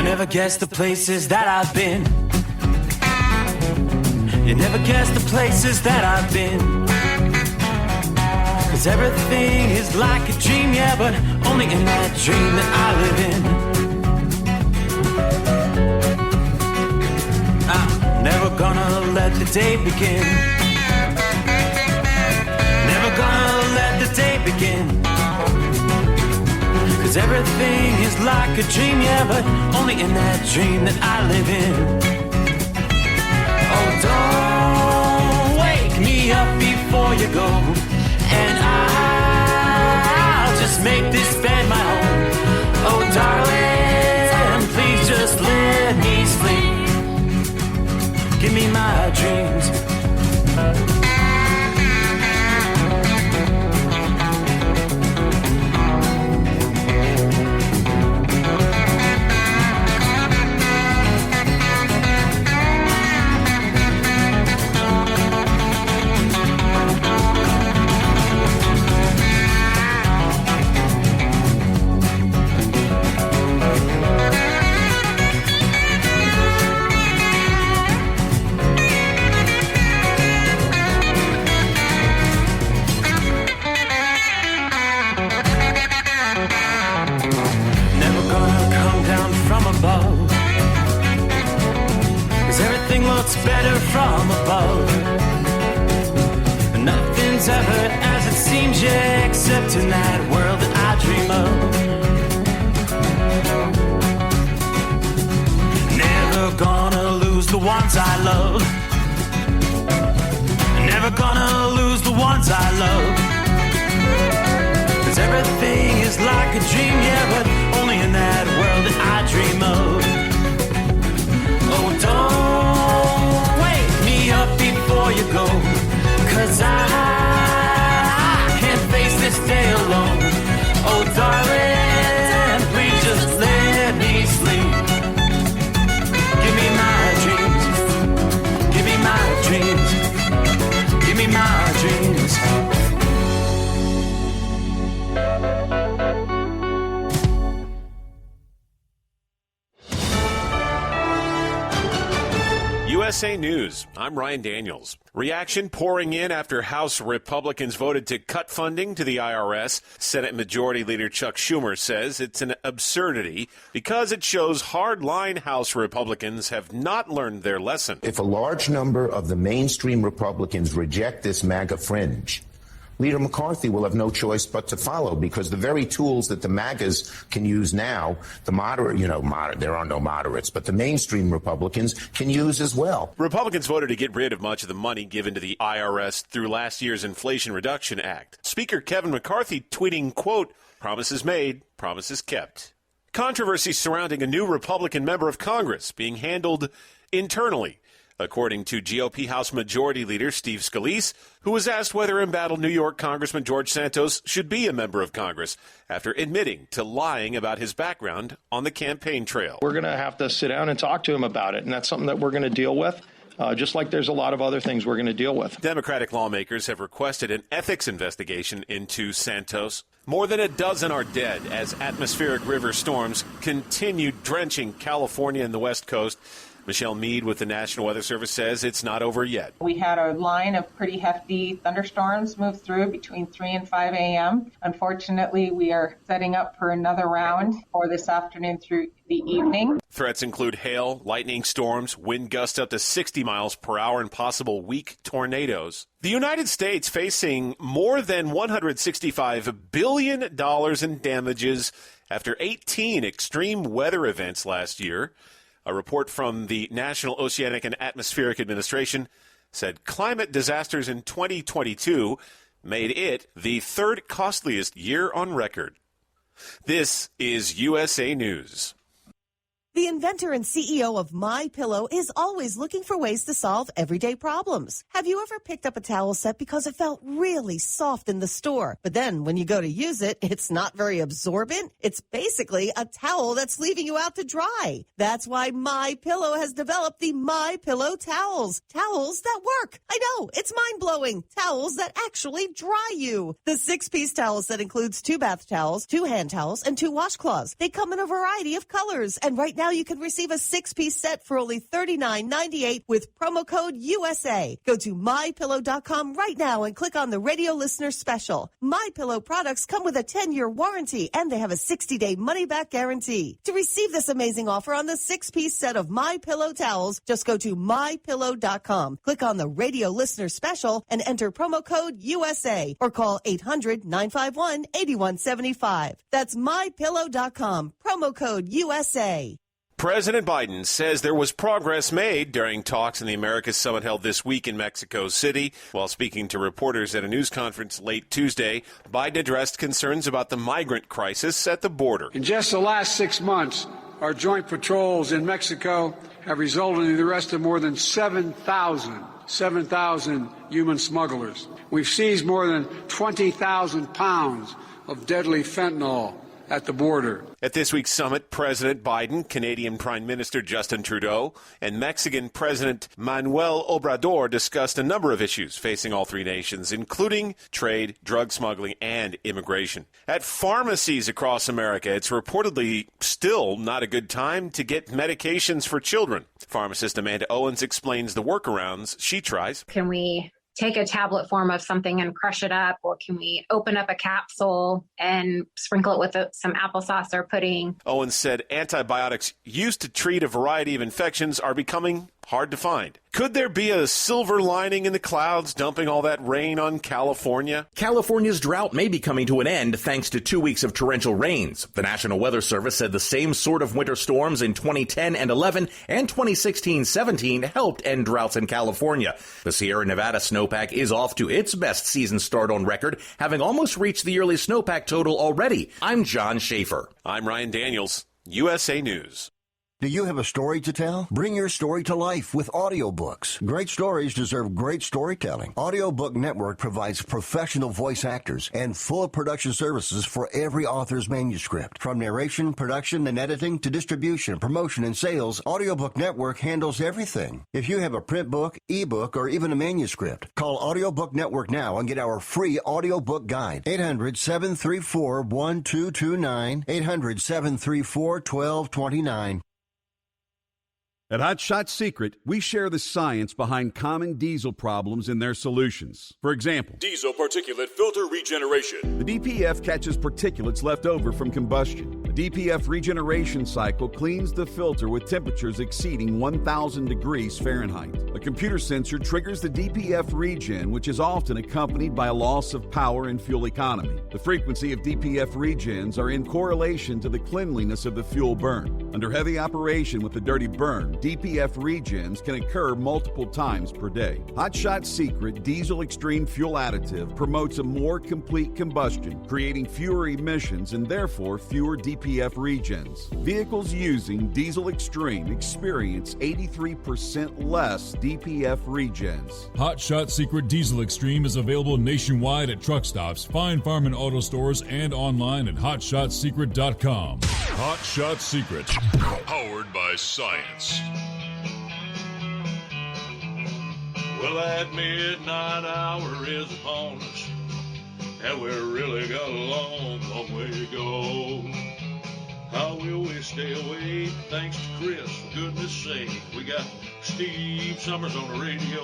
never guess the places that I've been. You never guess the places that I've been. 'Cause everything is like a dream, yeah, but only in that dream that I live in. I'm never gonna let the day begin. Never gonna let the day begin. 'Cause everything is like a dream, yeah, but only in that dream that I live in. Oh, don't wake me up before you go, and I'll just make this bed my home. Oh, darling, please just let me sleep. Give me my dreams. Better from above. Nothing's ever as it seems, yeah, except in that world that I dream of. Never gonna lose the ones I love. Never gonna lose the ones I love. 'Cause everything is like a dream, yeah, but only in that world that I dream of. Oh, don't wake me up before you go, 'cause I can't face this day alone. Oh, darling, please just let me sleep. Give me my dreams. Give me my dreams. Give me my dreams. USA News, I'm Ryan Daniels. Reaction pouring in after House Republicans voted to cut funding to the IRS. Senate Majority Leader Chuck Schumer says it's an absurdity because it shows hardline House Republicans have not learned their lesson. If a large number of the mainstream Republicans reject this MAGA fringe, Leader McCarthy will have no choice but to follow, because the very tools that the MAGAs can use now, the moderate, there are no moderates, but the mainstream Republicans can use as well. Republicans voted to get rid of much of the money given to the IRS through last year's Inflation Reduction Act. Speaker Kevin McCarthy tweeting, quote, "Promises made, promises kept." Controversy surrounding a new Republican member of Congress being handled internally, according to GOP House Majority Leader Steve Scalise, who was asked whether embattled New York Congressman George Santos should be a member of Congress after admitting to lying about his background on the campaign trail. We're going to have to sit down and talk to him about it, and that's something that we're going to deal with, just like there's a lot of other things we're going to deal with. Democratic lawmakers have requested an ethics investigation into Santos. More than a dozen are dead as atmospheric river storms continue drenching California and the West Coast. Michelle Mead with the National Weather Service says it's not over yet. We had a line of pretty hefty thunderstorms move through between 3 and 5 a.m. Unfortunately, we are setting up for another round for this afternoon through the evening. Threats include hail, lightning storms, wind gusts up to 60 miles per hour, and possible weak tornadoes. The United States facing more than $165 billion in damages after 18 extreme weather events last year. A report from the National Oceanic and Atmospheric Administration said climate disasters in 2022 made it the third costliest year on record. This is USA News. The inventor and CEO of MyPillow is always looking for ways to solve everyday problems. Have you ever picked up a towel set because it felt really soft in the store, but then when you go to use it, it's not very absorbent? It's basically a towel that's leaving you out to dry. That's why MyPillow has developed the MyPillow towels. Towels that work. I know, it's mind-blowing. Towels that actually dry you. The 6-piece towel set includes 2 bath towels, 2 hand towels, and 2 washcloths. They come in a variety of colors, and right now you can receive a 6-piece set for only $39.98 with promo code USA. Go to MyPillow.com right now and click on the radio listener special. MyPillow products come with a 10-year warranty and they have a 60-day money-back guarantee. To receive this amazing offer on the 6-piece set of MyPillow towels, just go to MyPillow.com. Click on the radio listener special and enter promo code USA or call 800-951-8175. That's MyPillow.com. Promo code USA. President Biden says there was progress made during talks in the Americas Summit held this week in Mexico City. While speaking to reporters at a news conference late Tuesday, Biden addressed concerns about the migrant crisis at the border. In just the last 6 months, our joint patrols in Mexico have resulted in the arrest of more than 7,000 human smugglers. We've seized more than 20,000 pounds of deadly fentanyl at the border. At this week's summit, President Biden, Canadian Prime Minister Justin Trudeau, and Mexican President Manuel Obrador discussed a number of issues facing all three nations, including trade, drug smuggling, and immigration. At pharmacies across America, it's reportedly still not a good time to get medications for children. Pharmacist Amanda Owens explains the workarounds she tries. Can we take a tablet form of something and crush it up, or can we open up a capsule and sprinkle it with some applesauce or pudding? Owens said antibiotics used to treat a variety of infections are becoming hard to find. Could there be a silver lining in the clouds dumping all that rain on California? California's drought may be coming to an end thanks to 2 weeks of torrential rains. The National Weather Service said the same sort of winter storms in 2010 and 11 and 2016-17 helped end droughts in California. The Sierra Nevada snowpack is off to its best season start on record, having almost reached the yearly snowpack total already. I'm John Schaefer. I'm Ryan Daniels, USA News. Do you have a story to tell? Bring your story to life with audiobooks. Great stories deserve great storytelling. Audiobook Network provides professional voice actors and full production services for every author's manuscript. From narration, production, and editing to distribution, promotion, and sales, Audiobook Network handles everything. If you have a print book, ebook, or even a manuscript, call Audiobook Network now and get our free audiobook guide. 800-734-1229, 800-734-1229. At Hot Shot Secret, we share the science behind common diesel problems and their solutions. For example, diesel particulate filter regeneration. The DPF catches particulates left over from combustion. The DPF regeneration cycle cleans the filter with temperatures exceeding 1,000 degrees Fahrenheit. A computer sensor triggers the DPF regen, which is often accompanied by a loss of power and fuel economy. The frequency of DPF regens are in correlation to the cleanliness of the fuel burn. Under heavy operation with the dirty burn, DPF regens can occur multiple times per day. Hot Shot Secret Diesel Extreme Fuel Additive promotes a more complete combustion, creating fewer emissions and therefore fewer DPF regens. Vehicles using Diesel Extreme experience 83% less DPF regens. Hot Shot Secret Diesel Extreme is available nationwide at truck stops, Fine Farm and auto stores, and online at hotshotsecret.com. Hot Shot Secret, powered by science. Well, that midnight hour is upon us, and we're really got a long, long way to go. How will we stay awake? Thanks to Chris, for goodness sake. We got Steve Summers on the radio.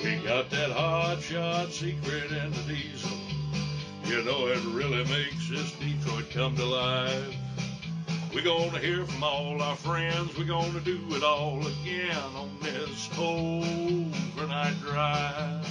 We got that Hot Shot Secret and the diesel. You know, it really makes this Detroit come to life. We're going to hear from all our friends. We're going to do it all again on this overnight drive.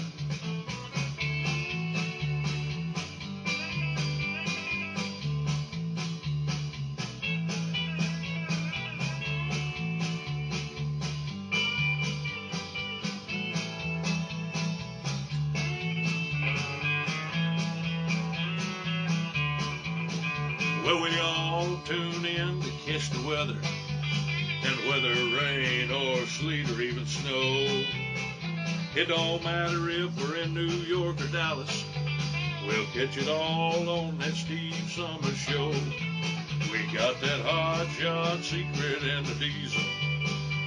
Well, we all tune in to catch the weather, and whether rain or sleet or even snow, it don't matter if we're in New York or Dallas, we'll catch it all on that Steve Summers Show. We got that Hot Shot Secret and the diesel.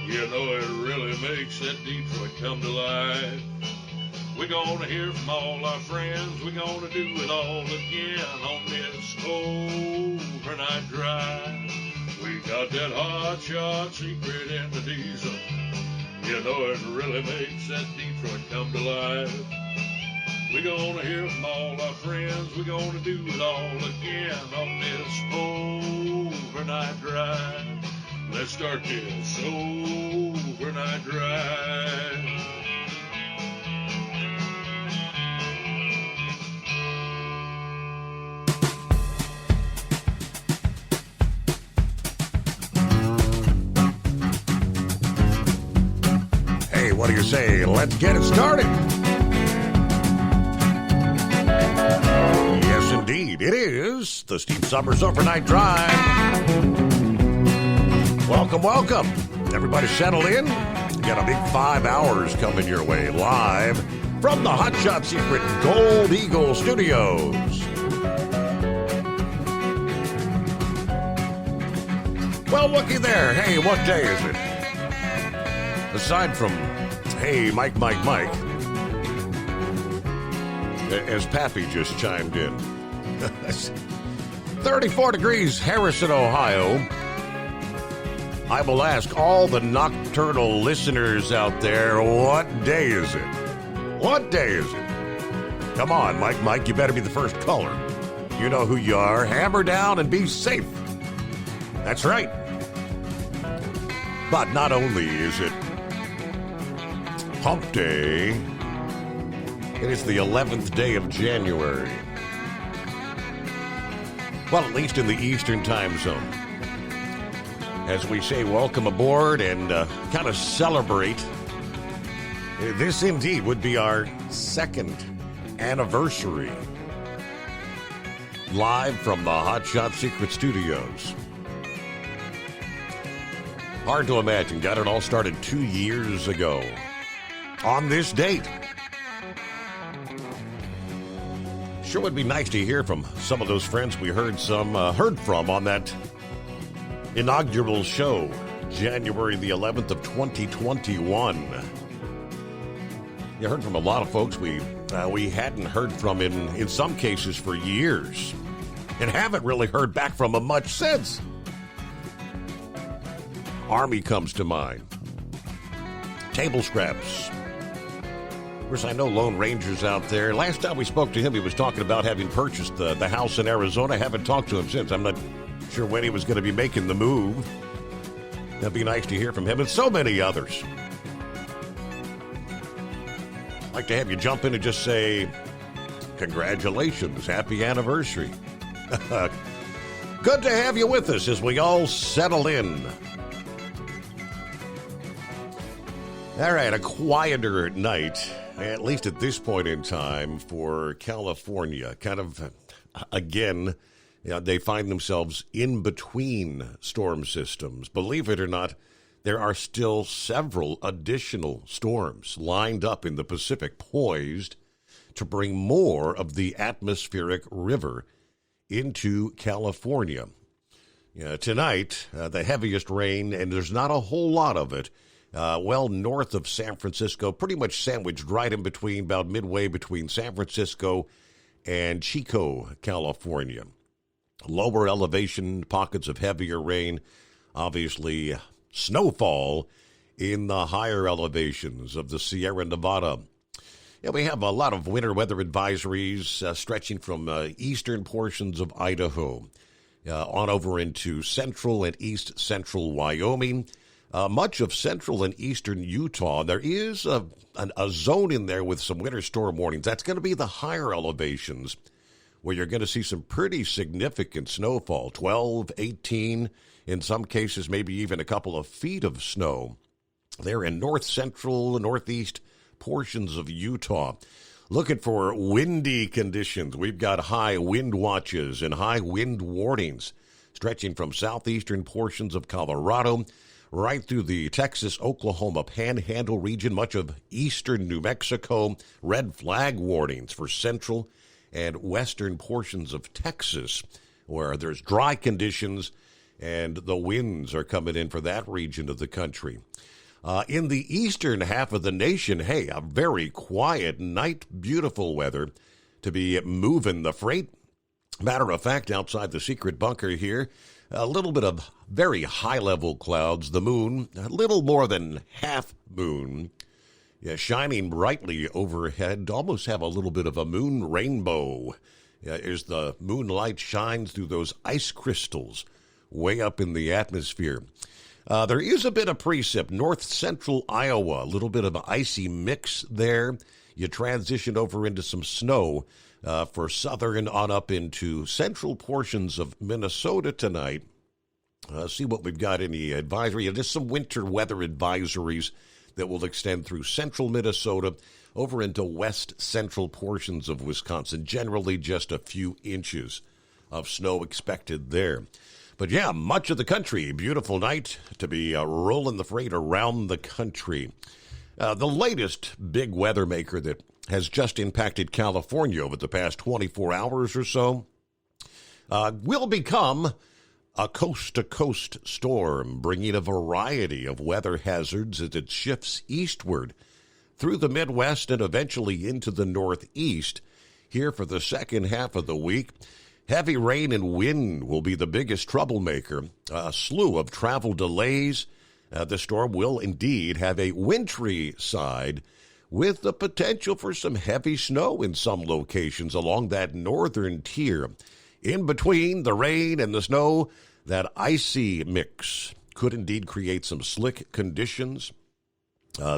You know it really makes that Detroit come to life. We're gonna hear from all our friends. We're gonna do it all again on this overnight drive. We got that hot shot secret in the diesel. You know it really makes that Detroit come to life. We're gonna hear from all our friends. We're gonna do it all again on this overnight drive. Let's start this overnight drive. Hey, what do you say? Let's get it started. Yes, indeed. It is the Steve Summers Overnight Drive. Welcome, welcome. Everybody settle in. We got a big 5 hours coming your way live from the Hot Shot Secret Gold Eagle Studios. Well, looky there. Hey, what day is it? Aside from, hey, Mike, as Pappy just chimed in. 34 degrees, Harrison, Ohio. I will ask all the nocturnal listeners out there, what day is it? What day is it? Come on, Mike, you better be the first caller. You know who you are. Hammer down and be safe. That's right. But not only is it Hump Day, it is the 11th day of January. Well, at least in the Eastern time zone. As we say, welcome aboard and kind of celebrate. This indeed would be our second anniversary. Live from the Hot Shot Secret Studios. Hard to imagine. Got it all started 2 years ago. On this date. Sure would be nice to hear from some of those friends we heard from on that inaugural show, January the 11th of 2021. You heard from a lot of folks we hadn't heard from in some cases for years, and haven't really heard back from them much since. Army comes to mind. Table Scraps. Of course, I know Lone Ranger's out there. Last time we spoke to him, he was talking about having purchased the house in Arizona. I haven't talked to him since. I'm not sure when he was going to be making the move. That'd be nice to hear from him and so many others. I'd like to have you jump in and just say, congratulations, happy anniversary. Good to have you with us as we all settle in. All right, a quieter night, at least at this point in time, for California. Kind of, again, they find themselves in between storm systems. Believe it or not, there are still several additional storms lined up in the Pacific, poised to bring more of the atmospheric river into California. Tonight, the heaviest rain, and there's not a whole lot of it, well north of San Francisco, pretty much sandwiched right in between, about midway between San Francisco and Chico, California. Lower elevation, pockets of heavier rain, obviously snowfall in the higher elevations of the Sierra Nevada. We have a lot of winter weather advisories stretching from eastern portions of Idaho on over into central and east central Wyoming. Much of central and eastern Utah, there is a zone in there with some winter storm warnings. That's going to be the higher elevations where you're going to see some pretty significant snowfall, 12, 18, in some cases maybe even a couple of feet of snow. They're in north central, northeast portions of Utah. Looking for windy conditions. We've got high wind watches and high wind warnings stretching from southeastern portions of Colorado right through the Texas-Oklahoma Panhandle region, much of eastern New Mexico. Red flag warnings for central and western portions of Texas, where there's dry conditions and the winds are coming in for that region of the country. In the eastern half of the nation, hey, a very quiet night, beautiful weather to be moving the freight. Matter of fact, outside the secret bunker here, A little bit of very high-level clouds. The moon, a little more than half moon, shining brightly overhead. Almost have a little bit of a moon rainbow as the moonlight shines through those ice crystals way up in the atmosphere. There is a bit of precip. North-central Iowa, a little bit of an icy mix there. You transition over into some snow for southern on up into central portions of Minnesota tonight. See what we've got in the advisory. Just some winter weather advisories that will extend through central Minnesota over into west central portions of Wisconsin. Generally just a few inches of snow expected there. But yeah, much of the country, beautiful night to be rolling the freight around the country. The latest big weather maker that has just impacted California over the past 24 hours or so will become a coast-to-coast storm, bringing a variety of weather hazards as it shifts eastward through the Midwest and eventually into the Northeast. Here for the second half of the week, heavy rain and wind will be the biggest troublemaker. A slew of travel delays. The storm will indeed have a wintry side with the potential for some heavy snow in some locations along that northern tier. In between the rain and the snow, that icy mix could indeed create some slick conditions.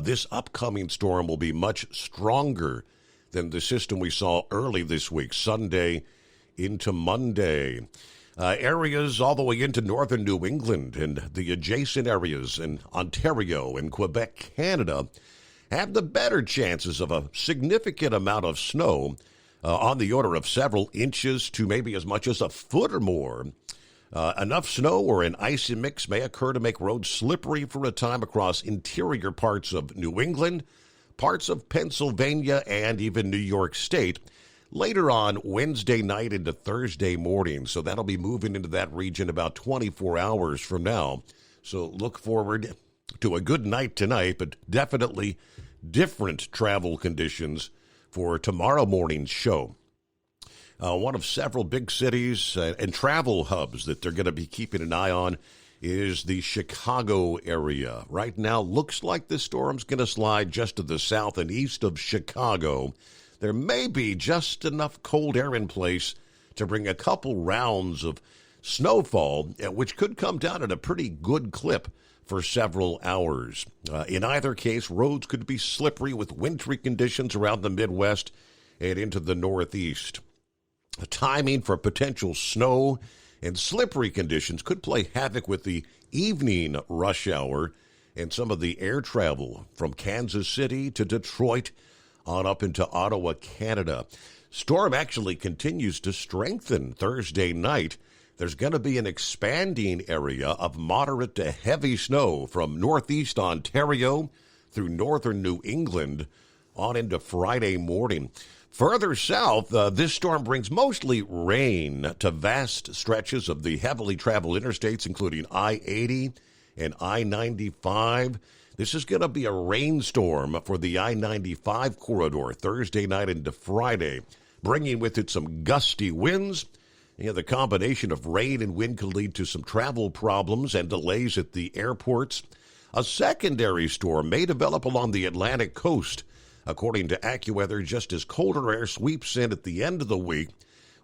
This upcoming storm will be much stronger than the system we saw early this week, Sunday into Monday. Areas all the way into northern New England and the adjacent areas in Ontario and Quebec, Canada, have the better chances of a significant amount of snow on the order of several inches to maybe as much as a foot or more. Enough snow or an icy mix may occur to make roads slippery for a time across interior parts of New England, parts of Pennsylvania, and even New York State later on Wednesday night into Thursday morning. So that'll be moving into that region about 24 hours from now. So look forward to a good night tonight, but definitely different travel conditions for tomorrow morning's show. One of several big cities and travel hubs that they're going to be keeping an eye on is the Chicago area. Right now, looks like the storm's going to slide just to the south and east of Chicago. There may be just enough cold air in place to bring a couple rounds of snowfall, which could come down at a pretty good clip for several hours. In either case, roads could be slippery with wintry conditions around the Midwest and into the Northeast. The timing for potential snow and slippery conditions could play havoc with the evening rush hour and some of the air travel from Kansas City to Detroit on up into Ottawa, Canada. Storm actually continues to strengthen Thursday night. There's going to be an expanding area of moderate to heavy snow from northeast Ontario through northern New England on into Friday morning. Further south, this storm brings mostly rain to vast stretches of the heavily traveled interstates, including I-80 and I-95. This is going to be a rainstorm for the I-95 corridor Thursday night into Friday, bringing with it some gusty winds. The combination of rain and wind could lead to some travel problems and delays at the airports. A secondary storm may develop along the Atlantic coast, according to AccuWeather, just as colder air sweeps in at the end of the week,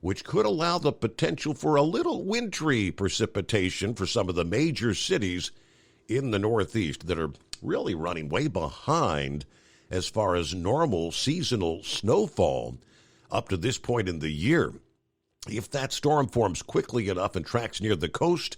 which could allow the potential for a little wintry precipitation for some of the major cities in the Northeast that are really running way behind as far as normal seasonal snowfall up to this point in the year. If that storm forms quickly enough and tracks near the coast,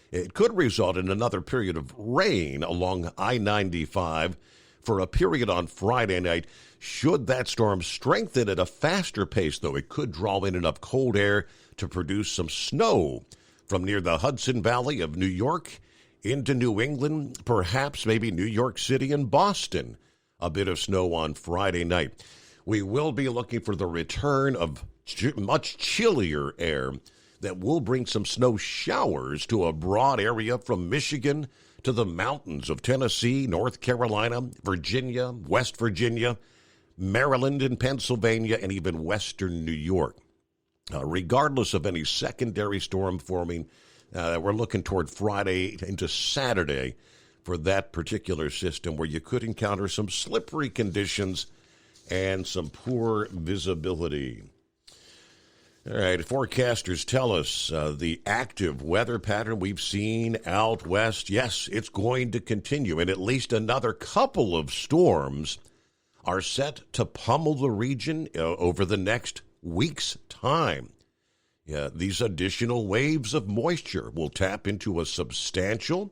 it could result in another period of rain along I-95 for a period on Friday night. Should that storm strengthen at a faster pace, though, it could draw in enough cold air to produce some snow from near the Hudson Valley of New York into New England, perhaps maybe New York City and Boston. A bit of snow on Friday night. We will be looking for the return of much chillier air that will bring some snow showers to a broad area from Michigan to the mountains of Tennessee, North Carolina, Virginia, West Virginia, Maryland and Pennsylvania, and even western New York. Regardless of any secondary storm forming, We're looking toward Friday into Saturday for that particular system where you could encounter some slippery conditions and some poor visibility. All right, forecasters tell us the active weather pattern we've seen out west, yes, it's going to continue, and at least another couple of storms are set to pummel the region over the next week's time. These additional waves of moisture will tap into a substantial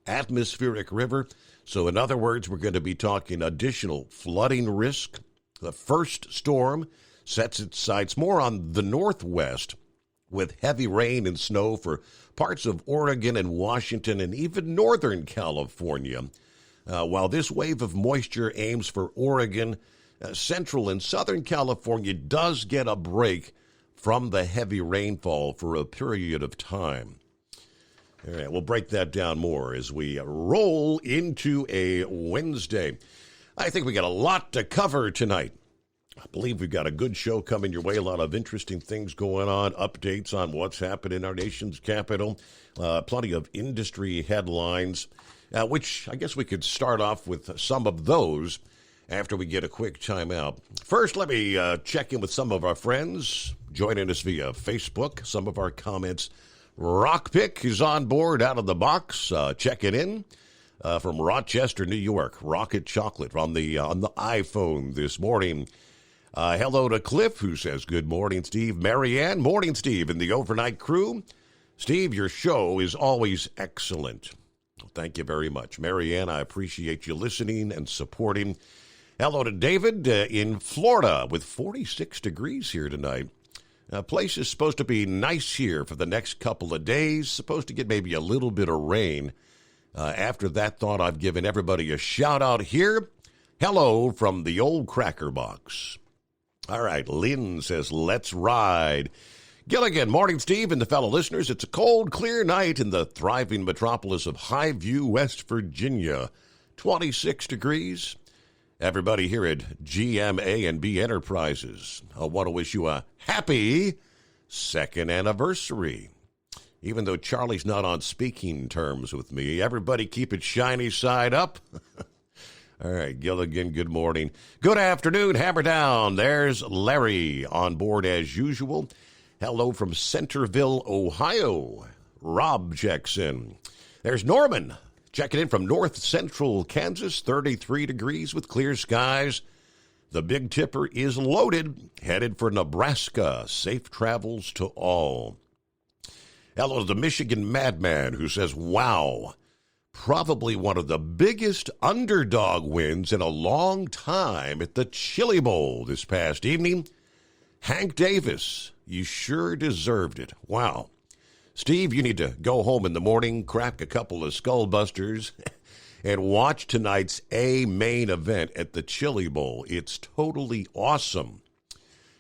atmospheric river. So in other words, we're going to be talking additional flooding risk. The first storm sets its sights more on the northwest with heavy rain and snow for parts of Oregon and Washington and even northern California. While this wave of moisture aims for Oregon, central and southern California does get a break from the heavy rainfall for a period of time. All right, we'll break that down more as we roll into a Wednesday. I think we got a lot to cover tonight. I believe we've got a good show coming your way, a lot of interesting things going on, updates on what's happening in our nation's capital, plenty of industry headlines, which I guess we could start off with some of those after we get a quick timeout. First, let me check in with some of our friends joining us via Facebook, some of our comments. Rockpick is on board out of the box, checking in from Rochester, New York. Rocket Chocolate on the iPhone this morning. Hello to Cliff, who says, good morning, Steve. Marianne, morning, Steve, and the overnight crew. Steve, your show is always excellent. Thank you very much. Marianne, I appreciate you listening and supporting. Hello to David in Florida with 46 degrees here tonight. Place is supposed to be nice here for the next couple of days. Supposed to get maybe a little bit of rain. After that thought, I've given everybody a shout out here. Hello from the old Cracker Box. All right, Lynn says, let's ride. Gilligan, morning, Steve, and the fellow listeners. It's a cold, clear night in the thriving metropolis of Highview, West Virginia. 26 degrees. Everybody here at GMA&B Enterprises, I want to wish you a happy second anniversary. Even though Charlie's not on speaking terms with me, everybody keep it shiny side up. All right, Gilligan, good morning. Good afternoon, Hammer Down. There's Larry on board as usual. Hello from Centerville, Ohio. Rob checks in. There's Norman checking in from north central Kansas, 33 degrees with clear skies. The Big Tipper is loaded, headed for Nebraska. Safe travels to all. Hello to the Michigan Madman, who says, wow, probably one of the biggest underdog wins in a long time at the Chili Bowl this past evening. Hank Davis, you sure deserved it. Wow. Steve, you need to go home in the morning, crack a couple of Skullbusters, and watch tonight's main event at the Chili Bowl. It's totally awesome.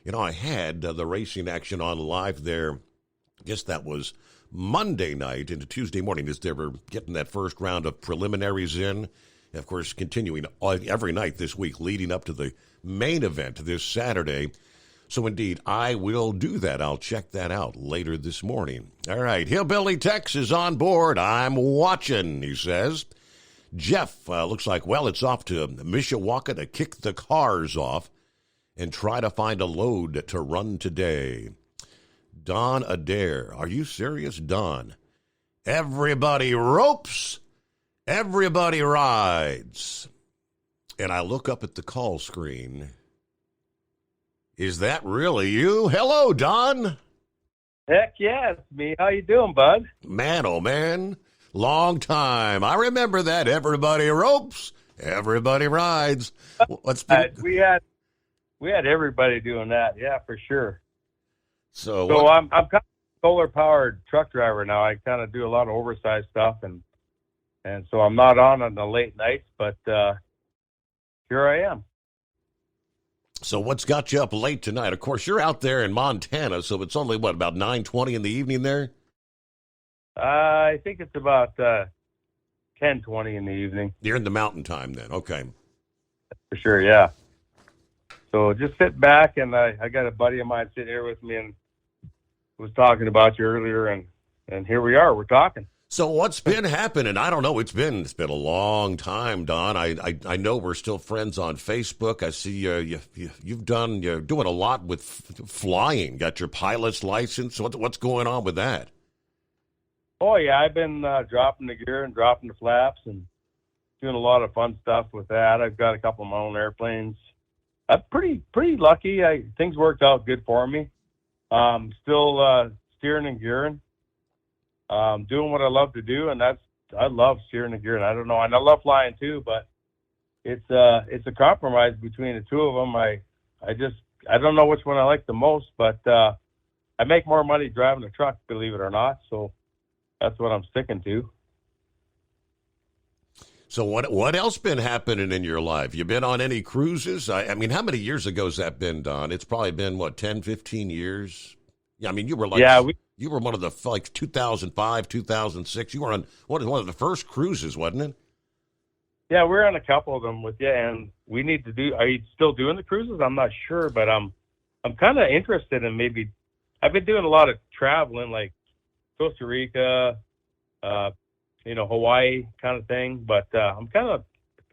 You know, I had the racing action on live there. I guess that was Monday night into Tuesday morning as they were getting that first round of preliminaries in. And of course, continuing every night this week leading up to the main event this Saturday. So, indeed, I will do that. I'll check that out later this morning. All right, Hillbilly Tex is on board. I'm watching, he says. Jeff looks like, well, it's off to Mishawaka to kick the cars off and try to find a load to run today. Don Adair, are you serious, Don? Everybody ropes, everybody rides. And I look up at the call screen. Is that really you? Hello, Don. Heck yeah, it's me. How you doing, bud? Man, oh man, long time. I remember that. Everybody ropes, everybody rides. What's been... we had everybody doing that. Yeah, for sure. So I'm kind of a solar powered truck driver now. I kind of do a lot of oversized stuff, and so I'm not on the late nights, but here I am. So what's got you up late tonight? Of course, you're out there in Montana, so it's only, what, about 9:20 in the evening there? I think it's about 10:20 in the evening. You're in the mountain time then, okay. For sure, yeah. So just sit back, and I got a buddy of mine sitting here with me and was talking about you earlier, and and here we are. We're talking. So what's been happening? I don't know. It's been a long time, Don. I know we're still friends on Facebook. I see you're doing a lot with flying. Got your pilot's license. What's going on with that? Oh yeah, I've been dropping the gear and dropping the flaps and doing a lot of fun stuff with that. I've got a couple of my own airplanes. I'm pretty lucky. Things worked out good for me. Still steering and gearing. Doing what I love to do, and I love steering and gearing. I don't know, and I love flying too, but it's a compromise between the two of them. I don't know which one I like the most, but I make more money driving a truck, believe it or not. So that's what I'm sticking to. So what else been happening in your life? You been on any cruises? I mean, how many years ago has that been, Don? It's probably been, 10, 15 years? Yeah, I mean, you were like... Yeah, you were one of the, 2005, 2006. You were on one of the first cruises, wasn't it? Yeah, we're on a couple of them with you, and we need to do... Are you still doing the cruises? I'm not sure, but I'm kind of interested in maybe... I've been doing a lot of traveling, like Costa Rica, Hawaii kind of thing, but I'm kind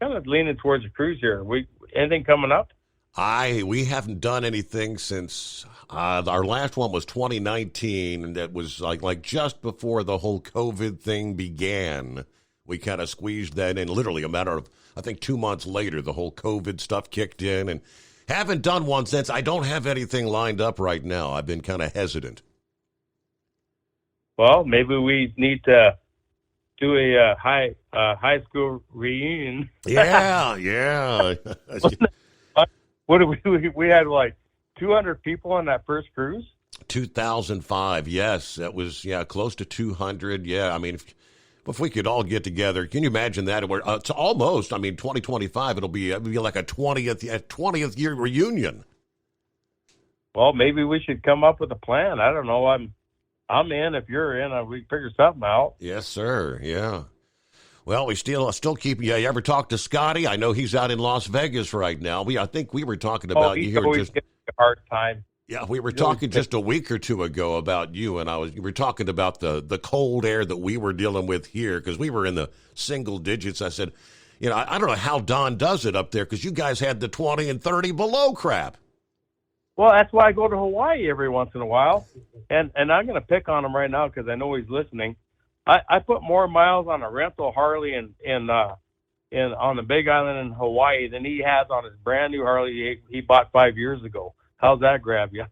of leaning towards a cruise here. Anything coming up? We haven't done anything since our last one was 2019, and that was like just before the whole COVID thing began. We kind of squeezed that in, literally a matter of, I think, 2 months later, the whole COVID stuff kicked in, and haven't done one since. I don't have anything lined up right now. I've been kind of hesitant. Well, maybe we need to do a high school reunion. Yeah. What did we had like 200 people on that first cruise? 2005, yes. That was, close to 200. Yeah, I mean, if we could all get together, can you imagine that? It's almost, 2025, it'll be like a 20th year reunion. Well, maybe we should come up with a plan. I don't know. I'm in. If you're in, we figure something out. Yes, sir. Yeah. Well, we still keep. You ever talk to Scotty? I know he's out in Las Vegas right now. I think we were talking about you here. Always gets a hard time. Yeah, we were talking just a week or two ago about you, and we were talking about the cold air that we were dealing with here because we were in the single digits. I said, I don't know how Don does it up there because you guys had the 20 and 30 below crap. Well, that's why I go to Hawaii every once in a while, and I'm going to pick on him right now because I know he's listening. I put more miles on a rental Harley on the Big Island in Hawaii than he has on his brand new Harley he bought 5 years ago. How's that grab you?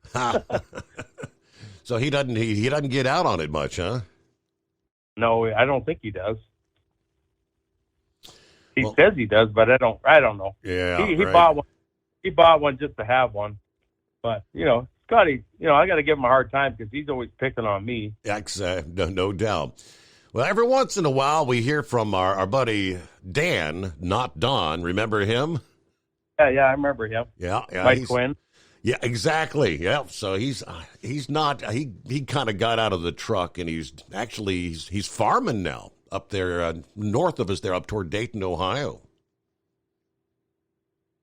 So he doesn't get out on it much, huh? No, I don't think he does. He says he does, but I don't know. Yeah, he right. bought one. He bought one just to have one. But, Scotty, I got to give him a hard time because he's always picking on me. No doubt. Well, every once in a while we hear from our buddy Dan, not Don. Remember him? Yeah, I remember him. Yeah. Mike Quinn. Yeah, exactly. Yeah. So he's not, he kind of got out of the truck and he's farming now up there north of us there up toward Dayton, Ohio.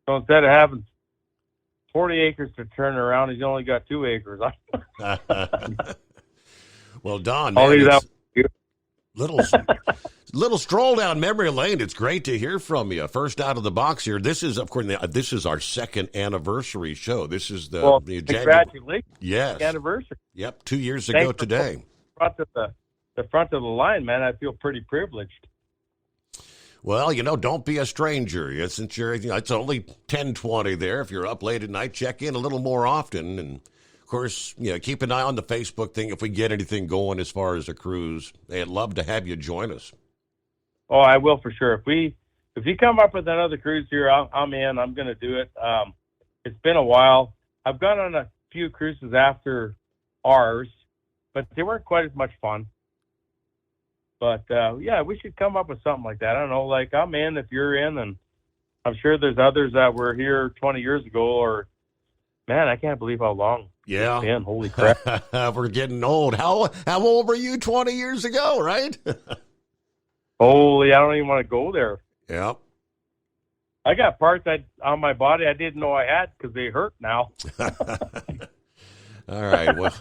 So instead of having 40 acres to turn around, he's only got 2 acres. Well, Don, man, little stroll down memory lane. It's great to hear from you. First out of the box here. This is, of course, this is our second anniversary show. This is the congratulations. Yes, anniversary. Yep, 2 years ago today. The front of the line, man. I feel pretty privileged. Well, don't be a stranger. Since it's only 10:20 there. If you're up late at night, check in a little more often. And, of course, keep an eye on the Facebook thing if we get anything going as far as a cruise. I'd love to have you join us. Oh, I will for sure. If you come up with another cruise here, I'm in. I'm going to do it. It's been a while. I've gone on a few cruises after ours, but they weren't quite as much fun. But, we should come up with something like that. I don't know, like I'm in if you're in, and I'm sure there's others that were here 20 years ago or, man, I can't believe how long it's been. Holy crap. We're getting old. How old were you 20 years ago, right? Holy, I don't even want to go there. Yeah. I got parts on my body I didn't know I had because they hurt now. All right.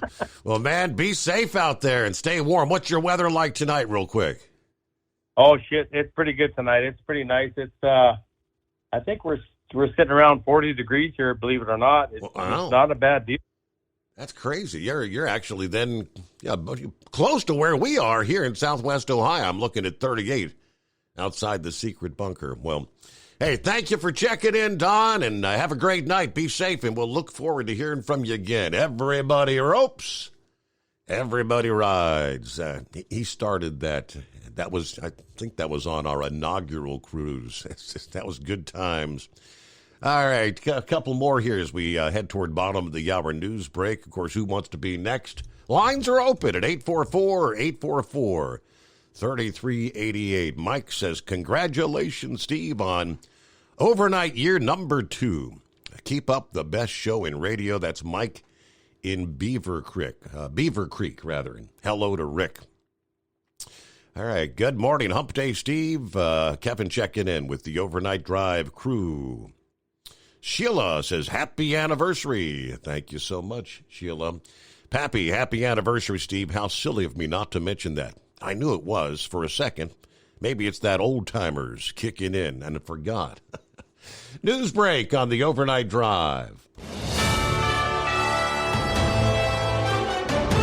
Well, man, be safe out there and stay warm. What's your weather like tonight, real quick? Oh shit, it's pretty good tonight. It's pretty nice. It's I think we're sitting around 40 degrees here, believe it or not. It's not a bad deal. That's crazy. You're actually then close to where we are here in Southwest Ohio. I'm looking at 38 outside the secret bunker. Well, hey, thank you for checking in, Don, and have a great night. Be safe, and we'll look forward to hearing from you again. Everybody ropes, everybody rides. He started that. I think that was on our inaugural cruise. That was good times. All right, a couple more here as we head toward bottom of the hour news break. Of course, who wants to be next? Lines are open at 844-844-3388. Mike says, congratulations, Steve, on overnight year number 2. Keep up the best show in radio. That's Mike in Beaver Creek. And hello to Rick. All right, good morning, Hump Day, Steve. Kevin checking in with the Overnight Drive crew. Sheila says, happy anniversary. Thank you so much, Sheila. Pappy, happy anniversary, Steve. How silly of me not to mention that. I knew it was for a second. Maybe it's that old-timers kicking in and I forgot. News break on the Overnight Drive.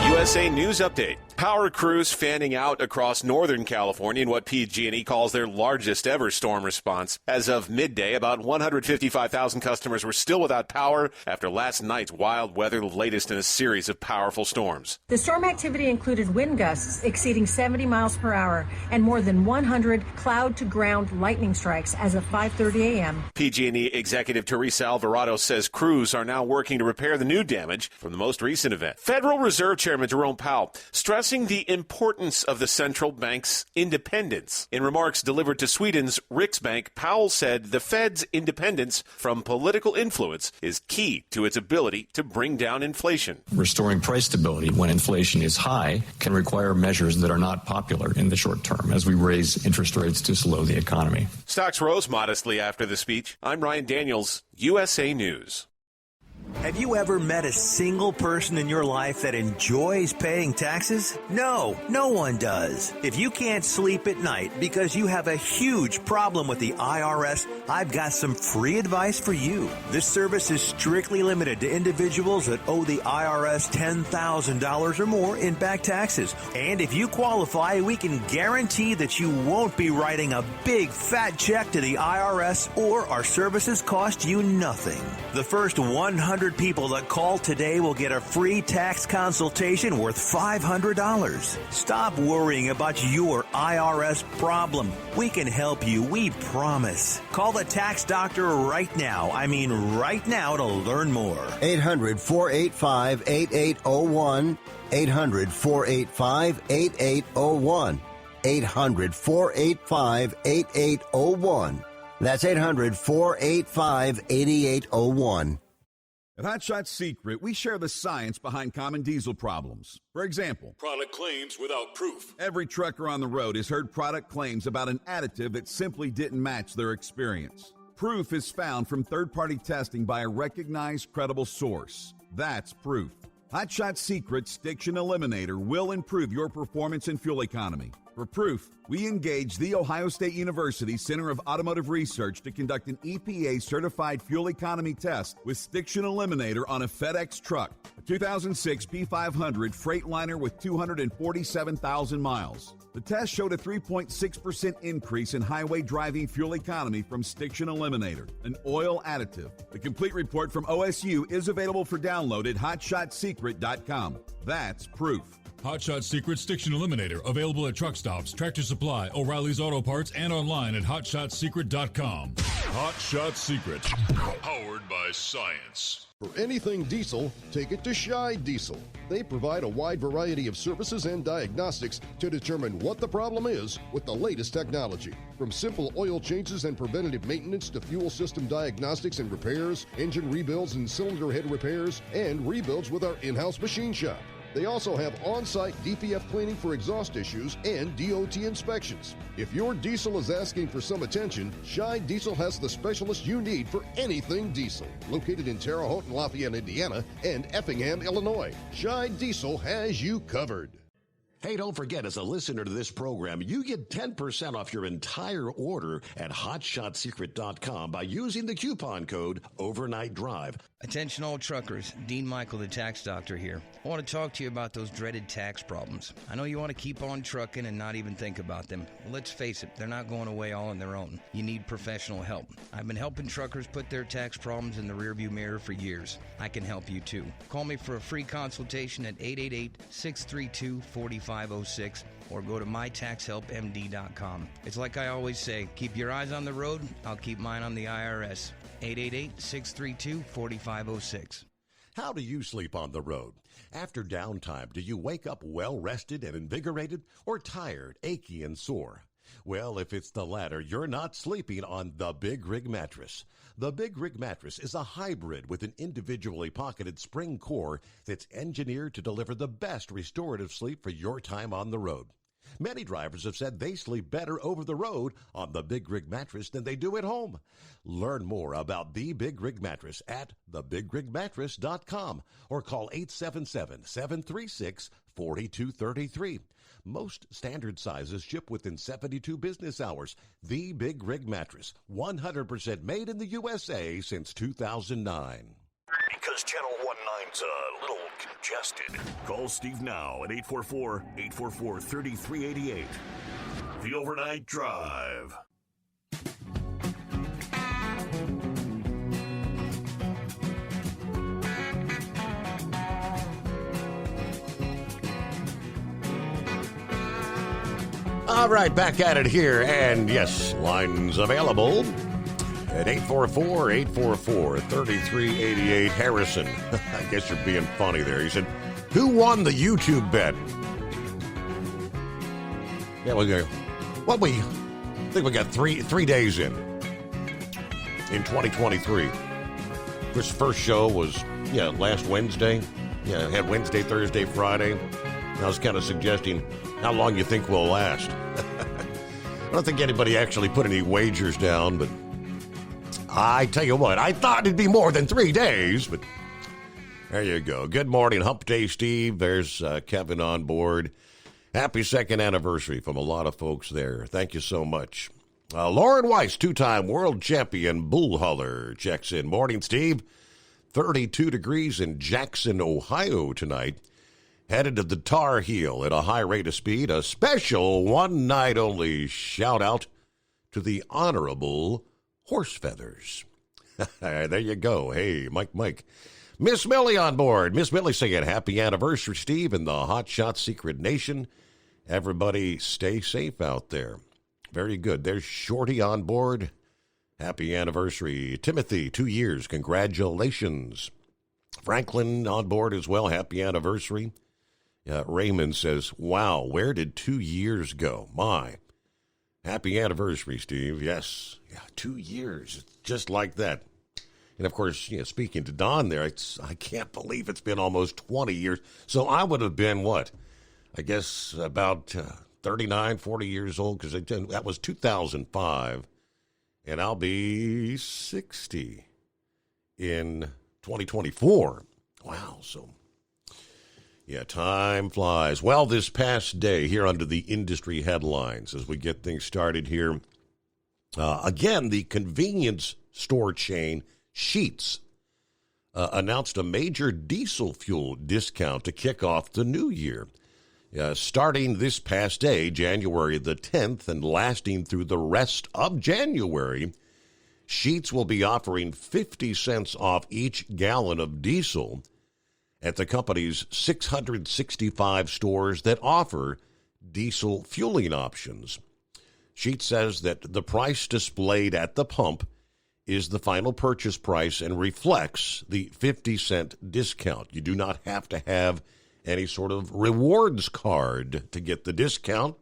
USA News Update. Power crews fanning out across Northern California in what PG&E calls their largest ever storm response. As of midday, about 155,000 customers were still without power after last night's wild weather, the latest in a series of powerful storms. The storm activity included wind gusts exceeding 70 miles per hour and more than 100 cloud-to-ground lightning strikes as of 5:30 a.m. PG&E Executive Teresa Alvarado says crews are now working to repair the new damage from the most recent event. Federal Reserve Chairman Jerome Powell stressing the importance of the central bank's independence. In remarks delivered to Sweden's Riksbank, Powell said the Fed's independence from political influence is key to its ability to bring down inflation. Restoring price stability when inflation is high can require measures that are not popular in the short term as we raise interest rates to slow the economy. Stocks rose modestly after the speech. I'm Ryan Daniels, USA News. Have you ever met a single person in your life that enjoys paying taxes? No, no one does. If you can't sleep at night because you have a huge problem with the IRS, I've got some free advice for you. This service is strictly limited to individuals that owe the IRS $10,000 or more in back taxes. And if you qualify, we can guarantee that you won't be writing a big fat check to the IRS, or our services cost you nothing. The first 100 people that call today will get a free tax consultation worth $500. Stop worrying about your IRS problem. We can help you, we promise. Call the tax doctor right now. I mean right now to learn more. 800-485-8801. 800-485-8801. 800-485-8801. That's 800-485-8801. At Hot Shot Secret, we share the science behind common diesel problems. For example, product claims without proof. Every trucker on the road has heard product claims about an additive that simply didn't match their experience. Proof is found from third-party testing by a recognized, credible source. That's proof. Hot Shot Secret Stiction Eliminator will improve your performance and fuel economy. For proof, we engaged the Ohio State University Center of Automotive Research to conduct an EPA-certified fuel economy test with Stiction Eliminator on a FedEx truck, a 2006 P500 Freightliner with 247,000 miles. The test showed a 3.6% increase in highway driving fuel economy from Stiction Eliminator, an oil additive. The complete report from OSU is available for download at hotshotsecret.com. That's proof. Hot Shot Secret Stiction Eliminator, available at truck stops, Tractor Supply, O'Reilly's Auto Parts, and online at hotshotsecret.com. Hot Shot Secret, powered by science. For anything diesel, take it to Shy Diesel. They provide a wide variety of services and diagnostics to determine what the problem is with the latest technology. From simple oil changes and preventative maintenance to fuel system diagnostics and repairs, engine rebuilds and cylinder head repairs, and rebuilds with our in-house machine shop. They also have on-site DPF cleaning for exhaust issues and DOT inspections. If your diesel is asking for some attention, Scheid Diesel has the specialist you need for anything diesel. Located in Terre Haute and Lafayette, Indiana, and Effingham, Illinois, Scheid Diesel has you covered. Hey, don't forget, as a listener to this program, you get 10% off your entire order at HotShotSecret.com by using the coupon code Overnight Drive. Attention all truckers, Dean Michael, the tax doctor here. I want to talk to you about those dreaded tax problems. I know you want to keep on trucking and not even think about them. Well, let's face it, they're not going away all on their own. You need professional help. I've been helping truckers put their tax problems in the rearview mirror for years. I can help you too. Call me for a free consultation at 888-632-4506 or go to mytaxhelpmd.com. It's like I always say, keep your eyes on the road, I'll keep mine on the IRS. 888-632-4506. How do you sleep on the road? After downtime, do you wake up well-rested and invigorated or tired, achy, and sore? Well, if it's the latter, you're not sleeping on the Big Rig Mattress. The Big Rig Mattress is a hybrid with an individually pocketed spring core that's engineered to deliver the best restorative sleep for your time on the road. Many drivers have said they sleep better over the road on the Big Rig Mattress than they do at home. Learn more about the Big Rig Mattress at thebigrigmattress.com or call 877-736-4233. Most standard sizes ship within 72 business hours. The Big Rig Mattress, 100% made in the USA since 2009. Because Channel 19's a little congested. Call Steve now at 844-844-3388. The Overnight Drive. All right, back at it here. And yes, lines available at 844-844-3388. Harrison, I guess you're being funny there. He said, who won the YouTube bet? Yeah, we think we got three days in 2023. This first show was, last Wednesday. Yeah, had Wednesday, Thursday, Friday. I was kind of suggesting how long you think we'll last. I don't think anybody actually put any wagers down, but I tell you what, I thought it'd be more than 3 days, but there you go. Good morning, Hump Day, Steve. There's Kevin on board. Happy second anniversary from a lot of folks there. Thank you so much. Lauren Weiss, two-time world champion bull hauler, checks in. Morning, Steve. 32 degrees in Jackson, Ohio tonight. Headed to the Tar Heel at a high rate of speed. A special one-night-only shout-out to the Honorable Horse Feathers. There you go. Hey, Mike. Miss Millie on board. Miss Millie saying happy anniversary, Steve, and the Hot Shot Secret Nation. Everybody stay safe out there. Very good. There's Shorty on board. Happy anniversary. Timothy, 2 years. Congratulations. Franklin on board as well. Happy anniversary. Raymond says, wow, where did 2 years go? My. Happy anniversary, Steve. Yes. 2 years. Just like that. And, of course, speaking to Don there, I can't believe it's been almost 20 years. So I would have been, what? I guess about 39, 40 years old, because that was 2005. And I'll be 60 in 2024. Wow. So, time flies. Well, this past day here under the industry headlines as we get things started here. Again, the convenience store chain Sheetz announced a major diesel fuel discount to kick off the new year. Starting this past day, January the 10th, and lasting through the rest of January, Sheetz will be offering 50 cents off each gallon of diesel at the company's 665 stores that offer diesel fueling options. Sheetz says that the price displayed at the pump is the final purchase price and reflects the 50-cent discount. You do not have to have any sort of rewards card to get the discount.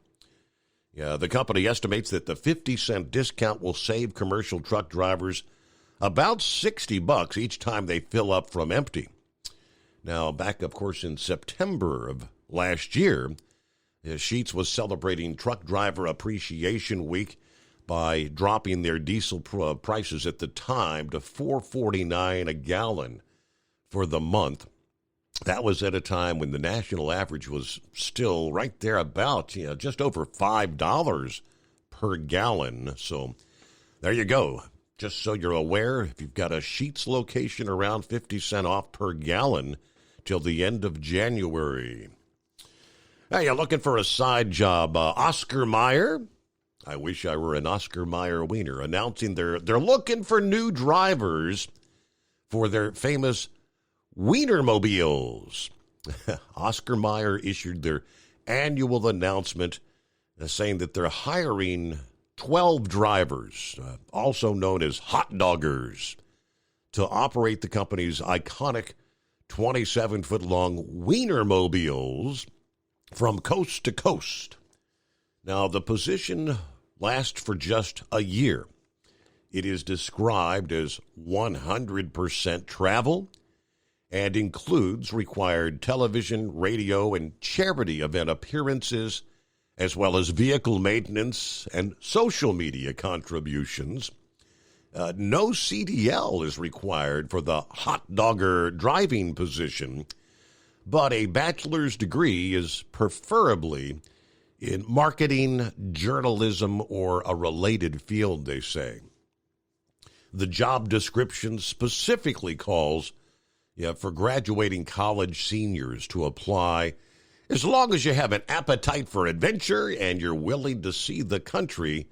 The company estimates that the 50-cent discount will save commercial truck drivers about $60 each time they fill up from empty. Now, back, of course, in September of last year, Sheetz was celebrating Truck Driver Appreciation Week by dropping their diesel prices at the time to $4.49 a gallon for the month. That was at a time when the national average was still right there about, just over $5 per gallon. So there you go. Just so you're aware, if you've got a Sheetz location, around 50 cents off per gallon till the end of January. Hey, you're looking for a side job. Oscar Mayer, I wish I were an Oscar Mayer wiener, announcing they're looking for new drivers for their famous Wienermobiles. Oscar Mayer issued their annual announcement saying that they're hiring 12 drivers, also known as hot doggers, to operate the company's iconic 27-foot-long Wienermobiles from coast to coast. Now, the position lasts for just a year. It is described as 100% travel and includes required television, radio, and charity event appearances, as well as vehicle maintenance and social media contributions. No CDL is required for the hot dogger driving position, but a bachelor's degree is preferably in marketing, journalism, or a related field, they say. The job description specifically calls for graduating college seniors to apply, as long as you have an appetite for adventure and you're willing to see the country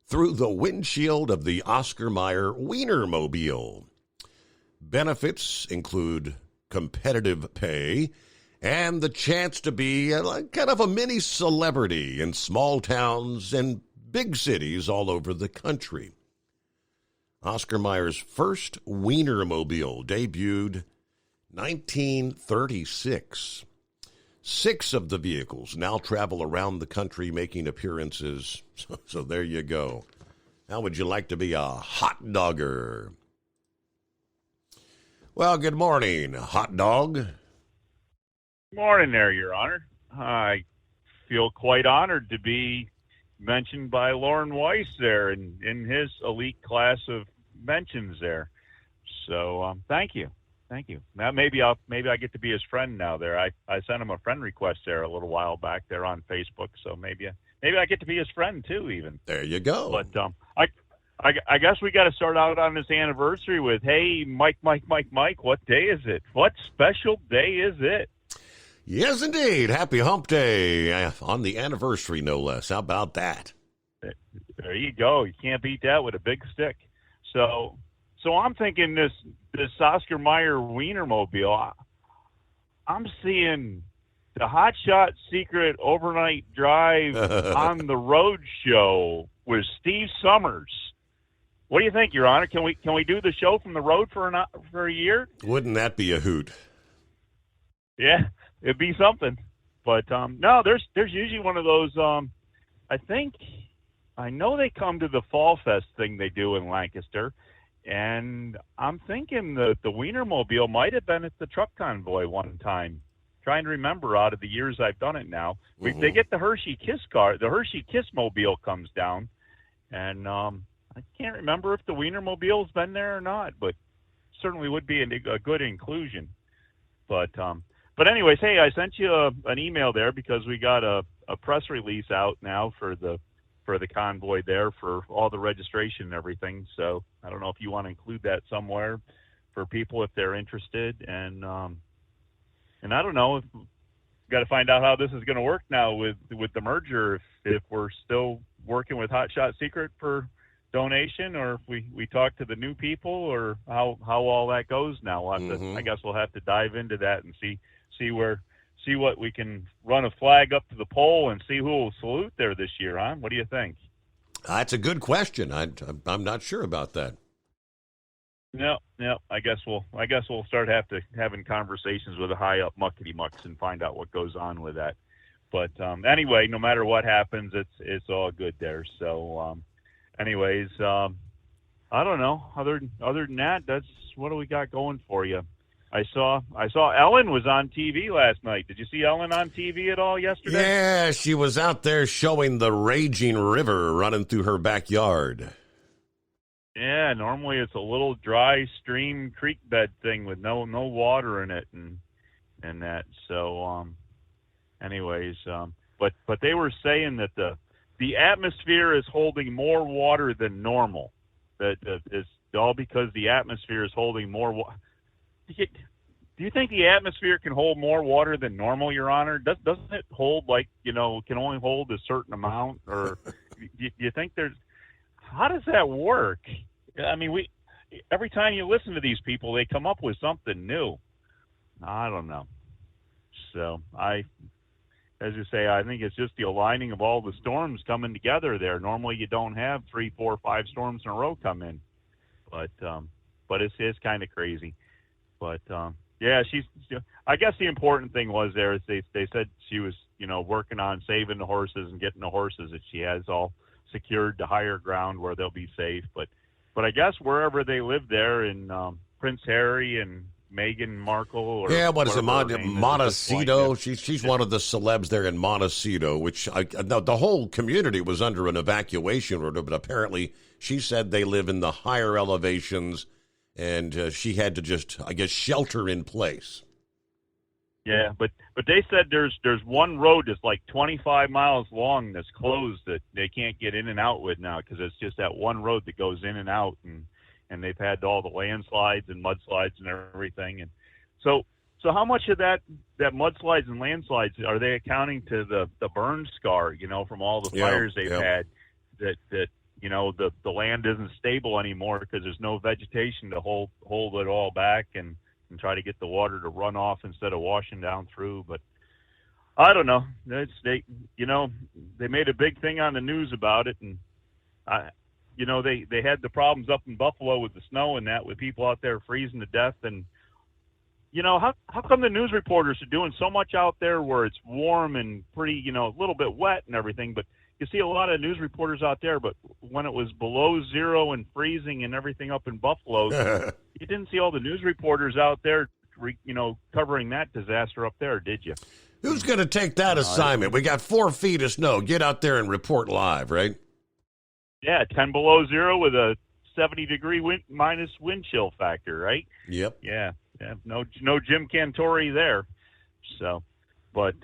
through the windshield of the Oscar Mayer Wienermobile. Benefits include competitive pay and the chance to be kind of a mini celebrity in small towns and big cities all over the country. Oscar Mayer's first Wienermobile debuted 1936. 6 of the vehicles now travel around the country making appearances. So there you go. How would you like to be a hot dogger? Well, good morning, hot dog. Morning there, Your Honor. I feel quite honored to be mentioned by Lauren Weiss there in his elite class of mentions there. So thank you. Thank you. Now maybe I get to be his friend now there. I sent him a friend request there a little while back there on Facebook, so maybe I get to be his friend too even. There you go. But I guess we got to start out on this anniversary with, hey, Mike, what day is it? What special day is it? Yes, indeed. Happy Hump Day on the anniversary, no less. How about that? There you go. You can't beat that with a big stick. So I'm thinking this Oscar Mayer Wienermobile, I'm seeing the Hot Shot Secret Overnight Drive on the Road show with Steve Summers. What do you think, Your Honor? Can we do the show from the road for a year? Wouldn't that be a hoot? Yeah, it'd be something. But no, there's usually one of those. I know they come to the Fall Fest thing they do in Lancaster. And I'm thinking the Wienermobile might have been at the Truck Convoy one time. Trying to remember out of the years I've done it now. They get the Hershey Kiss car. The Hershey Kiss Mobile comes down. And I can't remember if the Wienermobile's been there or not, but certainly would be a good inclusion. But anyways, hey, I sent you an email there because we got a press release out now for the convoy there for all the registration and everything. So I don't know if you want to include that somewhere for people if they're interested. And I don't know, if got to find out how this is going to work now with the merger, if we're still working with Hot Shot Secret for donation, or if we talk to the new people, or how all that goes now. I guess we'll have to dive into that and see what we can run a flag up to the pole and see who will salute there this year, huh? What do you think? That's a good question. I'm not sure about that. No. I guess we'll start having conversations with the high up muckety mucks and find out what goes on with that. But anyway, no matter what happens, it's all good there. So, anyways, I don't know. Other than that, that's what do we got going for you? I saw Ellen was on TV last night. Did you see Ellen on TV at all yesterday? Yeah, she was out there showing the raging river running through her backyard. Yeah, normally it's a little dry stream creek bed thing with no water in it and that. So, anyways, but they were saying that the atmosphere is holding more water than normal. That it's all because the atmosphere is holding more water. Do you think the atmosphere can hold more water than normal, Your Honor? Doesn't it hold can only hold a certain amount? Or do you think how does that work? I mean, every time you listen to these people, they come up with something new. I don't know. So as you say, I think it's just the aligning of all the storms coming together there. Normally you don't have 3, 4, 5 storms in a row come in, but it's kind of crazy. But yeah, I guess the important thing was there is they said she was working on saving the horses and getting the horses that she has all secured to higher ground where they'll be safe. But I guess wherever they live there in Prince Harry and Meghan Markle, what is it, Montecito? She's one of the celebs there in Montecito, which the whole community was under an evacuation order, but apparently she said they live in the higher elevations, and she had to just, I guess, shelter in place. Yeah, but they said there's one road that's like 25 miles long that's closed that they can't get in and out with now because it's just that one road that goes in and out, and they've had all the landslides and mudslides and everything. And so how much of that mudslides and landslides are they accounting to the burn scar, from all the fires they've had that the land isn't stable anymore because there's no vegetation to hold it all back and try to get the water to run off instead of washing down through. But I don't know. They made a big thing on the news about it, and they had the problems up in Buffalo with the snow and that, with people out there freezing to death. And how come the news reporters are doing so much out there where it's warm and pretty, a little bit wet and everything, but you see a lot of news reporters out there, but when it was below zero and freezing and everything up in Buffalo, you didn't see all the news reporters out there, covering that disaster up there, did you? Who's going to take that assignment? We got 4 feet of snow. Get out there and report live, right? Yeah, 10 below zero with a 70-degree minus wind chill factor, right? Yep. Yeah. No Jim Cantori there. So, but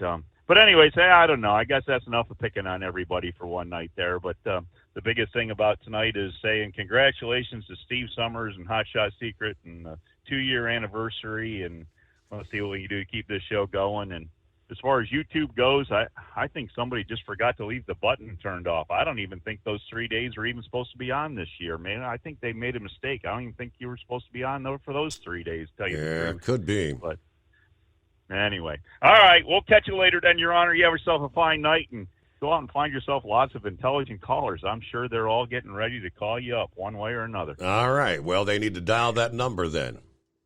anyways, I don't know. I guess that's enough of picking on everybody for one night there. But the biggest thing about tonight is saying congratulations to Steve Summers and Hot Shot Secret and the 2-year anniversary. And let's see what we can do to keep this show going. And as far as YouTube goes, I think somebody just forgot to leave the button turned off. I don't even think those 3 days were even supposed to be on this year, man. I think they made a mistake. I don't even think you were supposed to be on for those 3 days, tell you the truth. Yeah, could be. But anyway, all right, we'll catch you later then, Your Honor. You have yourself a fine night, and go out and find yourself lots of intelligent callers. I'm sure they're all getting ready to call you up one way or another. All right, well, they need to dial that number then.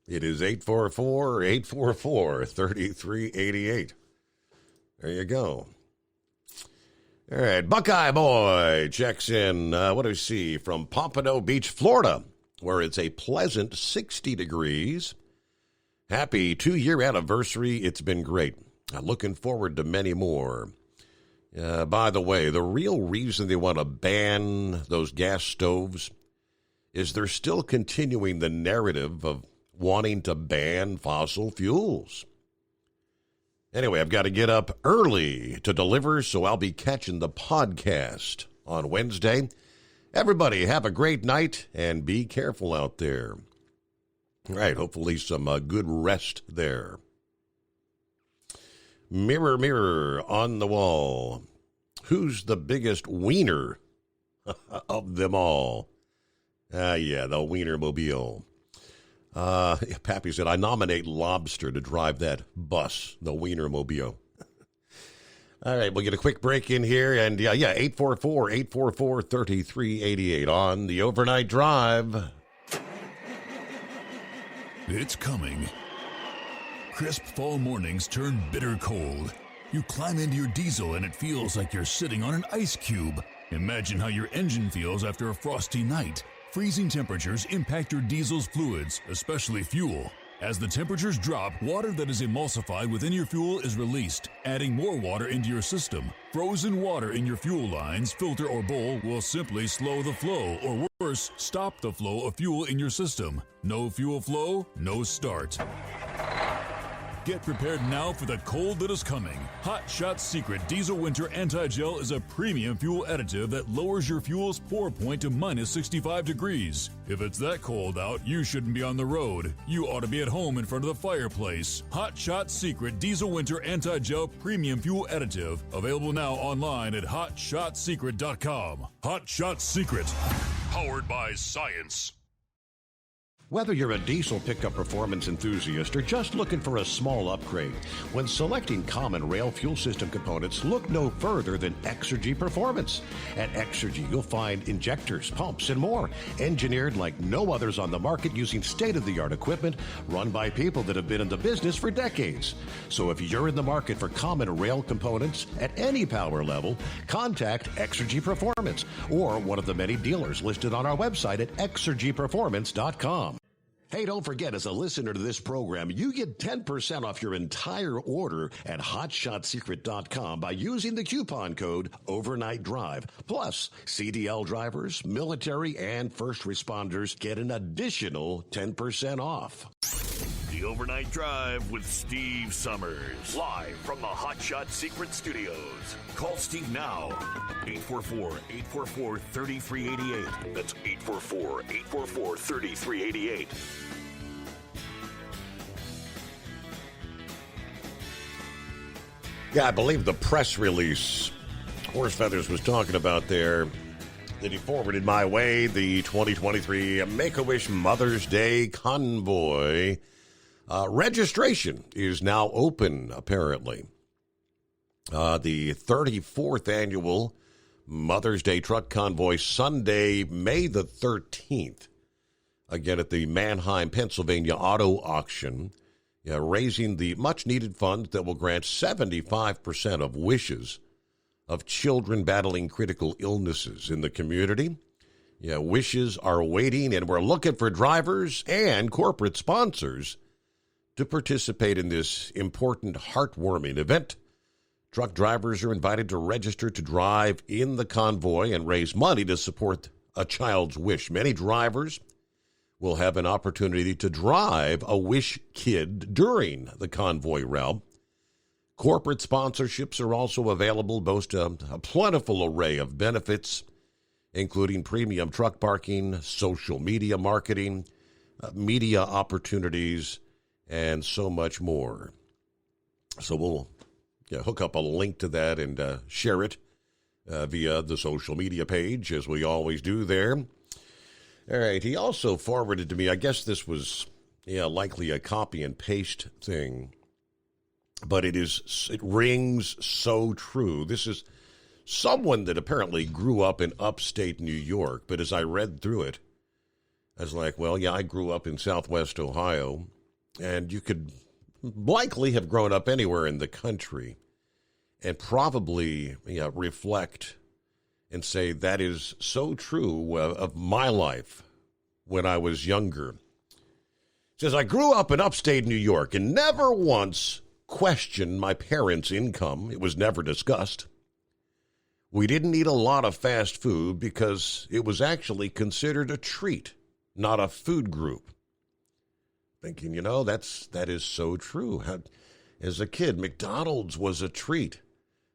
It is 844-844-3388. There you go. All right, Buckeye Boy checks in, what do we see, from Pompano Beach, Florida, where it's a pleasant 60 degrees. Happy 2-year anniversary. It's been great. Looking forward to many more. By the way, the real reason they want to ban those gas stoves is they're still continuing the narrative of wanting to ban fossil fuels. Anyway, I've got to get up early to deliver, so I'll be catching the podcast on Wednesday. Everybody, have a great night and be careful out there. All right, hopefully some good rest there. Mirror, mirror on the wall, who's the biggest wiener of them all? Yeah, the Wienermobile. Pappy said, I nominate Lobster to drive that bus, the Wienermobile. All right, we'll get a quick break in here. And, 844-844-3388 on the Overnight Drive. It's coming. Crisp fall mornings turn bitter cold. You climb into your diesel and it feels like you're sitting on an ice cube. Imagine how your engine feels after a frosty night. Freezing temperatures impact your diesel's fluids, especially fuel. As the temperatures drop, water that is emulsified within your fuel is released, adding more water into your system. Frozen water in your fuel lines, filter, or bowl will simply slow the flow, or worse, stop the flow of fuel in your system. No fuel flow, no start. Get prepared now for the cold that is coming. Hot Shot Secret Diesel Winter Anti-Gel is a premium fuel additive that lowers your fuel's pour point to minus 65 degrees. If it's that cold out, you shouldn't be on the road. You ought to be at home in front of the fireplace. Hot Shot Secret Diesel Winter Anti-Gel Premium Fuel Additive. Available now online at HotShotSecret.com. Hot Shot Secret. Powered by science. Whether you're a diesel pickup performance enthusiast or just looking for a small upgrade, when selecting common rail fuel system components, look no further than Exergy Performance. At Exergy, you'll find injectors, pumps, and more, engineered like no others on the market using state-of-the-art equipment run by people that have been in the business for decades. So if you're in the market for common rail components at any power level, contact Exergy Performance or one of the many dealers listed on our website at exergyperformance.com. Hey, don't forget, as a listener to this program, you get 10% off your entire order at HotShotSecret.com by using the coupon code Overnight Drive. Plus, CDL drivers, military, and first responders get an additional 10% off. The Overnight Drive with Steve Summers. Live from the Hot Shot Secret Studios. Call Steve now. 844-844-3388. That's 844-844-3388. Yeah, I believe the press release Horse Feathers was talking about there that he forwarded my way, the 2023 Make-A-Wish Mother's Day Convoy. Registration is now open, apparently. The 34th annual Mother's Day Truck Convoy, Sunday, May the 13th. Again, at the Manheim, Pennsylvania Auto Auction, raising the much-needed funds that will grant 75% of wishes of children battling critical illnesses in the community. Wishes are waiting, and we're looking for drivers and corporate sponsors to participate in this important, heartwarming event. Truck drivers are invited to register to drive in the convoy and raise money to support a child's wish. Many drivers will have an opportunity to drive a wish kid during the convoy route. Corporate sponsorships are also available, boast a plentiful array of benefits, including premium truck parking, social media marketing, media opportunities, and so much more. So we'll hook up a link to that and share it via the social media page, as we always do there. All right, he also forwarded to me, I guess this was likely a copy and paste thing, but it rings so true. This is someone that apparently grew up in upstate New York, but as I read through it, I was like, well, yeah, I grew up in Southwest Ohio, and you could likely have grown up anywhere in the country and probably reflect and say that is so true of my life when I was younger. It says, I grew up in upstate New York and never once questioned my parents' income. It was never discussed. We didn't eat a lot of fast food because it was actually considered a treat, not a food group. Thinking, that is so true. As a kid, McDonald's was a treat.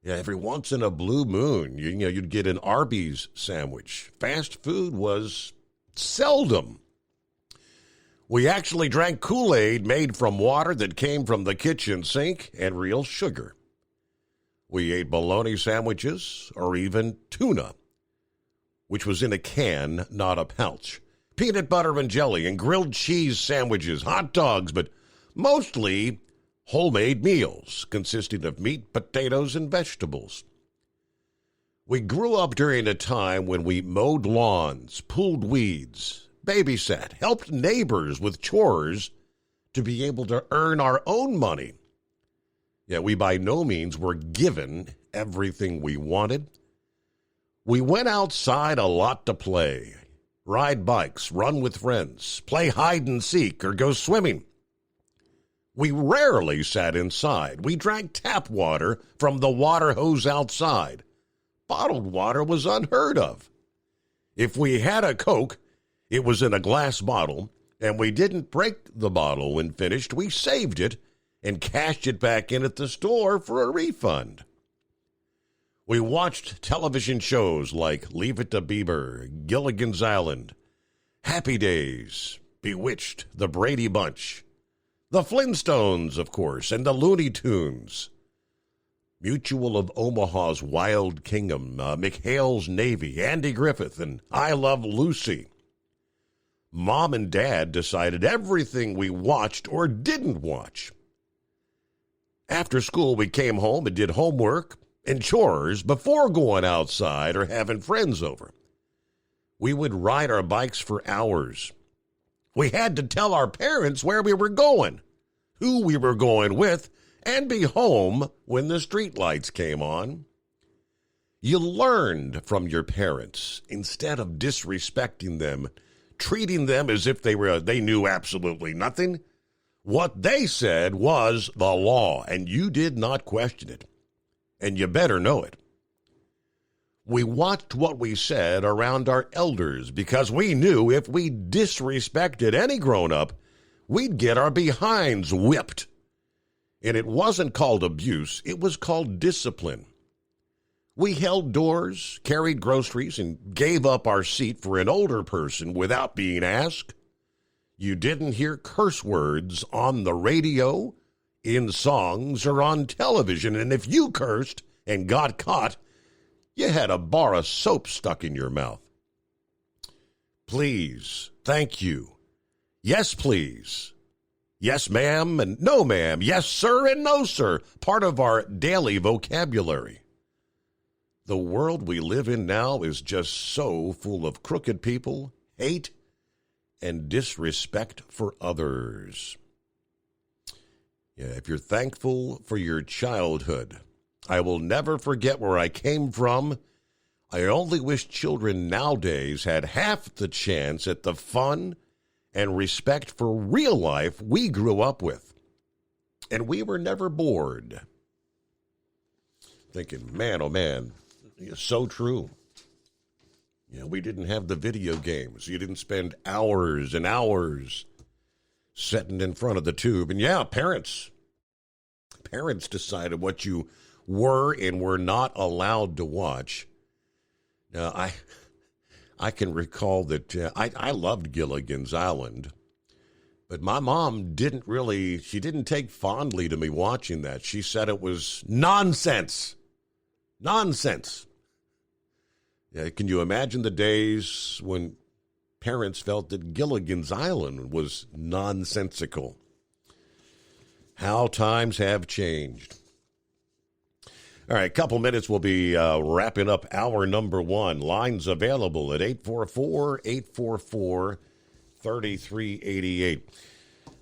Every once in a blue moon, you'd get an Arby's sandwich. Fast food was seldom. We actually drank Kool-Aid made from water that came from the kitchen sink and real sugar. We ate bologna sandwiches or even tuna, which was in a can, not a pouch. Peanut butter and jelly and grilled cheese sandwiches, hot dogs, but mostly homemade meals consisting of meat, potatoes, and vegetables. We grew up during a time when we mowed lawns, pulled weeds, babysat, helped neighbors with chores to be able to earn our own money. We by no means were given everything we wanted. We went outside a lot to play, ride bikes, run with friends, play hide and seek, or go swimming. We rarely sat inside. We drank tap water from the water hose outside. Bottled water was unheard of. If we had a Coke, it was in a glass bottle, and we didn't break the bottle when finished. We saved it and cashed it back in at the store for a refund. We watched television shows like Leave It to Beaver, Gilligan's Island, Happy Days, Bewitched, The Brady Bunch, The Flintstones, of course, and the Looney Tunes. Mutual of Omaha's Wild Kingdom, McHale's Navy, Andy Griffith, and I Love Lucy. Mom and Dad decided everything we watched or didn't watch. After school, we came home and did homework and chores before going outside or having friends over. We would ride our bikes for hours. We had to tell our parents where we were going, who we were going with, and be home when the streetlights came on. You learned from your parents instead of disrespecting them, treating them as if they knew absolutely nothing. What they said was the law, and you did not question it. And you better know it. We watched what we said around our elders because we knew if we disrespected any grown-up, we'd get our behinds whipped. And it wasn't called abuse, it was called discipline. We held doors, carried groceries, and gave up our seat for an older person without being asked. You didn't hear curse words on the radio, in songs, or on television, and if you cursed and got caught, you had a bar of soap stuck in your mouth. Please, thank you. Yes, please. Yes, ma'am, and no, ma'am. Yes, sir, and no, sir. Part of our daily vocabulary. The world we live in now is just so full of crooked people, hate, and disrespect for others. Yeah, if you're thankful for your childhood, I will never forget where I came from. I only wish children nowadays had half the chance at the fun and respect for real life we grew up with. And we were never bored. Thinking, man, oh man, it's so true. You know, we didn't have the video games. You didn't spend hours and hours sitting in front of the tube. And yeah, parents decided what you were and were not allowed to watch. Now, I can recall that I loved Gilligan's Island, but my mom didn't take fondly to me watching that. She said it was nonsense. Nonsense. Yeah, can you imagine the days when parents felt that Gilligan's Island was nonsensical? How times have changed. All right, a couple minutes, we'll be wrapping up hour number one. Lines available at 844-844-3388.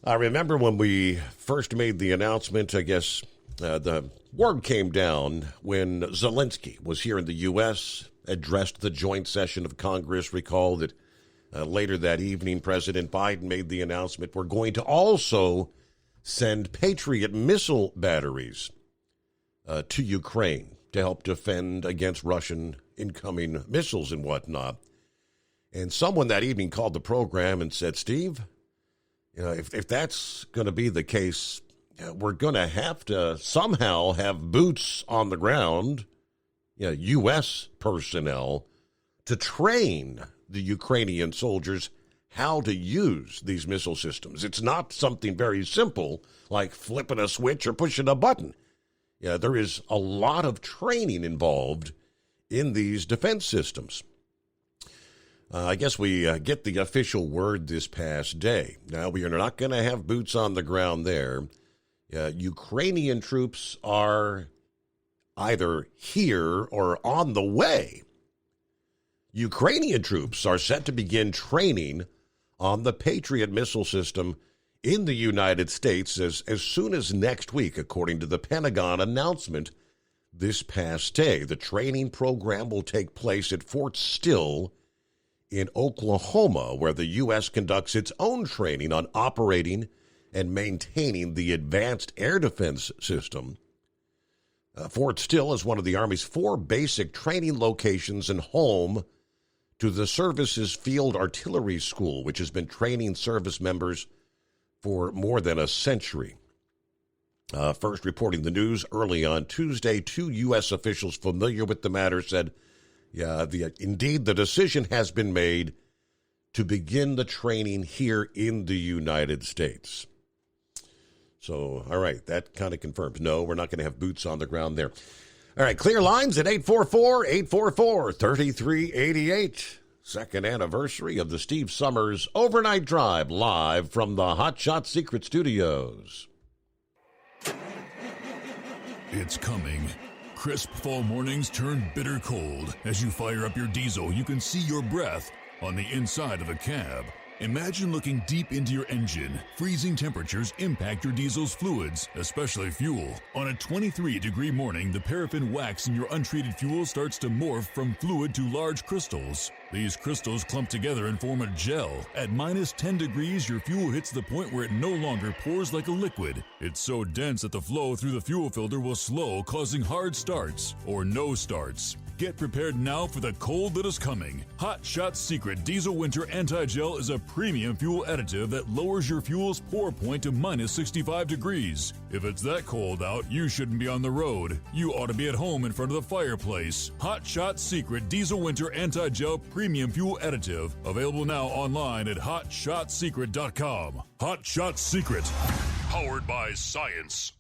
I remember when we first made the announcement, I guess the word came down when Zelensky was here in the U.S., addressed the joint session of Congress. Recall that later that evening, President Biden made the announcement, we're going to also send Patriot missile batteries to Ukraine to help defend against Russian incoming missiles and whatnot. And someone that evening called the program and said, Steve, if that's going to be the case, we're going to have to somehow have boots on the ground, U.S. personnel, to train the Ukrainian soldiers how to use these missile systems. It's not something very simple like flipping a switch or pushing a button. Yeah, there is a lot of training involved in these defense systems. I guess we get the official word this past day. Now, we are not going to have boots on the ground there. Ukrainian troops are either here or on the way. Ukrainian troops are set to begin training on the Patriot missile system in the United States as soon as next week, according to the Pentagon announcement this past day. The training program will take place at Fort Still in Oklahoma, where the U.S. conducts its own training on operating and maintaining the Advanced Air Defense System. Fort Still is one of the Army's 4 basic training locations and home to the service's Field Artillery School, which has been training service members for more than a century. First reporting the news early on Tuesday, 2 U.S. officials familiar with the matter said, indeed, the decision has been made to begin the training here in the United States. So, all right, that kind of confirms. No, we're not going to have boots on the ground there. All right, clear lines at 844-844-3388. Second anniversary of the Steve Summers Overnight Drive, live from the Hot Shot Secret Studios. It's coming. Crisp fall mornings turn bitter cold. As you fire up your diesel, you can see your breath on the inside of a cab. Imagine looking deep into your engine. Freezing temperatures impact your diesel's fluids, especially fuel. On a 23-degree morning, the paraffin wax in your untreated fuel starts to morph from fluid to large crystals. These crystals clump together and form a gel. At minus 10 degrees, your fuel hits the point where it no longer pours like a liquid. It's so dense that the flow through the fuel filter will slow, causing hard starts or no starts. Get prepared now for the cold that is coming. Hot Shot Secret Diesel Winter Anti-Gel is a premium fuel additive that lowers your fuel's pour point to minus 65 degrees. If it's that cold out, you shouldn't be on the road. You ought to be at home in front of the fireplace. Hot Shot Secret Diesel Winter Anti-Gel Premium Fuel Additive. Available now online at hotshotsecret.com. Hot Shot Secret. Powered by science.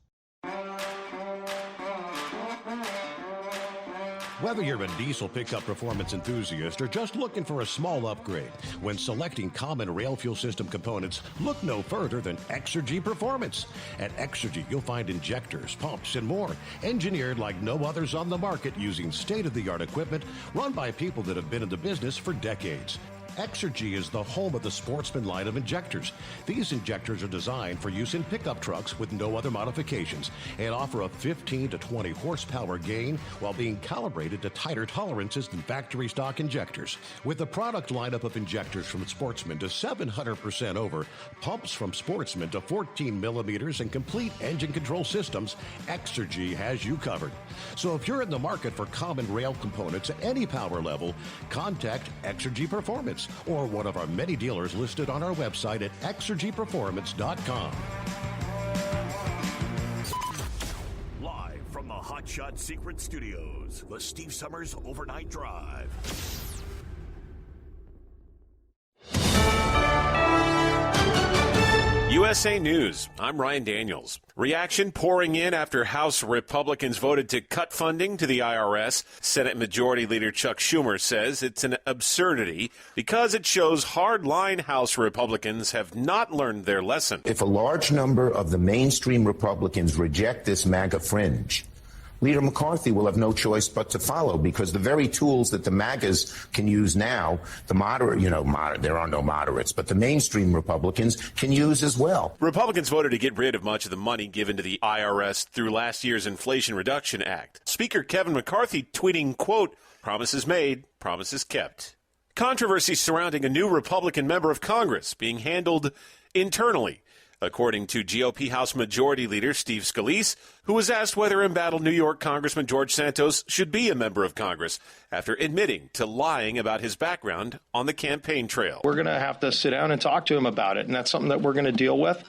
Whether you're a diesel pickup performance enthusiast or just looking for a small upgrade, when selecting common rail fuel system components, look no further than Exergy Performance. At Exergy, you'll find injectors, pumps, and more, engineered like no others on the market using state-of-the-art equipment run by people that have been in the business for decades. Exergy is the home of the Sportsman line of injectors. These injectors are designed for use in pickup trucks with no other modifications and offer a 15 to 20 horsepower gain while being calibrated to tighter tolerances than factory stock injectors. With a product lineup of injectors from Sportsman to 700% over, pumps from Sportsman to 14 millimeters, and complete engine control systems, Exergy has you covered. So if you're in the market for common rail components at any power level, contact Exergy Performance or one of our many dealers listed on our website at exergyperformance.com. Live from the Hot Shot Secret Studios, the Steve Summers Overnight Drive. USA News. I'm Ryan Daniels. Reaction pouring in after House Republicans voted to cut funding to the IRS. Senate Majority Leader Chuck Schumer says it's an absurdity because it shows hardline House Republicans have not learned their lesson. If a large number of the mainstream Republicans reject this MAGA fringe, Leader McCarthy will have no choice but to follow, because the very tools that the MAGAs can use now, the there are no moderates, but the mainstream Republicans can use as well. Republicans voted to get rid of much of the money given to the IRS through last year's Inflation Reduction Act. Speaker Kevin McCarthy tweeting, quote, "Promises made, promises kept." Controversy surrounding a new Republican member of Congress being handled internally, according to GOP House Majority Leader Steve Scalise, who was asked whether embattled New York Congressman George Santos should be a member of Congress after admitting to lying about his background on the campaign trail. We're going to have to sit down and talk to him about it, and that's something that we're going to deal with,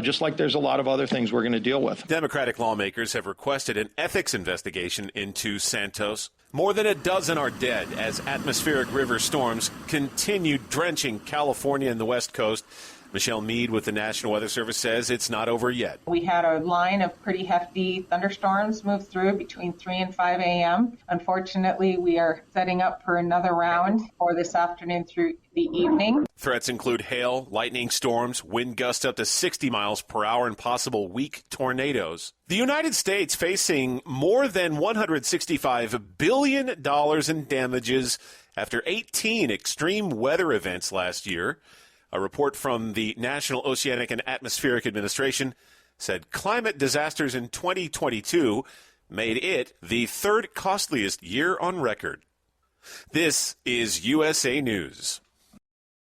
just like there's a lot of other things we're going to deal with. Democratic lawmakers have requested an ethics investigation into Santos. More than a dozen are dead as atmospheric river storms continue drenching California and the West Coast. Michelle Mead with the National Weather Service says it's not over yet. We had a line of pretty hefty thunderstorms move through between 3 and 5 a.m. Unfortunately, we are setting up for another round for this afternoon through the evening. Threats include hail, lightning storms, wind gusts up to 60 miles per hour, and possible weak tornadoes. The United States facing more than $165 billion in damages after 18 extreme weather events last year. A report from the National Oceanic and Atmospheric Administration said climate disasters in 2022 made it the third costliest year on record. This is USA News.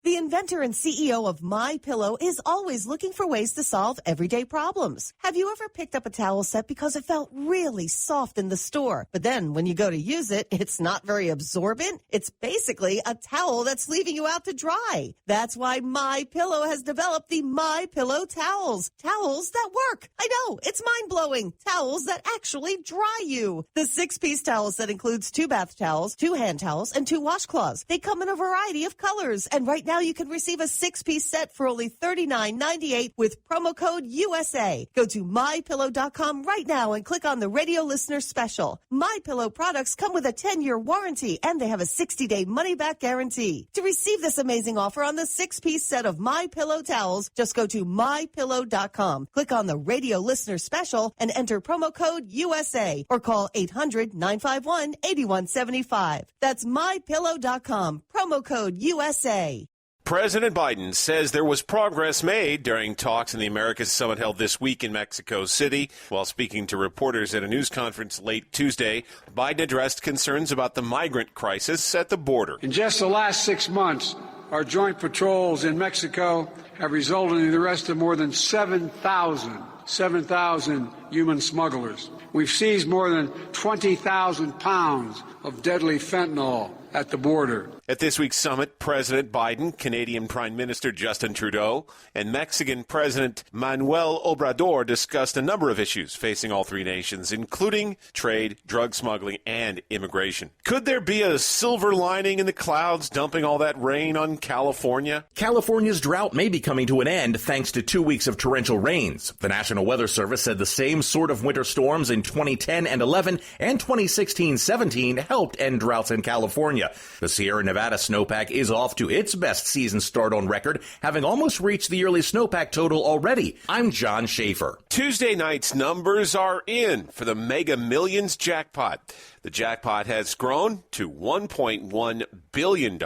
The inventor and CEO of MyPillow is always looking for ways to solve everyday problems. Have you ever picked up a towel set because it felt really soft in the store, but then when you go to use it, it's not very absorbent? It's basically a towel that's leaving you out to dry. That's why MyPillow has developed the MyPillow towels. Towels that work. I know, it's mind-blowing. Towels that actually dry you. The 6-piece towel set includes 2 bath towels, 2 hand towels, and 2 washcloths. They come in a variety of colors, and right now you can receive a 6-piece set for only $39.98 with promo code USA. Go to MyPillow.com right now and click on the radio listener special. MyPillow products come with a 10-year warranty, and they have a 60-day money-back guarantee. To receive this amazing offer on the 6-piece set of MyPillow towels, just go to MyPillow.com, click on the radio listener special, and enter promo code USA, or call 800-951-8175. That's MyPillow.com, promo code USA. President Biden says there was progress made during talks in the Americas Summit held this week in Mexico City. While speaking to reporters at a news conference late Tuesday, Biden addressed concerns about the migrant crisis at the border. In just the last 6 months, our joint patrols in Mexico have resulted in the arrest of more than 7,000 human smugglers. We've seized more than 20,000 pounds of deadly fentanyl at the border. At this week's summit, President Biden, Canadian Prime Minister Justin Trudeau, and Mexican President Manuel Obrador discussed a number of issues facing all three nations, including trade, drug smuggling, and immigration. Could there be a silver lining in the clouds dumping all that rain on California? California's drought may be coming to an end thanks to 2 weeks of torrential rains. The National Weather Service said the same sort of winter storms in 2010 and 11 and 2016-17 helped end droughts in California. The Sierra Nevada snowpack is off to its best season start on record, having almost reached the yearly snowpack total already. I'm John Schaefer. Tuesday night's numbers are in for the Mega Millions jackpot. The jackpot has grown to $1.1 billion.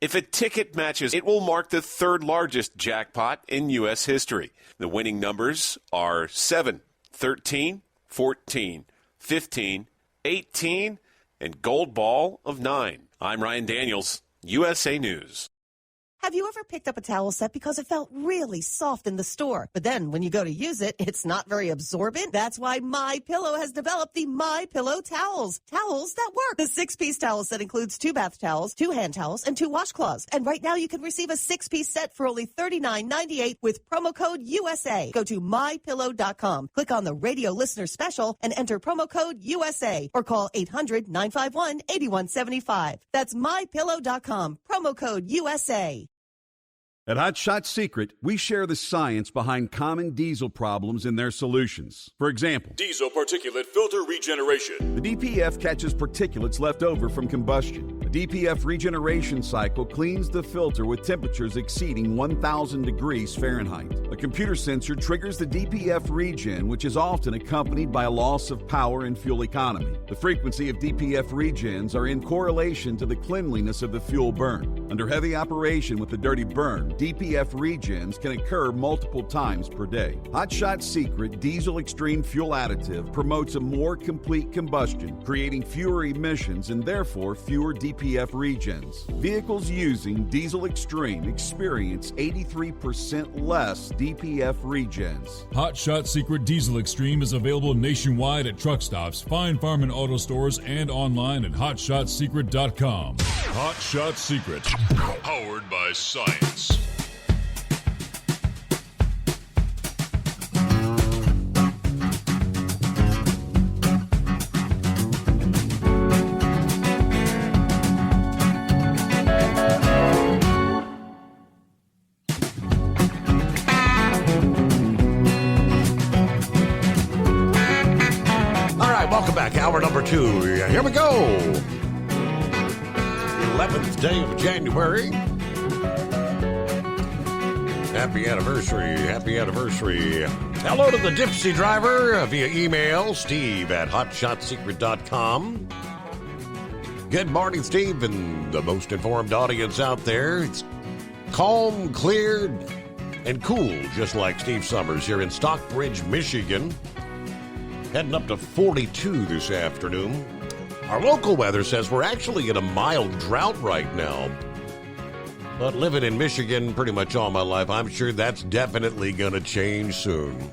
If a ticket matches, it will mark the third largest jackpot in U.S. history. The winning numbers are 7, 13, 14, 15, 18, and gold ball of 9. I'm Ryan Daniels, USA News. Have you ever picked up a towel set because it felt really soft in the store, but then when you go to use it, it's not very absorbent? That's why MyPillow has developed the MyPillow towels. Towels that work. The 6-piece towel set includes 2 bath towels, 2 hand towels, and 2 washcloths. And right now you can receive a 6-piece set for only $39.98 with promo code USA. Go to MyPillow.com, click on the radio listener special, and enter promo code USA, or call 800-951-8175. That's MyPillow.com, promo code USA. At Hot Shot Secret, we share the science behind common diesel problems and their solutions. For example, diesel particulate filter regeneration. The DPF catches particulates left over from combustion. The DPF regeneration cycle cleans the filter with temperatures exceeding 1,000 degrees Fahrenheit. A computer sensor triggers the DPF regen, which is often accompanied by a loss of power and fuel economy. The frequency of DPF regens are in correlation to the cleanliness of the fuel burn. Under heavy operation with the dirty burn, DPF regens can occur multiple times per day. Hot Shot Secret Diesel Extreme Fuel Additive promotes a more complete combustion, creating fewer emissions and therefore fewer DPF regens. Vehicles using Diesel Extreme experience 83% less DPF regens. Hot Shot Secret Diesel Extreme is available nationwide at truck stops, fine farm and auto stores, and online at hotshotsecret.com. Hot Shot Secret, powered by science. Welcome back. Hour number 2. Here we go. 11th day of January. Happy anniversary. Happy anniversary. Hello to the Dipsy driver via email, steve@hotshotsecret.com. Good morning, Steve, and the most informed audience out there. It's calm, clear, and cool, just like Steve Summers here in Stockbridge, Michigan. Heading up to 42 this afternoon. Our local weather says we're actually in a mild drought right now. But living in Michigan pretty much all my life, I'm sure that's definitely going to change soon.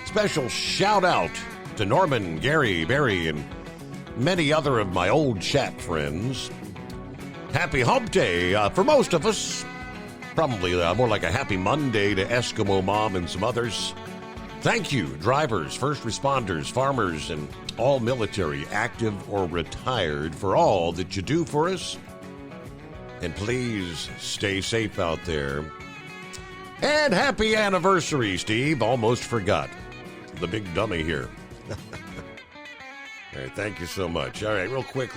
Special shout out to Norman, Gary, Barry, and many other of my old chat friends. Happy Hump Day for most of us. Probably more like a happy Monday to Eskimo Mom and some others. Thank you, drivers, first responders, farmers, and all military, active or retired, for all that you do for us. And please stay safe out there. And happy anniversary, Steve. Almost forgot. The big dummy here. All right, thank you so much. All right, real quick,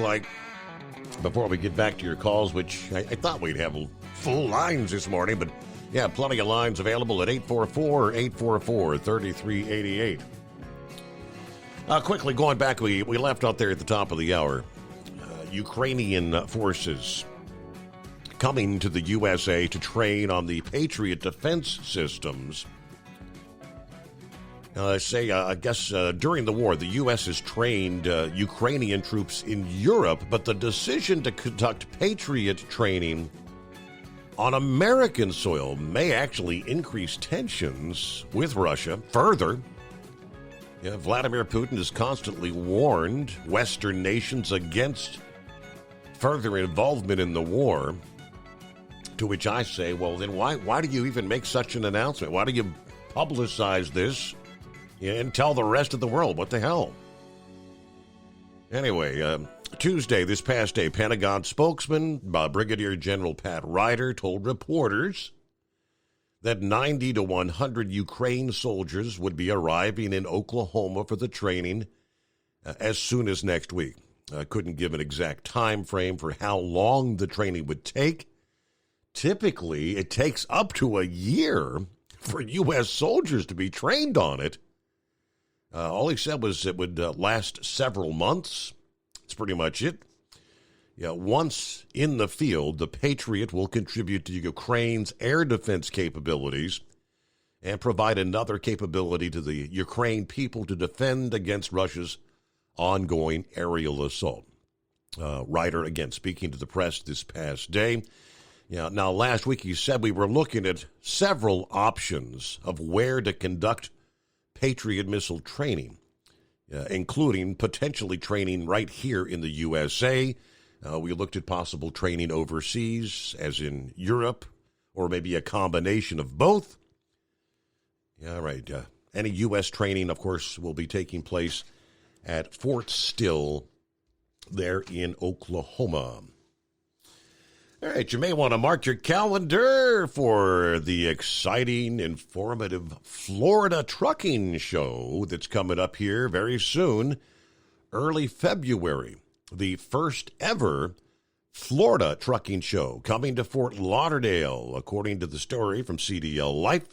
before we get back to your calls, which I thought we'd have full lines this morning, but yeah, plenty of lines available at 844-844-3388. Quickly going back, we left out there at the top of the hour. Ukrainian forces coming to the USA to train on the Patriot defense systems. I guess during the war, the U.S. has trained Ukrainian troops in Europe, but the decision to conduct Patriot training on American soil may actually increase tensions with Russia further. Vladimir Putin has constantly warned Western nations against further involvement in the war, to which I say, well, then why do you even make such an announcement? Why do you publicize this and tell the rest of the world? What the hell? Anyway, Tuesday, this past day, Pentagon spokesman Brigadier General Pat Ryder told reporters that 90 to 100 Ukraine soldiers would be arriving in Oklahoma for the training as soon as next week. Couldn't give an exact time frame for how long the training would take. Typically, it takes up to a year for U.S. soldiers to be trained on it. All he said was it would last several months. That's pretty much it. Once in the field, the Patriot will contribute to Ukraine's air defense capabilities and provide another capability to the Ukraine people to defend against Russia's ongoing aerial assault. Ryder, again, speaking to the press this past day. Now, last week he said we were looking at several options of where to conduct Patriot missile training, including potentially training right here in the USA. We looked at possible training overseas, as in Europe, or maybe a combination of both. Yeah, right. Any U.S. training, of course, will be taking place at Fort Still there in Oklahoma. All right, you may want to mark your calendar for the exciting, informative Florida Trucking Show that's coming up here very soon, early February. The first ever Florida Trucking Show coming to Fort Lauderdale, according to the story from CDL Life.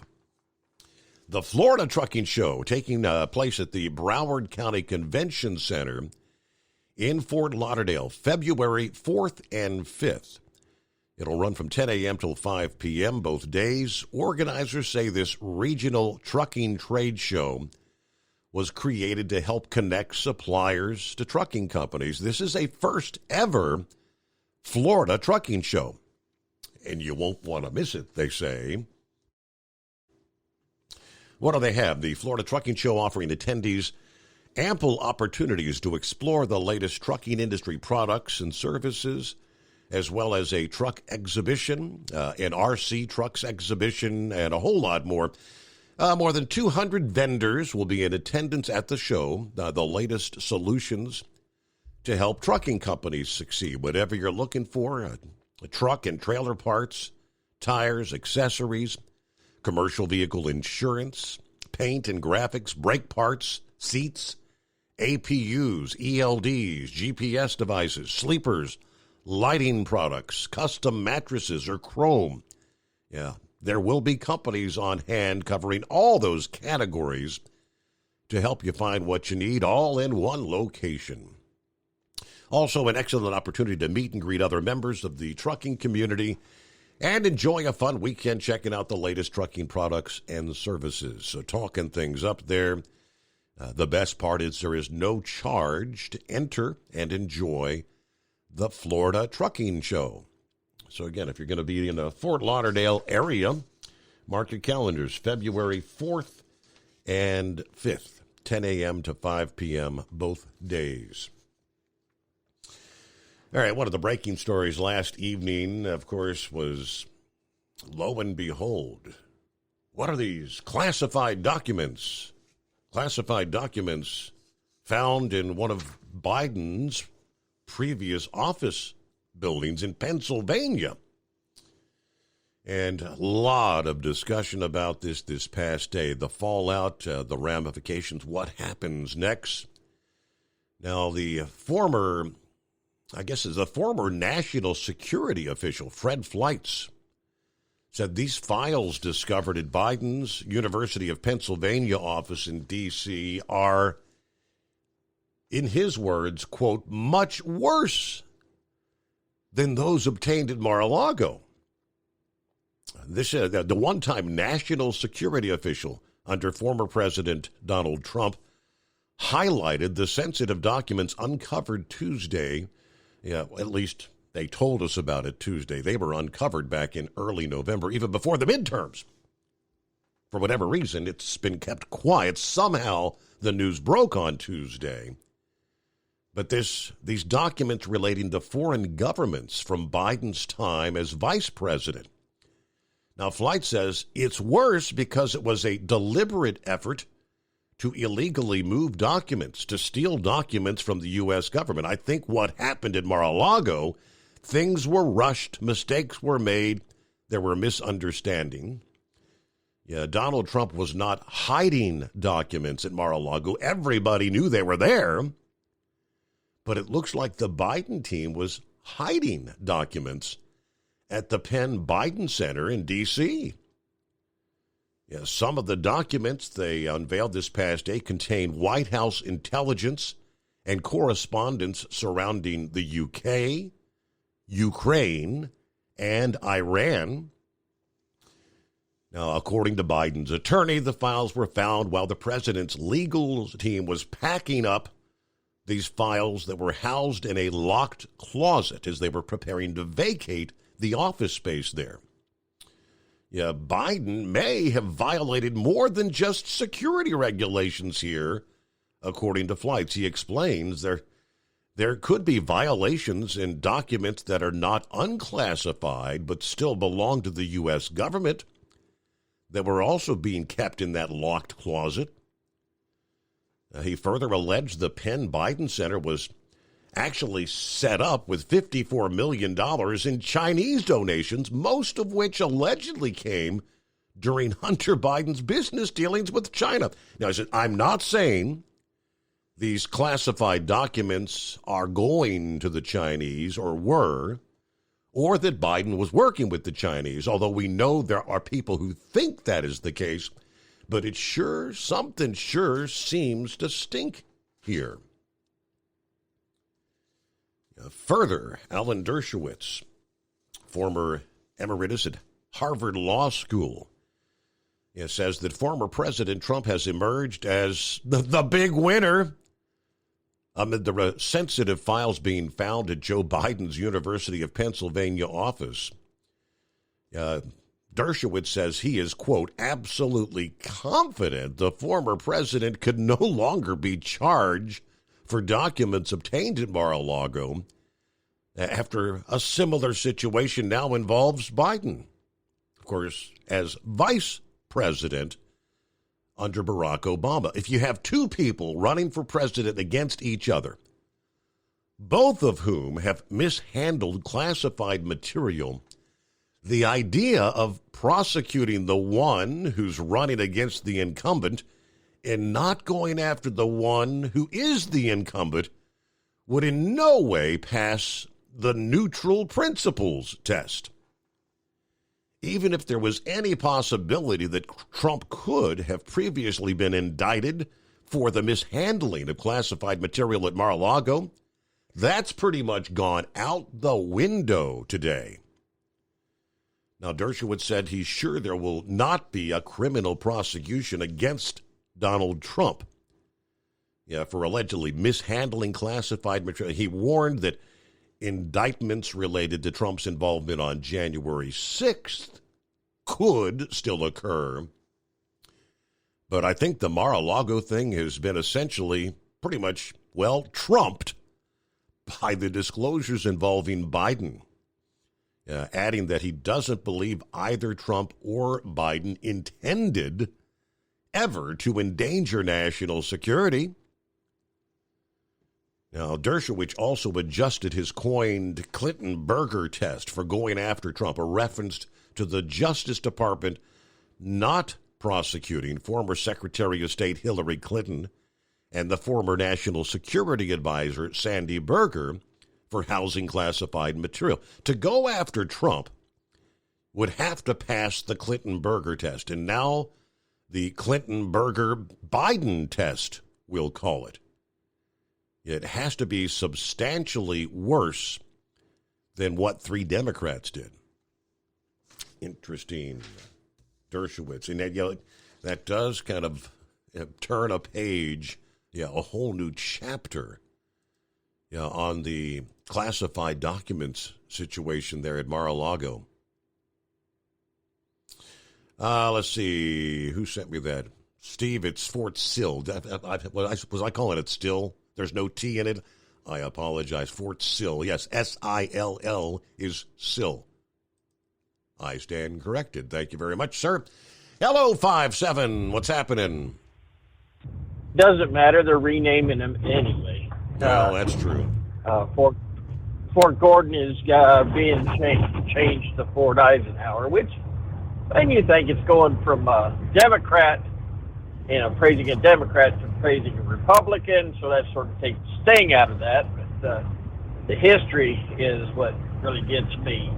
The Florida Trucking Show taking place at the Broward County Convention Center in Fort Lauderdale, February 4th and 5th. It'll run from 10 a.m. till 5 p.m. both days. Organizers say this regional trucking trade show was created to help connect suppliers to trucking companies. This is a first ever Florida Trucking Show, and you won't want to miss it, they say. What do they have? The Florida Trucking Show offering attendees ample opportunities to explore the latest trucking industry products and services, as well as a truck exhibition, an RC trucks exhibition, and a whole lot more. More than 200 vendors will be in attendance at the show, the latest solutions to help trucking companies succeed. Whatever you're looking for, a truck and trailer parts, tires, accessories, commercial vehicle insurance, paint and graphics, brake parts, seats, APUs, ELDs, GPS devices, sleepers, lighting products, custom mattresses, or chrome. Yeah, there will be companies on hand covering all those categories to help you find what you need all in one location. Also, an excellent opportunity to meet and greet other members of the trucking community and enjoy a fun weekend checking out the latest trucking products and services. So talking things up there. The best part is there is no charge to enter and enjoy the Florida Trucking Show. So, again, if you're going to be in the Fort Lauderdale area, mark your calendars, February 4th and 5th, 10 a.m. to 5 p.m., both days. All right, one of the breaking stories last evening, of course, was, lo and behold, what are these classified documents? Classified documents found in one of Biden's previous office buildings in Pennsylvania. And a lot of discussion about this past day, the fallout, the ramifications, what happens next. Now, the former national security official, Fred Fleitz, said these files discovered at Biden's University of Pennsylvania office in D.C. are, in his words, quote, much worse than those obtained at Mar-a-Lago. The one-time national security official under former President Donald Trump highlighted the sensitive documents uncovered Tuesday. Yeah, at least they told us about it Tuesday. They were uncovered back in early November, even before the midterms. For whatever reason, it's been kept quiet. Somehow the news broke on Tuesday. But these documents relating to foreign governments from Biden's time as vice president. Now, Fleitz says it's worse because it was a deliberate effort to illegally move documents, to steal documents from the U.S. government. I think what happened at Mar-a-Lago, things were rushed, mistakes were made, there were misunderstandings. Yeah, Donald Trump was not hiding documents at Mar-a-Lago. Everybody knew they were there. But it looks like the Biden team was hiding documents at the Penn Biden Center in D.C. Yeah, some of the documents they unveiled this past day contain White House intelligence and correspondence surrounding the UK, Ukraine, and Iran. Now, according to Biden's attorney, the files were found while the president's legal team was packing up these files that were housed in a locked closet as they were preparing to vacate the office space there. Yeah, Biden may have violated more than just security regulations here, according to Fleitz. He explains there could be violations in documents that are not unclassified but still belong to the U.S. government that were also being kept in that locked closet. He further alleged the Penn Biden Center was actually set up with $54 million in Chinese donations, most of which allegedly came during Hunter Biden's business dealings with China. Now, I said, I'm not saying these classified documents are going to the Chinese or were, or that Biden was working with the Chinese, although we know there are people who think that is the case. But something sure seems to stink here. Further, Alan Dershowitz, former emeritus at Harvard Law School, says that former President Trump has emerged as the big winner amid the sensitive files being found at Joe Biden's University of Pennsylvania office. Dershowitz says he is, quote, absolutely confident the former president could no longer be charged for documents obtained at Mar-a-Lago after a similar situation now involves Biden, of course, as vice president under Barack Obama. If you have two people running for president against each other, both of whom have mishandled classified material, the idea of prosecuting the one who's running against the incumbent and not going after the one who is the incumbent would in no way pass the neutral principles test. Even if there was any possibility that Trump could have previously been indicted for the mishandling of classified material at Mar-a-Lago, that's pretty much gone out the window today. Now, Dershowitz said he's sure there will not be a criminal prosecution against Donald Trump for allegedly mishandling classified material. He warned that indictments related to Trump's involvement on January 6th could still occur. But I think the Mar-a-Lago thing has been essentially pretty much, well, trumped by the disclosures involving Biden, adding that he doesn't believe either Trump or Biden intended ever to endanger national security. Now, Dershowitz also adjusted his coined Clinton burger test for going after Trump, a reference to the Justice Department not prosecuting former Secretary of State Hillary Clinton and the former National Security Advisor Sandy Berger for housing classified material. To go after Trump would have to pass the Clinton burger test, and now the Clinton burger Biden test, we'll call it. It has to be substantially worse than what 3 Democrats did. Interesting. Dershowitz. And that does kind of turn a page, a whole new chapter on the classified documents situation there at Mar-a-Lago. Let's see. Who sent me that? Steve, it's Fort Sill. Was I calling it Still? There's no T in it. I apologize. Fort Sill. Yes, S-I-L-L is Sill. I stand corrected. Thank you very much, sir. Hello, 5-7. What's happening? Doesn't matter. They're renaming them anyway. Well, that's true. Fort Gordon is being changed to Fort Eisenhower, which then you think it's going from Democrat, praising a Democrat to praising a Republican, so that sort of takes the sting out of that. But the history is what really gets me.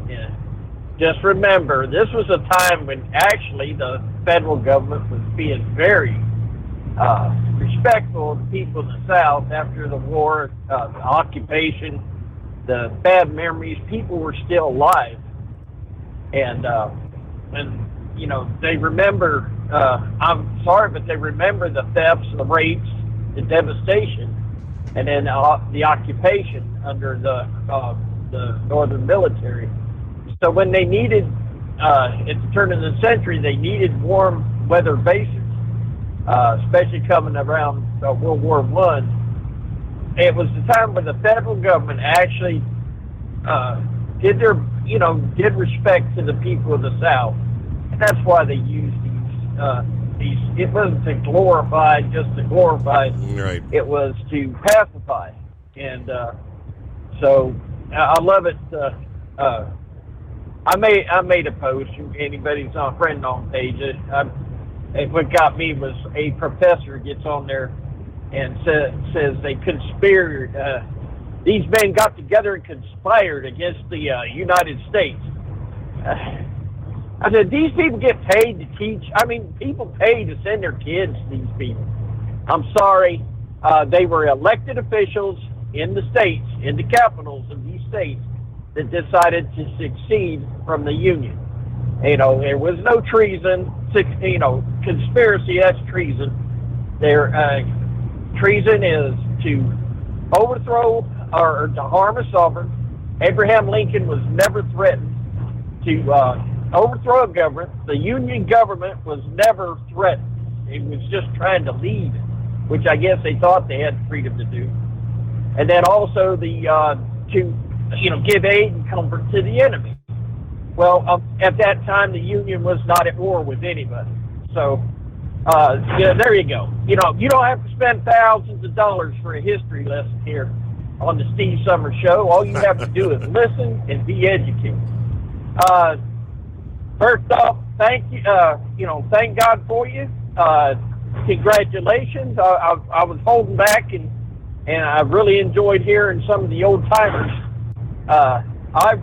Just remember, this was a time when actually the federal government was being very respectful of the people in the South after the war, the occupation, the bad memories. People were still alive, and they remember. I'm sorry, but they remember the thefts, the rapes, the devastation, and then the occupation under the Northern military. So when they needed, at the turn of the century, they needed warm weather bases, especially coming around World War I. It was the time when the federal government actually did respect to the people of the South, and that's why they used these. It wasn't to glorify, just to glorify. Right. It was to pacify, and so I love it. I made a post. Anybody's on friend on page. What got me was a professor gets on there and says they conspired. These men got together and conspired against the United States. I said, these people get paid to teach. I mean, people pay to send their kids to these people. I'm sorry. They were elected officials in the states, in the capitals of these states, that decided to secede from the Union. There was no treason. Conspiracy, that's treason. Treason is to overthrow or to harm a sovereign. Abraham Lincoln was never threatened to overthrow a government. The Union government was never threatened. It was just trying to lead, which I guess they thought they had freedom to do. And then also to give aid and comfort to the enemy. Well, at that time, the Union was not at war with anybody. So, there you go. You don't have to spend thousands of dollars for a history lesson here on the Steve Summers Show. All you have to do is listen and be educated. First off, thank God for you. Congratulations. I was holding back, and I really enjoyed hearing some of the old timers. I've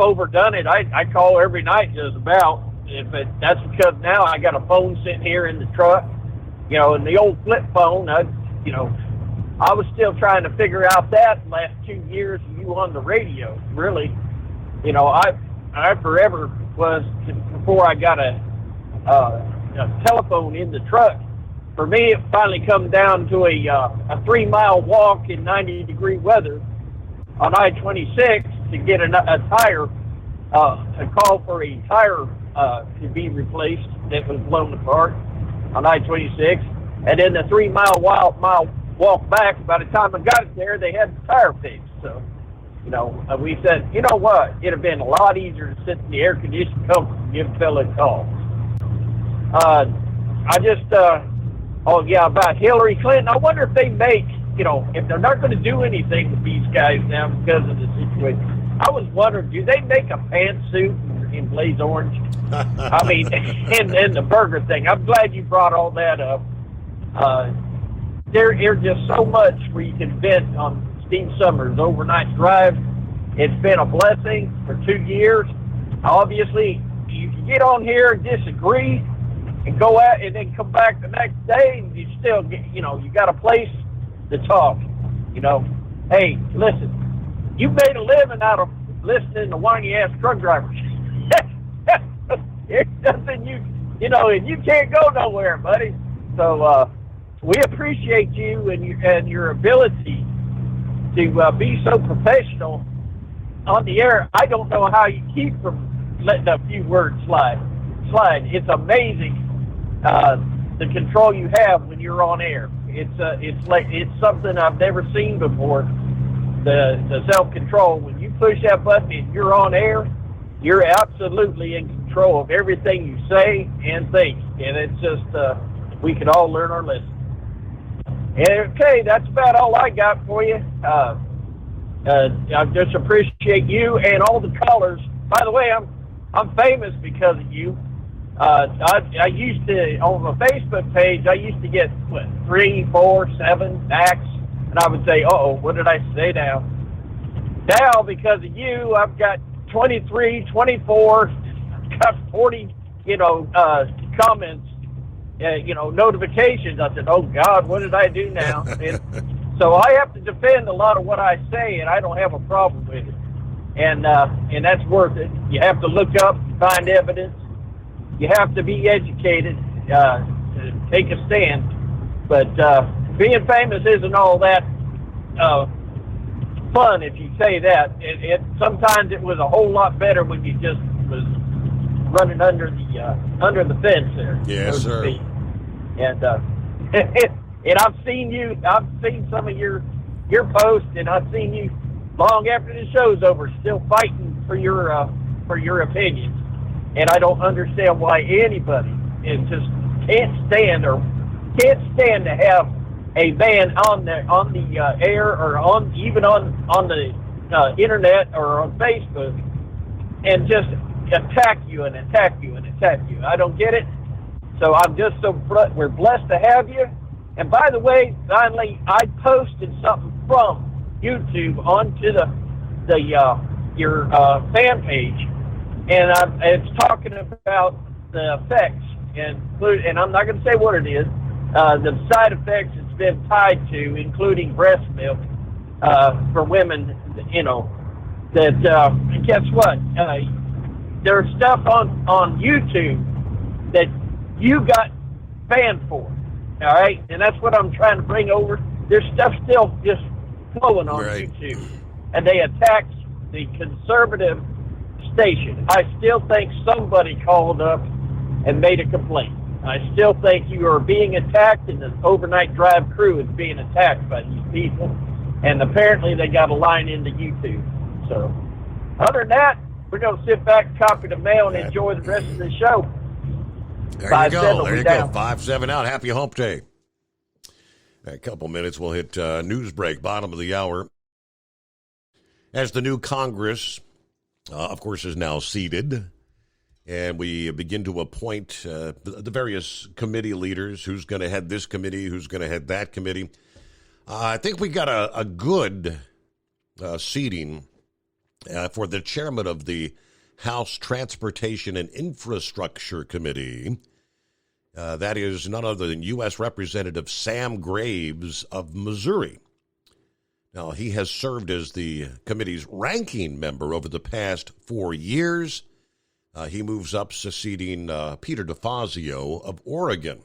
overdone it. I call every night just about, but that's because now I got a phone sitting here in the truck, and the old flip phone. I was still trying to figure out that last 2 years of you on the radio. Really, I forever was before I got a telephone in the truck. For me, it finally come down to a 3-mile walk in 90-degree weather. on I-26 to get a tire, a call for a tire to be replaced that was blown apart on I-26. And then the 3 mile walk back, by the time I got it there, they had the tire fixed. So, we said, you know what? It'd have been a lot easier to sit in the air-conditioned comfort and give a fella a call. About Hillary Clinton, I wonder if they make, if they're not going to do anything with these guys now because of the situation. I was wondering, do they make a pantsuit in blaze orange? I mean, and the burger thing. I'm glad you brought all that up. There's just so much where you can vent on Steve Summers' overnight drive. It's been a blessing for 2 years. Obviously, you can get on here and disagree and go out and then come back the next day and you still get, you got a place to talk. Hey, listen, you made a living out of listening to whiny-ass truck drivers. There's nothing and you can't go nowhere, buddy. So we appreciate you and your ability to be so professional on the air. I don't know how you keep from letting a few words slide. It's amazing the control you have when you're on air. It's something I've never seen before. The self-control, when you push that button and you're on air, you're absolutely in control of everything you say and think. And it's just, we could all learn our lesson. Okay, that's about all I got for you. I just appreciate you and all the callers. By the way, I'm famous because of you. I used to, on my Facebook page, I used to get, 3, 4, 7 acts, and I would say, what did I say now? Now, because of you, I've got 23, 24, got 40, comments, notifications. I said, oh, God, what did I do now? And so I have to defend a lot of what I say, and I don't have a problem with it. And that's worth it. You have to look up, find evidence. You have to be educated, to take a stand. But being famous isn't all that fun, if you say that. Sometimes it was a whole lot better when you just was running under the fence there. Yes, sir. And and I've seen some of your posts, and I've seen you long after the show's over, still fighting for your opinions. And I don't understand why anybody just can't stand to have a man on the air or even on the internet or on Facebook and just attack you. I don't get it. So I'm just we're blessed to have you. And by the way, finally, I posted something from YouTube onto your fan page. And it's talking about the effects, and I'm not going to say what it is, the side effects it's been tied to, including breast milk for women, that, guess what? There's stuff on YouTube that you got banned for, all right? And that's what I'm trying to bring over. There's stuff still just flowing on YouTube, and they attacked the conservative station. I still think somebody called up and made a complaint. I still think you are being attacked, and the overnight drive crew is being attacked by these people, and apparently they got a line into YouTube. So, other than that, we're going to sit back, copy the mail, and enjoy the rest of the show. There you go. 5-7 out. Happy hump day. In a couple minutes, we'll hit news break, bottom of the hour. As the new Congress, of course, is now seated, and we begin to appoint the various committee leaders, who's going to head this committee, who's going to head that committee. I think we got a good seating for the chairman of the House Transportation and Infrastructure Committee. That is none other than U.S. Representative Sam Graves of Missouri. Now, he has served as the committee's ranking member over the past 4 years. He moves up, succeeding Peter DeFazio of Oregon.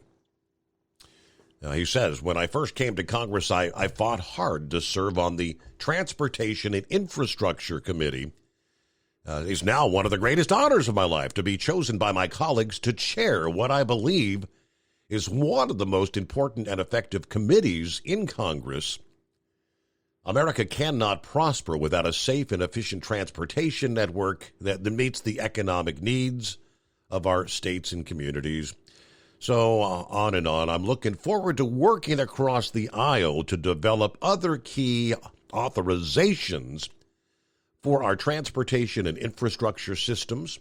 He says, when I first came to Congress, I fought hard to serve on the Transportation and Infrastructure Committee. It's now one of the greatest honors of my life to be chosen by my colleagues to chair what I believe is one of the most important and effective committees in Congress. America cannot prosper without a safe and efficient transportation network that meets the economic needs of our states and communities. So on and on. I'm looking forward to working across the aisle to develop other key authorizations for our transportation and infrastructure systems,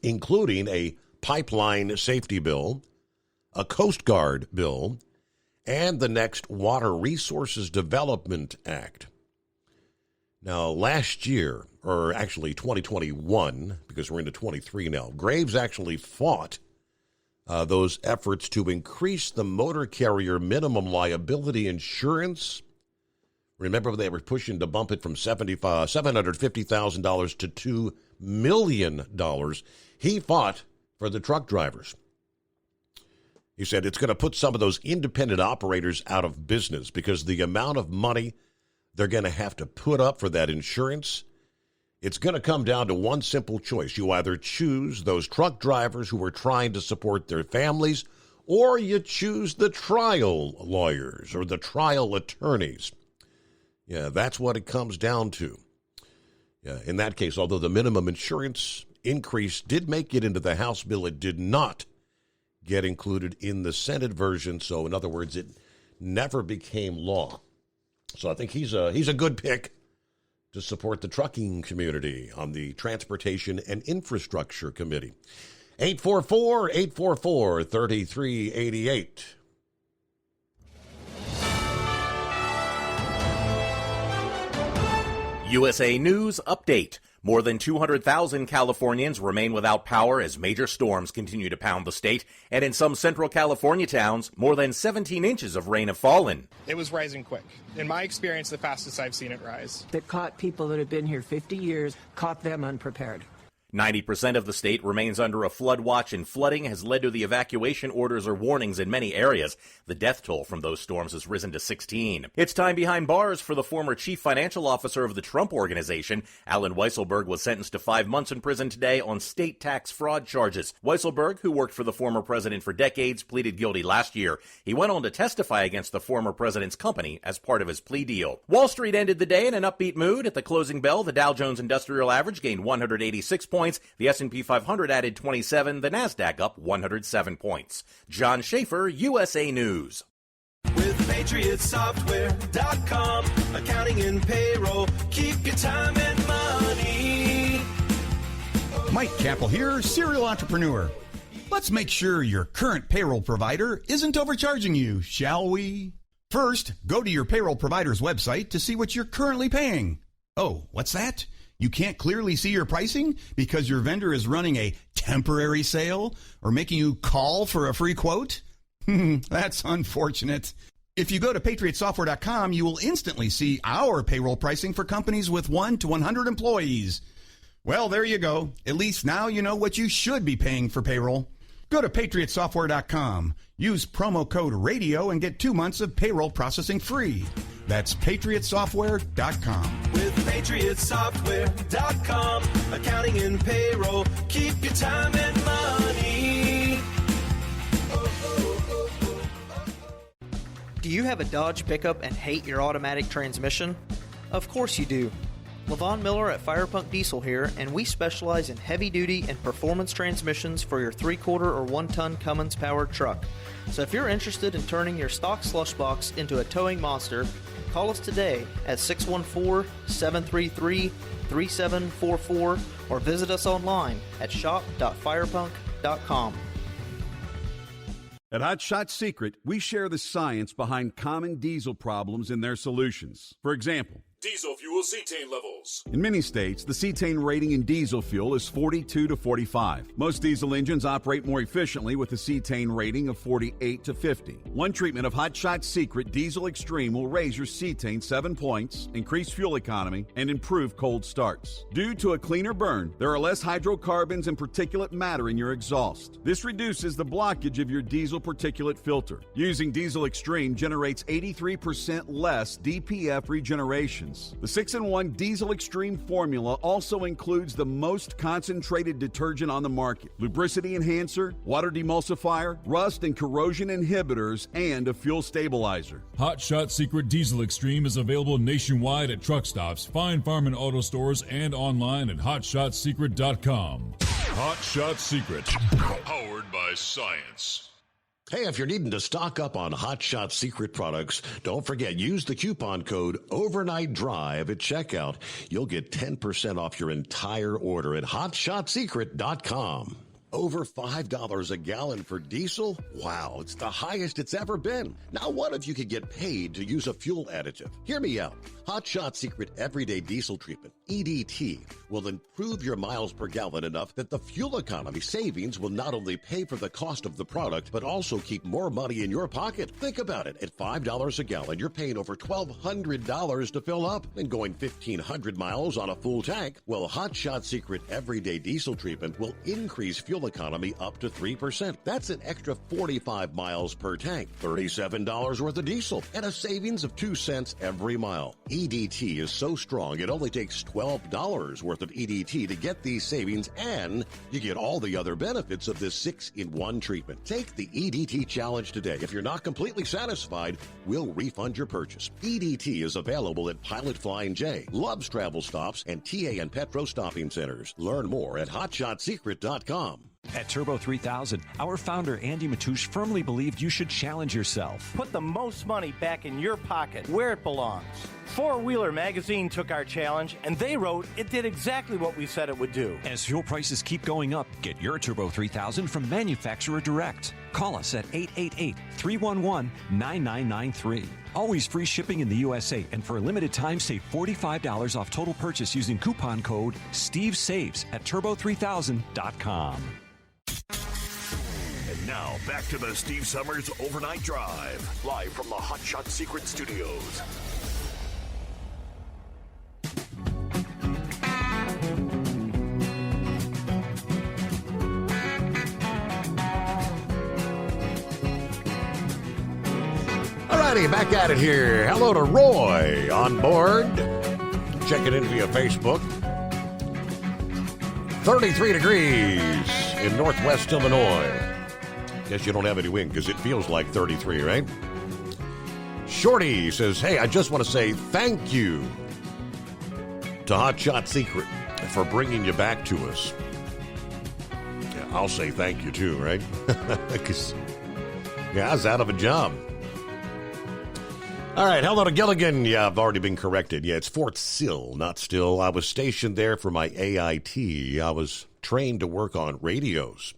including a pipeline safety bill, a Coast Guard bill, and the next Water Resources Development Act. Now, last year, or actually 2021, because we're into 23 now, Graves actually fought those efforts to increase the motor carrier minimum liability insurance. Remember, they were pushing to bump it from $750,000 to $2 million. He fought for the truck drivers. He said it's going to put some of those independent operators out of business because the amount of money they're going to have to put up for that insurance, it's going to come down to one simple choice. You either choose those truck drivers who are trying to support their families, or you choose the trial lawyers or the trial attorneys. Yeah, that's what it comes down to. Yeah, in that case, although the minimum insurance increase did make it into the House bill, it did not get included in the Senate version. So in other words, it never became law. So I think he's a good pick to support the trucking community on the Transportation and Infrastructure Committee. 844-844-3388. USA News Update. More than 200,000 Californians remain without power as major storms continue to pound the state. And in some central California towns, more than 17 inches of rain have fallen. It was rising quick. In my experience, the fastest I've seen it rise. That caught people that have been here 50 years, caught them unprepared. 90% of the state remains under a flood watch, and flooding has led to the evacuation orders or warnings in many areas. The death toll from those storms has risen to 16. It's time behind bars for the former chief financial officer of the Trump Organization. Alan Weisselberg was sentenced to 5 months in prison today on state tax fraud charges. Weisselberg, who worked for the former president for decades, pleaded guilty last year. He went on to testify against the former president's company as part of his plea deal. Wall Street ended the day in an upbeat mood. At the closing bell, the Dow Jones Industrial Average gained 186 points. The S&P 500 added 27, the NASDAQ up 107 points. John Schaefer, USA News. With PatriotSoftware.com, accounting and payroll, keep your time and money. Mike Capel here, serial entrepreneur. Let's make sure your current payroll provider isn't overcharging you, shall we? First, go to your payroll provider's website to see what you're currently paying. Oh, what's that? You can't clearly see your pricing because your vendor is running a temporary sale or making you call for a free quote? That's unfortunate. If you go to PatriotSoftware.com, you will instantly see our payroll pricing for companies with 1 to 100 employees. Well, there you go. At least now you know what you should be paying for payroll. Go to PatriotSoftware.com. Use promo code RADIO and get 2 months of payroll processing free. That's PatriotSoftware.com. With PatriotSoftware.com, accounting and payroll, keep your time and money. Do you have a Dodge pickup and hate your automatic transmission? Of course you do. LaVon Miller at Firepunk Diesel here, and we specialize in heavy-duty and performance transmissions for your 3-quarter or 1-ton Cummins-powered truck. So if you're interested in turning your stock slush box into a towing monster, call us today at 614-733-3744 or visit us online at shop.firepunk.com. At Hot Shot Secret, we share the science behind common diesel problems and their solutions. For example, diesel fuel cetane levels. In many states, the cetane rating in diesel fuel is 42 to 45. Most diesel engines operate more efficiently with a cetane rating of 48 to 50. One treatment of Hot Shot Secret Diesel Extreme will raise your cetane 7 points, increase fuel economy, and improve cold starts. Due to a cleaner burn, there are less hydrocarbons and particulate matter in your exhaust. This reduces the blockage of your diesel particulate filter. Using Diesel Extreme generates 83% less DPF regenerations. The 6-in-1 Diesel Extreme formula also includes the most concentrated detergent on the market, lubricity enhancer, water demulsifier, rust and corrosion inhibitors, and a fuel stabilizer. Hot Shot Secret Diesel Extreme is available nationwide at truck stops, Fine Farm and auto stores, and online at hotshotsecret.com. Hot Shot Secret, powered by science. Hey, if you're needing to stock up on Hot Shot Secret products, don't forget, use the coupon code Overnight Drive at checkout. You'll get 10% off your entire order at hotshotsecret.com. Over $5 a gallon for diesel? Wow, it's the highest it's ever been. Now, what if you could get paid to use a fuel additive? Hear me out. Hot Shot Secret Everyday Diesel Treatment, EDT, will improve your miles per gallon enough that the fuel economy savings will not only pay for the cost of the product, but also keep more money in your pocket. Think about it. At $5 a gallon, you're paying over $1,200 to fill up and going 1,500 miles on a full tank. Well, Hot Shot Secret Everyday Diesel Treatment will increase fuel economy up to 3%. That's an extra 45 miles per tank, $37 worth of diesel, and a savings of 2 cents every mile. EDT is so strong, it only takes $12 worth of EDT to get these savings, and you get all the other benefits of this 6-in-1 treatment. Take the EDT challenge today. If you're not completely satisfied, we'll refund your purchase. EDT is available at Pilot Flying J, Love's Travel Stops, and TA and Petro Stopping Centers. Learn more at hotshotsecret.com. At Turbo 3000, our founder Andy Matouche firmly believed you should challenge yourself. Put the most money back in your pocket, where it belongs. Four Wheeler Magazine took our challenge, and they wrote it did exactly what we said it would do. As fuel prices keep going up, get your Turbo 3000 from manufacturer direct. Call us at 888-311-9993. Always free shipping in the USA, and for a limited time, save $45 off total purchase using coupon code STEVESAVES at turbo3000.com. And now, back to the Steve Summers Overnight Drive, live from the Hot Shot Secret Studios. Alrighty, back at it here. Hello to Roy on board. Checking in via Facebook. 33 degrees in northwest Illinois. Guess you don't have any wind because it feels like 33, right? Shorty says, hey, I just want to say thank you to Hot Shot Secret for bringing you back to us. Yeah, I'll say thank you too, right? Because, yeah, I was out of a job. All right, hello to Gilligan. Yeah, I've already been corrected. Yeah, it's Fort Sill, not Still. I was stationed there for my AIT. I was trained to work on radios.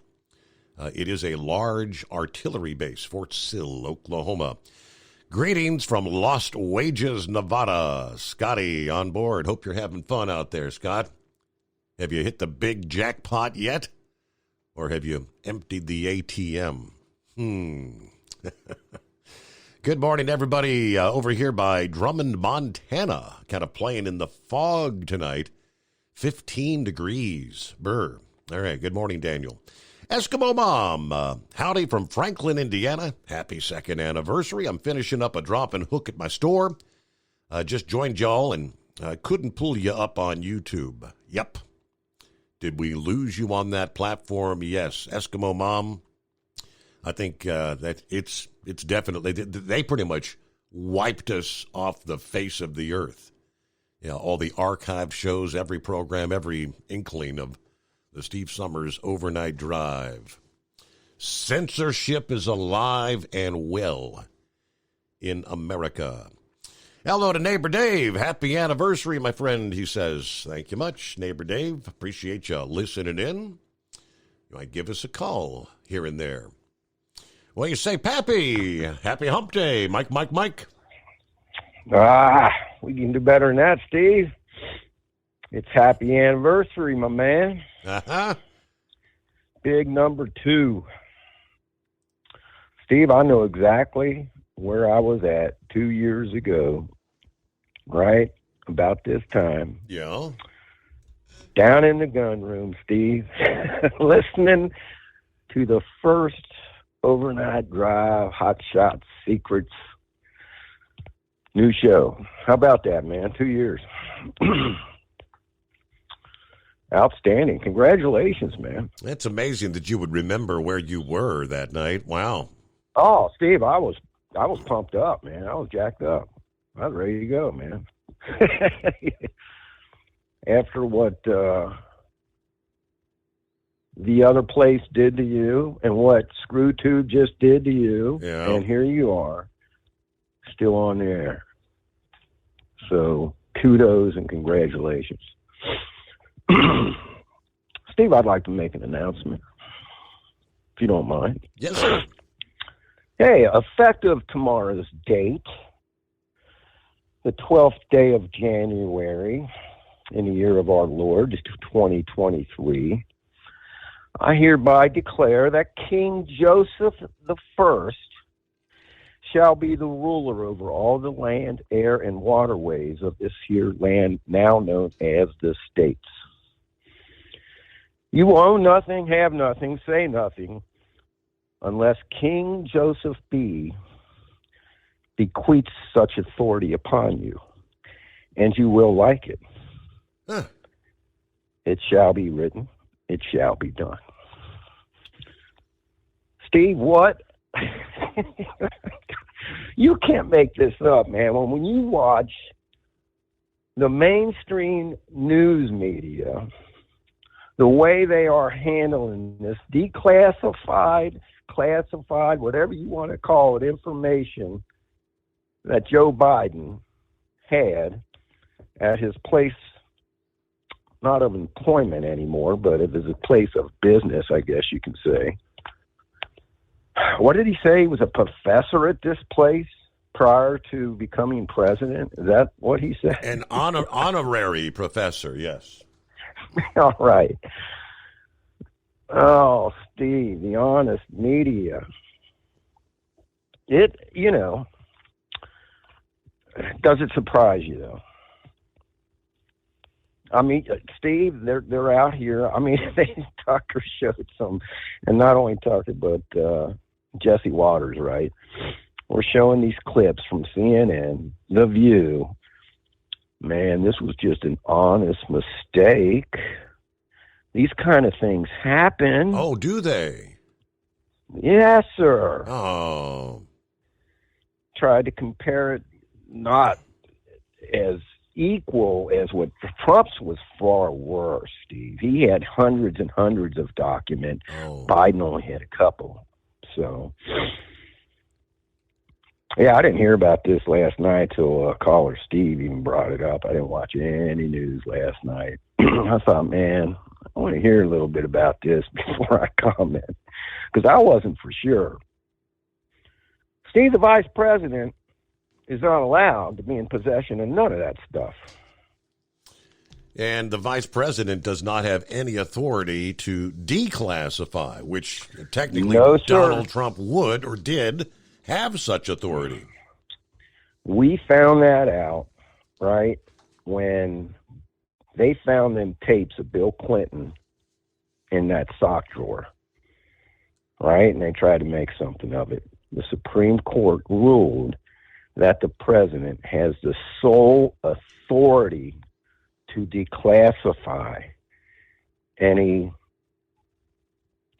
It is a large artillery base, Fort Sill, Oklahoma. Greetings from Lost Wages, Nevada. Scotty on board. Hope you're having fun out there, Scott. Have you hit the big jackpot yet? Or have you emptied the ATM? Good morning, everybody. Over here by Drummond, Montana. Kind of playing in the fog tonight. 15 degrees. Brr. All right. Good morning, Daniel. Eskimo Mom. Howdy from Franklin, Indiana. Happy second anniversary. I'm finishing up a drop and hook at my store. Just joined y'all and couldn't pull you up on YouTube. Yep. Did we lose you on that platform? Yes. Eskimo Mom. I think that it's definitely, they pretty much wiped us off the face of the earth. You know, all the archive shows, every program, every inkling of the Steve Summers Overnight Drive. Censorship is alive and well in America. Hello to Neighbor Dave. Happy anniversary, my friend, he says. Thank you much, Neighbor Dave. Appreciate you listening in. You might give us a call here and there. Well, you say, Pappy, happy hump day. Mike. Well, We can do better than that, Steve. It's happy anniversary, my man. Uh-huh. Big number 2. Steve, I know exactly where I was at 2 years ago, right about this time. Yeah. Down in the gun room, Steve, listening to the first overnight drive, Hot Shots Secrets new show. How about that, man? 2 years. Outstanding. Congratulations, man. It's amazing that you would remember where you were that night. Wow. Oh, Steve, I was pumped up, man. I was jacked up. I was ready to go, man. After what the other place did to you and what ScrewTube just did to you, yeah. And here you are, still on the air. So kudos and congratulations. Steve, I'd like to make an announcement, if you don't mind. Yes, sir. Hey, effective tomorrow's date, the 12th day of January in the year of our Lord, 2023, I hereby declare that King Joseph I shall be the ruler over all the land, air, and waterways of this here land now known as the States. You own nothing, have nothing, say nothing, unless King Joseph B. bequeaths such authority upon you, and you will like it. Huh. It shall be written, it shall be done. Steve, what? You can't make this up, man. When you watch the mainstream news media, the way they are handling this declassified, classified, whatever you want to call it, information that Joe Biden had at his place, not of employment anymore, but of his place of business, I guess you can say. What did he say? He was a professor at this place prior to becoming president? Is that what he said? An honorary professor, yes. All right. Oh, Steve, the honest media. Does it surprise you, though? I mean, Steve, they're out here. I mean, Tucker showed some, and not only Tucker, but Jesse Waters, right? We're showing these clips from CNN, The View. Man, this was just an honest mistake. These kind of things happen. Oh, do they? Yes, sir. Oh. Tried to compare it not as equal as what Trump's was far worse, Steve. He had hundreds and hundreds of documents. Oh. Biden only had a couple. So, yeah, I didn't hear about this last night till caller Steve even brought it up. I didn't watch any news last night. I thought, man, I want to hear a little bit about this before I comment, because I wasn't for sure. Steve, the vice president, is not allowed to be in possession of none of that stuff. And the vice president does not have any authority to declassify, which technically No, sir. Donald Trump would or did have such authority. We found that out, right, when they found them tapes of Bill Clinton in that sock drawer, right? And they tried to make something of it. The Supreme Court ruled that the president has the sole authority to declassify any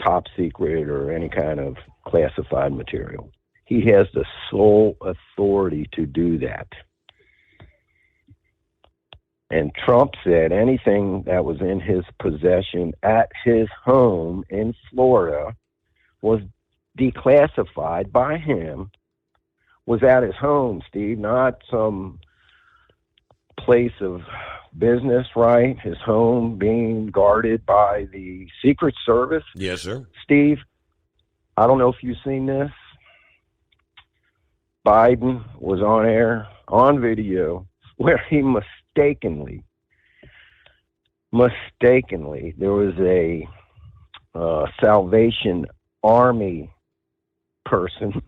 top secret or any kind of classified material. He has the sole authority to do that. And Trump said anything that was in his possession at his home in Florida was declassified by him, was at his home, Steve, not some place of business, right? His home being guarded by the Secret Service. Yes, sir. Steve, I don't know if you've seen this. Biden was on air, on video, where he mistakenly, there was a Salvation Army person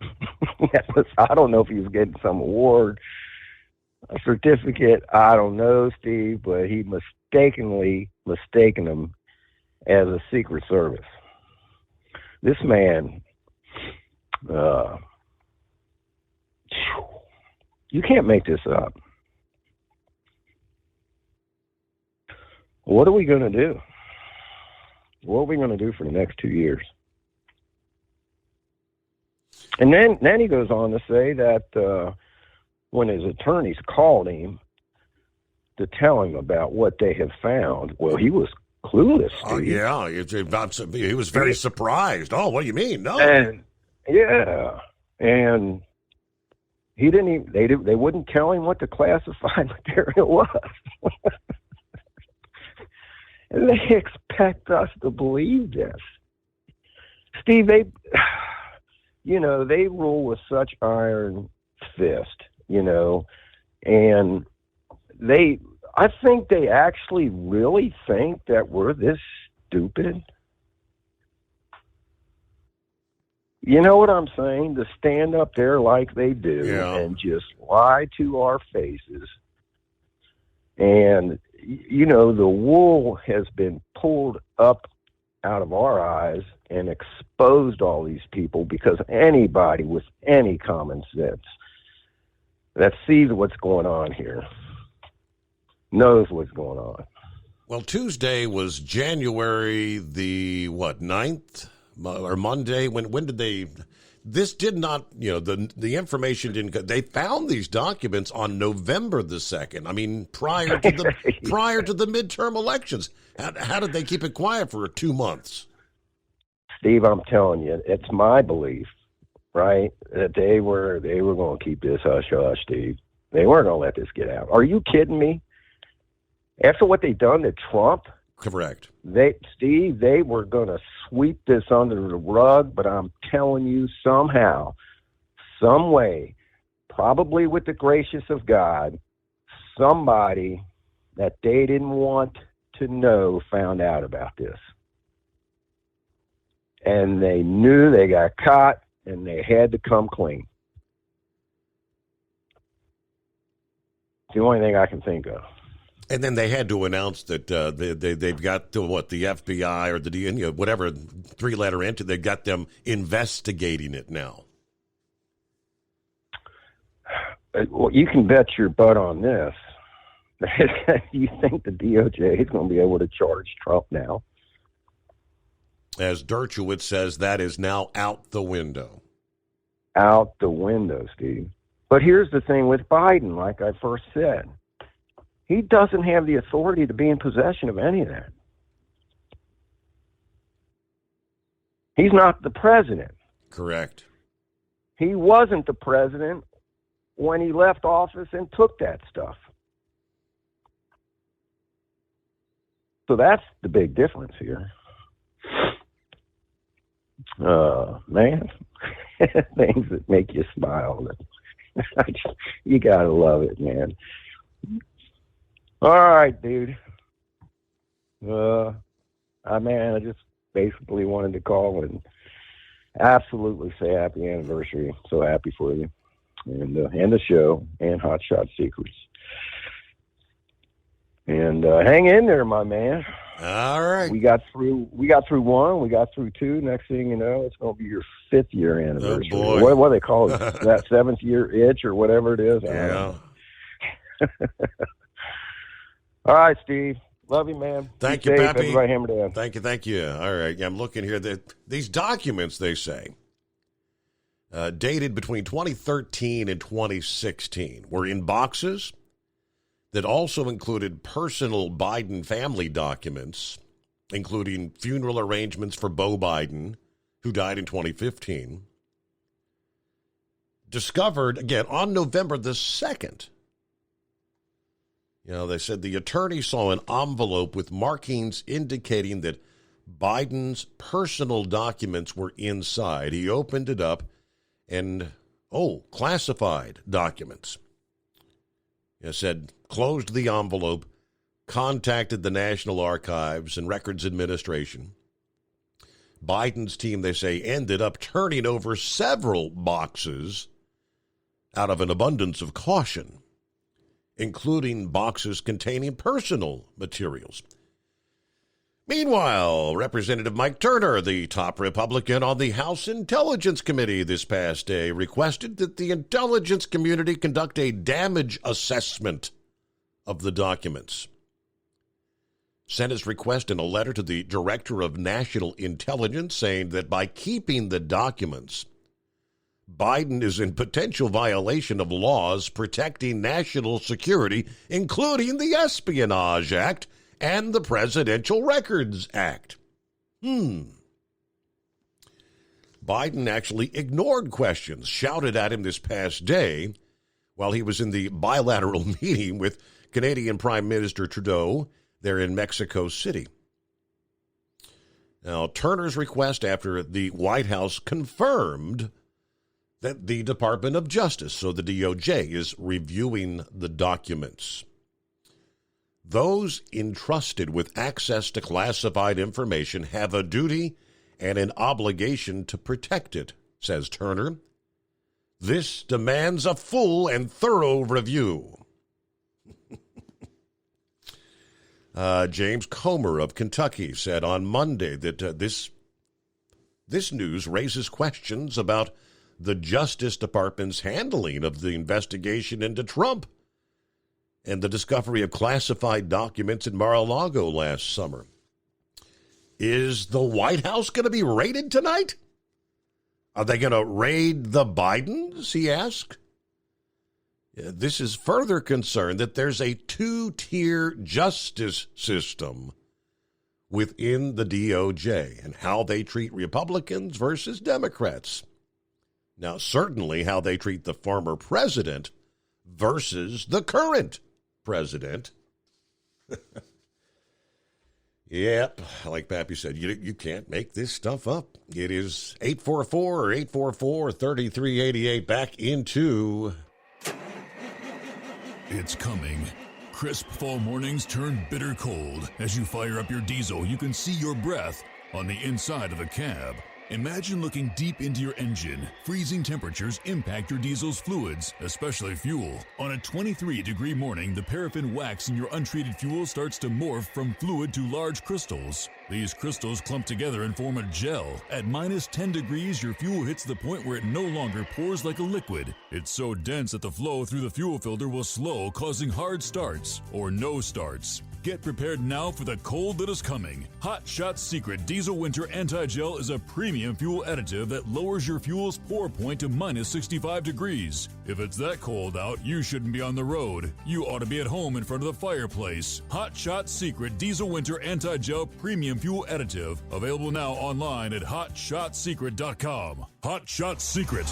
that was, I don't know if he was getting some award, a certificate, I don't know, Steve, but he mistaken him as a Secret Service. This man, you can't make this up. What are we going to do? What are we going to do for the next 2 years? And then he goes on to say that when his attorneys called him to tell him about what they have found, well, he was clueless. He was very surprised. Oh, what do you mean? No. And he didn't even, they wouldn't tell him what the classified material was. And they expect us to believe this. Steve, they rule with such iron fist, and I think they actually really think that we're this stupid. You know what I'm saying? To stand up there like they do and just lie to our faces. And, the wool has been pulled up out of our eyes and exposed all these people, because anybody with any common sense that sees what's going on here knows what's going on. Well, Tuesday was January the 9th or Monday. When did they? This did not. The information didn't. They found these documents on November the 2nd. I mean, prior to the midterm elections. How did they keep it quiet for 2 months? Steve, I'm telling you, it's my belief, right, that they were going to keep this hush hush, Steve. They weren't going to let this get out. Are you kidding me? After what they done to Trump, correct. They were going to sweep this under the rug, but I'm telling you, somehow, some way, probably with the gracious of God, somebody that they didn't want to know found out about this. And they knew they got caught, and they had to come clean. It's the only thing I can think of. And then they had to announce that they've got the FBI or the whatever three-letter entity, they got them investigating it now. Well, you can bet your butt on this. You think the DOJ is going to be able to charge Trump now? As Dershowitz says, that is now out the window. Out the window, Steve. But here's the thing with Biden, like I first said. He doesn't have the authority to be in possession of any of that. He's not the president. Correct. He wasn't the president when he left office and took that stuff. So that's the big difference here. Man, things that make you smile. You gotta love it, man. All right, dude. I just basically wanted to call and absolutely say happy anniversary. So happy for you, and the show, and Hot Shot Secrets. And hang in there, my man. All right. We got through one. We got through two. Next thing you know, it's going to be your 5th year anniversary. Oh, boy. What do they call it? That 7th year itch or whatever it is. Yeah. All right, Steve. Love you, man. Thank Be you, safe. Pappy. Everybody hammer down. Thank you. All right. I'm looking here. These documents, they say, dated between 2013 and 2016, were in boxes that also included personal Biden family documents, including funeral arrangements for Beau Biden, who died in 2015. Discovered, again, on November the 2nd. They said the attorney saw an envelope with markings indicating that Biden's personal documents were inside. He opened it up and, classified documents. said closed the envelope, contacted the National Archives and Records Administration. Biden's team, they say, ended up turning over several boxes out of an abundance of caution, including boxes containing personal materials. Meanwhile, Representative Mike Turner, the top Republican on the House Intelligence Committee this past day, requested that the intelligence community conduct a damage assessment of the documents. Sent his request in a letter to the Director of National Intelligence, saying that by keeping the documents, Biden is in potential violation of laws protecting national security, including the Espionage Act and the Presidential Records Act. Biden actually ignored questions shouted at him this past day while he was in the bilateral meeting with Canadian Prime Minister Trudeau there in Mexico City. Now, Turner's request after the White House confirmed that the Department of Justice, so the DOJ, is reviewing the documents. Those entrusted with access to classified information have a duty and an obligation to protect it, says Turner. This demands a full and thorough review. James Comer of Kentucky said on Monday that this news raises questions about the Justice Department's handling of the investigation into Trump and the discovery of classified documents in Mar-a-Lago last summer. Is the White House going to be raided tonight? Are they going to raid the Bidens, he asked. This is further concern that there's a two-tier justice system within the DOJ and how they treat Republicans versus Democrats. Now, certainly how they treat the former president versus the current president. Yep, like Pappy said, you can't make this stuff up. It is 844 or 844-3388 back into... It's coming. Crisp fall mornings turn bitter cold. As you fire up your diesel, you can see your breath on the inside of the cab. Imagine looking deep into your engine. Freezing temperatures impact your diesel's fluids, especially fuel. On a 23-degree morning, the paraffin wax in your untreated fuel starts to morph from fluid to large crystals. These crystals clump together and form a gel. At minus 10 degrees, your fuel hits the point where it no longer pours like a liquid. It's so dense that the flow through the fuel filter will slow, causing hard starts or no starts. Get prepared now for the cold that is coming. Hot Shot Secret Diesel Winter Anti-Gel is a premium fuel additive that lowers your fuel's pour point to minus 65 degrees. If it's that cold out, you shouldn't be on the road. You ought to be at home in front of the fireplace. Hot Shot Secret Diesel Winter Anti-Gel Premium Fuel Additive. Available now online at HotShotSecret.com. Hot Shot Secret.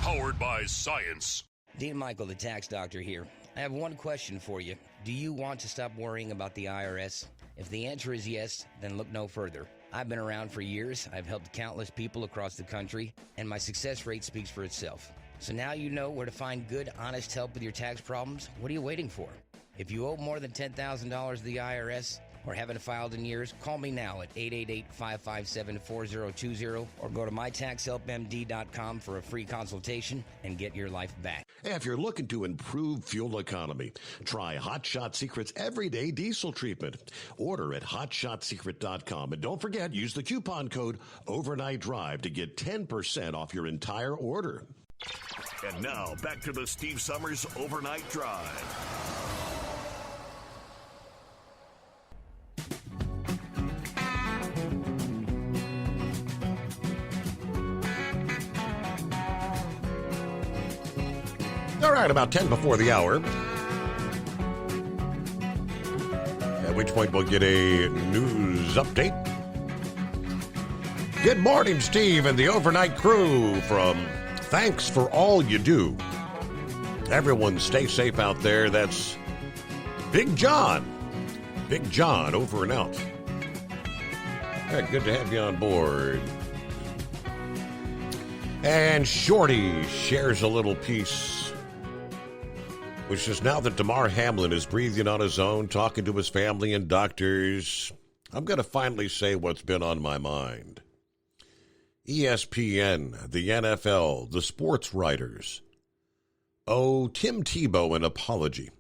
Powered by science. Dean Michael, the tax doctor here. I have one question for you. Do you want to stop worrying about the IRS? If the answer is yes, then look no further. I've been around for years. I've helped countless people across the country, and my success rate speaks for itself. So now you know where to find good, honest help with your tax problems. What are you waiting for? If you owe more than $10,000 to the IRS or haven't filed in years, call me now at 888-557-4020 or go to mytaxhelpmd.com for a free consultation and get your life back. If you're looking to improve fuel economy, try Hot Shot Secret's everyday diesel treatment. Order at hotshotsecret.com. And don't forget, use the coupon code Overnight Drive to get 10% off your entire order. And now, back to the Steve Summers Overnight Drive. All right, about 10 before the hour, at which point we'll get a news update. Good morning, Steve and the overnight crew from Thanks for All You Do. Everyone stay safe out there. That's Big John. Big John, over and out. All right, good to have you on board. And Shorty shares a little piece which is now that Damar Hamlin is breathing on his own, talking to his family and doctors, I'm going to finally say what's been on my mind. ESPN, the NFL, the sports writers owe Tim Tebow an apology.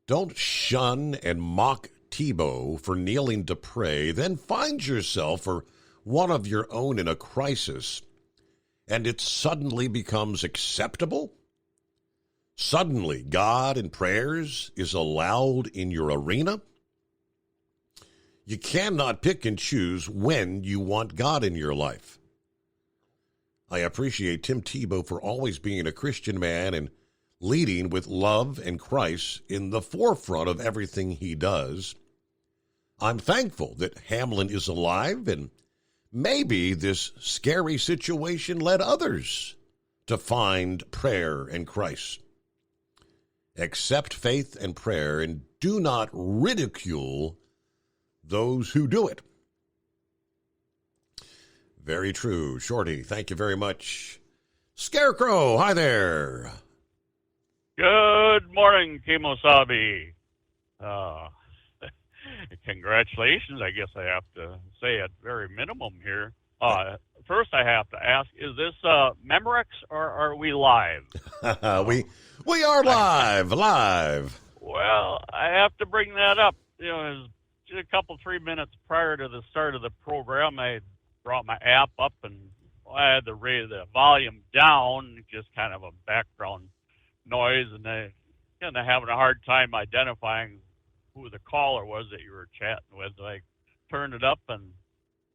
Don't shun and mock Tebow for kneeling to pray, then find yourself or one of your own in a crisis, and it suddenly becomes acceptable? Suddenly, God and prayers is allowed in your arena? You cannot pick and choose when you want God in your life. I appreciate Tim Tebow for always being a Christian man and leading with love and Christ in the forefront of everything he does. I'm thankful that Hamlin is alive, and maybe this scary situation led others to find prayer and Christ. Accept faith and prayer and do not ridicule those who do it. Very true. Shorty, thank you very much. Scarecrow, hi there. Good morning, Kemosabe. Congratulations, I guess I have to say at very minimum here. First, I have to ask, is this Memorex or are we live? we are live. Well, I have to bring that up. You know, it was just 3 minutes prior to the start of the program, I brought my app up and I had to raise the volume down, just kind of a background noise, and I kind of having a hard time identifying who the caller was that you were chatting with. So I turned it up and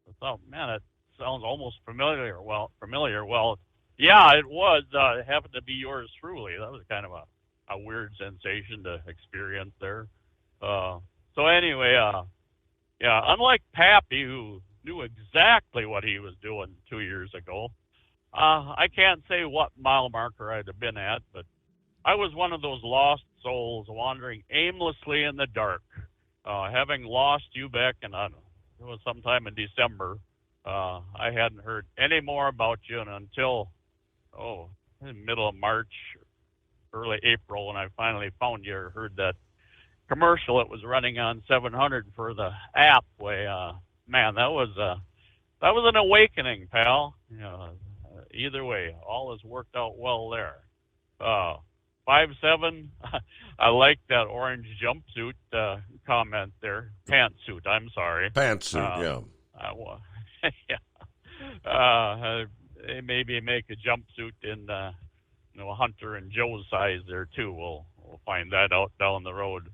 I thought, man, it sounds almost familiar. Well, yeah, it was. It happened to be yours truly. That was kind of a weird sensation to experience there. So anyway, yeah, unlike Pappy, who knew exactly what he was doing 2 years ago, I can't say what mile marker I'd have been at, but I was one of those lost souls wandering aimlessly in the dark. Having lost you back in, I don't know, it was sometime in December, I hadn't heard any more about you until, in middle of March, early April, when I finally found you or heard that commercial that was running on 700 for the app. Man, that was an awakening, pal. You know, either way, all has worked out well there. 5'7", I like that orange jumpsuit comment there. Pantsuit, I'm sorry. Pantsuit, yeah. Maybe make a jumpsuit in Hunter and Joe's size there too. We'll find that out down the road.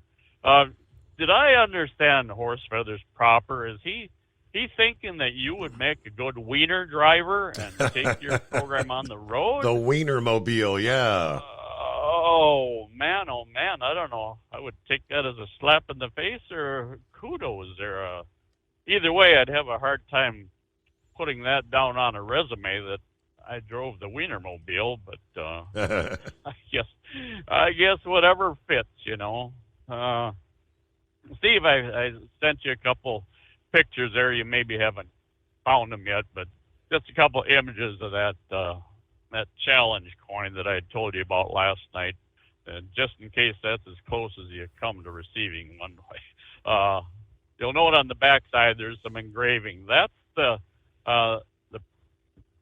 Did I understand Horse Feathers proper? Is he thinking that you would make a good wiener driver and take your program on the road? The Wienermobile, yeah. Oh man, I don't know. I would take that as a slap in the face or kudos there. Either way, I'd have a hard time putting that down on a resume that I drove the Wienermobile, but I guess whatever fits, you know. Steve, I sent you a couple pictures there. You maybe haven't found them yet, but just a couple images of that challenge coin that I had told you about last night. And just in case that's as close as you come to receiving one. You'll note on the back side there's some engraving. That's the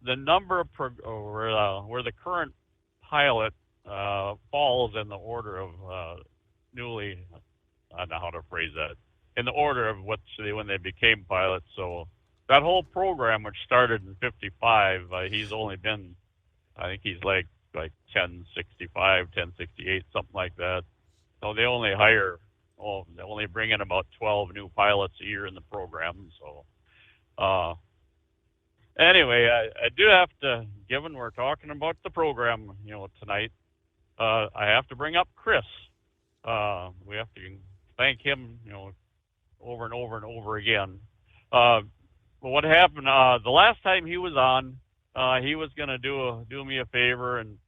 number where the current pilot falls in the order of newly, I don't know how to phrase that, in the order of when they became pilots. So that whole program, which started in 55, he's only been, I think he's like 1065, 1068, something like that. So they only they only bring in about 12 new pilots a year in the program. So anyway, I do have to, given we're talking about the program, tonight, I have to bring up Chris. We have to thank him, over and over and over again. But what happened, the last time he was on, he was going to do me a favor and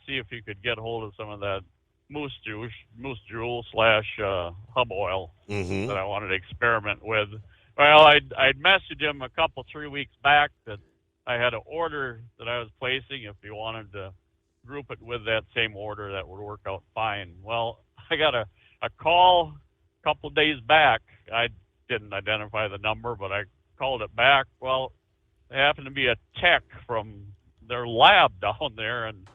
see if he could get hold of some of that moose drool / hub oil that I wanted to experiment with. Well, I'd messaged him 3 weeks back that I had an order that I was placing if he wanted to group it with that same order, that would work out fine. Well, I got a call a couple of days back. I didn't identify the number, but I called it back. Well, it happened to be a tech from their lab down there, and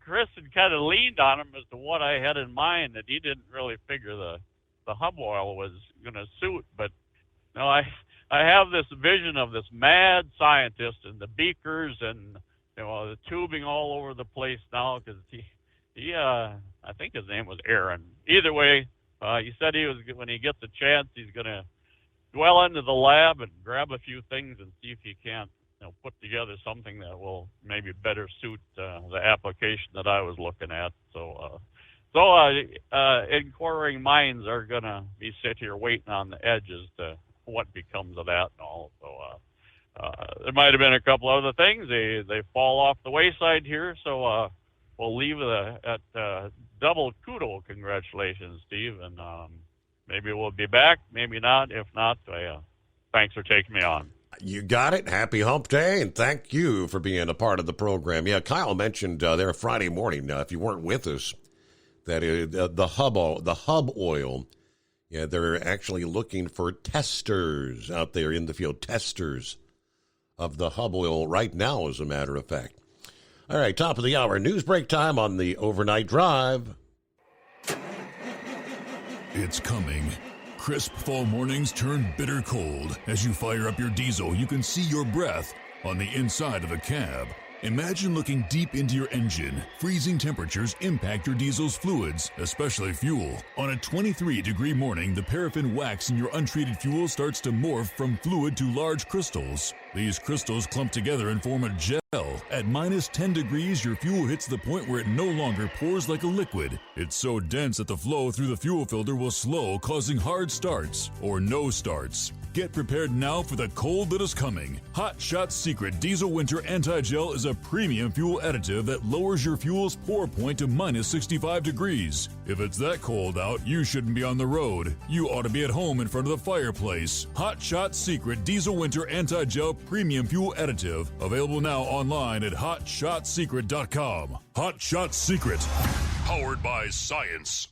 Chris had kind of leaned on him as to what I had in mind, that he didn't really figure the hub oil was going to suit. But no, I have this vision of this mad scientist and the beakers and the tubing all over the place now, because he I think his name was Aaron. Either way, he said when he gets a chance, he's going to dwell into the lab and grab a few things and see if he can't put together something that will maybe better suit the application that I was looking at. So inquiring minds are going to be sit here waiting on the edge as to what becomes of that and all. So there might have been a couple other things. They fall off the wayside here. So we'll leave it at double kudo. Congratulations, Steve. And maybe we'll be back, maybe not. If not, thanks for taking me on. You got it. Happy Hump Day, and thank you for being a part of the program. Yeah, Kyle mentioned there Friday morning, if you weren't with us, that the hub oil, yeah, they're actually looking for testers out there in the field, testers of the hub oil right now, as a matter of fact. All right, top of the hour, news break time on the Overnight Drive. It's coming. Crisp fall mornings turn bitter cold. As you fire up your diesel, you can see your breath on the inside of the cab. Imagine looking deep into your engine. Freezing temperatures impact your diesel's fluids, especially fuel. On a 23-degree morning, the paraffin wax in your untreated fuel starts to morph from fluid to large crystals. These crystals clump together and form a gel. At minus 10 degrees, your fuel hits the point where it no longer pours like a liquid. It's so dense that the flow through the fuel filter will slow, causing hard starts or no starts. Get prepared now for the cold that is coming. Hot Shot Secret Diesel Winter Anti-Gel is a premium fuel additive that lowers your fuel's pour point to minus 65 degrees. If it's that cold out, you shouldn't be on the road. You ought to be at home in front of the fireplace. Hot Shot Secret Diesel Winter Anti-Gel Premium Fuel Additive. Available now online at HotShotSecret.com. Hot Shot Secret. Powered by science.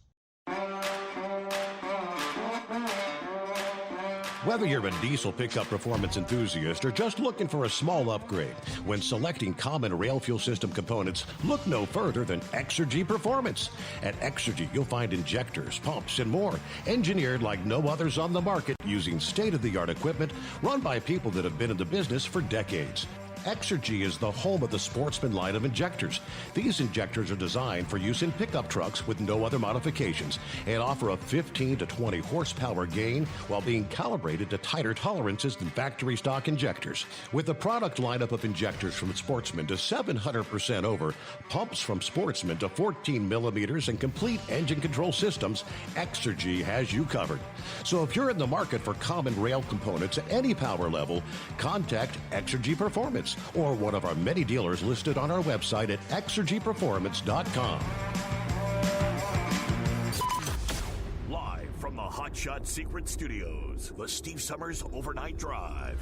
Whether you're a diesel pickup performance enthusiast or just looking for a small upgrade, when selecting common rail fuel system components, look no further than Exergy Performance. At Exergy, you'll find injectors, pumps, and more, engineered like no others on the market, using state-of-the-art equipment run by people that have been in the business for decades. Exergy is the home of the Sportsman line of injectors. These injectors are designed for use in pickup trucks with no other modifications and offer a 15 to 20 horsepower gain while being calibrated to tighter tolerances than factory stock injectors. With the product lineup of injectors from Sportsman to 700% over, pumps from Sportsman to 14 millimeters, and complete engine control systems, Exergy has you covered. So if you're in the market for common rail components at any power level, contact Exergy Performance or one of our many dealers listed on our website at exergyperformance.com. Live from the Hot Shot Secret Studios, the Steve Summers Overnight Drive.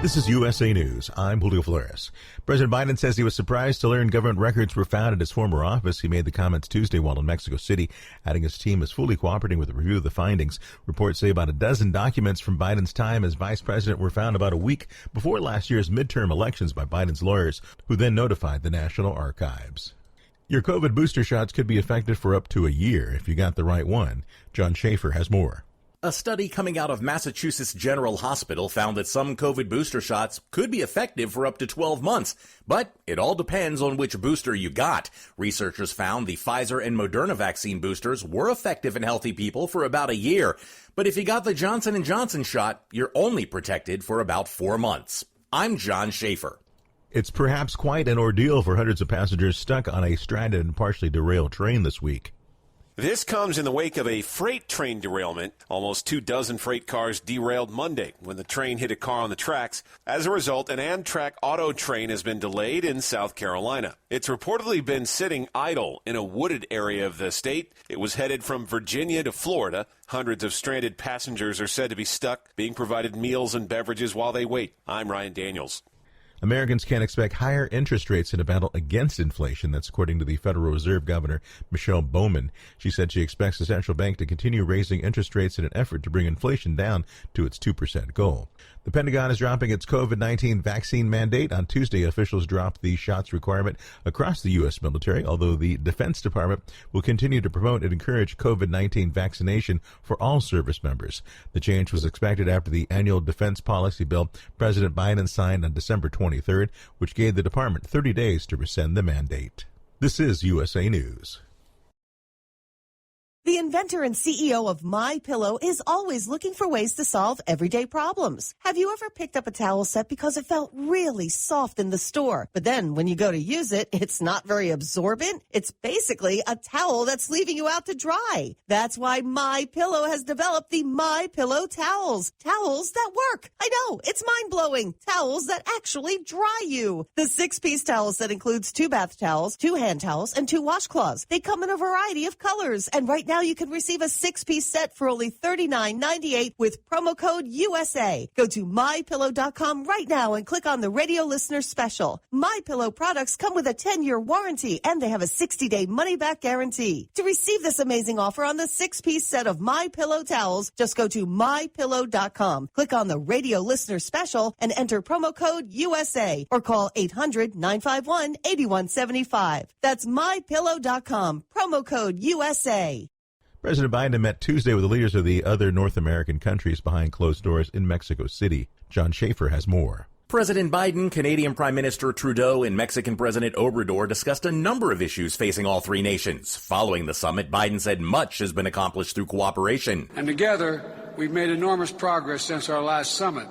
This is USA News. I'm Julio Flores. President Biden says he was surprised to learn government records were found at his former office. He made the comments Tuesday while in Mexico City, adding his team is fully cooperating with the review of the findings. Reports say about a dozen documents from Biden's time as vice president were found about a week before last year's midterm elections by Biden's lawyers, who then notified the National Archives. Your COVID booster shots could be effective for up to a year if you got the right one. John Schaefer has more. A study coming out of Massachusetts General Hospital found that some COVID booster shots could be effective for up to 12 months, but it all depends on which booster you got. Researchers found the Pfizer and Moderna vaccine boosters were effective in healthy people for about a year, but if you got the Johnson & Johnson shot, you're only protected for about 4 months. I'm John Schaefer. It's perhaps quite an ordeal for hundreds of passengers stuck on a stranded and partially derailed train this week. This comes in the wake of a freight train derailment. Almost 24 freight cars derailed Monday when the train hit a car on the tracks. As a result, an Amtrak auto train has been delayed in South Carolina. It's reportedly been sitting idle in a wooded area of the state. It was headed from Virginia to Florida. Hundreds of stranded passengers are said to be stuck, being provided meals and beverages while they wait. I'm Ryan Daniels. Americans can expect higher interest rates in a battle against inflation. That's according to the Federal Reserve Governor, Michelle Bowman. She said she expects the central bank to continue raising interest rates in an effort to bring inflation down to its 2% goal. The Pentagon is dropping its COVID-19 vaccine mandate. On Tuesday, officials dropped the shots requirement across the U.S. military, although the Defense Department will continue to promote and encourage COVID-19 vaccination for all service members. The change was expected after the annual defense policy bill President Biden signed on December 23rd, which gave the department 30 days to rescind the mandate. This is USA News. The inventor and CEO of MyPillow is always looking for ways to solve everyday problems. Have you ever picked up a towel set because it felt really soft in the store, but then when you go to use it, it's not very absorbent? It's basically a towel that's leaving you out to dry. That's why MyPillow has developed the MyPillow towels. Towels that work. I know, it's mind-blowing. Towels that actually dry you. The 6-piece towel set includes 2 bath towels, 2 hand towels, and 2 washcloths. They come in a variety of colors, and right now you can receive a 6-piece set for only $39.98 with promo code USA. Go to MyPillow.com right now and click on the radio listener special. MyPillow products come with a 10-year warranty and they have a 60-day money-back guarantee. To receive this amazing offer on the 6-piece set of MyPillow towels, just go to MyPillow.com. Click on the radio listener special and enter promo code USA or call 800-951-8175. That's MyPillow.com. Promo code USA. President Biden met Tuesday with the leaders of the other North American countries behind closed doors in Mexico City. John Schaefer has more. President Biden, Canadian Prime Minister Trudeau, and Mexican President Obrador discussed a number of issues facing all three nations. Following the summit, Biden said much has been accomplished through cooperation. And together, we've made enormous progress since our last summit,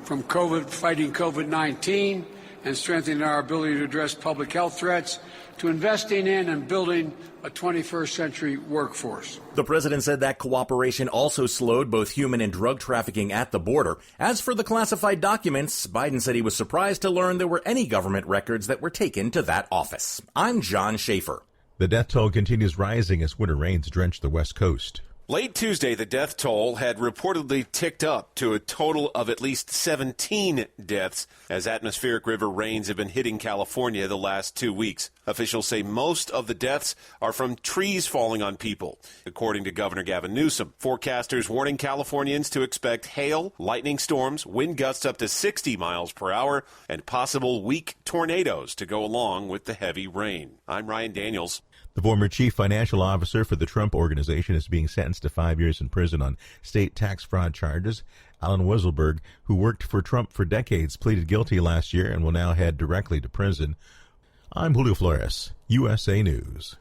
from fighting COVID-19 and strengthening our ability to address public health threats, to investing in and building a 21st century workforce. The president said that cooperation also slowed both human and drug trafficking at the border. As for the classified documents, Biden said he was surprised to learn there were any government records that were taken to that office. I'm John Schaefer. The death toll continues rising as winter rains drench the West Coast. Late Tuesday, the death toll had reportedly ticked up to a total of at least 17 deaths as atmospheric river rains have been hitting California the last 2 weeks. Officials say most of the deaths are from trees falling on people, according to Governor Gavin Newsom. Forecasters warning Californians to expect hail, lightning storms, wind gusts up to 60 miles per hour, and possible weak tornadoes to go along with the heavy rain. I'm Ryan Daniels. The former chief financial officer for the Trump Organization is being sentenced to 5 years in prison on state tax fraud charges. Alan Weisselberg, who worked for Trump for decades, pleaded guilty last year and will now head directly to prison. I'm Julio Flores, USA News.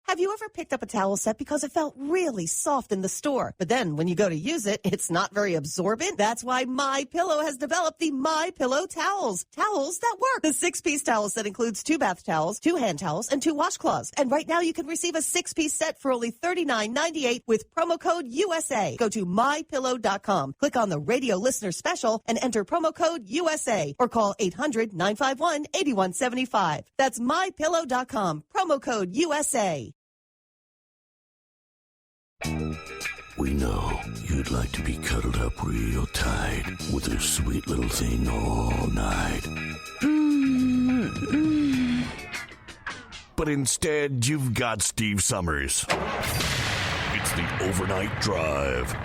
Have you ever picked up a towel set because it felt really soft in the store, but then when you go to use it, it's not very absorbent? That's why MyPillow has developed the MyPillow towels. Towels that work. The 6-piece towel set includes 2 bath towels, 2 hand towels, and 2 washcloths. And right now you can receive a 6-piece set for only $39.98 with promo code USA. Go to MyPillow.com. Click on the radio listener special and enter promo code USA or call 800-951-8175. That's MyPillow.com. Promo code USA. We know you'd like to be cuddled up real tight with a sweet little thing all night. But instead, you've got Steve Summers. It's the Overnight Drive.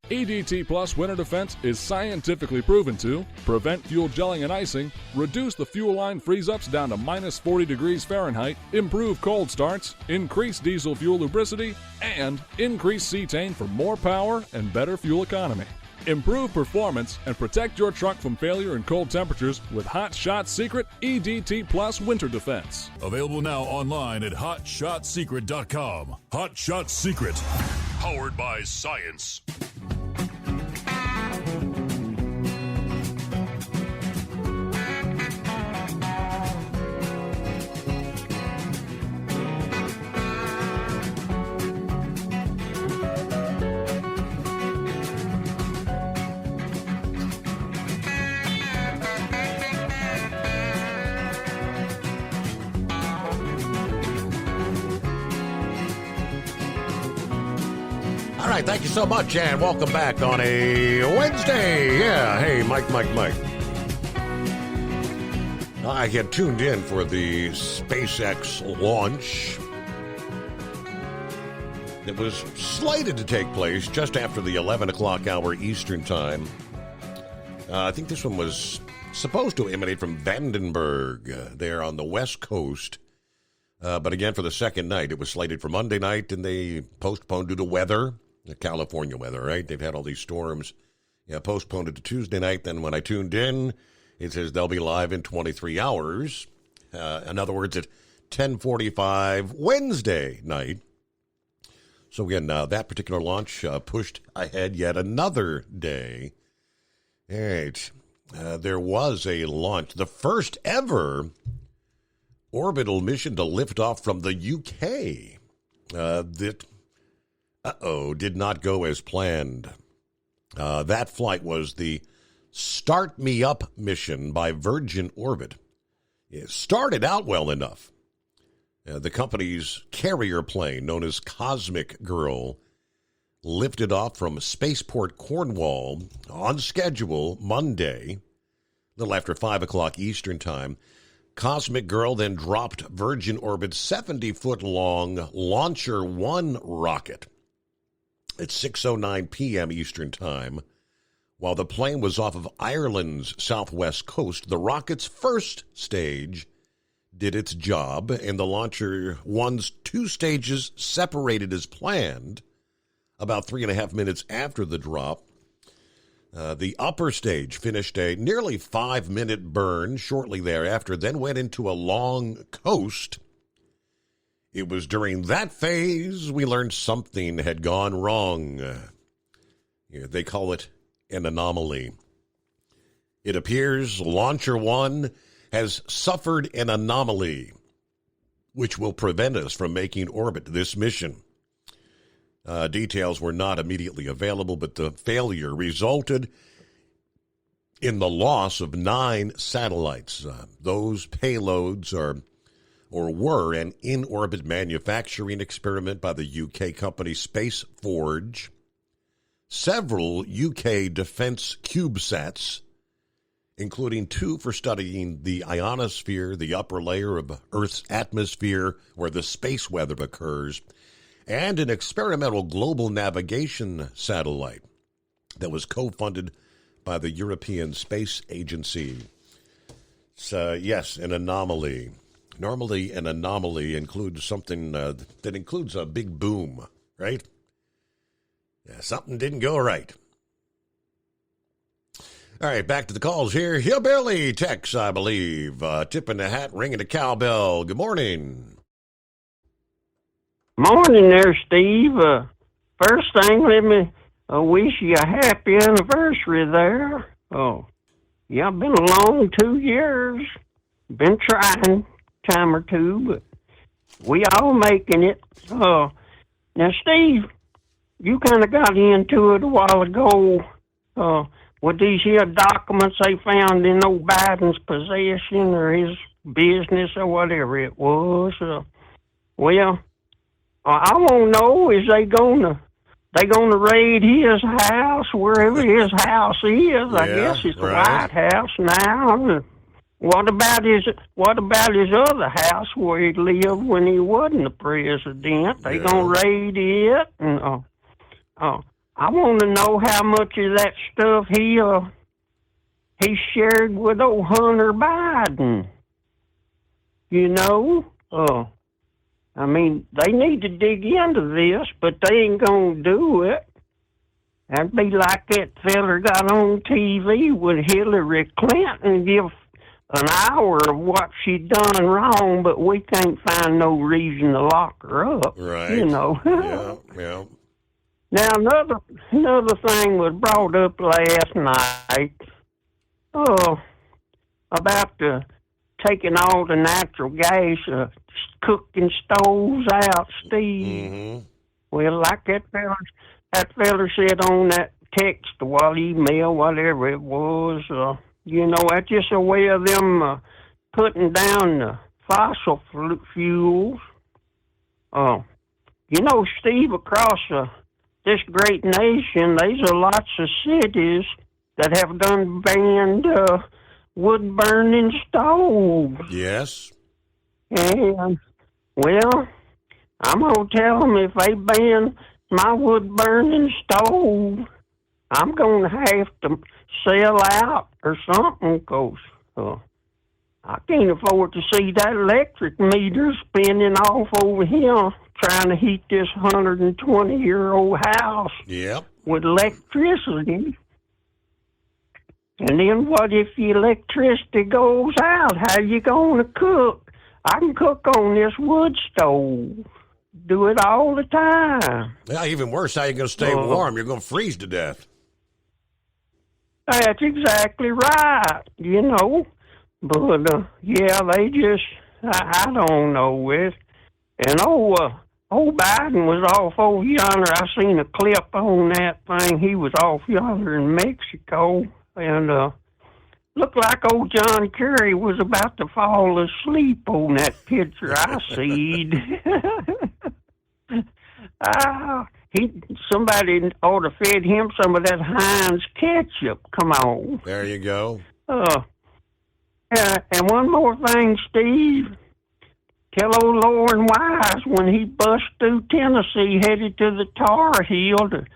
EDT Plus Winter Defense is scientifically proven to prevent fuel gelling and icing, reduce the fuel line freeze-ups down to minus 40 degrees Fahrenheit, improve cold starts, increase diesel fuel lubricity, and increase cetane for more power and better fuel economy. Improve performance and protect your truck from failure in cold temperatures with Hot Shot Secret EDT Plus Winter Defense. Available now online at HotShotSecret.com. Hot Shot Secret. Powered by science. All right, thank you so much, and welcome back on a Wednesday. Yeah, hey, Mike. I had tuned in for the SpaceX launch. It was slated to take place just after the 11 o'clock hour Eastern time. I think this one was supposed to emanate from Vandenberg there on the West Coast. But again, for the second night, it was slated for Monday night, and they postponed due to weather, the California weather, right? They've had all these storms. Yeah, postponed it to Tuesday night. Then when I tuned in, it says they'll be live in 23 hours. In other words, at 10:45 Wednesday night. So again, that particular launch pushed ahead yet another day. All right. There was a launch, the first ever orbital mission to lift off from the UK. That did not go as planned. That flight was the Start Me Up mission by Virgin Orbit. It started out well enough. The company's carrier plane, known as Cosmic Girl, lifted off from Spaceport Cornwall on schedule Monday, a little after 5 o'clock Eastern time. Cosmic Girl then dropped Virgin Orbit's 70-foot-long Launcher 1 rocket at 6:09 p.m. Eastern time. While the plane was off of Ireland's southwest coast, the rocket's first stage did its job, and the Launcher 1's two stages separated as planned about 3.5 minutes after the drop. The upper stage finished a nearly 5-minute burn shortly thereafter, then went into a long coast. It was during that phase we learned something had gone wrong. They call it an anomaly. It appears Launcher 1 has suffered an anomaly, which will prevent us from making orbit this mission. Details were not immediately available, but the failure resulted in the loss of 9 satellites. Those payloads were an in-orbit manufacturing experiment by the UK company Space Forge, several UK defense CubeSats, including 2 for studying the ionosphere, the upper layer of Earth's atmosphere where the space weather occurs, and an experimental global navigation satellite that was co-funded by the European Space Agency. So, yes, an anomaly. Normally, an anomaly includes something that includes a big boom, right? Yeah, something didn't go right. All right, back to the calls here. Hillbilly Tex, I believe. Tipping the hat, ringing the cowbell. Good morning. Morning there, Steve. First thing, let me wish you a happy anniversary there. Oh, yeah, been a long 2 years. Been trying time or two, but we all making it. Now, Steve, you kind of got into it a while ago with these here documents they found in old Biden's possession or his business or whatever it was. Well, I want to know, is they gonna raid his house, wherever his house is? I guess it's the White House now. What about his other house where he lived when he wasn't the president? They gonna raid it? And I want to know how much of that stuff he shared with old Hunter Biden. You know, I mean, they need to dig into this, but they ain't gonna do it. That'd be like that feller got on TV with Hillary Clinton give an hour of what she done wrong, but we can't find no reason to lock her up. Right. You know. Yeah. Now, another thing was brought up last night about taking all the natural gas cooking stoves out, Steve. Mm-hmm. Well, like that fella said on that text or email, whatever it was, that's just a way of them putting down the fossil fuels. Steve, across this great nation, there's lots of cities that have done banned wood-burning stoves. Yes. And, well, I'm going to tell them if they ban my wood-burning stove, I'm going to have to sell out or something, because I can't afford to see that electric meter spinning off over here trying to heat this 120-year-old house with electricity. And then what if the electricity goes out? How you going to cook? I can cook on this wood stove. Do it all the time. Yeah, even worse, how you going to stay warm? You're going to freeze to death. That's exactly right, you know. But, yeah, they just, I don't know it. And old Biden was off over yonder. I seen a clip on that thing. He was off yonder in Mexico. And looked like old John Kerry was about to fall asleep on that picture I seed. Somebody ought to fed him some of that Heinz ketchup. Come on. There you go. And one more thing, Steve. Tell old Lauren Wise when he busts through Tennessee headed to the Tar Heel to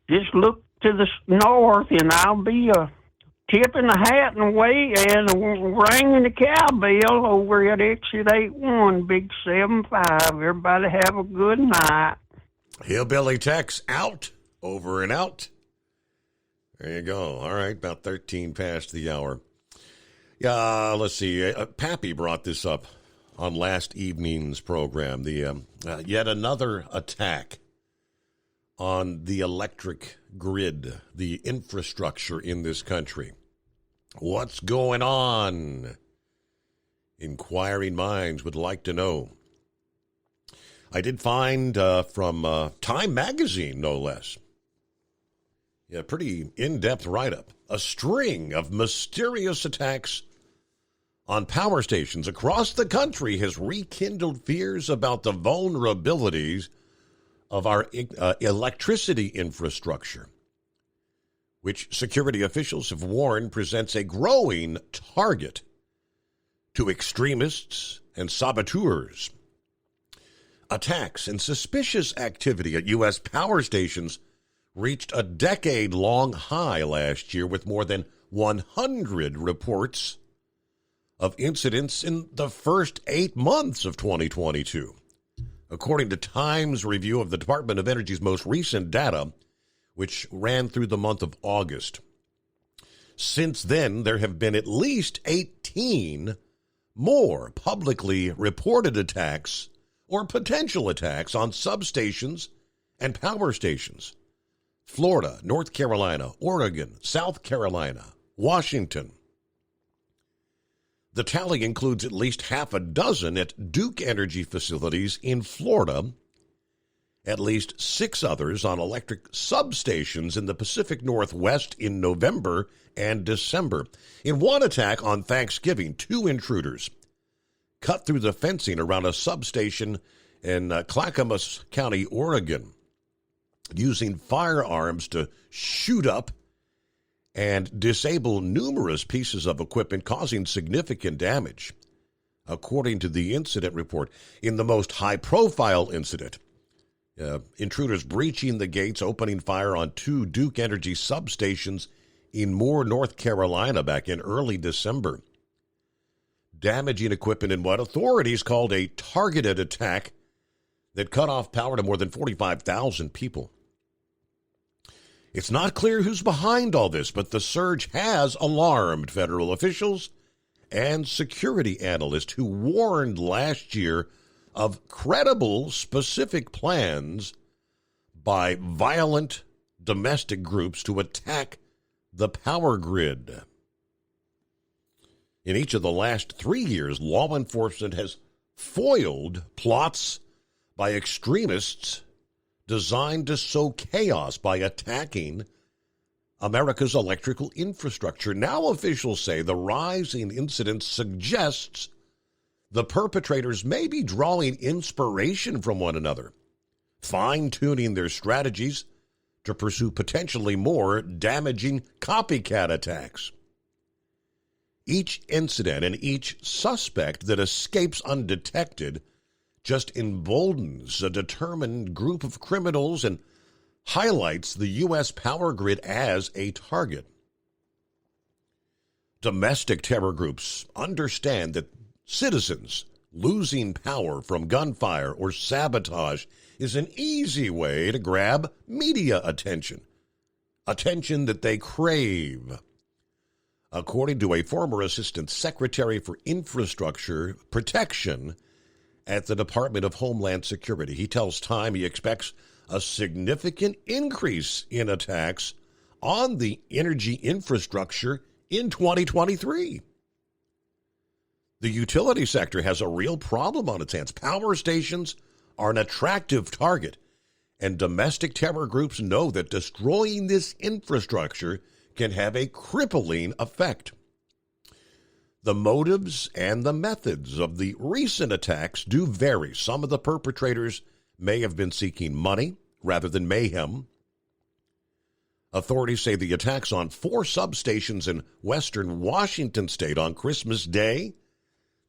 just look to the north, and I'll be tipping the hat and ringing the cowbell over at Exit 81, Big 75. Everybody have a good night. Hillbilly Tex out, over and out. There you go. All right, about 13 past the hour. Yeah, let's see. Pappy brought this up on last evening's program. The yet another attack on the electric grid, the infrastructure in this country. What's going on? Inquiring minds would like to know. I did find from Time Magazine, no less, a pretty in-depth write-up, a string of mysterious attacks on power stations across the country has rekindled fears about the vulnerabilities of our electricity infrastructure, which security officials have warned presents a growing target to extremists and saboteurs. Attacks and suspicious activity at U.S. power stations reached a decade-long high last year, with more than 100 reports of incidents in the first 8 months of 2022. According to Time's review of the Department of Energy's most recent data, which ran through the month of August. Since then, there have been at least 18 more publicly reported attacks or potential attacks on substations and power stations. Florida, North Carolina, Oregon, South Carolina, Washington. The tally includes at least half a dozen at Duke Energy facilities in Florida, at least 6 others on electric substations in the Pacific Northwest in November and December. In one attack on Thanksgiving, 2 intruders cut through the fencing around a substation in Clackamas County, Oregon, using firearms to shoot up and disable numerous pieces of equipment, causing significant damage. According to the incident report, in the most high-profile incident, intruders breaching the gates, opening fire on 2 Duke Energy substations in Moore, North Carolina back in early December, damaging equipment in what authorities called a targeted attack that cut off power to more than 45,000 people. It's not clear who's behind all this, but the surge has alarmed federal officials and security analysts who warned last year of credible specific plans by violent domestic groups to attack the power grid. In each of the last 3 years, law enforcement has foiled plots by extremists designed to sow chaos by attacking America's electrical infrastructure. Now officials say the rise in incidents suggests the perpetrators may be drawing inspiration from one another, fine-tuning their strategies to pursue potentially more damaging copycat attacks. Each incident and each suspect that escapes undetected just emboldens a determined group of criminals and highlights the U.S. power grid as a target. Domestic terror groups understand that citizens losing power from gunfire or sabotage is an easy way to grab media attention that they crave. According to a former Assistant Secretary for Infrastructure Protection at the Department of Homeland Security, he tells Time he expects a significant increase in attacks on the energy infrastructure in 2023. The utility sector has a real problem on its hands. Power stations are an attractive target, and domestic terror groups know that destroying this infrastructure can have a crippling effect. The motives and the methods of the recent attacks do vary. Some of the perpetrators may have been seeking money rather than mayhem. Authorities say the attacks on 4 substations in western Washington state on Christmas Day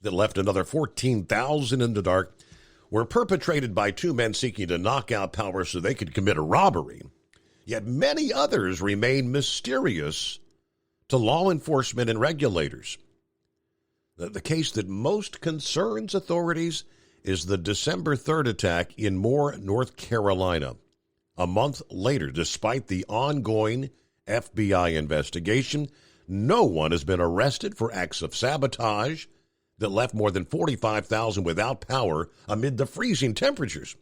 that left another 14,000 in the dark were perpetrated by 2 men seeking to knock out power so they could commit a robbery. Yet many others remain mysterious to law enforcement and regulators. The case that most concerns authorities is the December 3rd attack in Moore, North Carolina. A month later, despite the ongoing FBI investigation, no one has been arrested for acts of sabotage that left more than 45,000 without power amid the freezing temperatures.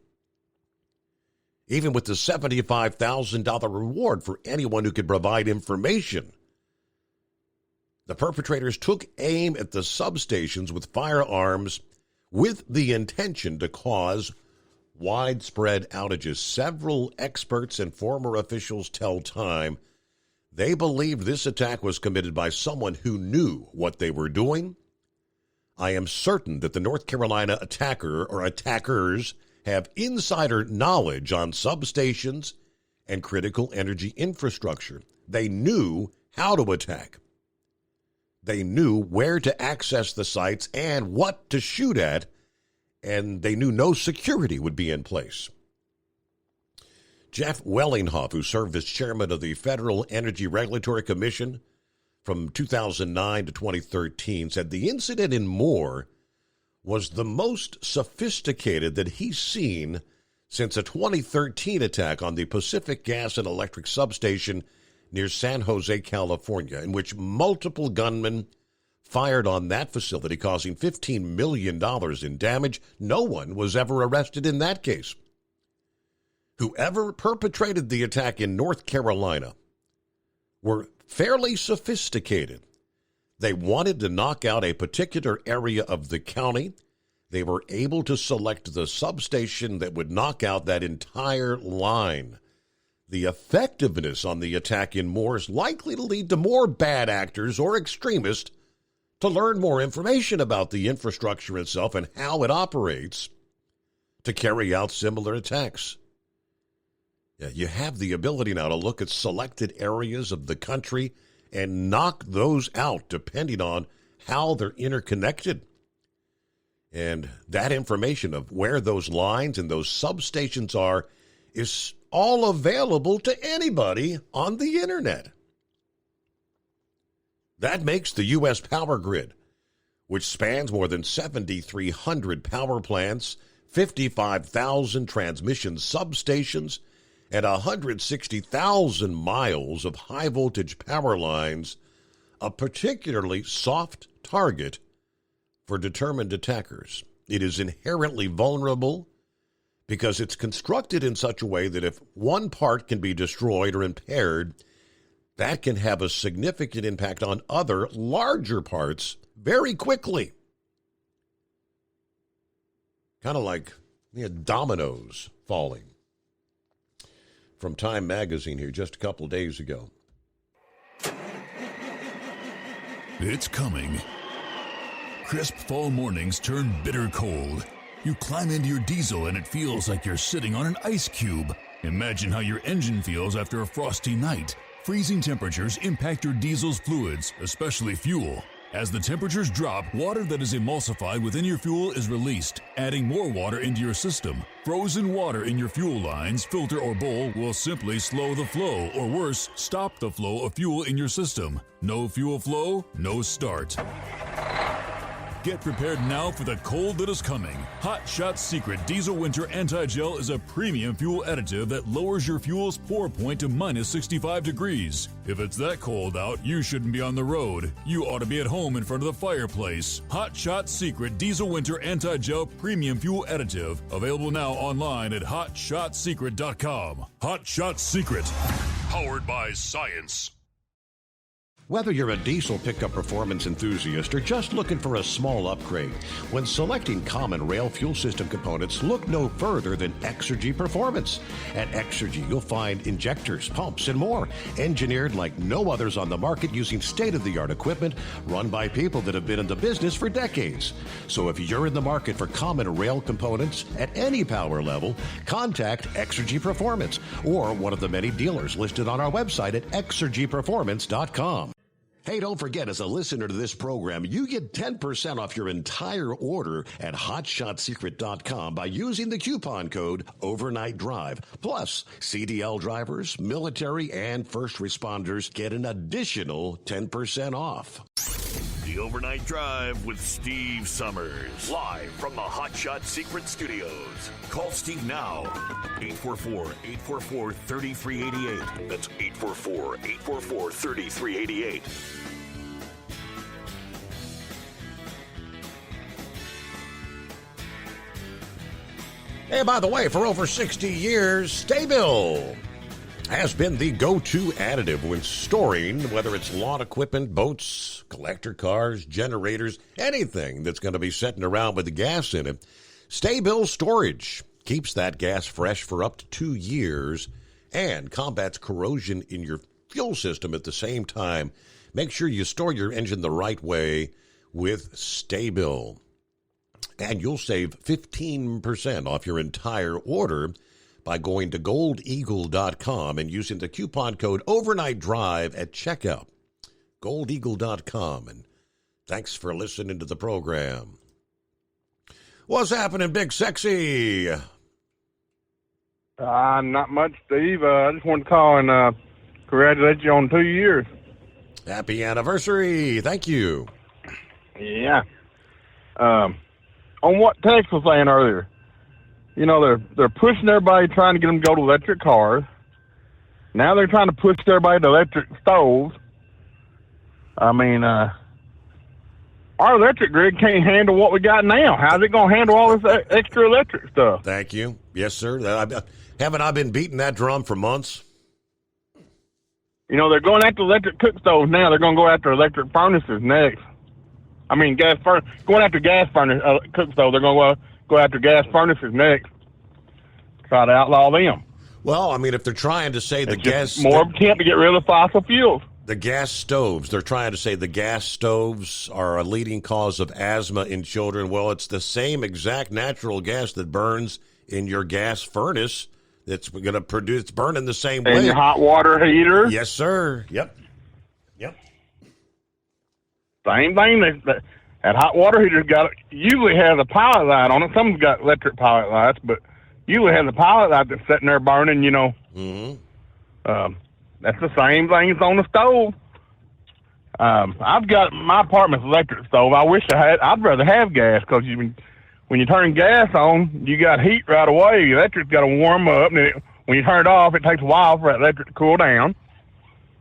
Even with the $75,000 reward for anyone who could provide information, the perpetrators took aim at the substations with firearms with the intention to cause widespread outages. Several experts and former officials tell Time they believe this attack was committed by someone who knew what they were doing. I am certain that the North Carolina attacker or attackers have insider knowledge on substations and critical energy infrastructure. They knew how to attack. They knew where to access the sites and what to shoot at, and they knew no security would be in place. Jeff Wellinghoff, who served as chairman of the Federal Energy Regulatory Commission from 2009 to 2013, said the incident in Moore was the most sophisticated that he's seen since a 2013 attack on the Pacific Gas and Electric substation near San Jose, California, in which multiple gunmen fired on that facility, causing $15 million in damage. No one was ever arrested in that case. Whoever perpetrated the attack in North Carolina were fairly sophisticated. They wanted to knock out a particular area of the county. They were able to select the substation that would knock out that entire line. The effectiveness on the attack in Moore is likely to lead to more bad actors or extremists to learn more information about the infrastructure itself and how it operates to carry out similar attacks. Yeah, you have the ability now to look at selected areas of the country and knock those out depending on how they're interconnected. And that information of where those lines and those substations are is all available to anybody on the internet. That makes the U.S. power grid, which spans more than 7,300 power plants, 55,000 transmission substations, and 160,000 miles of high-voltage power lines, a particularly soft target for determined attackers. It is inherently vulnerable because it's constructed in such a way that if one part can be destroyed or impaired, that can have a significant impact on other larger parts very quickly. Kind of like dominoes falling. From Time Magazine here just a couple days ago. It's coming. Crisp fall mornings turn bitter cold. You climb into your diesel and it feels like you're sitting on an ice cube. Imagine how your engine feels after a frosty night. Freezing temperatures impact your diesel's fluids, especially fuel. As the temperatures drop, water that is emulsified within your fuel is released, adding more water into your system. Frozen water in your fuel lines, filter, or bowl will simply slow the flow, or worse, stop the flow of fuel in your system. No fuel flow, no start. Get prepared now for the cold that is coming. Hot Shot Secret Diesel Winter Anti-Gel is a premium fuel additive that lowers your fuel's pour point to minus 65 degrees. If it's that cold out, you shouldn't be on the road. You ought to be at home in front of the fireplace. Hot Shot Secret Diesel Winter Anti-Gel Premium Fuel Additive. Available now online at HotShotSecret.com. Hot Shot Secret. Powered by science. Whether you're a diesel pickup performance enthusiast or just looking for a small upgrade, when selecting common rail fuel system components, look no further than Exergy Performance. At Exergy, you'll find injectors, pumps, and more, engineered like no others on the market using state-of-the-art equipment run by people that have been in the business for decades. So if you're in the market for common rail components at any power level, contact Exergy Performance or one of the many dealers listed on our website at exergyperformance.com. Hey, don't forget, as a listener to this program, you get 10% off your entire order at HotShotSecret.com by using the coupon code Overnight Drive. Plus, CDL drivers, military, and first responders get an additional 10% off. The Overnight Drive with Steve Summers. Live from the Hot Shot Secret Studios. Call Steve now. 844-844-3388. That's 844-844-3388. Hey, by the way, for over 60 years, Sta-Bil has been the go-to additive when storing, whether it's lawn equipment, boats, collector cars, generators, anything that's going to be sitting around with the gas in it. Sta-Bil Storage keeps that gas fresh for up to 2 years and combats corrosion in your fuel system at the same time. Make sure you store your engine the right way with Sta-Bil. And you'll save 15% off your entire order by going to goldeagle.com and using the coupon code Overnight Drive at checkout. goldeagle.com. And thanks for listening to the program. What's happening, Big Sexy? Not much, Steve. I just wanted to call and congratulate you on 2 years. Happy anniversary. Thank you. Yeah. On what Tex was saying earlier, you know, they're pushing everybody, trying to get them to go to electric cars. Now they're trying to push everybody to electric stoves. I mean, our electric grid can't handle what we got now. How's it going to handle all this extra electric stuff? Thank you. Yes, sir. Haven't I been beating that drum for months? You know, they're going after electric cook stoves now. They're going to go after electric furnaces next. I mean, going after gas furnace cook stove. They're going to go after gas furnaces next. Try to outlaw them. Well, I mean, if they're trying to say the gas... More attempt to get rid of fossil fuels. The gas stoves, they're trying to say the gas stoves are a leading cause of asthma in children. Well, it's the same exact natural gas that burns in your gas furnace that's going to produce burning the same way. And your hot water heater? Yes, sir. Yep. Same thing. That hot water heater's usually has a pilot light on it. Some's got electric pilot lights, but usually has a pilot light that's sitting there burning, you know. Mm-hmm. That's the same thing as on the stove. I've got my apartment's electric stove. I'd rather have gas because when you turn gas on, you got heat right away. The electric's got to warm up, and when you turn it off, it takes a while for that electric to cool down.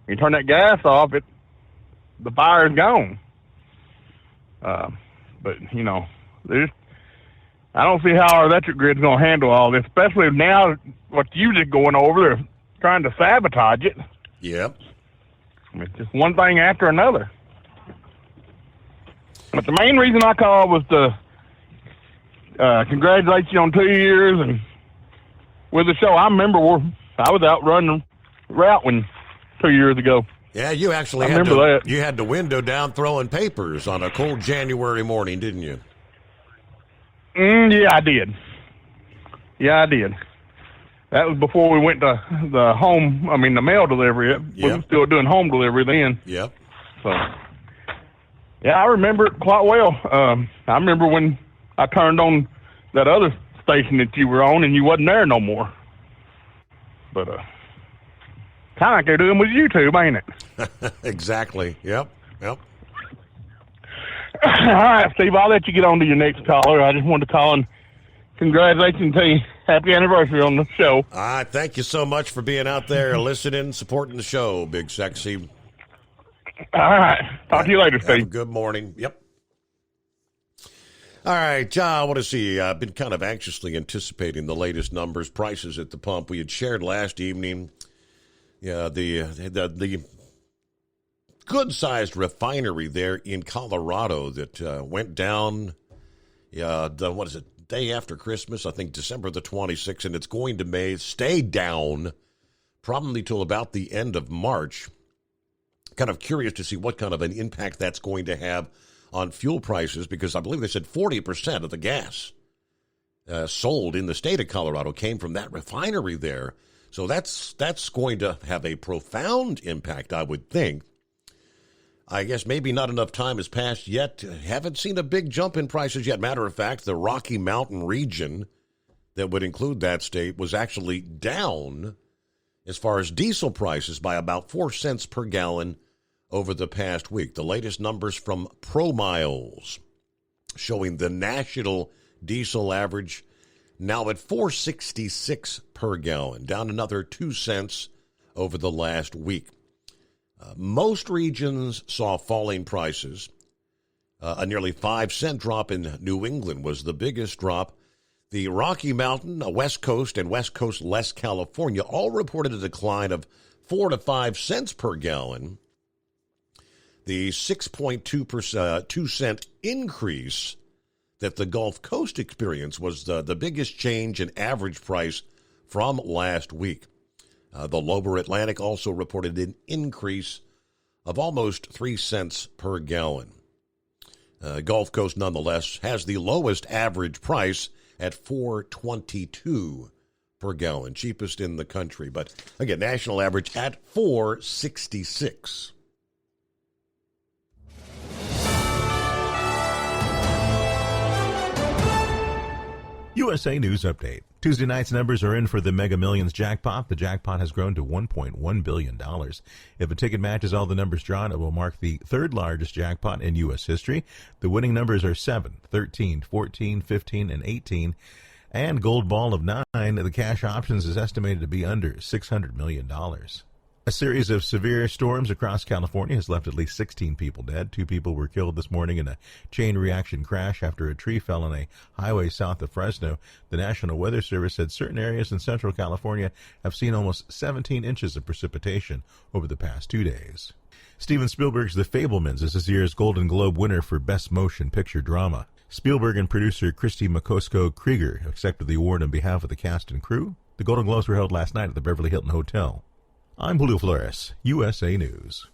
When you turn that gas off, the fire's gone. But, you know, I don't see how our electric grid's going to handle all this, especially now what you just going over. They're trying to sabotage it. Yep. I mean, it's just one thing after another. But the main reason I called was to congratulate you on 2 years and with the show. I remember I was out running route 2 years ago. Yeah, you actually had the window down throwing papers on a cold January morning, didn't you? Yeah, I did. That was before we went to the mail delivery. We were still doing home delivery then. Yep. So, yeah, I remember it quite well. I remember when I turned on that other station that you were on and you wasn't there no more. But kind of like they're doing with YouTube, ain't it? Exactly. Yep. All right, Steve, I'll let you get on to your next caller. I just wanted to call and congratulations to you. Happy anniversary on the show. Thank you so much for being out there, listening, supporting the show, Big Sexy. All right. Talk to you later, Steve. Good morning. Yep. All right, John, I want to see. I've been kind of anxiously anticipating the latest numbers, prices at the pump. We had shared last evening the good-sized refinery there in Colorado that went down, day after Christmas, I think December the 26th, and it's going to stay down probably till about the end of March. Kind of curious to see what kind of an impact that's going to have on fuel prices, because I believe they said 40% of the gas sold in the state of Colorado came from that refinery there. So that's going to have a profound impact, I would think. I guess maybe not enough time has passed yet. Haven't seen a big jump in prices yet. Matter of fact, the Rocky Mountain region that would include that state was actually down as far as diesel prices by about 4 cents per gallon over the past week. The latest numbers from ProMiles showing the national diesel average now at $4.66 per gallon, down another 2 cents over the last week. Most regions saw falling prices. A nearly 5-cent drop in New England was the biggest drop. The Rocky Mountain, West Coast, and West Coast West California all reported a decline of 4 to 5 cents per gallon. The 6.2 cent increase that the Gulf Coast experienced was the biggest change in average price from last week. The Lower Atlantic also reported an increase of almost 3 cents per gallon. Gulf Coast, nonetheless, has the lowest average price at $4.22 per gallon, cheapest in the country. But again, national average at $4.66. USA News Update. Tuesday night's numbers are in for the Mega Millions jackpot. The jackpot has grown to $1.1 billion. If a ticket matches all the numbers drawn, it will mark the third largest jackpot in U.S. history. The winning numbers are 7, 13, 14, 15, and 18. And gold ball of 9, the cash options is estimated to be under $600 million. A series of severe storms across California has left at least 16 people dead. 2 people were killed this morning in a chain reaction crash after a tree fell on a highway south of Fresno. The National Weather Service said certain areas in central California have seen almost 17 inches of precipitation over the past 2 days. Steven Spielberg's The Fabelmans is this year's Golden Globe winner for Best Motion Picture Drama. Spielberg and producer Christy McCosco-Krieger accepted the award on behalf of the cast and crew. The Golden Globes were held last night at the Beverly Hilton Hotel. I'm Julio Flores, USA News.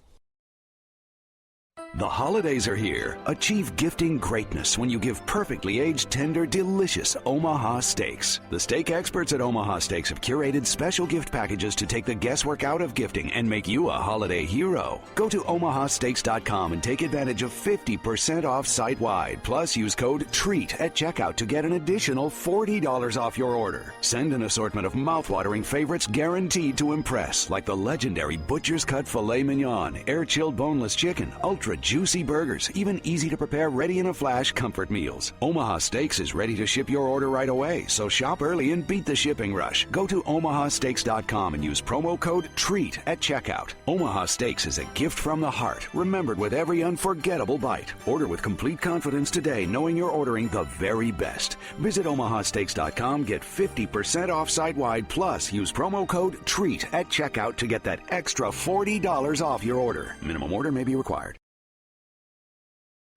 The holidays are here. Achieve gifting greatness when you give perfectly aged, tender, delicious Omaha steaks. The steak experts at Omaha Steaks have curated special gift packages to take the guesswork out of gifting and make you a holiday hero. Go to omahasteaks.com and take advantage of 50% off site-wide. Plus, use code TREAT at checkout to get an additional $40 off your order. Send an assortment of mouthwatering favorites guaranteed to impress, like the legendary Butcher's Cut Filet Mignon, air-chilled boneless chicken, ultra juicy burgers, even easy-to-prepare, ready-in-a-flash comfort meals. Omaha Steaks is ready to ship your order right away, so shop early and beat the shipping rush. Go to omahasteaks.com and use promo code TREAT at checkout. Omaha Steaks is a gift from the heart, remembered with every unforgettable bite. Order with complete confidence today, knowing you're ordering the very best. Visit omahasteaks.com, get 50% off site-wide, plus use promo code TREAT at checkout to get that extra $40 off your order. Minimum order may be required.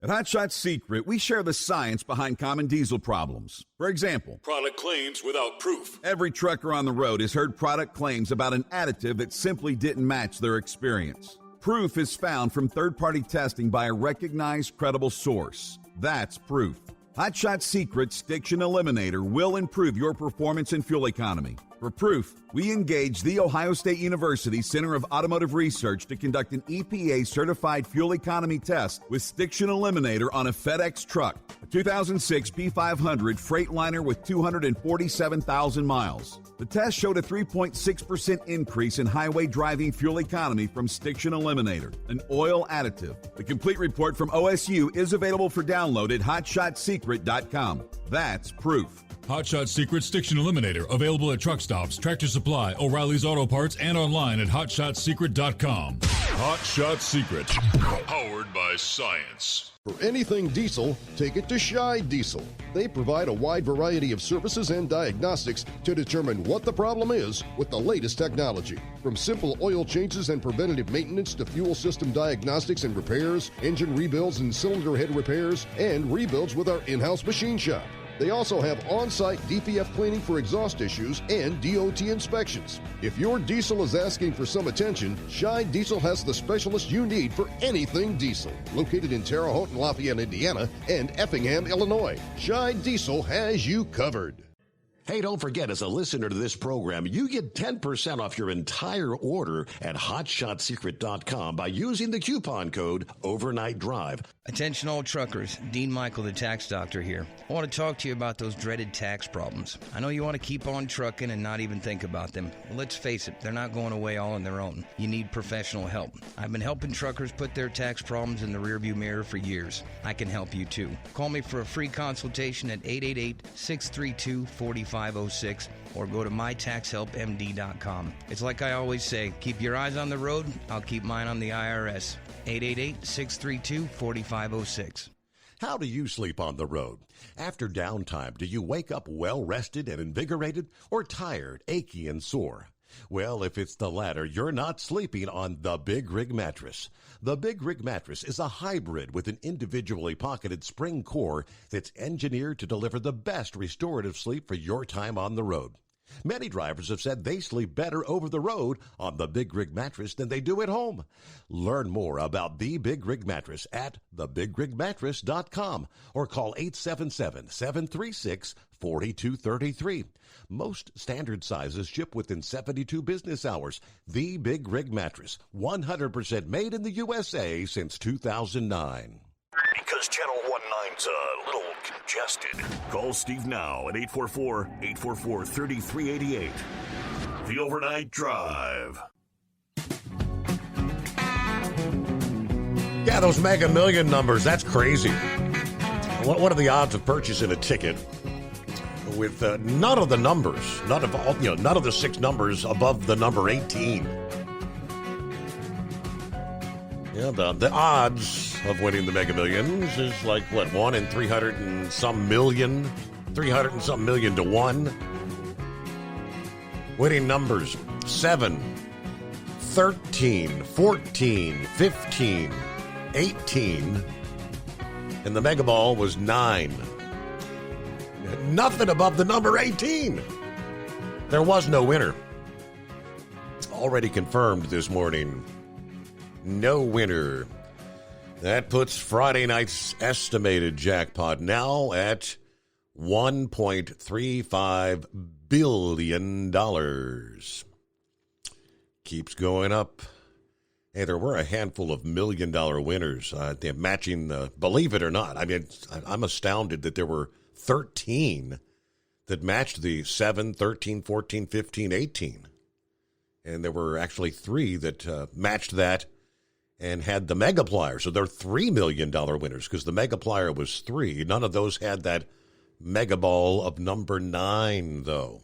At Hot Shot Secret, we share the science behind common diesel problems. For example, product claims without proof. Every trucker on the road has heard product claims about an additive that simply didn't match their experience. Proof is found from third-party testing by a recognized, credible source. That's proof. Hot Shot Secret's Stiction Eliminator will improve your performance and fuel economy. For proof, we engaged the Ohio State University Center of Automotive Research to conduct an EPA-certified fuel economy test with Stiction Eliminator on a FedEx truck, a 2006 P500 Freightliner with 247,000 miles. The test showed a 3.6% increase in highway driving fuel economy from Stiction Eliminator, an oil additive. The complete report from OSU is available for download at hotshotsecret.com. That's proof. Hot Shot Secret Stiction Eliminator, available at truck stops, Tractor Supply, O'Reilly's Auto Parts, and online at hotshotsecret.com. Hot Shot Secret, powered by science. For anything diesel, take it to Shy Diesel. They provide a wide variety of services and diagnostics to determine what the problem is with the latest technology. From simple oil changes and preventative maintenance to fuel system diagnostics and repairs, engine rebuilds and cylinder head repairs, and rebuilds with our in-house machine shop. They also have on-site DPF cleaning for exhaust issues and DOT inspections. If your diesel is asking for some attention, Shy Diesel has the specialist you need for anything diesel. Located in Terre Haute and Lafayette, Indiana, and Effingham, Illinois, Shy Diesel has you covered. Hey, don't forget, as a listener to this program, you get 10% off your entire order at hotshotsecret.com by using the coupon code Overnight Drive. Attention all truckers, Dean Michael, the tax doctor here. I want to talk to you about those dreaded tax problems. I know you want to keep on trucking and not even think about them. Well, let's face it, they're not going away all on their own. You need professional help. I've been helping truckers put their tax problems in the rearview mirror for years. I can help you too. Call me for a free consultation at 888-632-4506 or go to mytaxhelpmd.com. It's like I always say, keep your eyes on the road, I'll keep mine on the IRS. 888-632-4506. How do you sleep on the road? After downtime, do you wake up well-rested and invigorated or tired, achy, and sore? Well, if it's the latter, you're not sleeping on the Big Rig Mattress. The Big Rig Mattress is a hybrid with an individually pocketed spring core that's engineered to deliver the best restorative sleep for your time on the road. Many drivers have said they sleep better over the road on the Big Rig Mattress than they do at home. Learn more about the Big Rig Mattress at thebigrigmattress.com or call 877-736-4233. Most standard sizes ship within 72 business hours. The Big Rig Mattress, 100% made in the USA since 2009. Because Channel 19's a little congested. Call Steve now at 844-844-3388. The Overnight Drive. Yeah, those Mega Million numbers, that's crazy. What are the odds of purchasing a ticket with none of the numbers, none of the six numbers above the number 18? Yeah, the odds of winning the Mega Millions is like, what, 1 in 300 and some million to 1. Winning numbers 7, 13, 14, 15, 18, and the Mega Ball was 9. Nothing above the number 18. There was no winner. Already confirmed this morning. No winner. That puts Friday night's estimated jackpot now at $1.35 billion. Keeps going up. Hey, there were a handful of $1 million winners. They're matching, believe it or not. I mean, I'm astounded that there were 13 that matched the 7, 13, 14, 15, 18. And there were actually 3 that matched that and had the Megaplier. So they're $3 million winners because the Megaplier was 3. None of those had that Mega Ball of number 9, though.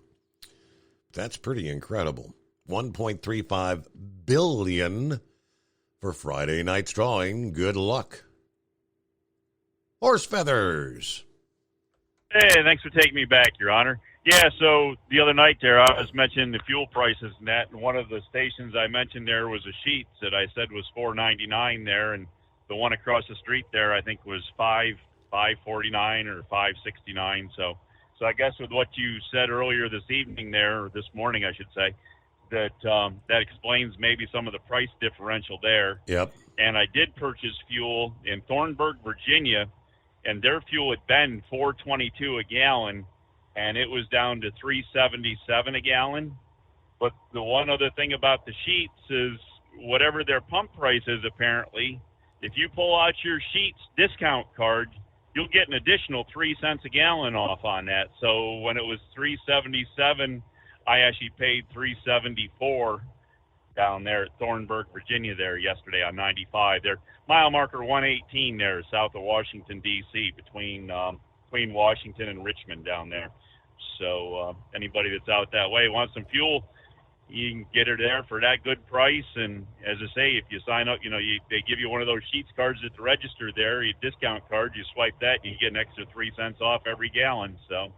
That's pretty incredible. $1.35 billion for Friday night's drawing. Good luck. Horse feathers. Hey, thanks for taking me back, Your Honor. Yeah, so the other night there, I was mentioning the fuel prices and that, and one of the stations I mentioned there was a Sheetz that I said was $4.99 there, and the one across the street there I think was $5.49 or $5.69. So I guess with what you said earlier this evening there, or this morning I should say, that explains maybe some of the price differential there. Yep. And I did purchase fuel in Thornburg, Virginia, and their fuel had been $4.22 a gallon, and it was down to $3.77 a gallon. But the one other thing about the Sheetz is whatever their pump price is, apparently, if you pull out your Sheetz discount card, you'll get an additional 3 cents a gallon off on that. So when it was $3.77, I actually paid $3.74 down there at Thornburg, Virginia there yesterday on 95. They're mile marker 118 there south of Washington, D.C., between Washington and Richmond down there. So anybody that's out that way wants some fuel, you can get it there for that good price. And as I say, if you sign up, they give you one of those Sheetz cards at the register there, your discount card, you swipe that, and you get an extra 3 cents off every gallon. So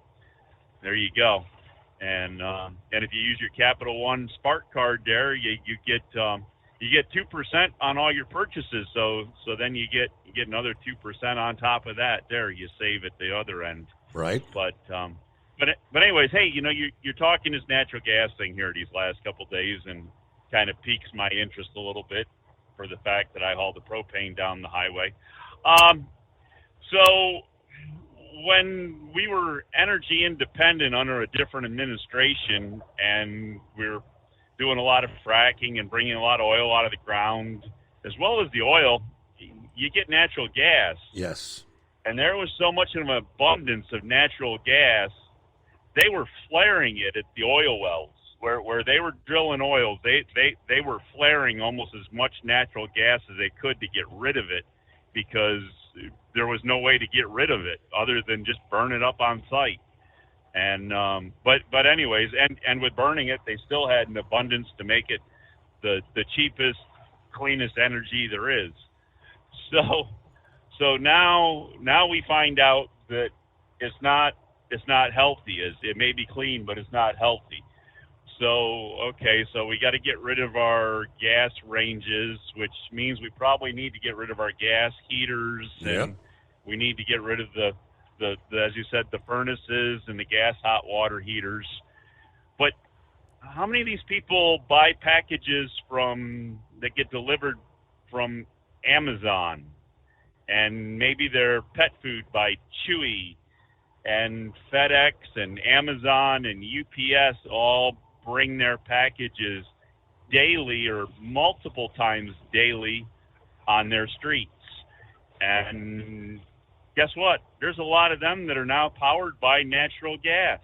there you go. And if you use your Capital One Spark card there, you get 2% on all your purchases. So then you get another 2% on top of that. There, you save at the other end. Right. But anyways, hey, you're talking this natural gas thing here these last couple of days, and kind of piques my interest a little bit for the fact that I haul the propane down the highway. So when we were energy independent under a different administration, and we were doing a lot of fracking and bringing a lot of oil out of the ground, as well as the oil, you get natural gas. Yes. And there was so much of an abundance of natural gas, they were flaring it at the oil wells where they were drilling oil. They were flaring almost as much natural gas as they could to get rid of it, because there was no way to get rid of it other than just burn it up on site. And but anyways, and with burning it, they still had an abundance to make it the cheapest, cleanest energy there is. So now we find out that it's not healthy. It may be clean, but it's not healthy. So we got to get rid of our gas ranges, which means we probably need to get rid of our gas heaters, and we need to get rid of the as you said, the furnaces and the gas hot water heaters. But how many of these people buy packages that get delivered from Amazon, and maybe they're pet food by Chewy, and FedEx and Amazon and UPS all bring their packages daily or multiple times daily on their streets? And guess what? There's a lot of them that are now powered by natural gas.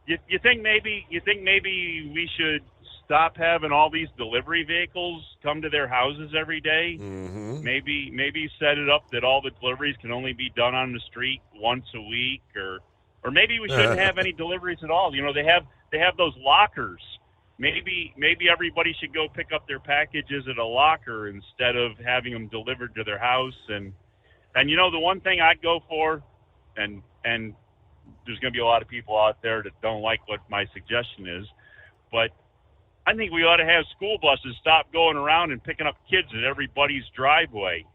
You think maybe we should stop having all these delivery vehicles come to their houses every day? Mm-hmm. Maybe set it up that all the deliveries can only be done on the street once a week, or maybe we shouldn't have any deliveries at all. They have those lockers. Maybe everybody should go pick up their packages at a locker instead of having them delivered to their house. And the one thing I'd go for, and there's going to be a lot of people out there that don't like what my suggestion is, but I think we ought to have school buses stop going around and picking up kids at everybody's driveway.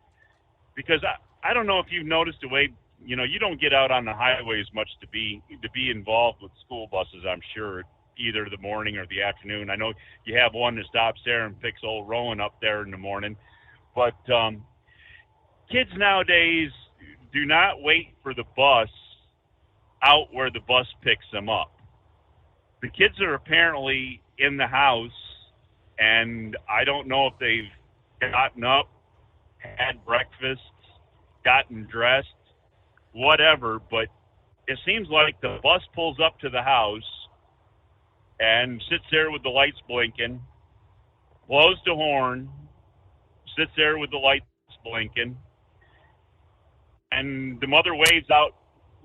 Because I don't know if you've noticed the way, you don't get out on the highways much to be involved with school buses, I'm sure, either the morning or the afternoon. I know you have one that stops there and picks old Rowan up there in the morning. But kids nowadays do not wait for the bus out where the bus picks them up. The kids are apparently in the house, and I don't know if they've gotten up, had breakfast, gotten dressed, whatever, but it seems like the bus pulls up to the house and sits there with the lights blinking, blows the horn, sits there with the lights blinking, and the mother waves out,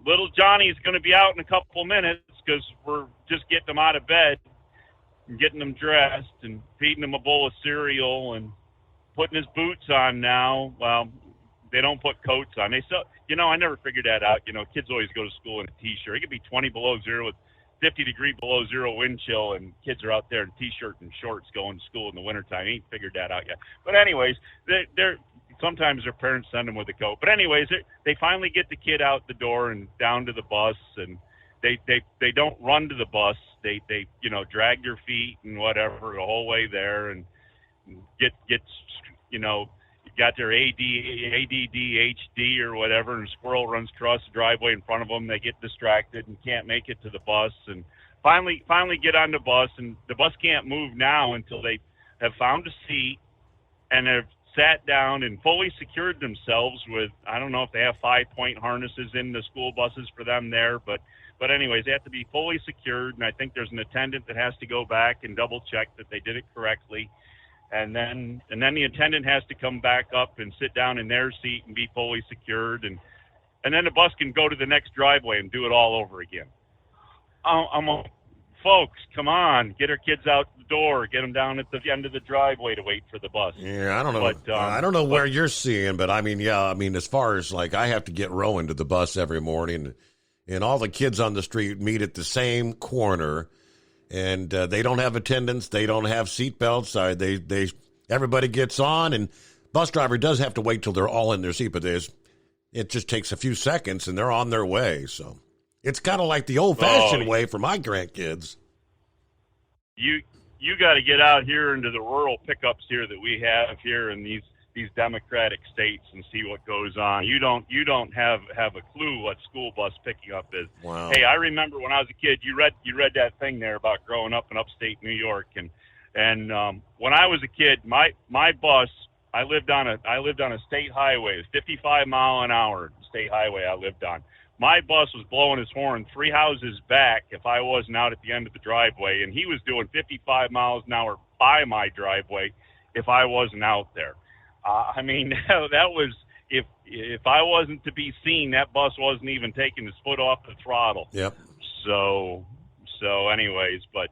"Little Johnny's going to be out in a couple of minutes," because we're just getting them out of bed and getting them dressed and feeding him a bowl of cereal and putting his boots on now. Well, they don't put coats on. They still, I never figured that out. Kids always go to school in a T-shirt. It could be 20 below zero with 50-degree below zero wind chill, and kids are out there in T-shirt and shorts going to school in the wintertime. Ain't figured that out yet. But anyways, they're sometimes their parents send them with a coat. But anyways, they finally get the kid out the door and down to the bus, and they don't run to the bus. They drag their feet and whatever the whole way there, and get got their ADD-HD or whatever, and a squirrel runs across the driveway in front of them. They get distracted and can't make it to the bus, and finally get on the bus, and the bus can't move now until they have found a seat and have sat down and fully secured themselves with, I don't know if they have 5-point harnesses in the school buses for them there, but anyways, they have to be fully secured, and I think there's an attendant that has to go back and double check that they did it correctly. And then the attendant has to come back up and sit down in their seat and be fully secured, and then the bus can go to the next driveway and do it all over again. I'm like, folks, come on, get our kids out the door, get them down at the end of the driveway to wait for the bus. Yeah, I don't know. But, I don't know where you're seeing, but I mean, as far as like I have to get Rowan to the bus every morning, and all the kids on the street meet at the same corner. And they don't have attendants. They don't have seat belts. Everybody gets on, and bus driver does have to wait till they're all in their seat, but it just takes a few seconds, and they're on their way. So it's kind of like the old-fashioned way for my grandkids. You got to get out here into the rural pickups here that we have here in these democratic states and see what goes on. You don't have a clue what school bus picking up is. Wow. Hey, I remember when I was a kid, you read that thing there about growing up in upstate New York, and when I was a kid, my bus, I lived on a state highway, 55 mile an hour state highway I lived on. My bus was blowing his horn 3 houses back if I wasn't out at the end of the driveway, and he was doing 55 miles an hour by my driveway if I wasn't out there. I mean, that was, if I wasn't to be seen, that bus wasn't even taking his foot off the throttle. Yep. So anyways, but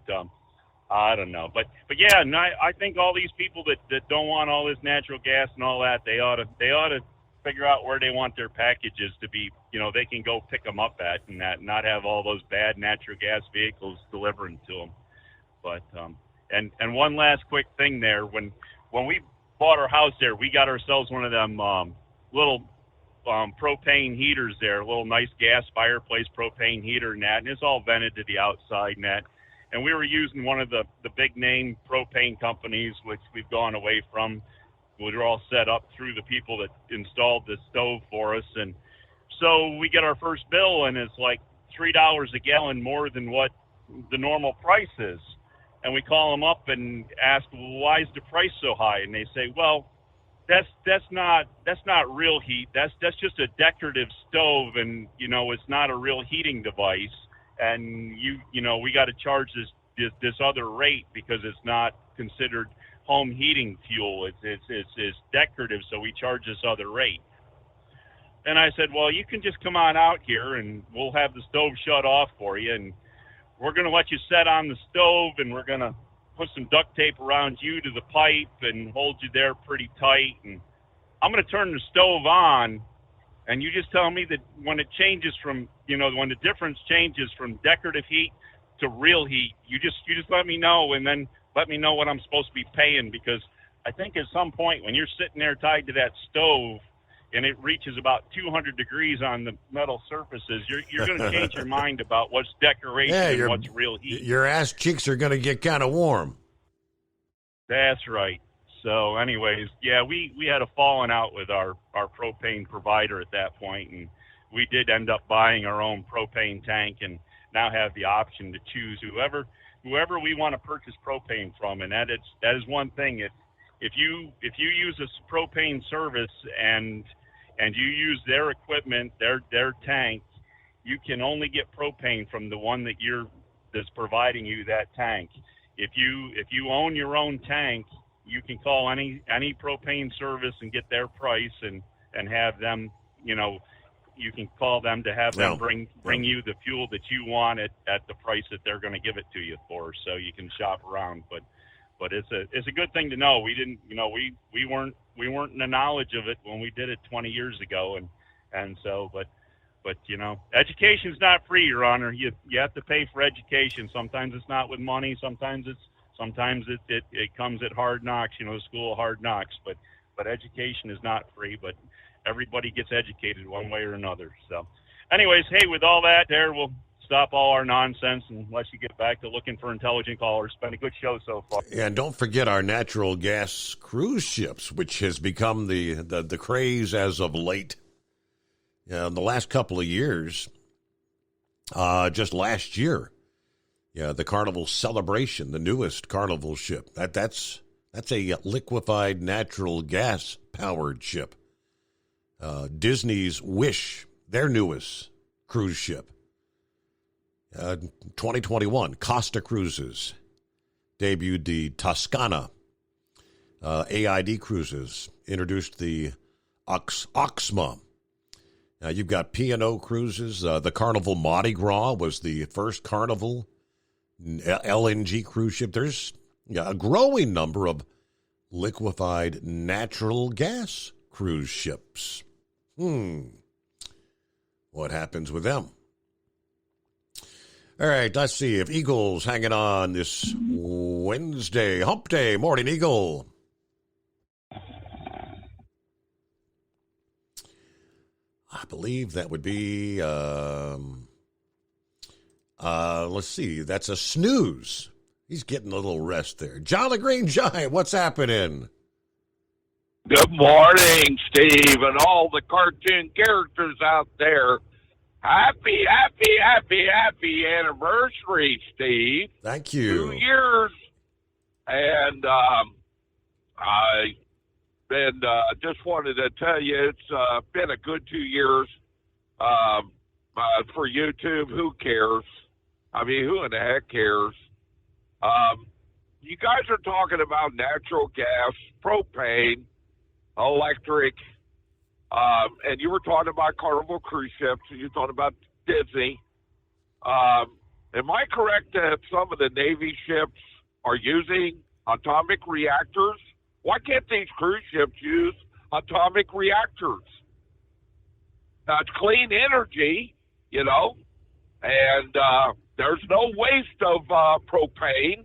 I don't know. But yeah, I think all these people that don't want all this natural gas and all that, they ought to figure out where they want their packages to be. They can go pick them up at, and that, not have all those bad natural gas vehicles delivering to them. But and one last quick thing there, when we bought our house there, we got ourselves one of them little propane heaters there, a little nice gas fireplace propane heater and that, and it's all vented to the outside and that. And we were using one of the big name propane companies, which we've gone away from. We were all set up through the people that installed the stove for us. And so we get our first bill, and it's like $3 a gallon more than what the normal price is. And we call them up and ask, well, why is the price so high? And they say, well, that's not real heat. That's just a decorative stove, and it's not a real heating device. And we got to charge this other rate because it's not considered home heating fuel. It's decorative, so we charge this other rate. And I said, well, you can just come on out here, and we'll have the stove shut off for you, and we're going to let you set on the stove, and we're going to put some duct tape around you to the pipe and hold you there pretty tight. And I'm going to turn the stove on, and you just tell me that when it changes from, when the difference changes from decorative heat to real heat, you just let me know, and then let me know what I'm supposed to be paying, because I think at some point when you're sitting there tied to that stove and it reaches about 200 degrees on the metal surfaces, you're going to change your mind about what's decoration and what's real heat. Your ass cheeks are going to get kind of warm. That's right. So anyways, yeah, we had a falling out with our propane provider at that point, and we did end up buying our own propane tank, and now have the option to choose whoever we want to purchase propane from. And that is one thing. If you use a propane service and you use their equipment, their tank, you can only get propane from the one that's providing you that tank. If you own your own tank, you can call any propane service and get their price and have them, you can call them to have them bring you the fuel that you want at the price that they're going to give it to you for, so you can shop around. But it's a good thing to know. We didn't, we weren't in the knowledge of it when we did it 20 years ago, and so, but education's not free, Your Honor. You have to pay for education. Sometimes it's not with money. Sometimes it comes at hard knocks, the school of hard knocks. But education is not free. But everybody gets educated one way or another. So, anyways, hey, with all that there, we'll stop all our nonsense and let you get back to looking for intelligent callers. It's been a good show so far. And don't forget our natural gas cruise ships, which has become the craze as of late. In the last couple of years, just last year, the Carnival Celebration, the newest Carnival ship, that's a liquefied natural gas powered ship. Disney's Wish, their newest cruise ship. 2021, Costa Cruises debuted the Toscana. AID Cruises introduced the Oxma. You've got P&O Cruises. The Carnival Mardi Gras was the first Carnival LNG cruise ship. There's a growing number of liquefied natural gas cruise ships. What happens with them? All right, let's see if Eagle's hanging on this Wednesday. Hump Day. Morning, Eagle. I believe that would be, let's see, that's a snooze. He's getting a little rest there. Jolly Green Giant, what's happening? Good morning, Steve, and all the cartoon characters out there. Happy anniversary, Steve. Thank you. 2 years. And I just wanted to tell you it's been a good 2 years for YouTube. Who cares? I mean, who in the heck cares? You guys are talking about natural gas, propane, electric, and you were talking about Carnival cruise ships, and you're talking about Disney. Am I correct that some of the Navy ships are using atomic reactors? Why can't these cruise ships use atomic reactors? Now, it's clean energy, and there's no waste of propane,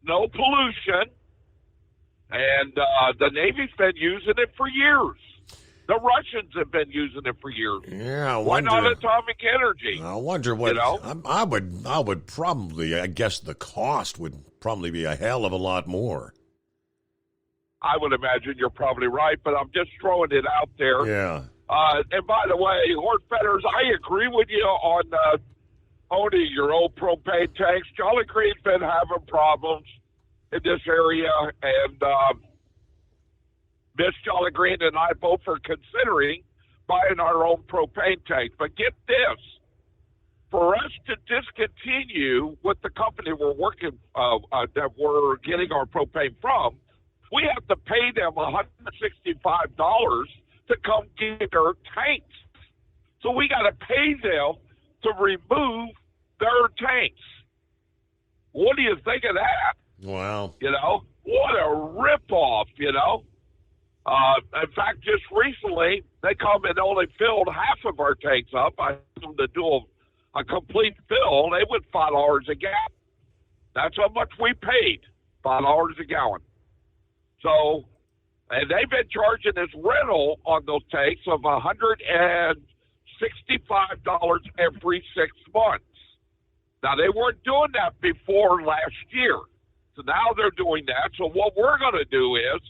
no pollution, and the Navy's been using it for years. The Russians have been using it for years. Yeah, why not atomic energy? I wonder what I would probably, I guess the cost would probably be a hell of a lot more. I would imagine you're probably right, but I'm just throwing it out there. Yeah. And by the way, Hort Fetters, I agree with you on owning your old propane tanks. Jolly Green's been having problems in this area, and Miss Jolly Green and I both are considering buying our own propane tank. But get this, for us to discontinue with the company we're working, that we're getting our propane from, we have to pay them $165 to come get our tanks. So we got to pay them to remove their tanks. What do you think of that? Wow. What a ripoff, In fact, just recently, they come and only filled half of our tanks up. I asked them to do a complete fill. They went $5 a gallon. That's how much we paid, $5 a gallon. So, and they've been charging this rental on those tanks of $165 every 6 months. Now, they weren't doing that before last year. So now they're doing that. So what we're going to do is,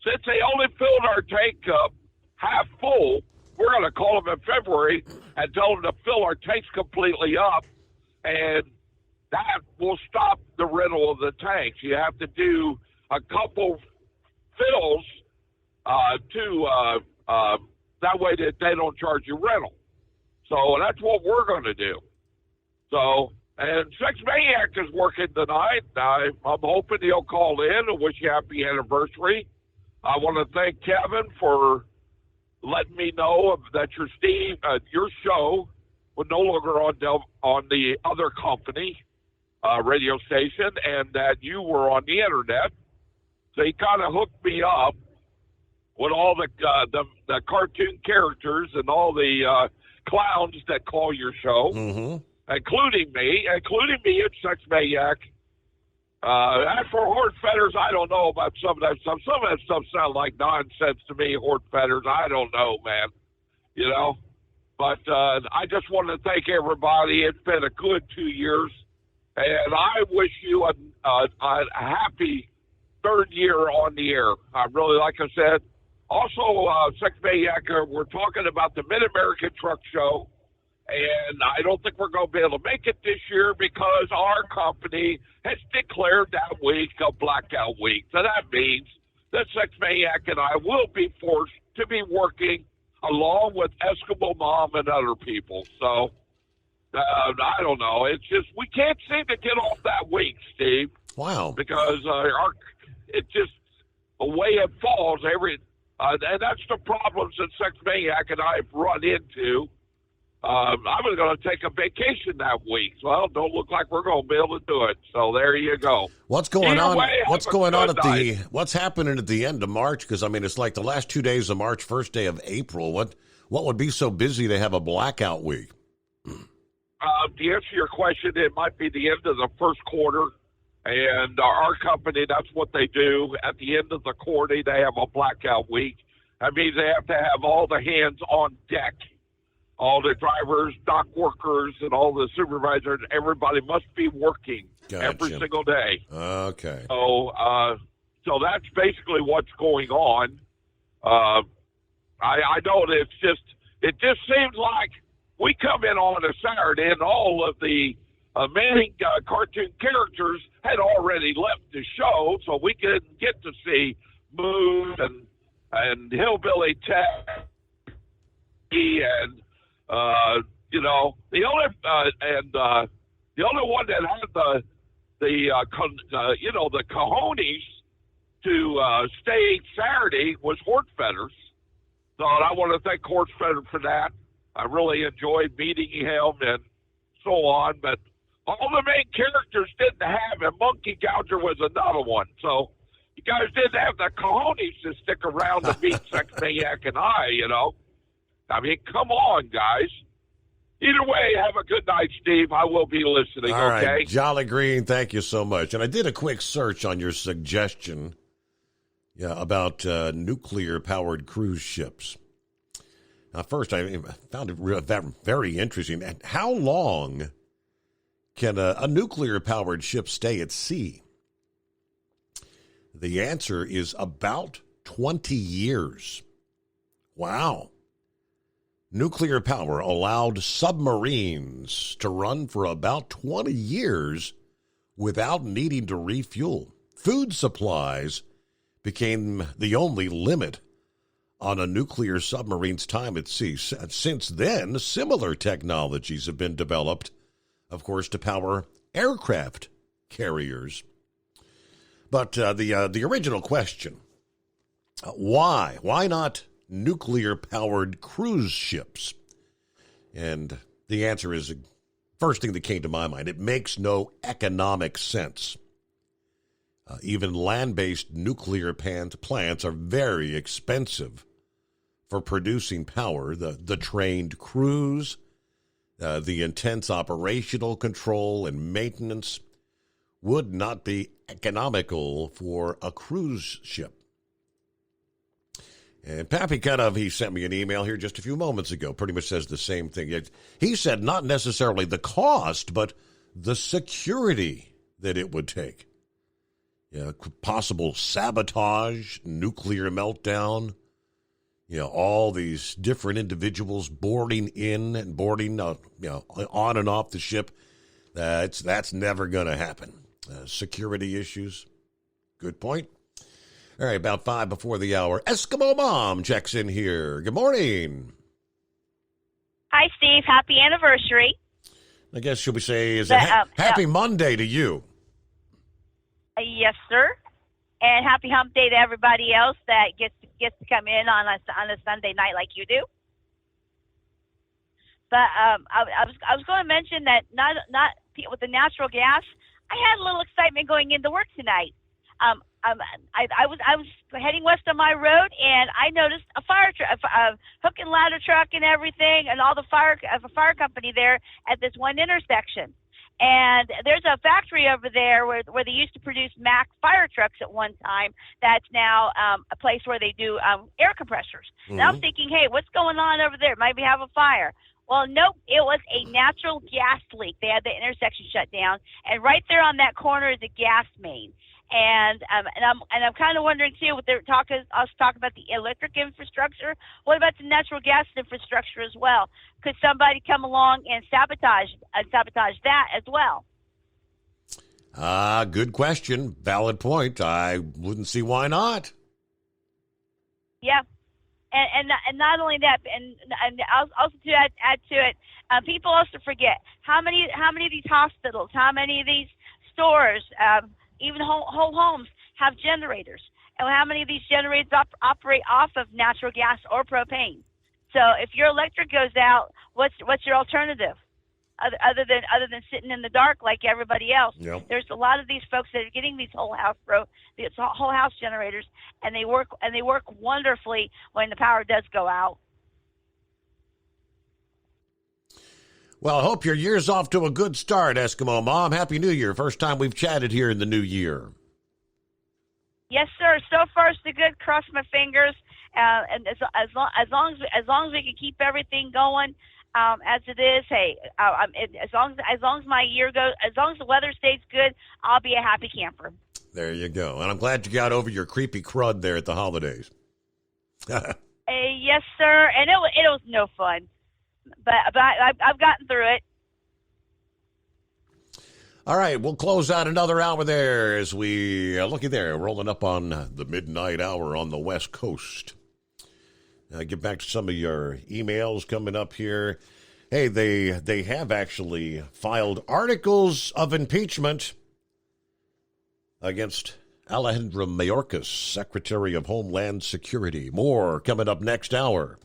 since they only filled our tank up half full, we're going to call them in February and tell them to fill our tanks completely up, and that will stop the rental of the tanks. You have to do a couple fills that way that they don't charge you rental. So that's what we're going to do. So, and Sex Maniac is working tonight. I'm hoping he'll call in and wish you happy anniversary. I want to thank Kevin for letting me know that your show was no longer on the other company radio station, and that you were on the internet. So he kind of hooked me up with all the cartoon characters and all the clowns that call your show, including me at Sex Maniac. As for Hort Fetters, I don't know about some of that stuff. Some of that stuff sounds like nonsense to me, Hort Fetters. I don't know, man. But I just want to thank everybody. It's been a good 2 years, and I wish you a happy third year on the air. I really, like I said. Also, Sex Maniac, we're talking about the Mid-American Truck Show, and I don't think we're going to be able to make it this year because our company has declared that week a blackout week. So that means that Sex Maniac and I will be forced to be working along with Eskimo Mom and other people. So, I don't know. It's just, we can't seem to get off that week, Steve. Wow. Because it's just the way it falls and that's the problems that Sex Maniac and I have run into. I'm going to take a vacation that week. Well, don't look like we're going to be able to do it. So there you go. What's going on? What's happening at the end of March? Because I mean, it's like the last 2 days of March, first day of April. What would be so busy to have a blackout week? To answer your question, it might be the end of the first quarter, and our company, that's what they do. At the end of the quarter, they have a blackout week. That means they have to have all the hands on deck. All the drivers, dock workers, and all the supervisors, everybody must be working every single day. Okay. So that's basically what's going on. I know that it just seems like we come in on a Saturday and all of the main cartoon characters had already left the show, so we couldn't get to see Moon and Hillbilly Ted and the only one that had the cojones to stay Saturday was Hortfetters. So I want to thank Hortfetter for that. I really enjoyed meeting him and so on, but all the main characters didn't have, and Monkey Gouger was another one. So you guys didn't have the cojones to stick around to meet Sex Maniac and I, I mean, come on, guys. Either way, have a good night, Steve. I will be listening, All okay? right, Jolly Green, thank you so much. And I did a quick search on your suggestion about nuclear-powered cruise ships. Now, first, I found it very interesting. How long can a nuclear-powered ship stay at sea? The answer is about 20 years. Wow. Nuclear power allowed submarines to run for about 20 years without needing to refuel. Food supplies became the only limit on a nuclear submarine's time at sea. Since then, similar technologies have been developed, of course, to power aircraft carriers. But the original question, why? Why not nuclear-powered cruise ships? And the answer is, first thing that came to my mind, it makes no economic sense. Even land-based nuclear plants are very expensive for producing power. The trained crews, the intense operational control and maintenance would not be economical for a cruise ship. And Pappy he sent me an email here just a few moments ago, pretty much says the same thing. He said not necessarily the cost, but the security that it would take. Possible sabotage, nuclear meltdown, all these different individuals boarding in and boarding on and off the ship. That's never going to happen. Security issues. Good point. All right, about 5 before the hour. Eskimo Mom checks in here. Good morning. Hi, Steve. Happy anniversary. I guess should we say happy Monday to you? Yes, sir. And happy hump day to everybody else that gets to come in on a Sunday night like you do. But I was going to mention that not with the natural gas, I had a little excitement going into work tonight. I was heading west on my road, and I noticed a fire truck, a hook and ladder truck, and everything, and all the fire company there at this one intersection. And there's a factory over there where they used to produce Mack fire trucks at one time. That's now a place where they do air compressors. And I'm thinking, hey, what's going on over there? Maybe have a fire. Well, nope, it was a natural gas leak. They had the intersection shut down, and right there on that corner is a gas main. And I'm kind of wondering too. What they're talking about the electric infrastructure. What about the natural gas infrastructure as well? Could somebody come along and sabotage that as well? Good question. Valid point. I wouldn't see why not. Yeah. And not only that, and also to add to it, people also forget how many of these hospitals, how many of these stores, even whole homes have generators, and how many of these generators operate off of natural gas or propane. So if your electric goes out, what's your alternative other than sitting in the dark like everybody else? Yep. There's a lot of these folks that are getting these whole house generators, and they work wonderfully when the power does go out. Well, I hope your year's off to a good start, Eskimo Mom. Happy New Year. First time we've chatted here in the new year. Yes, sir. So far, so good. Cross my fingers. And as long as we can keep everything going as it is, hey, as long as my year goes, as long as the weather stays good, I'll be a happy camper. There you go. And I'm glad you got over your creepy crud there at the holidays. Yes, sir. And it was no fun. But I've gotten through it. All right, we'll close out another hour there as we, looky there, rolling up on the midnight hour on the West Coast. Get back to some of your emails coming up here. Hey, they have actually filed articles of impeachment against Alejandro Mayorkas, Secretary of Homeland Security. More coming up next hour.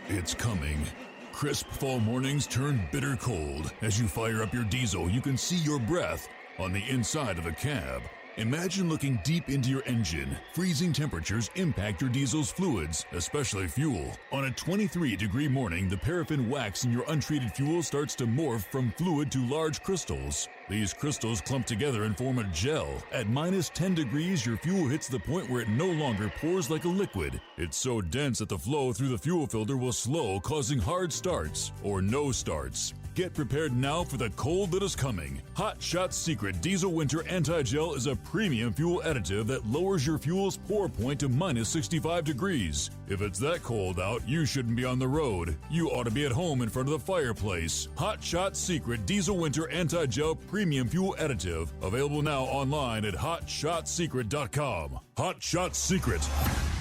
It's coming. Crisp fall mornings turn bitter cold. As you fire up your diesel, you can see your breath on the inside of the cab. Imagine looking deep into your engine. Freezing temperatures impact your diesel's fluids, especially fuel. On a 23-degree morning, the paraffin wax in your untreated fuel starts to morph from fluid to large crystals. These crystals clump together and form a gel. At minus 10 degrees, your fuel hits the point where it no longer pours like a liquid. It's so dense that the flow through the fuel filter will slow, causing hard starts or no starts. Get prepared now for the cold that is coming. Hot Shot Secret Diesel Winter Anti-Gel is a premium fuel additive that lowers your fuel's pour point to minus 65 degrees. If it's that cold out, you shouldn't be on the road. You ought to be at home in front of the fireplace. Hot Shot Secret Diesel Winter Anti-Gel Premium Fuel Additive. Available now online at HotShotSecret.com. Hot Shot Secret.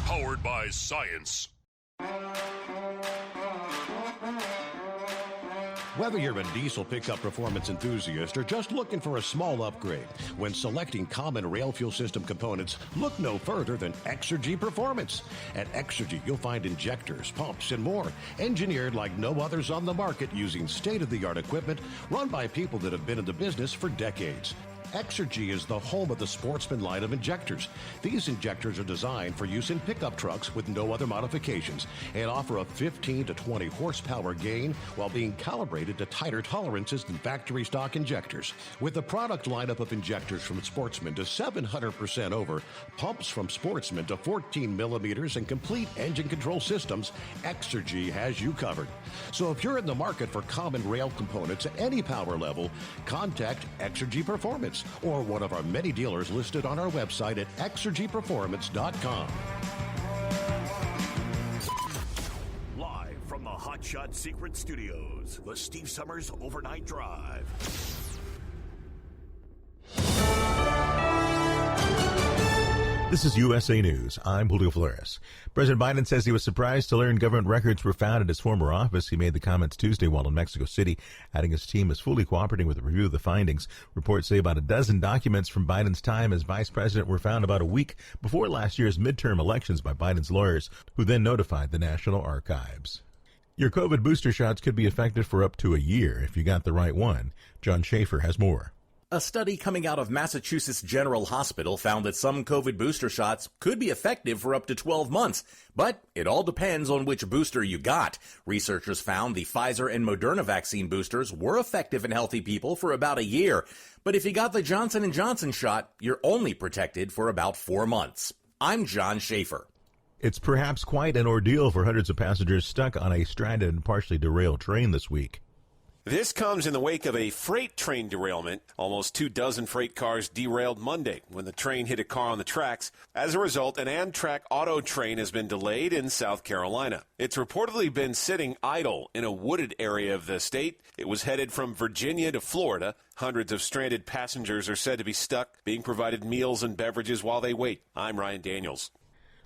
Powered by science. Whether you're a diesel pickup performance enthusiast or just looking for a small upgrade, when selecting common rail fuel system components, look no further than Exergy Performance. At Exergy, you'll find injectors, pumps, and more, engineered like no others on the market using state-of-the-art equipment run by people that have been in the business for decades. Exergy is the home of the Sportsman line of injectors. These injectors are designed for use in pickup trucks with no other modifications and offer a 15 to 20 horsepower gain while being calibrated to tighter tolerances than factory stock injectors. With a product lineup of injectors from Sportsman to 700% over, pumps from Sportsman to 14 millimeters, and complete engine control systems, Exergy has you covered. So if you're in the market for common rail components at any power level, contact Exergy Performance or one of our many dealers listed on our website at exergyperformance.com. Live from the Hot Shot Secret Studios, the Steve Summers Overnight Drive. This is USA News. I'm Julio Flores. President Biden says he was surprised to learn government records were found at his former office. He made the comments Tuesday while in Mexico City, adding his team is fully cooperating with a review of the findings. Reports say about a dozen documents from Biden's time as vice president were found about a week before last year's midterm elections by Biden's lawyers, who then notified the National Archives. Your COVID booster shots could be effective for up to a year if you got the right one. John Schaefer has more. A study coming out of Massachusetts General Hospital found that some COVID booster shots could be effective for up to 12 months, but it all depends on which booster you got. Researchers found the Pfizer and Moderna vaccine boosters were effective in healthy people for about a year, but if you got the Johnson & Johnson shot, you're only protected for about 4 months. I'm John Schaefer. It's perhaps quite an ordeal for hundreds of passengers stuck on a stranded and partially derailed train this week. This comes in the wake of a freight train derailment. Almost 24 freight cars derailed Monday when the train hit a car on the tracks. As a result, an Amtrak auto train has been delayed in South Carolina. It's reportedly been sitting idle in a wooded area of the state. It was headed from Virginia to Florida. Hundreds of stranded passengers are said to be stuck, being provided meals and beverages while they wait. I'm Ryan Daniels.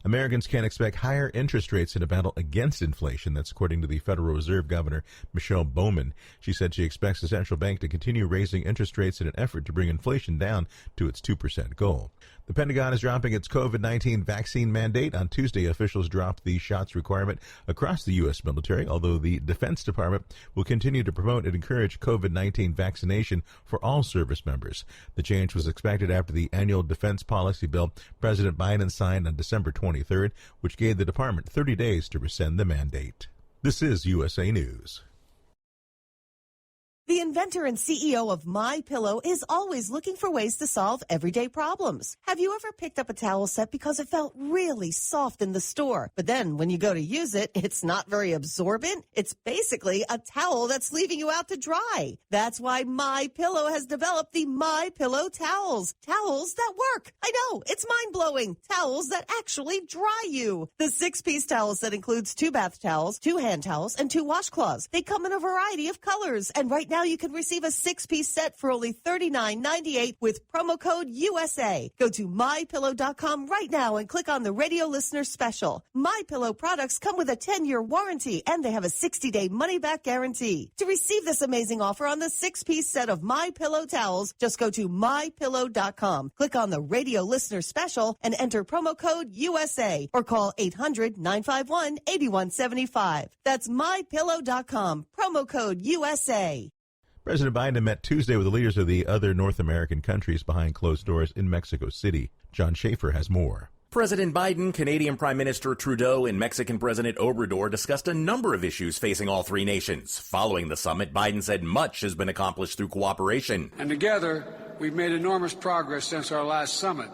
Americans can expect higher interest rates in a battle against inflation. That's according to the Federal Reserve Governor, Michelle Bowman. She said she expects the central bank to continue raising interest rates in an effort to bring inflation down to its 2% goal. The Pentagon is dropping its COVID-19 vaccine mandate. On Tuesday, officials dropped the shots requirement across the U.S. military, although the Defense Department will continue to promote and encourage COVID-19 vaccination for all service members. The change was expected after the annual defense policy bill President Biden signed on December 23rd, which gave the department 30 days to rescind the mandate. This is USA News. The inventor and CEO of MyPillow is always looking for ways to solve everyday problems. Have you ever picked up a towel set because it felt really soft in the store, but then when you go to use it, it's not very absorbent? It's basically a towel that's leaving you out to dry. That's why MyPillow has developed the MyPillow towels. Towels that work. I know, it's mind-blowing. Towels that actually dry you. The 6-piece towel set includes 2 bath towels, 2 hand towels, and 2 washcloths. They come in a variety of colors, and right now you can receive a 6-piece set for only $39.98 with promo code USA. Go to MyPillow.com right now and click on the radio listener special. MyPillow products come with a 10-year warranty, and they have a 60-day money-back guarantee. To receive this amazing offer on the 6-piece set of MyPillow towels, just go to MyPillow.com. Click on the radio listener special and enter promo code USA or call 800-951-8175. That's MyPillow.com. Promo code USA. President Biden met Tuesday with the leaders of the other North American countries behind closed doors in Mexico City. John Schaefer has more. President Biden, Canadian Prime Minister Trudeau, and Mexican President Obrador discussed a number of issues facing all three nations. Following the summit, Biden said much has been accomplished through cooperation. And together, we've made enormous progress since our last summit,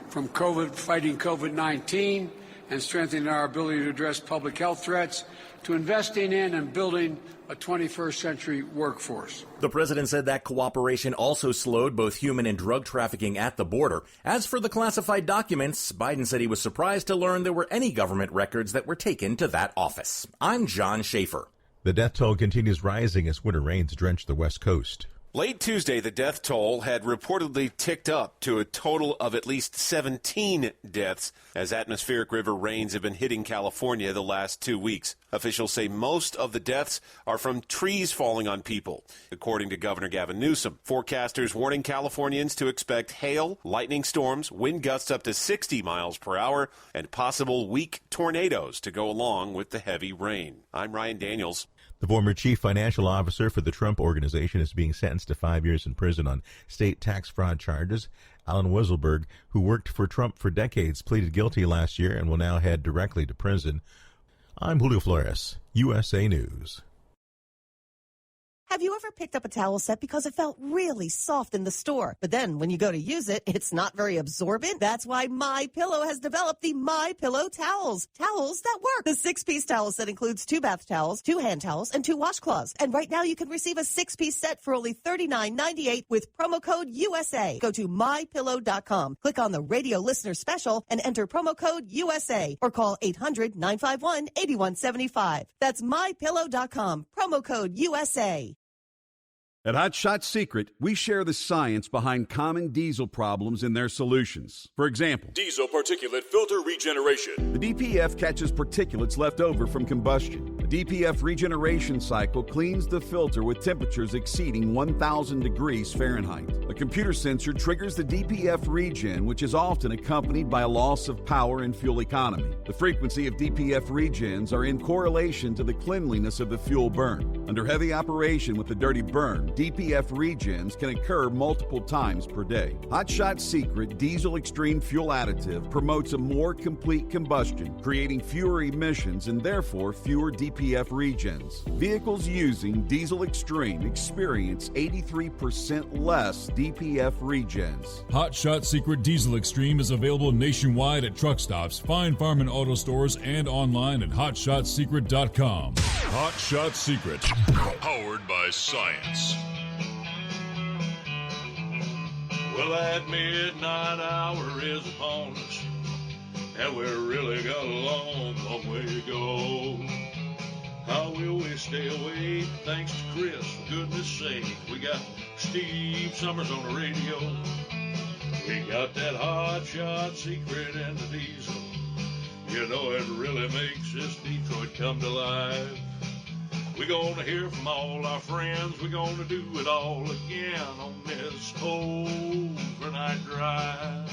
from fighting COVID-19 and strengthening our ability to address public health threats, to investing in and building a 21st century workforce. The president said that cooperation also slowed both human and drug trafficking at the border. As for the classified documents, Biden said he was surprised to learn there were any government records that were taken to that office. I'm John Schaefer. The death toll continues rising as winter rains drench the West Coast. Late Tuesday, the death toll had reportedly ticked up to a total of at least 17 deaths as atmospheric river rains have been hitting California the last 2 weeks. Officials say most of the deaths are from trees falling on people, according to Governor Gavin Newsom. Forecasters warning Californians to expect hail, lightning storms, wind gusts up to 60 miles per hour, and possible weak tornadoes to go along with the heavy rain. I'm Ryan Daniels. The former chief financial officer for the Trump Organization is being sentenced to 5 years in prison on state tax fraud charges. Alan Weisselberg, who worked for Trump for decades, pleaded guilty last year and will now head directly to prison. I'm Julio Flores, USA News. Have you ever picked up a towel set because it felt really soft in the store, but then when you go to use it, it's not very absorbent? That's why MyPillow has developed the MyPillow towels. Towels that work. The 6-piece towel set includes 2 bath towels, 2 hand towels, and 2 washcloths. And right now you can receive a 6-piece set for only $39.98 with promo code USA. Go to MyPillow.com. Click on the radio listener special and enter promo code USA or call 800-951-8175. That's MyPillow.com. Promo code USA. At Hot Shot Secret, we share the science behind common diesel problems and their solutions. For example, diesel particulate filter regeneration. The DPF catches particulates left over from combustion. The DPF regeneration cycle cleans the filter with temperatures exceeding 1,000 degrees Fahrenheit. A computer sensor triggers the DPF regen, which is often accompanied by a loss of power and fuel economy. The frequency of DPF regens are in correlation to the cleanliness of the fuel burn. Under heavy operation with a dirty burn, DPF regens can occur multiple times per day. Hot Shot Secret Diesel Extreme Fuel Additive promotes a more complete combustion, creating fewer emissions and therefore fewer DPF regens. Vehicles using Diesel Extreme experience 83% less DPF regens. Hot Shot Secret Diesel Extreme is available nationwide at truck stops, fine farm and auto stores, and online at hotshotsecret.com. Hot Shot Secret, powered by science. Well, that midnight hour is upon us, and we've really got a long, long way to go. How will we stay awake? Thanks to Chris, for goodness sake. We got Steve Summers on the radio. We got that Hot Shot Secret and the Diesel. You know it really makes this Detroit come to life. We're gonna hear from all our friends. We're gonna do it all again on this overnight drive.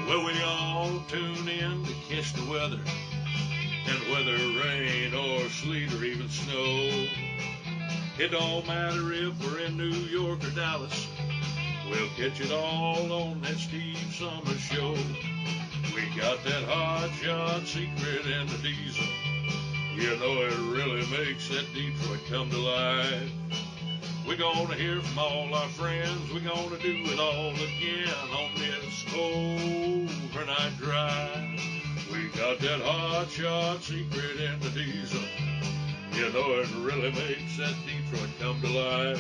Well, we all tune in to catch the weather, and whether rain or sleet or even snow, it don't matter if we're in New York or Dallas, we'll catch it all on that Steve Summers Show. We got that Hot Shot Secret and the Diesel. You know it really makes that Detroit come to life. We're gonna hear from all our friends. We're gonna do it all again on this overnight drive. We got that Hot Shot Secret and the Diesel. You know it really makes that Detroit come to life.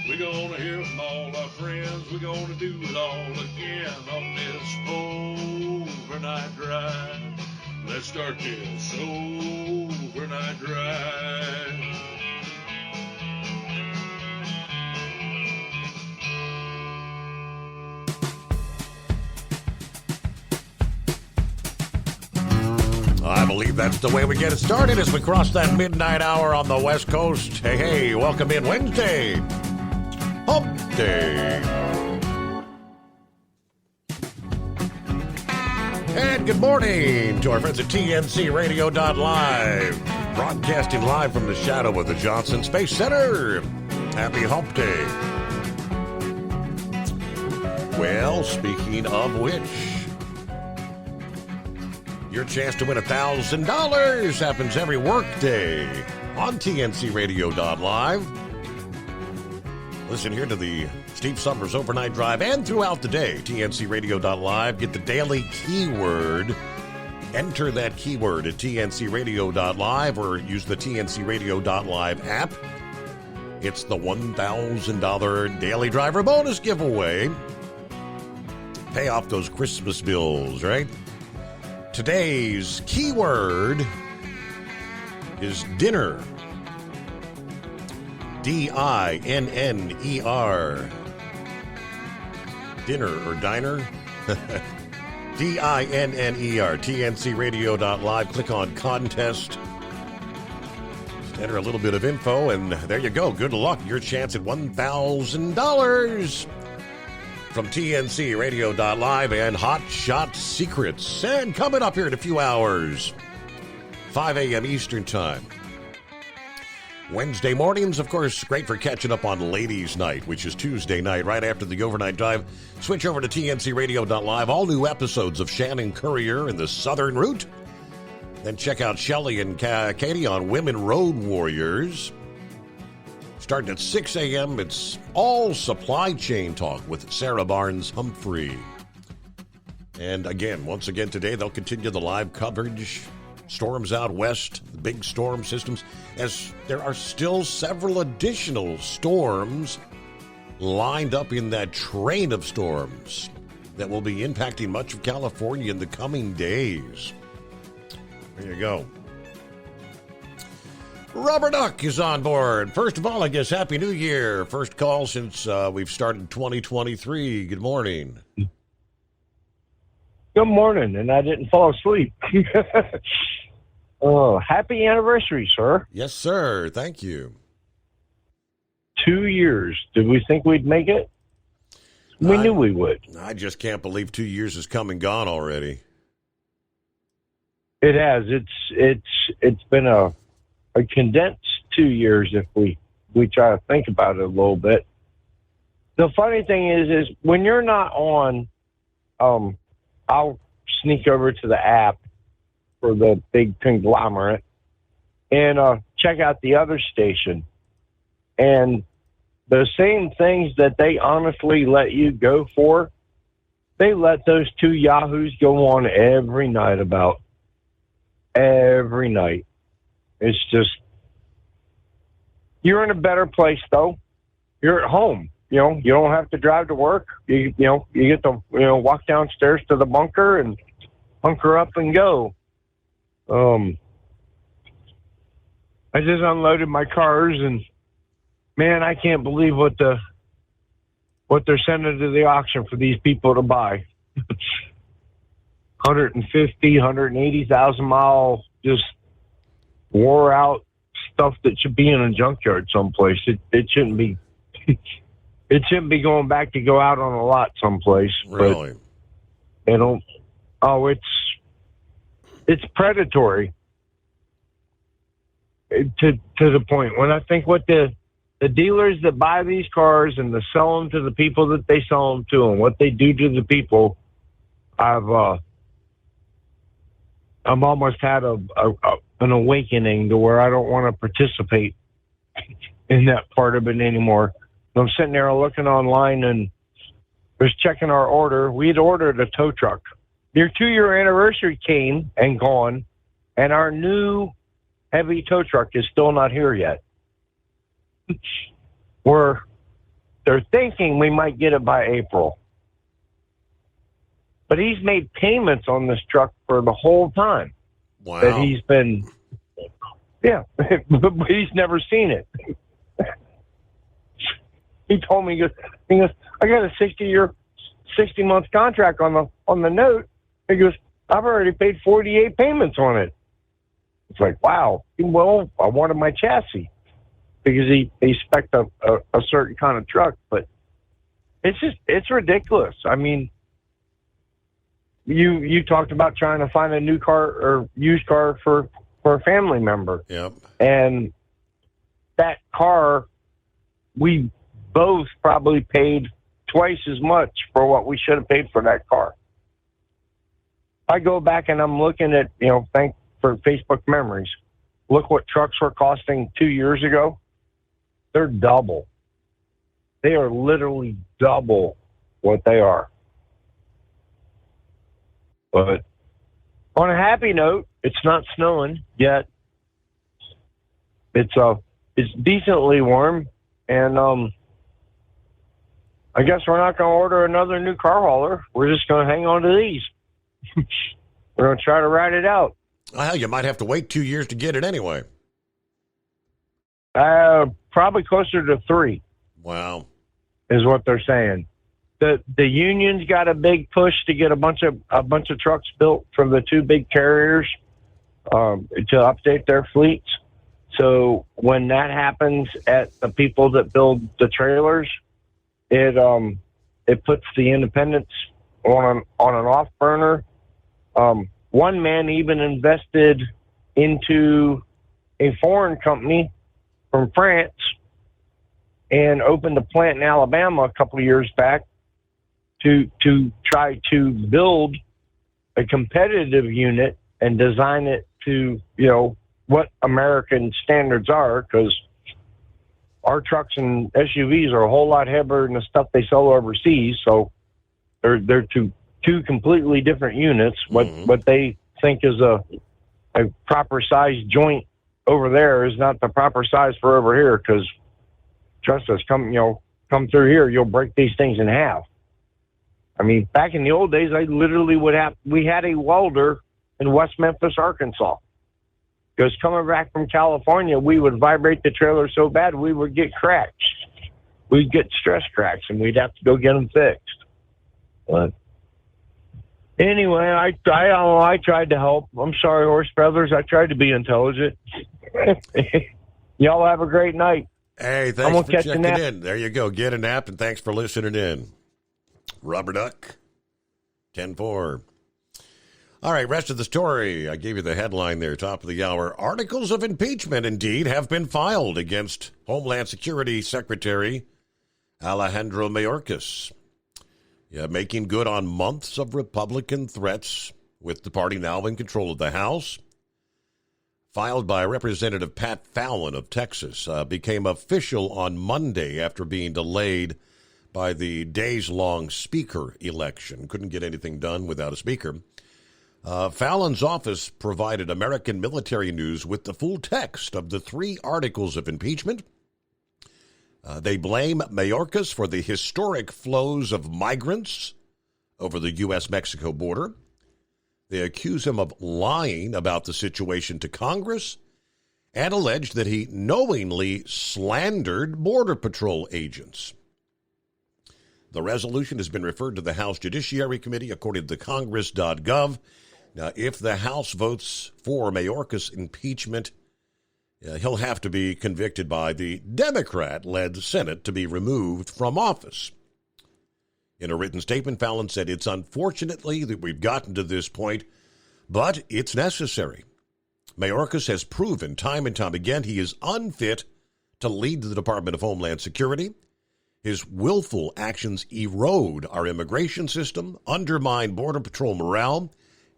We're gonna hear from all our friends. We're gonna do it all again on this overnight drive. Let's start this overnight drive. I believe that's the way we get it started as we cross that midnight hour on the West Coast. Hey, hey, welcome in Wednesday. Hump Day. And good morning to our friends at TNCRadio.live. Broadcasting live from the shadow of the Johnson Space Center. Happy Hump Day. Well, speaking of which, your chance to win $1,000 happens every workday on TNCRadio.live. Listen here to the Steve Summers Overnight Drive and throughout the day. TNCRadio.live. Get the daily keyword. Enter that keyword at TNCRadio.live or use the TNCRadio.live app. It's the $1,000 daily driver bonus giveaway. Pay off those Christmas bills, right? Today's keyword is dinner. D-I-N-N-E-R. Dinner or diner? D-I-N-N-E-R. TNCRadio.live. Click on contest. Just enter a little bit of info, and there you go. Good luck. Your chance at $1,000 from TNCRadio.live and Hot Shot Secrets. And coming up here in a few hours, 5 a.m. Eastern Time. Wednesday mornings, of course, great for catching up on Ladies' Night, which is Tuesday night, right after the overnight drive. Switch over to TNCRadio.live. All new episodes of Shannon Courier and the Southern Route. Then check out Shelley and Katie on Women Road Warriors. Starting at 6 a.m., it's all supply chain talk with Sarah Barnes Humphrey. And again, once again today, they'll continue the live coverage. Storms out west, the big storm systems, as there are still several additional storms lined up in that train of storms. that will be impacting much of California in the coming days. There you go. Rubber Duck is on board. First of all, I guess Happy New Year. First call since we've started 2023. Good morning. Good morning, and I didn't fall asleep. Oh, happy anniversary, sir. Yes, sir. Thank you. 2 years. Did we think we'd make it? We knew we would. I just can't believe 2 years has come and gone already. It has. It's been a condensed 2 years if we try to think about it a little bit. The funny thing is when you're not on, I'll sneak over to the app for the big conglomerate and check out the other station. And the same things that they honestly let you go for, they let those two yahoos go on every night about. Every night. It's just, you're in a better place, though. You're at home. You know, you don't have to drive to work. You get to, walk downstairs to the bunker and hunker up and go. I just unloaded my cars, and man, I can't believe what they're sending to the auction for these people to buy. 150, 180,000 mile, just wore out stuff that should be in a junkyard someplace. It shouldn't be. It shouldn't be going back to go out on a lot someplace. Really? But it's predatory to the point. When I think what the dealers that buy these cars and to sell them to the people that they sell them to and what they do to the people, I've almost had an awakening to where I don't want to participate in that part of it anymore. I'm sitting there looking online and was checking our order. We had ordered a tow truck. Their 2-year anniversary came and gone, and our new heavy tow truck is still not here yet. They're thinking we might get it by April. But he's made payments on this truck for the whole time. Wow. That he's been, but he's never seen it. He told me, he goes, I got a 60-month contract on the note. He goes, I've already paid 48 payments on it. It's like, wow. Well, I wanted my chassis because he spec'd a certain kind of truck, but it's ridiculous. I mean, you talked about trying to find a new car or used car for a family member. Yep. And that car, we both probably paid twice as much for what we should have paid for that car. I go back and I'm looking at, thank for Facebook memories. Look what trucks were costing 2 years ago. They're double. They are literally double what they are. But on a happy note, it's not snowing yet. It's decently warm, and I guess we're not going to order another new car hauler. We're just going to hang on to these. We're going to try to ride it out. Well, you might have to wait 2 years to get it anyway. Probably closer to 3. Wow. Is what they're saying. The union's got a big push to get a bunch of trucks built from the two big carriers to update their fleets. So when that happens at the people that build the trailers, it puts the independents on an off burner. One man even invested into a foreign company from France and opened a plant in Alabama a couple of years back to try to build a competitive unit and design it to, what American standards are, because our trucks and SUVs are a whole lot heavier than the stuff they sell overseas. So they're two completely different units. What they think is a proper size joint over there is not the proper size for over here, because trust us, come through here, you'll break these things in half. I mean, back in the old days, we had a welder in West Memphis, Arkansas. Because coming back from California, we would vibrate the trailer so bad we would get cracks. We'd get stress cracks, and we'd have to go get them fixed. But anyway, I tried to help. I'm sorry, Horse Brothers. I tried to be intelligent. Y'all have a great night. Hey, thanks for checking in. There you go. Get a nap, and thanks for listening in. Rubber Duck, 10-4. All right, rest of the story. I gave you the headline there, top of the hour. Articles of impeachment, indeed, have been filed against Homeland Security Secretary Alejandro Mayorkas. Yeah, making good on months of Republican threats with the party now in control of the House. Filed by Representative Pat Fallon of Texas, became official on Monday after being delayed by the days-long speaker election. Couldn't get anything done without a speaker. Fallon's office provided American Military News with the full text of the 3 articles of impeachment. They blame Mayorkas for the historic flows of migrants over the U.S.-Mexico border. They accuse him of lying about the situation to Congress and allege that he knowingly slandered Border Patrol agents. The resolution has been referred to the House Judiciary Committee, according to Congress.gov. Now, if the House votes for Mayorkas' impeachment, he'll have to be convicted by the Democrat-led Senate to be removed from office. In a written statement, Fallon said, "It's unfortunately that we've gotten to this point, but it's necessary. Mayorkas has proven time and time again he is unfit to lead the Department of Homeland Security. His willful actions erode our immigration system, undermine Border Patrol morale,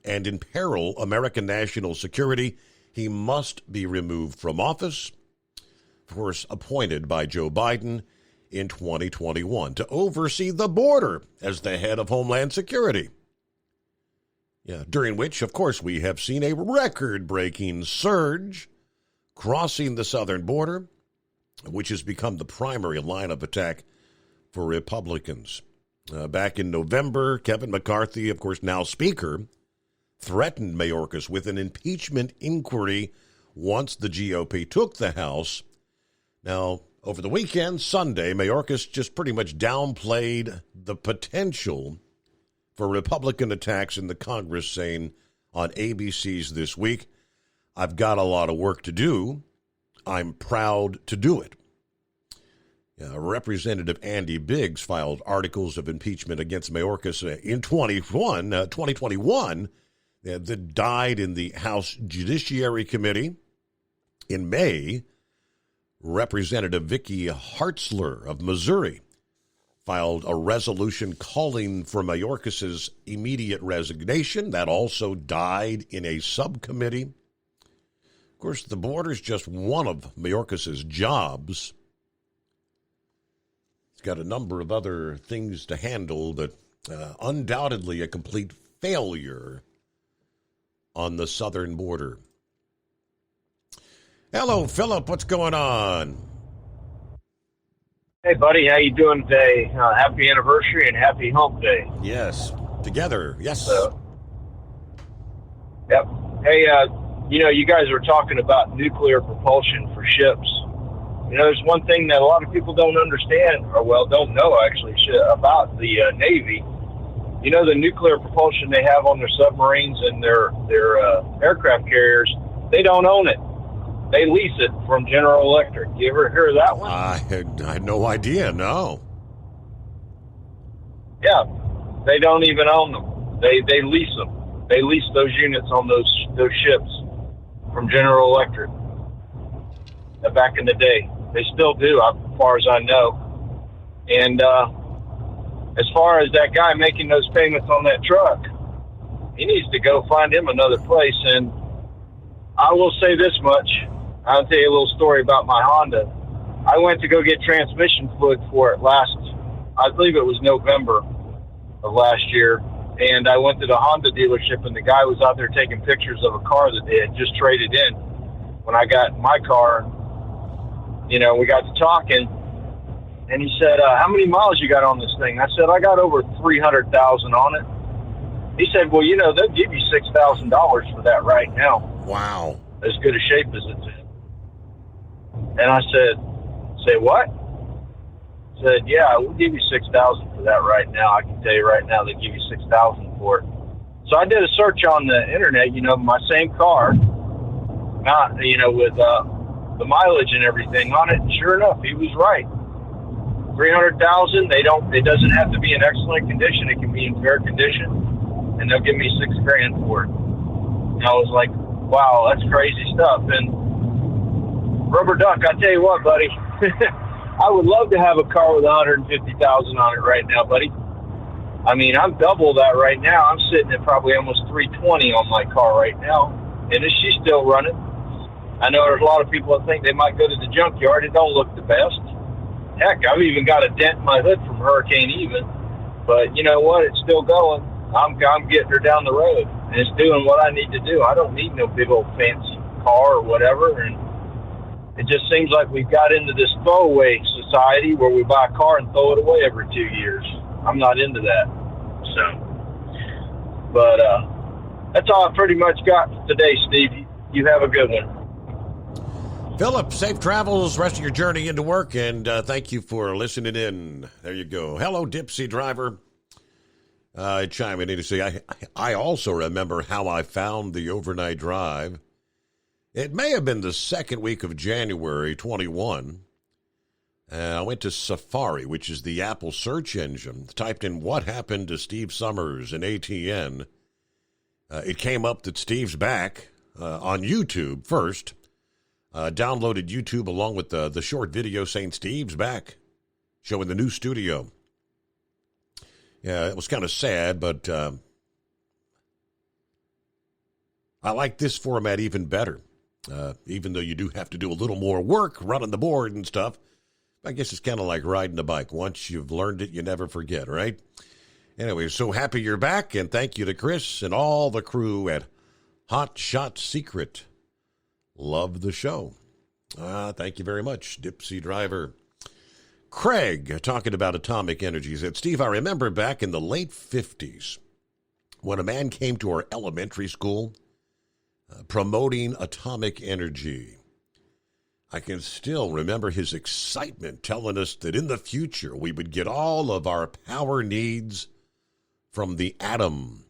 and imperil American national security. He must be removed from office." Of course, appointed by Joe Biden in 2021 to oversee the border as the head of Homeland Security. Yeah, during which, of course, we have seen a record-breaking surge crossing the southern border, which has become the primary line of attack for Republicans. Back in November, Kevin McCarthy, of course, now Speaker, threatened Mayorkas with an impeachment inquiry once the GOP took the House. Now, over the weekend, Sunday, Mayorkas just pretty much downplayed the potential for Republican attacks in the Congress, saying on ABC's This Week, "I've got a lot of work to do. I'm proud to do it." Representative Andy Biggs filed articles of impeachment against Mayorkas in 2021 that died in the House Judiciary Committee. In May, Representative Vicky Hartzler of Missouri filed a resolution calling for Mayorkas' immediate resignation. That also died in a subcommittee. Of course, the border is just one of Mayorkas' jobs. He's got a number of other things to handle, but undoubtedly a complete failure on the southern border. Hello, Philip. What's going on? Hey, buddy. How you doing today? Happy anniversary and happy hump day. Yes. Together. Yes. Yep. Hey, you guys were talking about nuclear propulsion for ships. There's one thing that a lot of people don't understand, or don't know actually, about the Navy. The nuclear propulsion they have on their submarines and their aircraft carriers, they don't own it. They lease it from General Electric. You ever hear of that one? I had no idea, no. Yeah, they don't even own them. They lease them. They lease those units on those ships from General Electric. Back in the day. They still do, as far as I know. And as far as that guy making those payments on that truck, he needs to go find him another place. And I will say this much. I'll tell you a little story about my Honda. I went to go get transmission fluid for it I believe it was November of last year. And I went to the Honda dealership, and the guy was out there taking pictures of a car that they had just traded in. When I got my car, we got to talking, And he said, how many miles you got on this thing? I said, I got over 300,000 on it. He said, well, they'll give you $6,000 for that right now. Wow. As good a shape as it's in. And I said, say what? Said, yeah, we'll give you $6,000 for that right now. I can tell you right now, they give you $6,000 for it. So I did a search on the internet, my same car, not, with the mileage and everything on it. And sure enough, he was right. 300,000. It doesn't have to be in excellent condition. It can be in fair condition, and they'll give me $6,000 for it. And I was like, wow, that's crazy stuff. And Rubber Duck, I tell you what, buddy, I would love to have a car with 150,000 on it right now, buddy. I mean, I'm double that right now. I'm sitting at probably almost 320 on my car right now, and she's still running. I know there's a lot of people that think they might go to the junkyard. It don't look the best. Heck, I've even got a dent in my hood from Hurricane Even. But you know what? It's still going. I'm getting her down the road, and it's doing what I need to do. I don't need no big old fancy car or whatever. And it just seems like we've got into this throwaway society where we buy a car and throw it away every 2 years. I'm not into that. So, but that's all I pretty much got for today, Steve. You have a good one. Philip, safe travels, rest of your journey into work, and thank you for listening in. There you go. Hello, Dipsy Driver. Chiming in to say, I also remember how I found the overnight drive. It may have been the second week of January 21. I went to Safari, which is the Apple search engine, typed in what happened to Steve Summers in ATN. It came up that Steve's back on YouTube first. Downloaded YouTube along with the short video saying Steve's back, showing the new studio. Yeah, it was kind of sad, but I like this format even better. Even though you do have to do a little more work running the board and stuff. I guess it's kind of like riding a bike. Once you've learned it, you never forget, right? Anyway, so happy you're back, and thank you to Chris and all the crew at Hot Shot Secret. Love the show. Thank you very much, Dipsy Driver. Craig, talking about atomic energy, said, Steve, I remember back in the late 50s when a man came to our elementary school promoting atomic energy. I can still remember his excitement telling us that in the future we would get all of our power needs from the atom,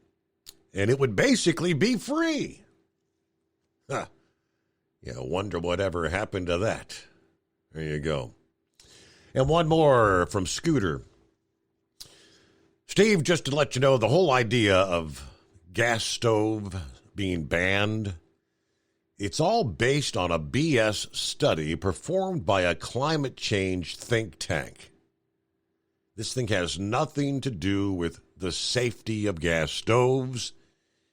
and it would basically be free. Huh. Yeah, wonder whatever happened to that. There you go. And one more from Scooter. Steve, just to let you know, the whole idea of gas stove being banned, it's all based on a BS study performed by a climate change think tank. This thing has nothing to do with the safety of gas stoves.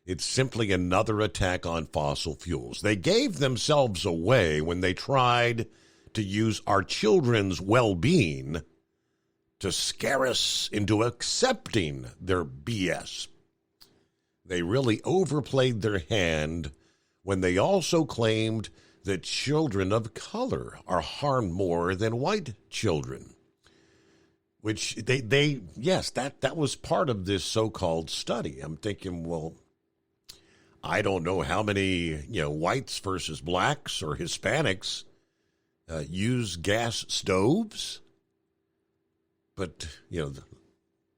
It's simply another attack on fossil fuels. They gave themselves away when they tried to use our children's well-being to scare us into accepting their BS. They really overplayed their hand when they also claimed that children of color are harmed more than white children. Which yes, that was part of this so-called study. I'm thinking, well, I don't know how many, whites versus blacks or Hispanics use gas stoves, but,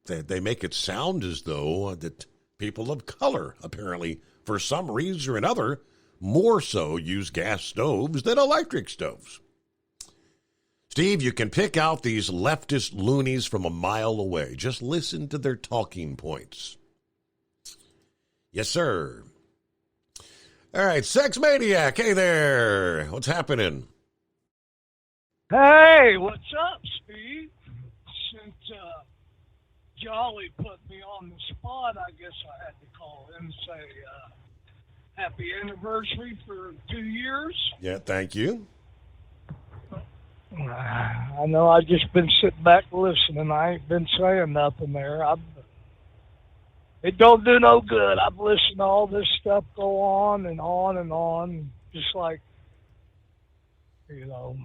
they make it sound as though that people of color, apparently, for some reason or another, more so use gas stoves than electric stoves. Steve, you can pick out these leftist loonies from a mile away. Just listen to their talking points. Yes, sir. All right, Sex Maniac, hey there. What's happening? Hey, what's up, Steve? Since Jolly put me on the spot, I guess I had to call him and say happy anniversary for 2 years. Yeah, thank you. I know I've just been sitting back listening. I ain't been saying nothing there. It don't do no good. I've listened to all this stuff go on and on and on, just like You know,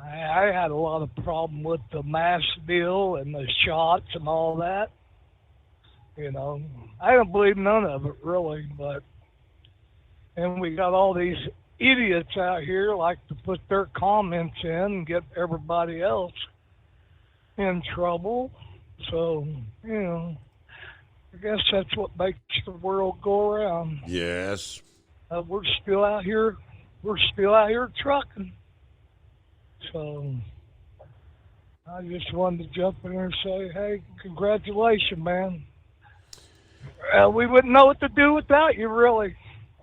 I had a lot of problem with the mask deal and the shots and all that. You know, I don't believe none of it really, but and we got all these idiots out here like to put their comments in and get everybody else in trouble. So, you know, I guess that's what makes the world go around. Yes. We're still out here. We're still out here trucking. So I just wanted to jump in there and say, hey, congratulations, man. We wouldn't know what to do without you, really.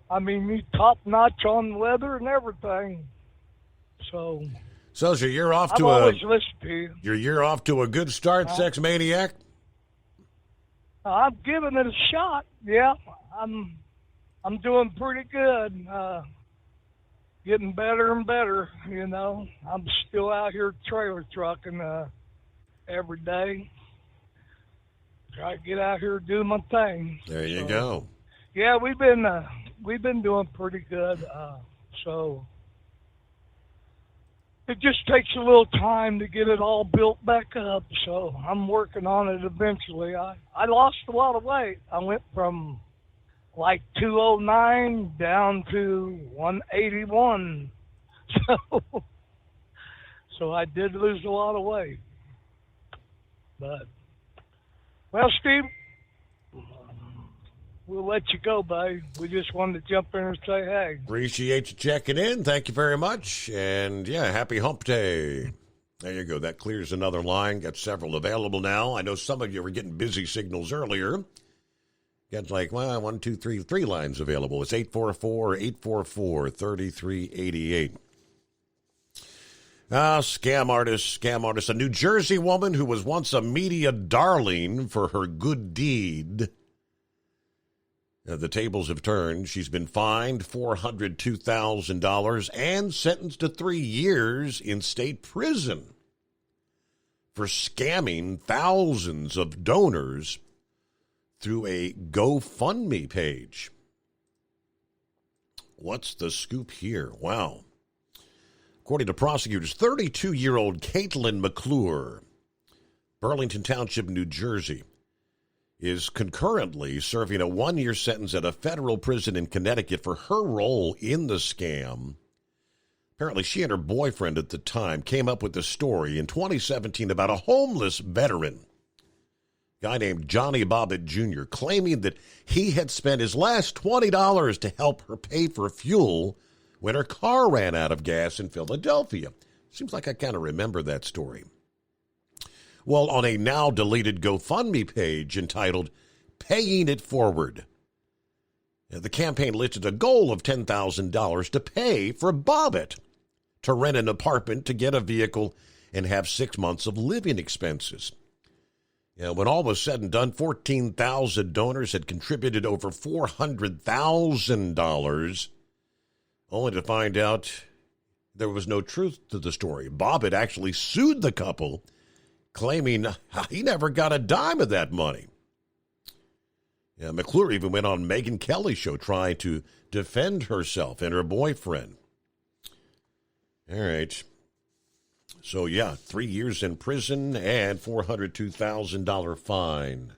I mean, you top notch on the weather and everything. So you're off I've to always listened to you. You're off to a good start, Sex Maniac. I'm giving it a shot. Yeah, I'm doing pretty good. Getting better and better. You know, I'm still out here trailer trucking every day. Try to get out here and do my thing. There you go. Yeah, we've been doing pretty good. So it just takes a little time to get it all built back up. So I'm working on it eventually. I lost a lot of weight. I went from like 209 down to 181. So I did lose a lot of weight. But, well, Steve, we'll let you go, buddy. We just wanted to jump in and say hey. Appreciate you checking in. Thank you very much. And, yeah, happy hump day. There you go. That clears another line. Got several available now. I know some of you were getting busy signals earlier. Got like, well, 1, 2, 3, 3 lines available. It's 844-844-3388. Scam artist. A New Jersey woman who was once a media darling for her good deed. The tables have turned. She's been fined $402,000 and sentenced to 3 years in state prison for scamming thousands of donors through a GoFundMe page. What's the scoop here? Wow. According to prosecutors, 32-year-old Caitlin McClure, Burlington Township, New Jersey, is concurrently serving a 1-year sentence at a federal prison in Connecticut for her role in the scam. Apparently, she and her boyfriend at the time came up with the story in 2017 about a homeless veteran, a guy named Johnny Bobbitt Jr., claiming that he had spent his last $20 to help her pay for fuel when her car ran out of gas in Philadelphia. Seems like I kind of remember that story. Well, on a now-deleted GoFundMe page entitled Paying It Forward, the campaign listed a goal of $10,000 to pay for Bobbitt to rent an apartment, to get a vehicle, and have 6 months of living expenses. When all was said and done, 14,000 donors had contributed over $400,000, only to find out there was no truth to the story. Bobbitt actually sued the couple, claiming he never got a dime of that money. McClure even went on Megyn Kelly's show trying to defend herself and her boyfriend. All right. So, 3 years in prison and $402,000 fine.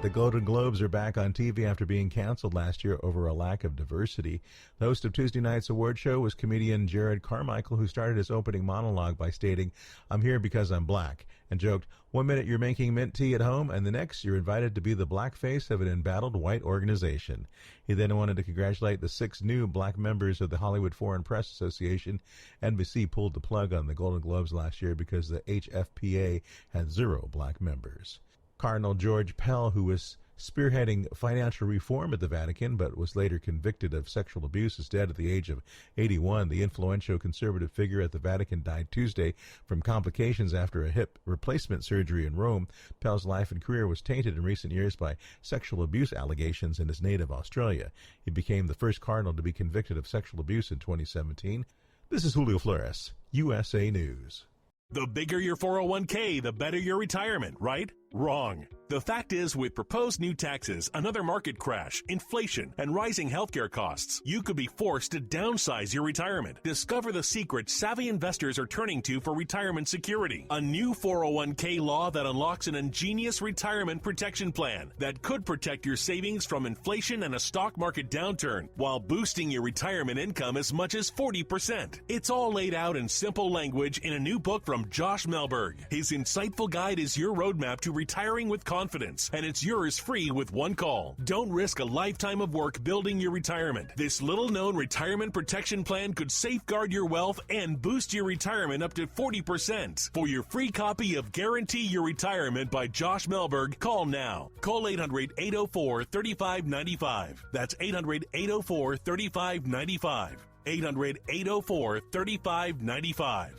The Golden Globes are back on TV after being canceled last year over a lack of diversity. The host of Tuesday night's award show was comedian Jared Carmichael, who started his opening monologue by stating, "I'm here because I'm black," and joked, "1 minute you're making mint tea at home, and the next you're invited to be the black face of an embattled white organization." He then wanted to congratulate the 6 new black members of the Hollywood Foreign Press Association. NBC pulled the plug on the Golden Globes last year because the HFPA had 0 black members. Cardinal George Pell, who was spearheading financial reform at the Vatican but was later convicted of sexual abuse, is dead at the age of 81. The influential conservative figure at the Vatican died Tuesday from complications after a hip replacement surgery in Rome. Pell's life and career was tainted in recent years by sexual abuse allegations in his native Australia. He became the first cardinal to be convicted of sexual abuse in 2017. This is Julio Flores, USA News. The bigger your 401k, the better your retirement, right? Wrong. The fact is, with proposed new taxes, another market crash, inflation, and rising healthcare costs, you could be forced to downsize your retirement. Discover the secret savvy investors are turning to for retirement security. A new 401k law that unlocks an ingenious retirement protection plan that could protect your savings from inflation and a stock market downturn while boosting your retirement income as much as 40%. It's all laid out in simple language in a new book from Josh Melberg. His insightful guide is your roadmap to retiring with confidence, and it's yours free with one call. Don't risk a lifetime of work building your retirement. This little-known retirement protection plan could safeguard your wealth and boost your retirement up to 40%. For your free copy of Guarantee Your Retirement by Josh Melberg, call now. Call 800-804-3595. That's 800-804-3595. 800-804-3595.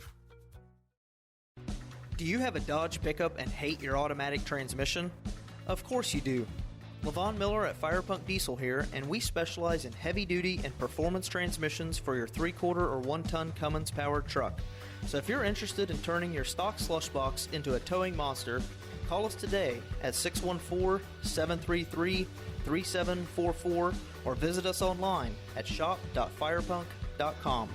Do you have a Dodge pickup and hate your automatic transmission? Of course you do. LaVon Miller at Firepunk Diesel here, and we specialize in heavy-duty and performance transmissions for your 3-quarter or 1-ton Cummins-powered truck. So if you're interested in turning your stock slush box into a towing monster, call us today at 614-733-3744 or visit us online at shop.firepunk.com.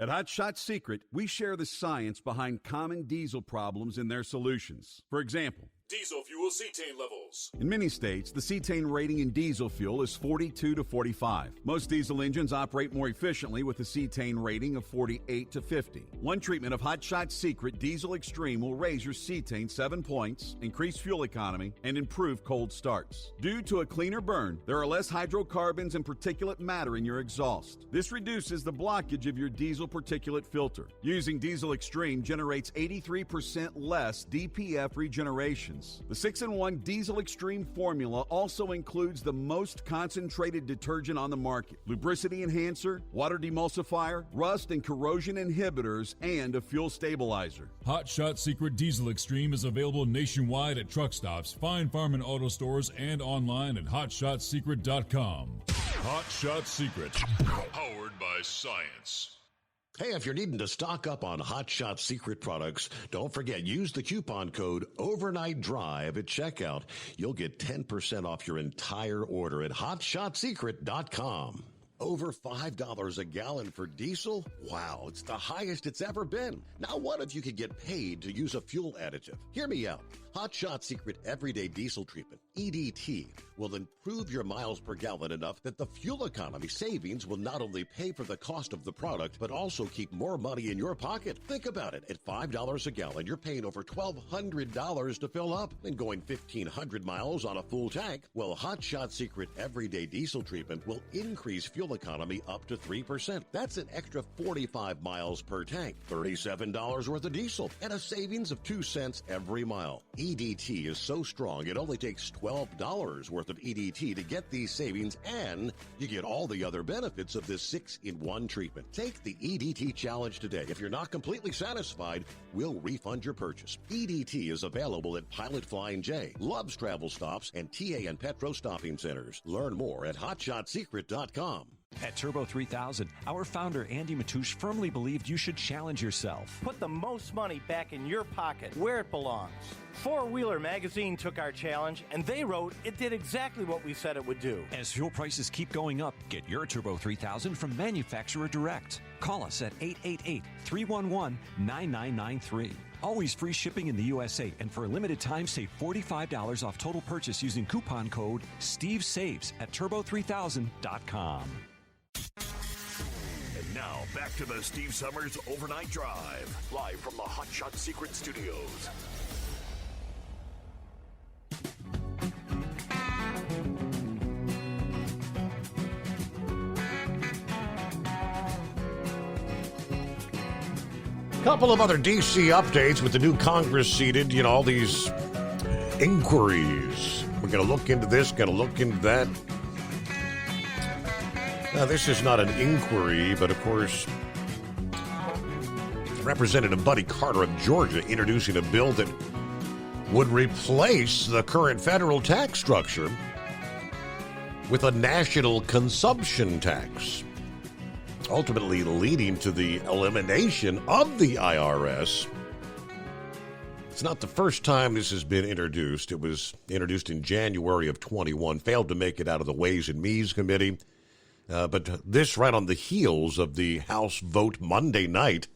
At Hot Shot Secret, we share the science behind common diesel problems and their solutions. For example, diesel fuel cetane levels. in many states, the cetane rating in diesel fuel is 42 to 45. Most diesel engines operate more efficiently with a cetane rating of 48 to 50. One treatment of Hot Shot Secret Diesel Extreme will raise your cetane 7 points, increase fuel economy, and improve cold starts. Due to a cleaner burn, there are less hydrocarbons and particulate matter in your exhaust. This reduces the blockage of your diesel particulate filter. Using Diesel Extreme generates 83% less DPF regeneration. The 6-in-1 Diesel Extreme formula also includes the most concentrated detergent on the market, lubricity enhancer, water demulsifier, rust and corrosion inhibitors, and a fuel stabilizer. Hot Shot Secret Diesel Extreme is available nationwide at truck stops, fine farm and auto stores, and online at hotshotsecret.com. Hot Shot Secret, powered by science. Hey, if you're needing to stock up on Hot Shot Secret products, don't forget, use the coupon code OVERNIGHTDRIVE at checkout. You'll get 10% off your entire order at hotshotsecret.com. Over $5 a gallon for diesel? Wow, it's the highest it's ever been. Now what if you could get paid to use a fuel additive? Hear me out. Hot Shot Secret Everyday Diesel Treatment, EDT, will improve your miles per gallon enough that the fuel economy savings will not only pay for the cost of the product, but also keep more money in your pocket. Think about it. At $5 a gallon, you're paying over $1,200 to fill up and going 1,500 miles on a full tank. Well, Hot Shot Secret Everyday Diesel Treatment will increase fuel economy up to 3%. That's an extra 45 miles per tank, $37 worth of diesel, and a savings of 2 cents every mile. EDT is so strong, it only takes $12 worth of EDT to get these savings, and you get all the other benefits of this 6-in-1 treatment. Take the EDT challenge today. If you're not completely satisfied, we'll refund your purchase. EDT is available at Pilot Flying J, Love's Travel Stops, and TA and Petro Stopping Centers. Learn more at hotshotsecret.com. At Turbo 3000, our founder Andy Matouche firmly believed you should challenge yourself. Put the most money back in your pocket, where it belongs. Four Wheeler Magazine took our challenge, and they wrote it did exactly what we said it would do. As fuel prices keep going up, get your Turbo 3000 from manufacturer direct. Call us at 888-311-9993. Always free shipping in the USA, and for a limited time, save $45 off total purchase using coupon code STEVESAVES at turbo3000.com. And now, back to the Steve Summers Overnight Drive, live from the Hot Shot Secret Studios. Couple of other D.C. updates with the new Congress seated, all these inquiries. We're going to look into this, going to look into that. Now, this is not an inquiry, but of course, Representative Buddy Carter of Georgia introducing a bill that would replace the current federal tax structure with a national consumption tax, ultimately leading to the elimination of the IRS. It's not the first time this has been introduced. It was introduced in January of 21, failed to make it out of the Ways and Means Committee. But this right on the heels of the House vote Monday night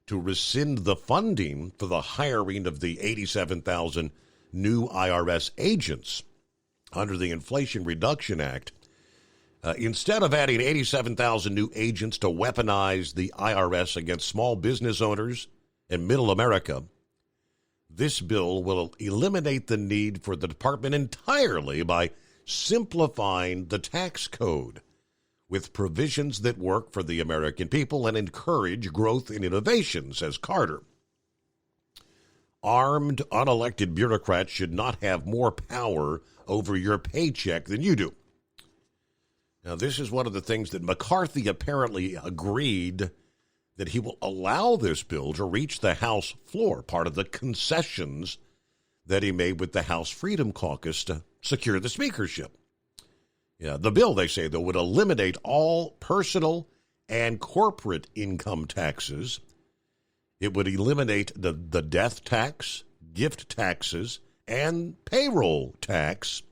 to rescind the funding for the hiring of the 87,000 new IRS agents under the Inflation Reduction Act. Instead of adding 87,000 new agents to weaponize the IRS against small business owners and middle America, this bill will eliminate the need for the department entirely by simplifying the tax code with provisions that work for the American people and encourage growth and innovation, says Carter. Armed, unelected bureaucrats should not have more power over your paycheck than you do. Now, this is one of the things that McCarthy apparently agreed that he will allow this bill to reach the House floor, part of the concessions that he made with the House Freedom Caucus to secure the speakership. Yeah, the bill, they say, though, would eliminate all personal and corporate income taxes. It would eliminate the death tax, gift taxes, and payroll tax,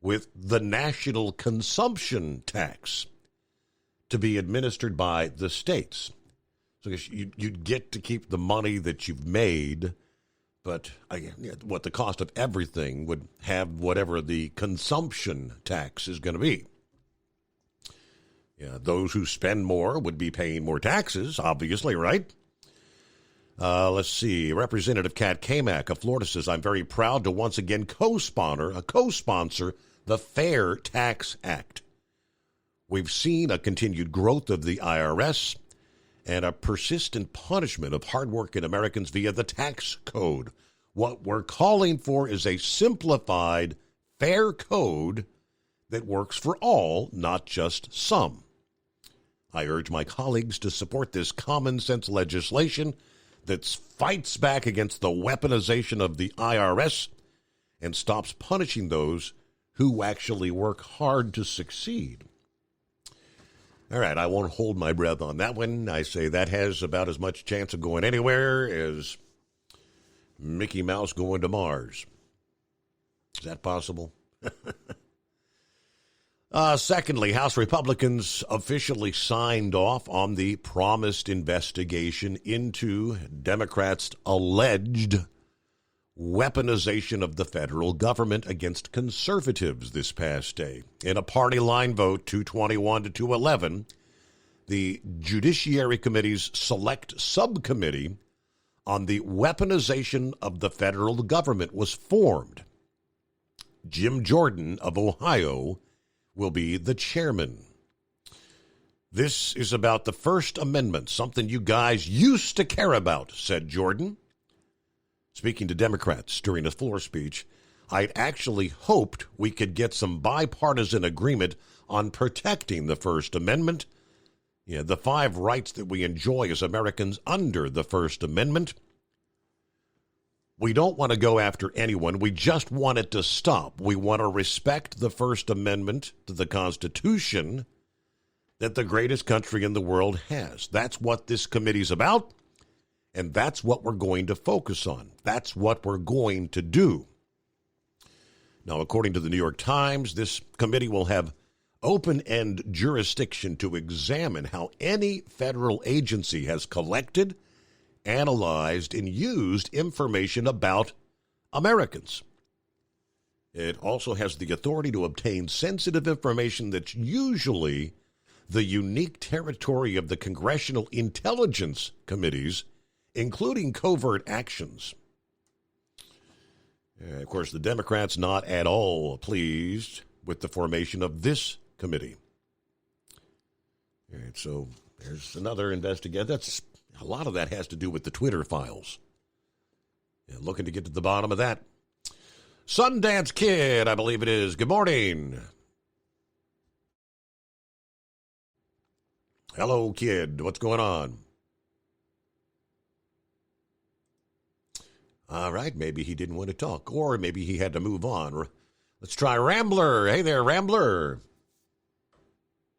with the national consumption tax to be administered by the states. So you'd get to keep the money that you've made, but what the cost of everything would have whatever the consumption tax is going to be. Yeah, those who spend more would be paying more taxes, obviously, right? Let's see. Representative Kat Kamak of Florida says, I'm very proud to once again co-sponsor the Fair Tax Act. We've seen a continued growth of the IRS and a persistent punishment of hardworking Americans via the tax code. What we're calling for is a simplified, fair code that works for all, not just some. I urge my colleagues to support this common sense legislation that fights back against the weaponization of the IRS and stops punishing those who actually work hard to succeed. All right, I won't hold my breath on that one. I say that has about as much chance of going anywhere as Mickey Mouse going to Mars. Is that possible? Secondly, House Republicans officially signed off on the promised investigation into Democrats' alleged weaponization of the federal government against conservatives this past day. In a party line vote, 221 to 211, the Judiciary Committee's Select Subcommittee on the Weaponization of the Federal Government was formed. Jim Jordan of Ohio will be the chairman. This is about the First Amendment, something you guys used to care about, said Jordan. Speaking to Democrats during a floor speech, I'd actually hoped we could get some bipartisan agreement on protecting the First Amendment, the 5 rights that we enjoy as Americans under the First Amendment. We don't want to go after anyone. We just want it to stop. We want to respect the First Amendment to the Constitution that the greatest country in the world has. That's what this committee's about. And that's what we're going to focus on. That's what we're going to do. Now, according to the New York Times, this committee will have open-end jurisdiction to examine how any federal agency has collected, analyzed, and used information about Americans. It also has the authority to obtain sensitive information that's usually the unique territory of the Congressional Intelligence Committees, including covert actions. Of course, the Democrats not at all pleased with the formation of this committee. All right, so there's another investigation. A lot of that has to do with the Twitter files. Looking to get to the bottom of that. Sundance Kid, I believe it is. Good morning. Hello, kid. What's going on? All right, maybe he didn't want to talk, or maybe he had to move on. Let's try Rambler. Hey there, Rambler.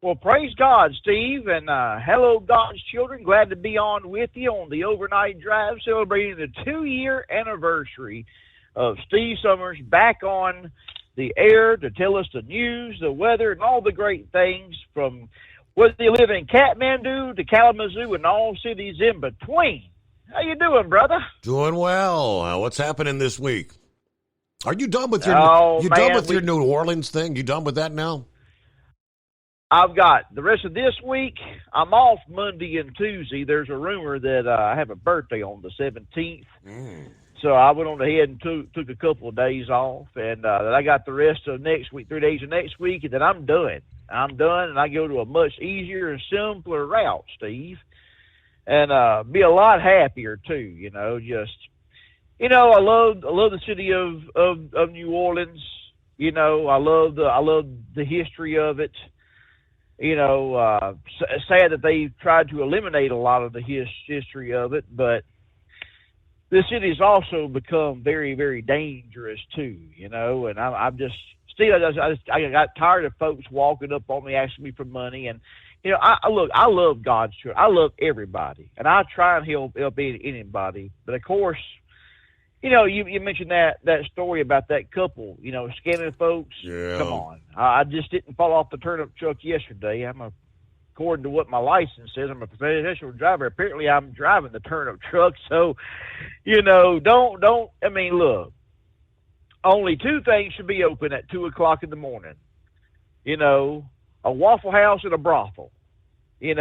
Well, praise God, Steve, and hello, God's children. Glad to be on with you on the Overnight Drive, celebrating the 2-year anniversary of Steve Summers back on the air to tell us the news, the weather, and all the great things from whether you live in Kathmandu to Kalamazoo and all cities in between. How you doing, brother? Doing well. What's happening this week? Are you done with your your New Orleans thing? You done with that now? I've got the rest of this week. I'm off Monday and Tuesday. There's a rumor that I have a birthday on the 17th. So I went on ahead and took a couple of days off. And then I got the rest of next week, 3 days of next week, and then I'm done. And I go to a much easier and simpler route, Steve. And be a lot happier, too, I love the city of New Orleans. I love the history of it. Sad that they tried to eliminate a lot of the history of it, but the city's also become very, very dangerous too, and I'm just, Steve, I got tired of folks walking up on me asking me for money, and I love God's children. I love everybody, and I try and help anybody, but of course, you mentioned that story about that couple, scamming folks. Yeah. Come on. I just didn't fall off the turnip truck yesterday. According to what my license says, I'm a professional driver. Apparently I'm driving the turnip truck. So, look, only 2 things should be open at 2:00 in the morning. A Waffle House and a brothel, and,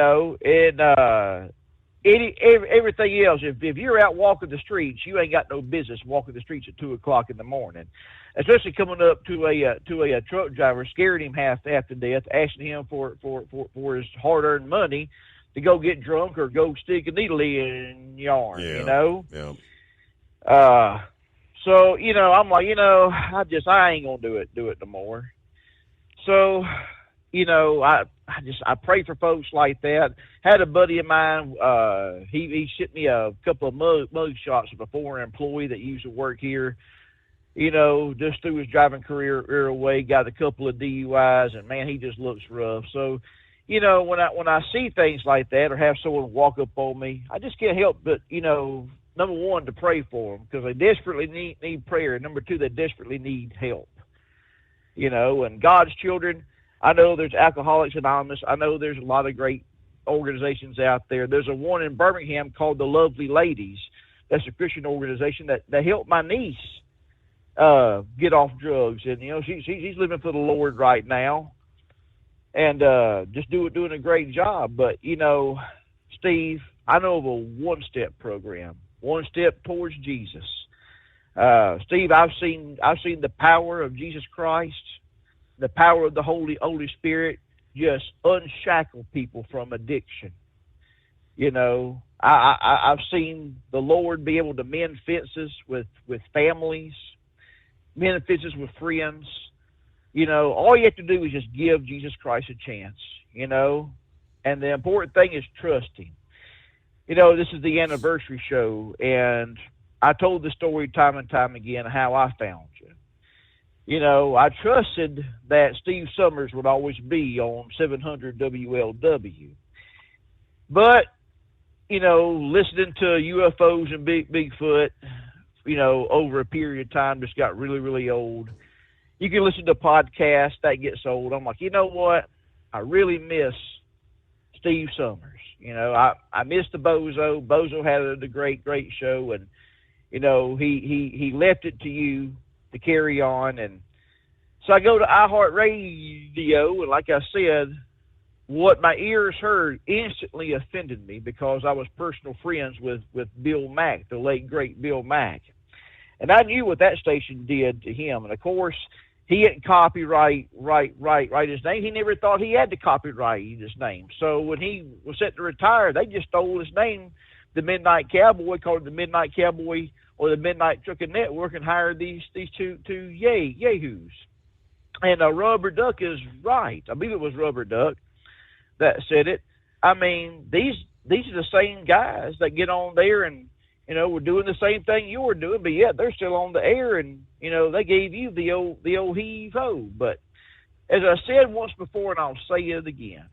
everything else, if you're out walking the streets, you ain't got no business walking the streets at 2:00 in the morning. Especially coming up to a truck driver, scaring him half to death, asking him for his hard-earned money to go get drunk or go stick a needle in yarn. Yeah. So I'm like, I ain't gonna do it no more. So, I pray for folks like that. Had a buddy of mine, he sent me a couple of mug shots of a former employee that used to work here, just through his driving career away, got a couple of DUIs, and man, he just looks rough. So, when I see things like that or have someone walk up on me, I just can't help but, number one, to pray for them because they desperately need prayer. And number 2, they desperately need help. And God's children, I know there's Alcoholics Anonymous. I know there's a lot of great organizations out there. There's one in Birmingham called the Lovely Ladies. That's a Christian organization that helped my niece get off drugs. And, she's living for the Lord right now and just doing a great job. But, Steve, I know of a one-step program, one step towards Jesus. Steve, I've seen the power of Jesus Christ, the power of the Holy Spirit just unshackle people from addiction. I've seen the Lord be able to mend fences with families, mend fences with friends. All you have to do is just give Jesus Christ a chance, and the important thing is trust Him. This is the anniversary show, and I told the story time and time again how I found you. I trusted that Steve Summers would always be on 700 WLW. But, listening to UFOs and Bigfoot, over a period of time just got really, really old. You can listen to podcasts, that gets old. I'm like, you know what? I really miss Steve Summers. I miss the Bozo. Bozo had a great, great show, and, he left it to you to carry on. And so I go to iHeartRadio, and like I said, what my ears heard instantly offended me because I was personal friends with Bill Mack, the late great Bill Mack. And I knew what that station did to him. And of course, he didn't copyright his name. He never thought he had to copyright his name. So when he was set to retire, they just stole his name, the Midnight Cowboy, called it the Midnight Cowboy or the Midnight Trucking Network, and hired these two yahoos. And Rubber Duck is right. I believe it was Rubber Duck that said it. I mean, these are the same guys that get on there and, we're doing the same thing you were doing, but yet they're still on the air, and, they gave you the old heave-ho. But as I said once before, and I'll say it again,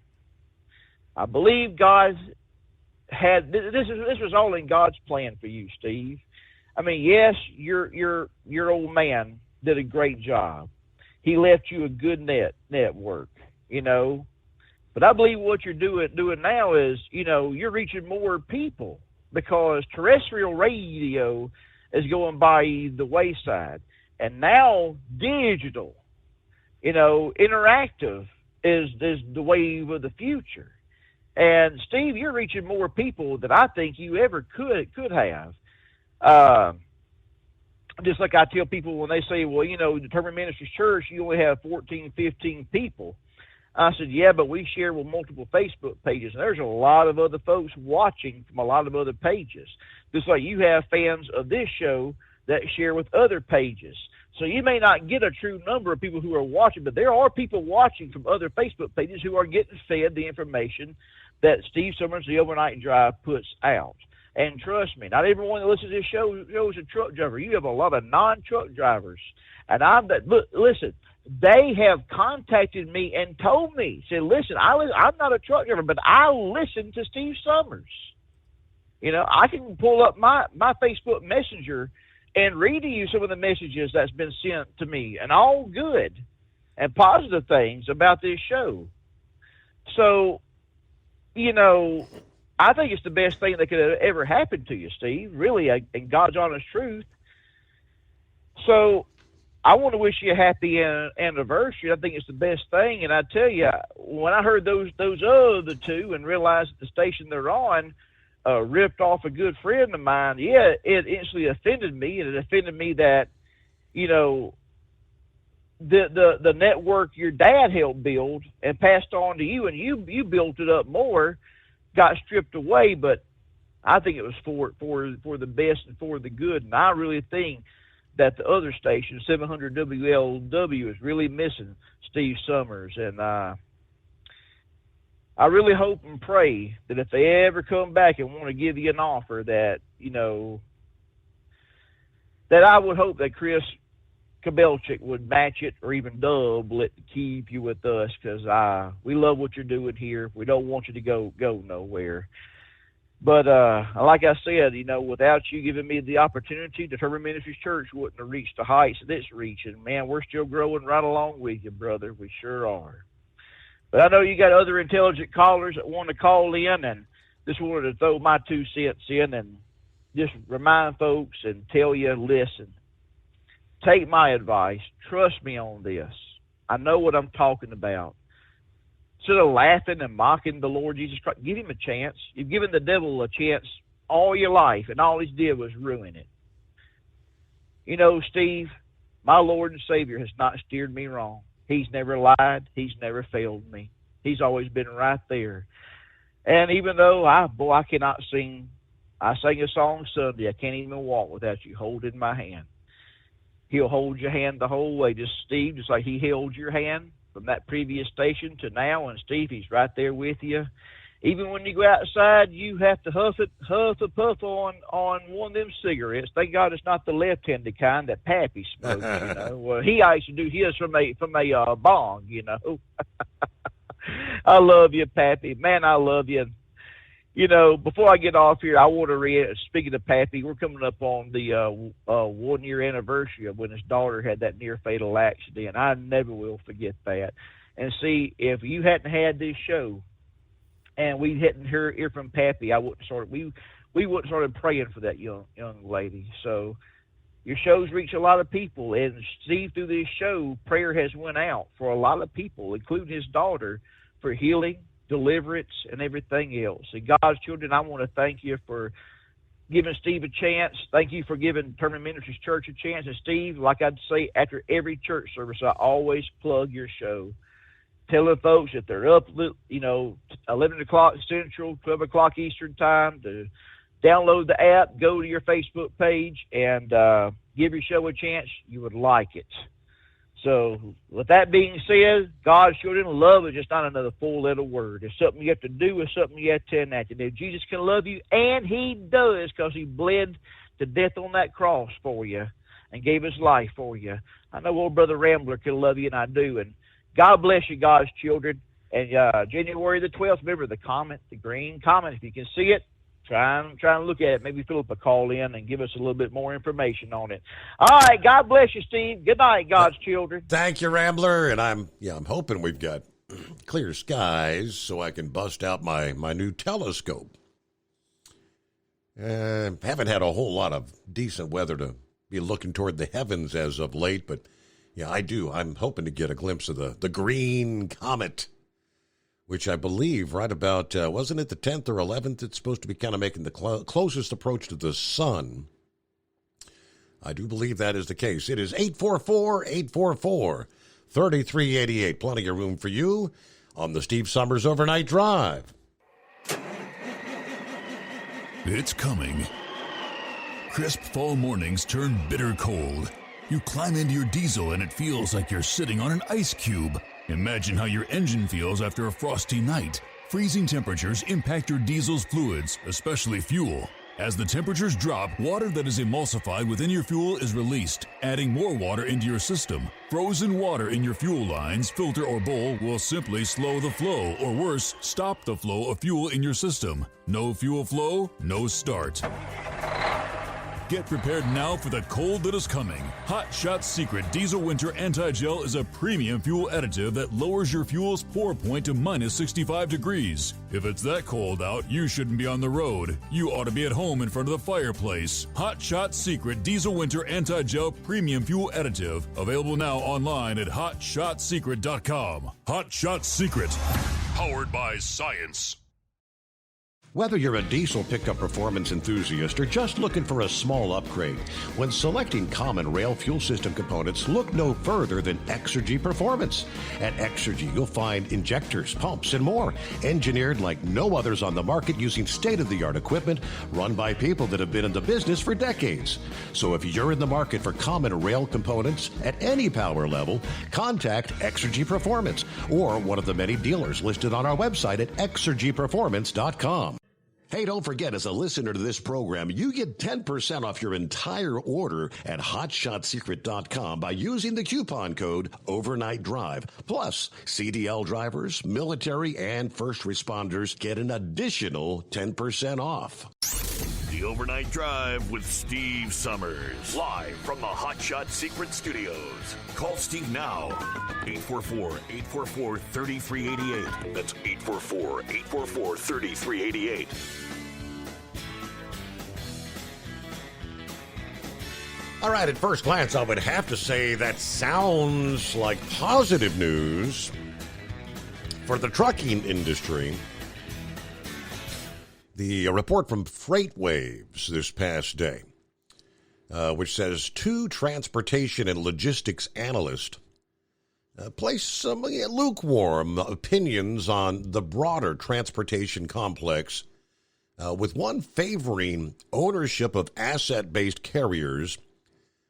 I believe God had this was all in God's plan for you, Steve. I mean, yes, your old man did a great job. He left you a good network, you know. But I believe what you're doing now is, you know, you're reaching more people, because terrestrial radio is going by the wayside. And now digital, you know, interactive is the wave of the future. And Steve, you're reaching more people than I think you ever could have. Just like I tell people when they say, well, you know, Determined Ministries Church, you only have 14, 15 people. I said, yeah, but we share with multiple Facebook pages, and there's a lot of other folks watching from a lot of other pages. Just like you have fans of this show that share with other pages. So you may not get a true number of people who are watching, but there are people watching from other Facebook pages who are getting fed the information that Steve Summers, The Overnight Drive, puts out. And trust me, not everyone that listens to this show is a truck driver. You have a lot of non-truck drivers. And listen, they have contacted me and told me, said, listen, I'm not a truck driver, but I listen to Steve Summers. You know, I can pull up my Facebook Messenger and read to you some of the messages that's been sent to me, and all good and positive things about this show. So, you know, I think it's the best thing that could have ever happen to you, Steve, really, in God's honest truth. So I want to wish you a happy anniversary. I think it's the best thing. And I tell you, when I heard those other two and realized that the station they're on ripped off a good friend of mine, yeah, it instantly offended me. And it offended me that, you know, the network your dad helped build and passed on to you, and you built it up more, got stripped away. But I think it was for the best and for the good. And I really think that the other station, 700 WLW, is really missing Steve Summers. And I really hope and pray that if they ever come back and want to give you an offer, that, you know, that I would hope that Chris Kabelchik would match it or even double it to keep you with us, because we love what you're doing here. We don't want you to go nowhere. But like I said, you know, without you giving me the opportunity, Determined Ministries Church wouldn't have reached the heights that it's reaching. Man, we're still growing right along with you, brother. We sure are. But I know you got other intelligent callers that want to call in, and just wanted to throw my 2 cents in and just remind folks and tell you, listen, take my advice. Trust me on this. I know what I'm talking about. Instead of laughing and mocking the Lord Jesus Christ, give him a chance. You've given the devil a chance all your life, and all he did was ruin it. You know, Steve, my Lord and Savior has not steered me wrong. He's never lied. He's never failed me. He's always been right there. And even though I cannot sing, I sang a song Sunday, I can't even walk without you holding my hand. He'll hold your hand the whole way, just like he held your hand from that previous station to now. And Steve, he's right there with you. Even when you go outside, you have to huff a puff on one of them cigarettes. Thank God it's not the left-handed kind that Pappy smokes, you know. Well, he used to do his from a bong, you know. I love you, Pappy. Man, I love you. You know, before I get off here, I want to speaking of Pappy, we're coming up on the 1-year anniversary of when his daughter had that near-fatal accident. I never will forget that. And see, if you hadn't had this show and we hadn't hear from Pappy, we wouldn't started praying for that young lady. So your shows reach a lot of people, and Steve, through this show, prayer has went out for a lot of people, including his daughter, for healing, deliverance, and everything else. And God's children, I want to thank you for giving Steve a chance. Thank you for giving Determined Ministries Church a chance. And Steve, like I'd say after every church service, I always plug your show, telling folks that they're up, 11 o'clock Central, 12 o'clock Eastern time, to download the app, go to your Facebook page, and give your show a chance. You would like it. So with that being said, God's children, love is just not another four-letter word. It's something you have to do. It's something you have to enact. And if Jesus can love you, and he does, because he bled to death on that cross for you and gave his life for you. I know old Brother Rambler can love you, and I do. And God bless you, God's children. And January the 12th, remember the comet, the green comet. If you can see it, try and look at it. Maybe Philip will call in and give us a little bit more information on it. All right, God bless you, Steve. Good night, God's children. Thank you, Rambler. And I'm hoping we've got clear skies so I can bust out my new telescope. Haven't had a whole lot of decent weather to be looking toward the heavens as of late, but yeah, I do. I'm hoping to get a glimpse of the green comet, which I believe right about, wasn't it the 10th or 11th? It's supposed to be kind of making the closest approach to the sun. I do believe that is the case. It is 844-844-3388. Plenty of room for you on the Steve Summers Overnight Drive. It's coming. Crisp fall mornings turn bitter cold. You climb into your diesel and it feels like you're sitting on an ice cube. Imagine how your engine feels after a frosty night. Freezing temperatures impact your diesel's fluids, especially fuel. As the temperatures drop, water that is emulsified within your fuel is released, adding more water into your system. Frozen water in your fuel lines, filter, or bowl will simply slow the flow, or worse, stop the flow of fuel in your system. No fuel flow, no start. Get prepared now for the cold that is coming. Hot Shot Secret Diesel Winter Anti-Gel is a premium fuel additive that lowers your fuel's pour point to minus 65 degrees. If it's that cold out, you shouldn't be on the road. You ought to be at home in front of the fireplace. Hot Shot Secret Diesel Winter Anti-Gel Premium Fuel Additive. Available now online at hotshotsecret.com. Hot Shot Secret. Powered by science. Whether you're a diesel pickup performance enthusiast or just looking for a small upgrade, when selecting common rail fuel system components, look no further than Exergy Performance. At Exergy, you'll find injectors, pumps, and more, engineered like no others on the market using state-of-the-art equipment run by people that have been in the business for decades. So if you're in the market for common rail components at any power level, contact Exergy Performance or one of the many dealers listed on our website at exergyperformance.com. Hey, don't forget, as a listener to this program, you get 10% off your entire order at hotshotsecret.com by using the coupon code Overnight Drive. Plus, CDL drivers, military, and first responders get an additional 10% off. The Overnight Drive with Steve Summers. Live from the Hot Shot Secret Studios. Call Steve now. 844-844-3388. That's 844-844-3388. All right, at first glance, I would have to say that sounds like positive news for the trucking industry. The report from FreightWaves this past day, which says two transportation and logistics analysts place some lukewarm opinions on the broader transportation complex, with one favoring ownership of asset-based carriers,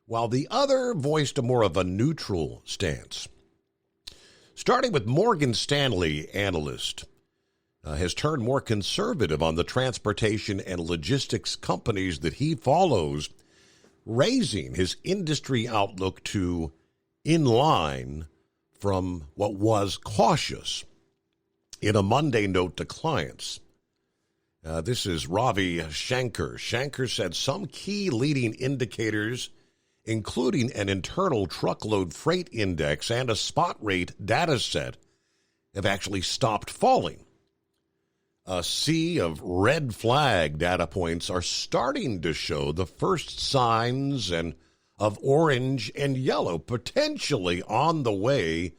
while the other voiced a more of a neutral stance. Starting with Morgan Stanley analyst, has turned more conservative on the transportation and logistics companies that he follows, raising his industry outlook to in line from what was cautious in a Monday note to clients. This is Ravi Shankar. Shankar said some key leading indicators, including an internal truckload freight index and a spot rate data set, have actually stopped falling. A sea of red flag data points are starting to show the first signs of orange and yellow, potentially on the way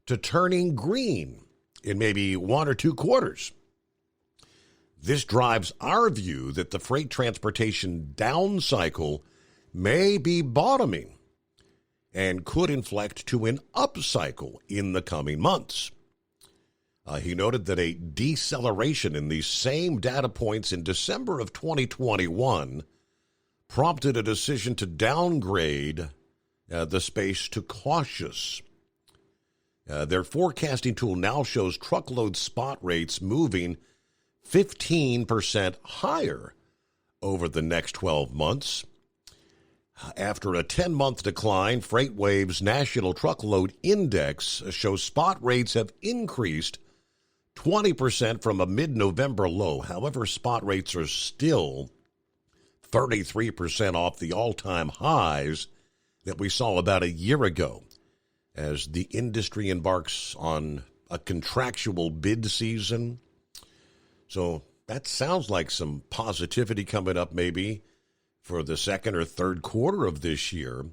to turning green in maybe 1 or 2 quarters. This drives our view that the freight transportation down cycle may be bottoming and could inflect to an upcycle in the coming months. He noted that a deceleration in these same data points in December of 2021 prompted a decision to downgrade the space to cautious. Their forecasting tool now shows truckload spot rates moving 15% higher over the next 12 months. After a 10-month decline, FreightWave's National Truckload Index shows spot rates have increased 20% from a mid-November low. However, spot rates are still 33% off the all-time highs that we saw about a year ago as the industry embarks on a contractual bid season. So that sounds like some positivity coming up maybe for the second or third quarter of this year.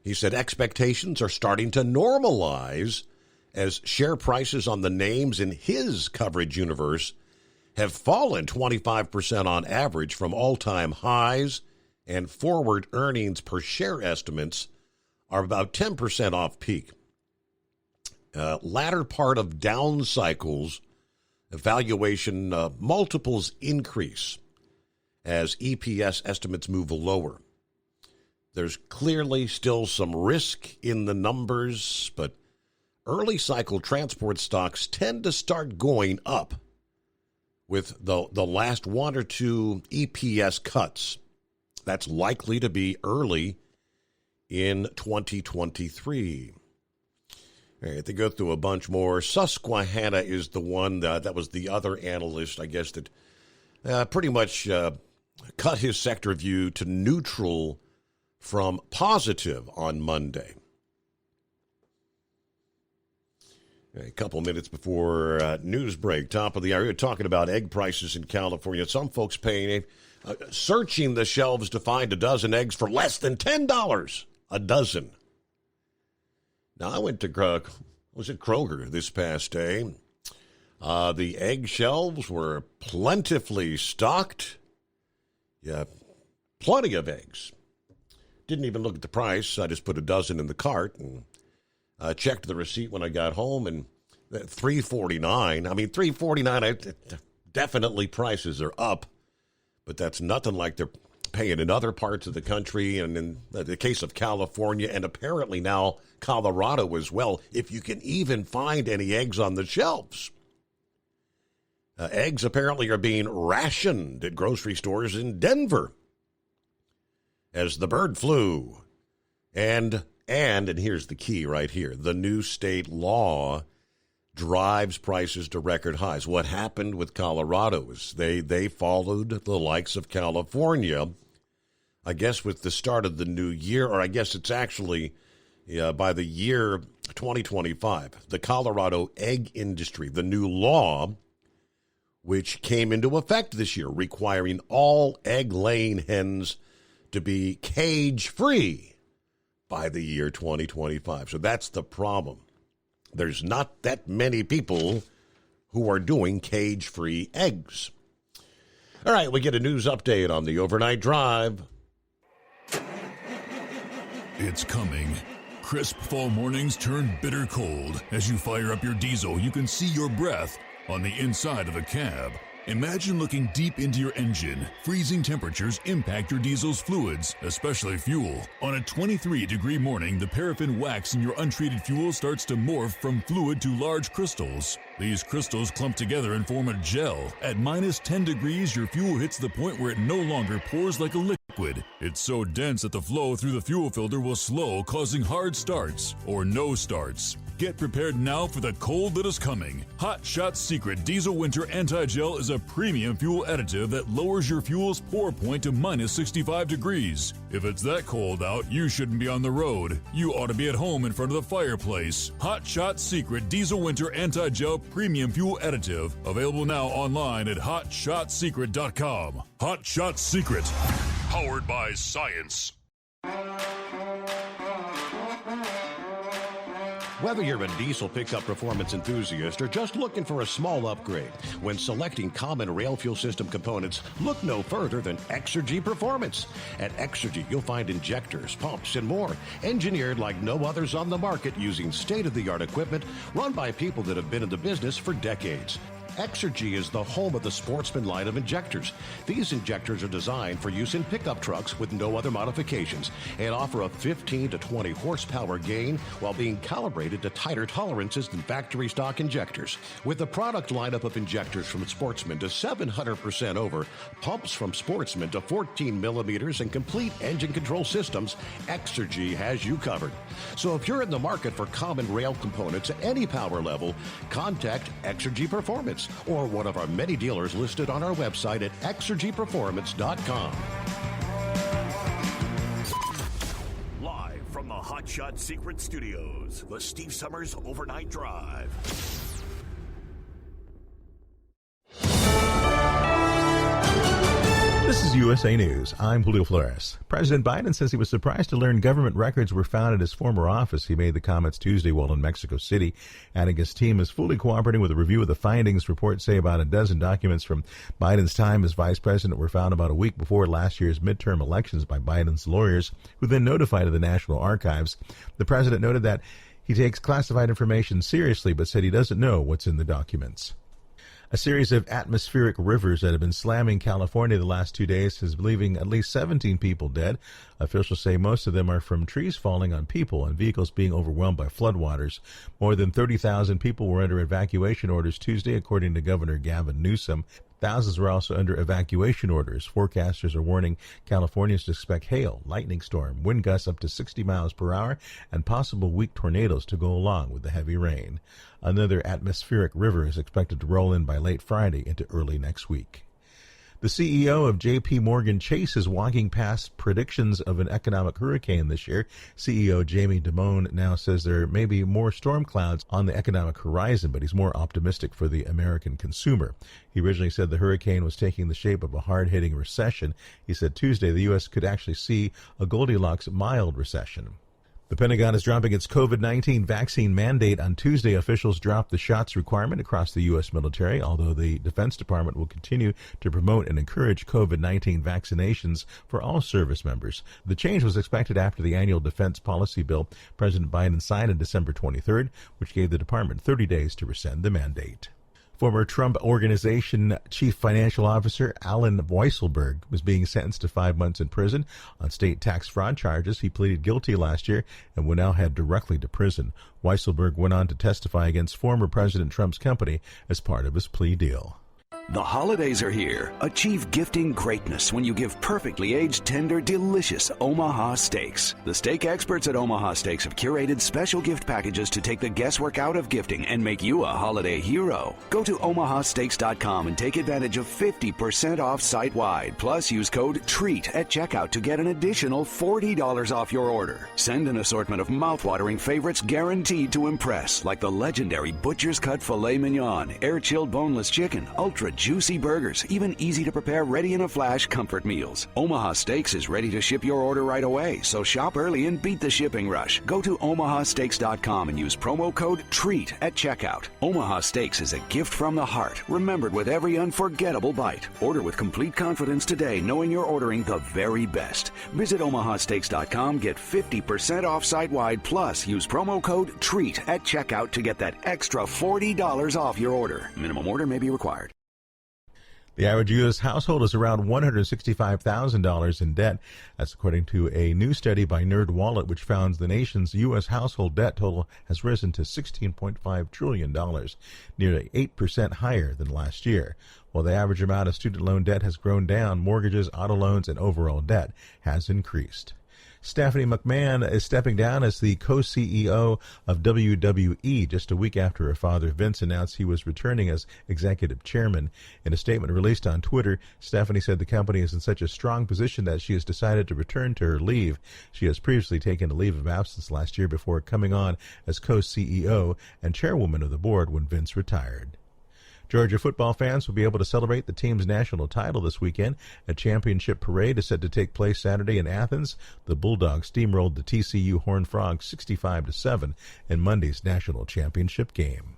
He said expectations are starting to normalize as share prices on the names in his coverage universe have fallen 25% on average from all-time highs, and forward earnings per share estimates are about 10% off peak. Latter part of down cycles, valuation multiples increase as EPS estimates move lower. There's clearly still some risk in the numbers, but early cycle transport stocks tend to start going up with the last one or two EPS cuts. That's likely to be early in 2023. All right, they go through a bunch more. Susquehanna is the one that was the other analyst, I guess, that pretty much cut his sector view to neutral from positive on Monday. A couple minutes before news break, top of the hour, we're talking about egg prices in California. Some folks paying, searching the shelves to find a dozen eggs for less than $10 a dozen. Now, I went to Kroger this past day. The egg shelves were plentifully stocked. Yeah, plenty of eggs. Didn't even look at the price. I just put a dozen in the cart and checked the receipt when I got home, and $3.49. I mean, $3.49. Definitely prices are up, but that's nothing like they're paying in other parts of the country, and in the case of California, and apparently now Colorado as well, if you can even find any eggs on the shelves. Eggs apparently are being rationed at grocery stores in Denver as the bird flu and here's the key right here, the new state law drives prices to record highs. What happened with Colorado is they followed the likes of California, I guess with the start of the new year, or I guess it's actually by the year 2025. The Colorado egg industry, the new law, which came into effect this year, requiring all egg-laying hens to be cage-free by the year 2025. So that's the problem. There's not that many people who are doing cage-free eggs. All right, we get a news update on the overnight drive. It's coming. Crisp fall mornings turn bitter cold. As you fire up your diesel, you can see your breath on the inside of the cab. Imagine looking deep into your engine. Freezing temperatures impact your diesel's fluids, especially fuel. On a 23-degree morning, the paraffin wax in your untreated fuel starts to morph from fluid to large crystals. These crystals clump together and form a gel. At minus 10 degrees, your fuel hits the point where it no longer pours like a liquid. It's so dense that the flow through the fuel filter will slow, causing hard starts or no starts. Get prepared now for the cold that is coming. Hot Shot's Secret Diesel Winter Anti-Gel is a premium fuel additive that lowers your fuel's pour point to minus 65 degrees. If it's that cold out, you shouldn't be on the road. You ought to be at home in front of the fireplace. Hot Shot's Secret Diesel Winter Anti-Gel Premium Fuel Additive. Available now online at HotShotSecret.com. Hot Shot Secret. Powered by science. Whether you're a diesel pickup performance enthusiast or just looking for a small upgrade, when selecting common rail fuel system components, look no further than Exergy Performance. At Exergy, you'll find injectors, pumps, and more, engineered like no others on the market using state-of-the-art equipment run by people that have been in the business for decades. Exergy is the home of the Sportsman line of injectors. These injectors are designed for use in pickup trucks with no other modifications and offer a 15 to 20 horsepower gain while being calibrated to tighter tolerances than factory stock injectors. With the product lineup of injectors from Sportsman to 700% over, pumps from Sportsman to 14 millimeters, and complete engine control systems, Exergy has you covered. So if you're in the market for common rail components at any power level, contact Exergy Performance or one of our many dealers listed on our website at exergyperformance.com. Live from the Hot Shot Secret Studios, the Steve Summers Overnight Drive. This is USA News. I'm Julio Flores. President Biden says he was surprised to learn government records were found at his former office. He made the comments Tuesday while in Mexico City, adding his team is fully cooperating with a review of the findings. Reports say about a dozen documents from Biden's time as vice president were found about a week before last year's midterm elections by Biden's lawyers, who then notified the National Archives. The president noted that he takes classified information seriously, but said he doesn't know what's in the documents. A series of atmospheric rivers that have been slamming California the last 2 days is leaving at least 17 people dead. Officials say most of them are from trees falling on people and vehicles being overwhelmed by floodwaters. More than 30,000 people were under evacuation orders Tuesday, according to Governor Gavin Newsom. Thousands were also under evacuation orders. Forecasters are warning Californians to expect hail, lightning storm, wind gusts up to 60 miles per hour, and possible weak tornadoes to go along with the heavy rain. Another atmospheric river is expected to roll in by late Friday into early next week. The CEO of J.P. Morgan Chase is walking past predictions of an economic hurricane this year. CEO Jamie Dimon now says there may be more storm clouds on the economic horizon, but he's more optimistic for the American consumer. He originally said the hurricane was taking the shape of a hard-hitting recession. He said Tuesday the U.S. could actually see a Goldilocks mild recession. The Pentagon is dropping its COVID-19 vaccine mandate. On Tuesday, officials dropped the shots requirement across the U.S. military, although the Defense Department will continue to promote and encourage COVID-19 vaccinations for all service members. The change was expected after the annual defense policy bill President Biden signed on December 23rd, which gave the department 30 days to rescind the mandate. Former Trump Organization Chief Financial Officer Alan Weisselberg was being sentenced to 5 months in prison on state tax fraud charges. He pleaded guilty last year and will now head directly to prison. Weisselberg went on to testify against former President Trump's company as part of his plea deal. The holidays are here. Achieve gifting greatness when you give perfectly aged, tender, delicious Omaha steaks. The steak experts at Omaha Steaks have curated special gift packages to take the guesswork out of gifting and make you a holiday hero. Go to omahasteaks.com and take advantage of 50% off site-wide. Plus, use code TREAT at checkout to get an additional $40 off your order. Send an assortment of mouth-watering favorites guaranteed to impress, like the legendary Butcher's Cut Filet Mignon, air-chilled boneless chicken, ultra juicy burgers, even easy-to-prepare, ready-in-a-flash comfort meals. Omaha Steaks is ready to ship your order right away, so shop early and beat the shipping rush. Go to omahasteaks.com and use promo code TREAT at checkout. Omaha Steaks is a gift from the heart, remembered with every unforgettable bite. Order with complete confidence today, knowing you're ordering the very best. Visit omahasteaks.com, get 50% off site-wide, plus use promo code TREAT at checkout to get that extra $40 off your order. Minimum order may be required. The average U.S. household is around $165,000 in debt. That's according to a new study by NerdWallet, which found the nation's U.S. household debt total has risen to $16.5 trillion, nearly 8% higher than last year. While the average amount of student loan debt has grown down, mortgages, auto loans, and overall debt has increased. Stephanie McMahon is stepping down as the co-CEO of WWE just a week after her father Vince announced he was returning as executive chairman. In a statement released on Twitter, Stephanie said the company is in such a strong position that she has decided to return to her leave. She has previously taken a leave of absence last year before coming on as co-CEO and chairwoman of the board when Vince retired. Georgia football fans will be able to celebrate the team's national title this weekend. A championship parade is set to take place Saturday in Athens. The Bulldogs steamrolled the TCU Horned Frogs 65-7 in Monday's national championship game.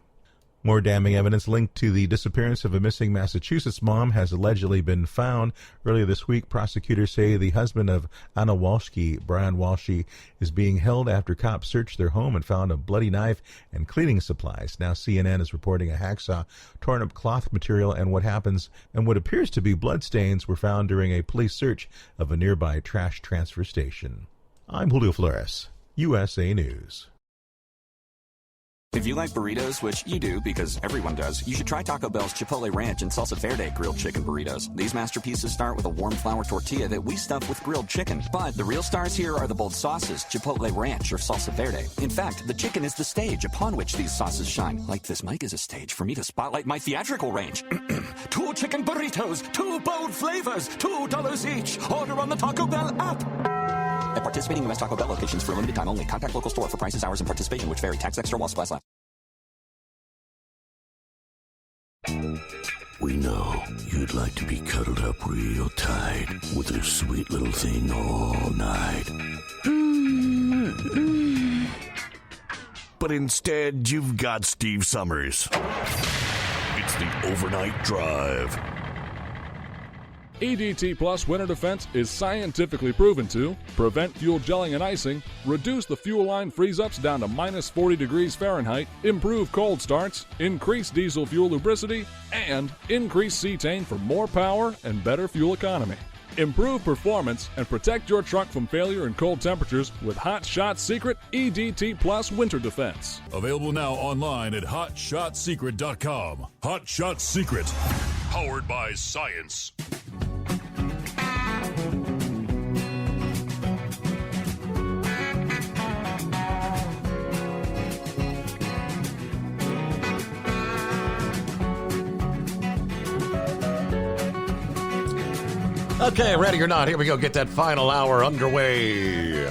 More damning evidence linked to the disappearance of a missing Massachusetts mom has allegedly been found. Earlier this week, prosecutors say the husband of Anna Walshke, Brian Walshke, is being held after cops searched their home and found a bloody knife and cleaning supplies. Now CNN is reporting a hacksaw, torn up cloth material, and what appears to be bloodstains were found during a police search of a nearby trash transfer station. I'm Julio Flores, USA News. If you like burritos, which you do because everyone does, you should try Taco Bell's Chipotle Ranch and Salsa Verde grilled chicken burritos. These masterpieces start with a warm flour tortilla that we stuff with grilled chicken. But the real stars here are the bold sauces, Chipotle Ranch or Salsa Verde. In fact, the chicken is the stage upon which these sauces shine. Like this mic is a stage for me to spotlight my theatrical range. 2 chicken burritos, 2 bold flavors, $2 each. Order on the Taco Bell app. At participating U.S. Taco Bell locations for a limited time only. Contact local store for prices, hours, and participation, which vary. Tax extra while supplies last. We know you'd like to be cuddled up real tight with a sweet little thing all night. But instead, you've got Steve Summers. It's the Overnight Drive. EDT Plus Winter Defense is scientifically proven to prevent fuel gelling and icing, reduce the fuel line freeze-ups down to minus 40 degrees Fahrenheit, improve cold starts, increase diesel fuel lubricity, and increase cetane for more power and better fuel economy. Improve performance and protect your truck from failure in cold temperatures with Hot Shot Secret EDT Plus Winter Defense. Available now online at HotShotSecret.com. Hot Shot Secret. Powered by science. Okay, ready or not, here we go. Get that final hour underway.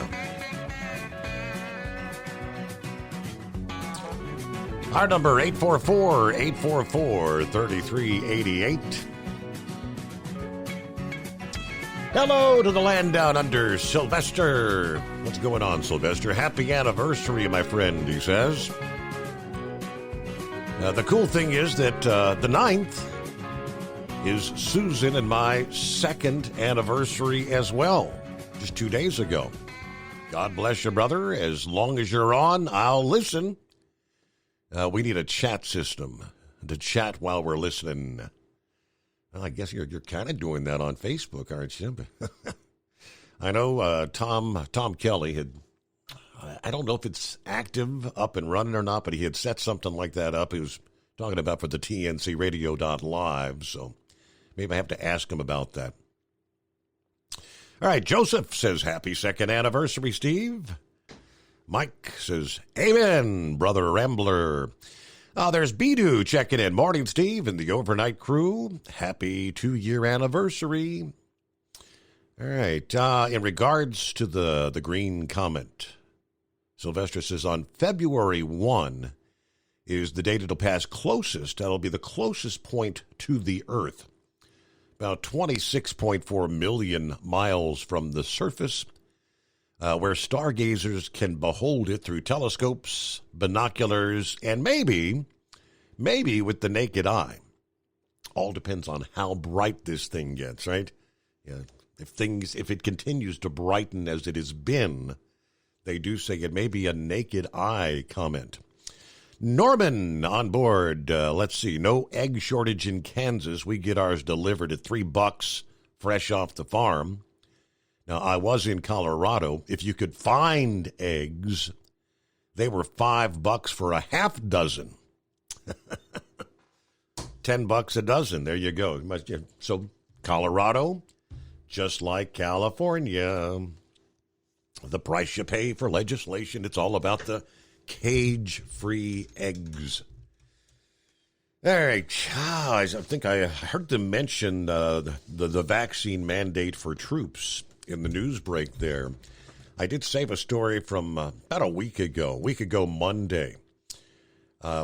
Our number, 844-844-3388. Hello to the land down under, Sylvester. What's going on, Sylvester? Happy anniversary, my friend, he says. The cool thing is that the 9th is Susan and my 2nd anniversary as well, just 2 days ago. God bless you, brother. As long as you're on, I'll listen. We need a chat system to chat while we're listening. Well, I guess you're kind of doing that on Facebook, aren't you? I know Tom Kelly had, I don't know if it's active, up and running or not, but he had set something like that up. He was talking about for the TNCradio.live, so maybe I have to ask him about that. All right, Joseph says, happy 2nd anniversary, Steve. Mike says, amen, brother Rambler. There's Bidu checking in. Morning, Steve, and the overnight crew. Happy 2-year anniversary. All right, in regards to the green comment, Sylvester says, on February 1 is the date it'll pass closest. That'll be the closest point to the Earth. About 26.4 million miles from the surface, where stargazers can behold it through telescopes, binoculars, and maybe with the naked eye. All depends on how bright this thing gets, right? Yeah. If it continues to brighten as it has been, they do say it may be a naked eye comment. Norman on board. Let's see. No egg shortage in Kansas. We get ours delivered at $3 fresh off the farm. Now, I was in Colorado. If you could find eggs, they were $5 for a half dozen. $10 a dozen. There you go. So Colorado, just like California, the price you pay for legislation, it's all about the cage-free eggs. All right. I think I heard them mention the vaccine mandate for troops in the news break there. I did save a story from about a week ago Monday.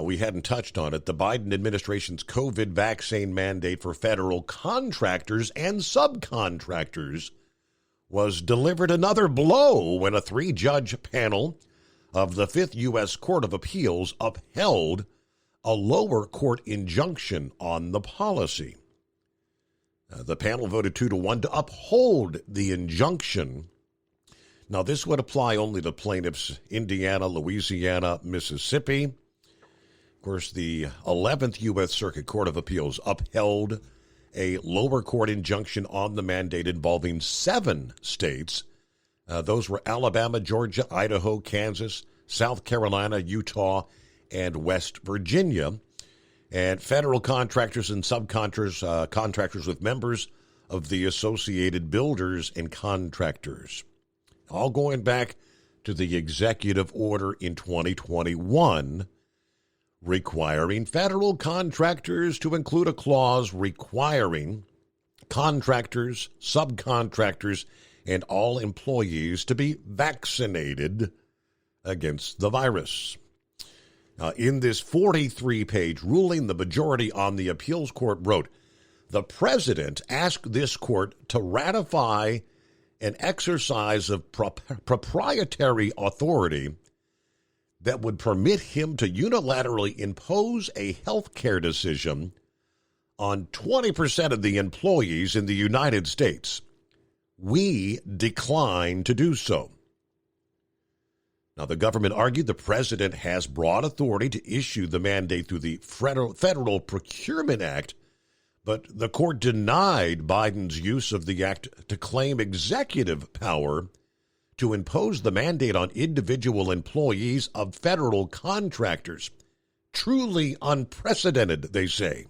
We hadn't touched on it. The Biden administration's COVID vaccine mandate for federal contractors and subcontractors was delivered another blow when a 3-judge panel of the 5th U.S. Court of Appeals upheld a lower court injunction on the policy. The panel voted 2-1 to uphold the injunction. Now, this would apply only to plaintiffs Indiana, Louisiana, Mississippi. Of course, the 11th U.S. Circuit Court of Appeals upheld a lower court injunction on the mandate involving 7 states. Those were Alabama, Georgia, Idaho, Kansas, South Carolina, Utah, and West Virginia. And federal contractors and subcontractors, contractors with members of the Associated Builders and Contractors. All going back to the executive order in 2021 requiring federal contractors to include a clause requiring contractors, subcontractors, and all employees to be vaccinated against the virus. In this 43-page ruling, the majority on the appeals court wrote, the president asked this court to ratify an exercise of proprietary authority that would permit him to unilaterally impose a health care decision on 20% of the employees in the United States. We decline to do so. Now, the government argued the president has broad authority to issue the mandate through the Federal Procurement Act, but the court denied Biden's use of the act to claim executive power to impose the mandate on individual employees of federal contractors. Truly unprecedented, they say.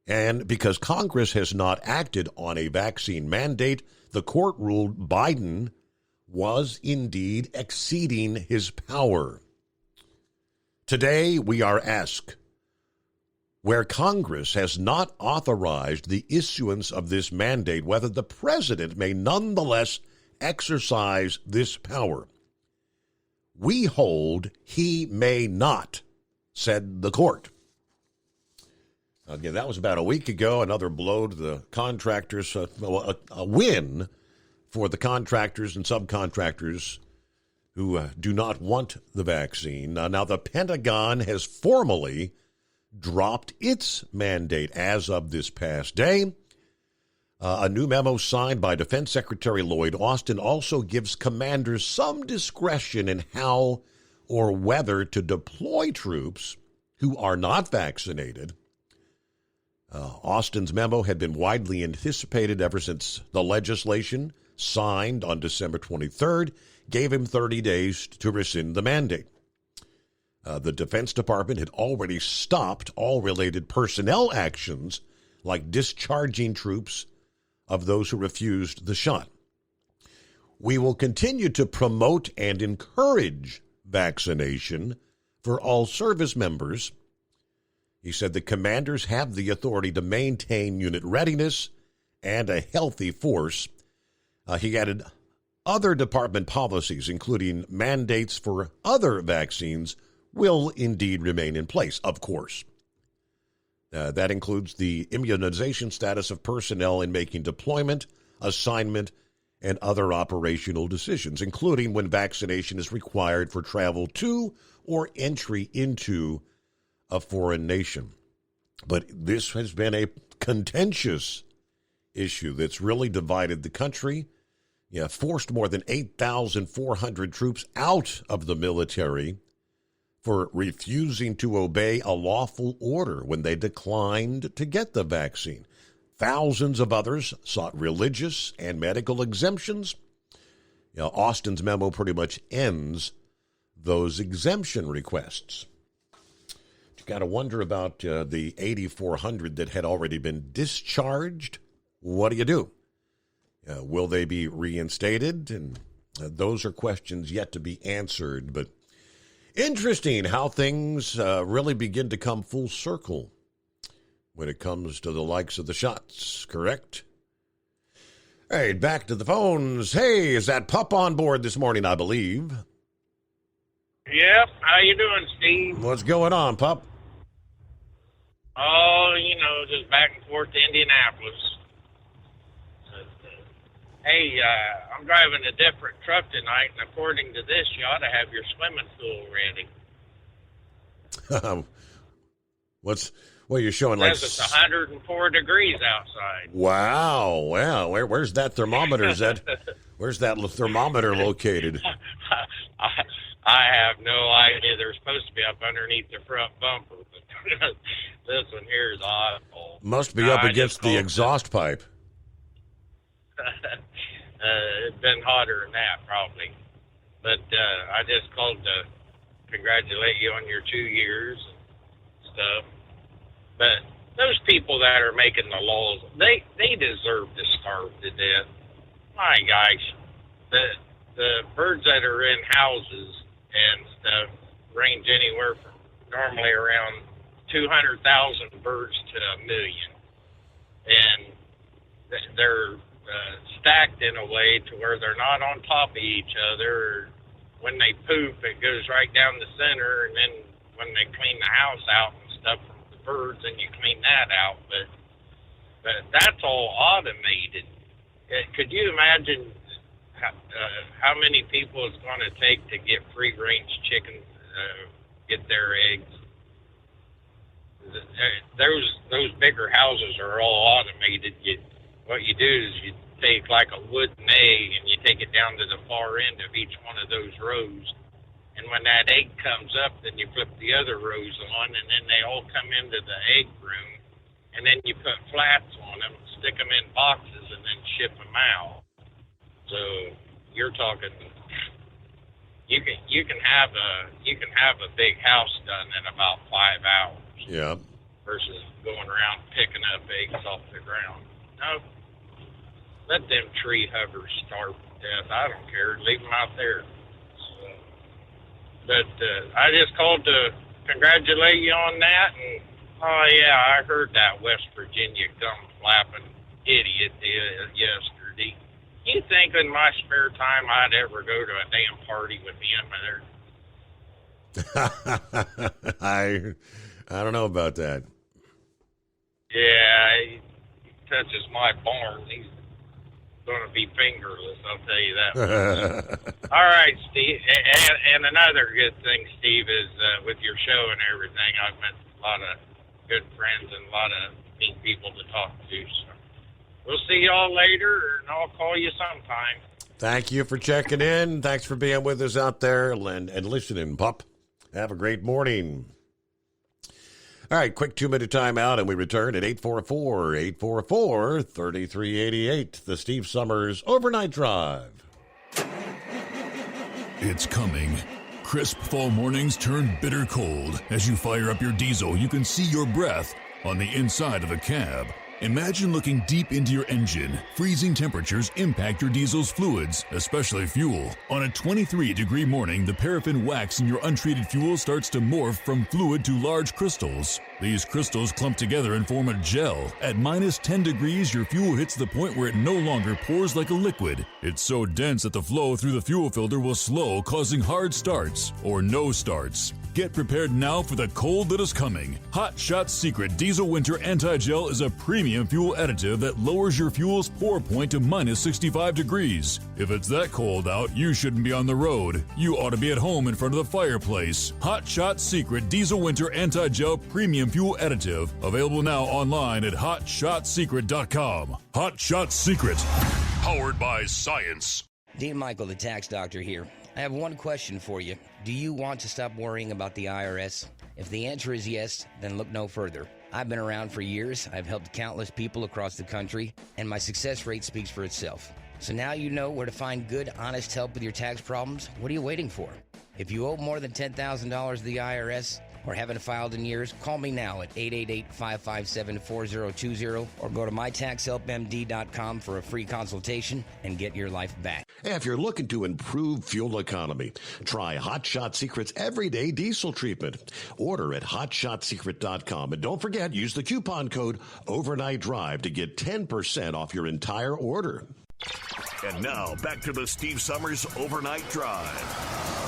And because Congress has not acted on a vaccine mandate, the court ruled Biden was indeed exceeding his power. Today, we are asked, where Congress has not authorized the issuance of this mandate, whether the president may nonetheless exercise this power. We hold he may not, said the court. Again, that was about a week ago. Another blow to the contractors, a win for the contractors and subcontractors who do not want the vaccine. Now, the Pentagon has formally dropped its mandate as of this past day. A new memo signed by Defense Secretary Lloyd Austin also gives commanders some discretion in how or whether to deploy troops who are not vaccinated. Austin's memo had been widely anticipated ever since the legislation signed on December 23rd gave him 30 days to rescind the mandate. The Defense Department had already stopped all related personnel actions like discharging troops of those who refused the shot. We will continue to promote and encourage vaccination for all service members. He said the commanders have the authority to maintain unit readiness and a healthy force. He added other department policies, including mandates for other vaccines, will indeed remain in place, of course. That includes the immunization status of personnel in making deployment, assignment, and other operational decisions, including when vaccination is required for travel to or entry into a foreign nation. But this has been a contentious issue that's really divided the country. Forced more than 8,400 troops out of the military for refusing to obey a lawful order when they declined to get the vaccine. Thousands of others sought religious and medical exemptions. Austin's memo pretty much ends those exemption requests. You got to wonder about the 8,400 that had already been discharged. What do you do? Will they be reinstated? And those are questions yet to be answered. But interesting how things really begin to come full circle when it comes to the likes of the shots, correct? All right, back to the phones. Hey, is that Pup on board this morning, I believe? Yep. How you doing, Steve? What's going on, Pup? Oh, just back and forth to Indianapolis. Hey, I'm driving a different truck tonight, and according to this, you ought to have your swimming pool ready. What you're showing? Like Says it's 104 degrees outside. Wow. Well, where's that thermometer? Where's that thermometer located? I have no idea. They're supposed to be up underneath the front bumper, but this one here is awful. Must be up against the exhaust pipe. It's been hotter than that, probably. But I just called to congratulate you on your 2 years and stuff. But those people that are making the laws, they deserve to starve to death. My gosh, the birds that are in houses and stuff range anywhere from normally around 200,000 birds to 1 million, and they're stacked in a way to where they're not on top of each other. When they poop, it goes right down the center, and then when they clean the house out and stuff from the birds, and you clean that out. But that's all automated. Could you imagine how many people it's going to take to get free-range chickens get their eggs? Those bigger houses are all automated. What you do is you take like a wooden egg and you take it down to the far end of each one of those rows. And when that egg comes up, then you flip the other rows on, and then they all come into the egg room. And then you put flats on them, stick them in boxes, and then ship them out. So you're talking, you can have a big house done in about 5 hours. Yeah. Versus going around picking up eggs off the ground. No. Let them tree huggers starve to death. I don't care. Leave them out there. So, but I just called to congratulate you on that. And, oh, yeah, I heard that West Virginia gum-flapping idiot yesterday. You think in my spare time I'd ever go to a damn party with him there? I don't know about that. Yeah, he touches my barn, he's going to be fingerless, I'll tell you that. All right, Steve. And another good thing, Steve, is with your show and everything, I've met a lot of good friends and a lot of neat people to talk to. So we'll see y'all later, and I'll call you sometime. Thank you for checking in. Thanks for being with us out there and listening, pup. Have a great morning. All right, quick 2-minute timeout, and we return at 844-844-3388. The Steve Summers Overnight Drive. It's coming. Crisp fall mornings turn bitter cold. As you fire up your diesel, you can see your breath on the inside of the cab. Imagine looking deep into your engine. Freezing temperatures impact your diesel's fluids, especially fuel. On a 23-degree morning, the paraffin wax in your untreated fuel starts to morph from fluid to large crystals. These crystals clump together and form a gel. At minus 10 degrees, your fuel hits the point where it no longer pours like a liquid. It's so dense that the flow through the fuel filter will slow, causing hard starts or no starts. Get prepared now for the cold that is coming. Hot Shot Secret Diesel Winter Anti-Gel is a premium fuel additive that lowers your fuel's pour point to minus 65 degrees. If it's that cold out, you shouldn't be on the road. You ought to be at home in front of the fireplace. Hot Shot Secret Diesel Winter Anti-Gel Premium Fuel Additive. Available now online at HotShotSecret.com. Hot Shot Secret. Powered by science. Dean Michael, the tax doctor here. I have one question for you. Do you want to stop worrying about the IRS? If the answer is yes, then look no further. I've been around for years. I've helped countless people across the country, and my success rate speaks for itself. So now you know where to find good, honest help with your tax problems. What are you waiting for? If you owe more than $10,000 to the IRS or haven't filed in years, call me now at 888-557-4020 or go to mytaxhelpmd.com for a free consultation and get your life back. If you're looking to improve fuel economy, try Hot Shot Secret's Everyday Diesel Treatment. Order at hotshotsecret.com. And don't forget, use the coupon code Overnight Drive to get 10% off your entire order. And now, back to the Steve Summers Overnight Drive.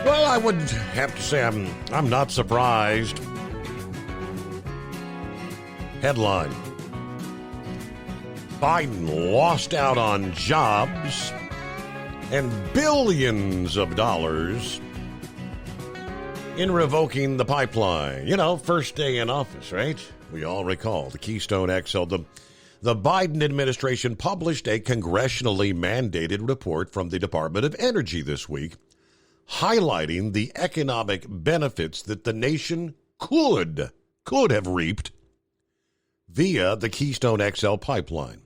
Well, I would have to say I'm not surprised. Headline: Biden lost out on jobs and billions of dollars in revoking the pipeline. You know, first day in office, right? We all recall the Keystone XL. The Biden administration published a congressionally mandated report from the Department of Energy this week, highlighting the economic benefits that the nation could have reaped via the Keystone XL pipeline,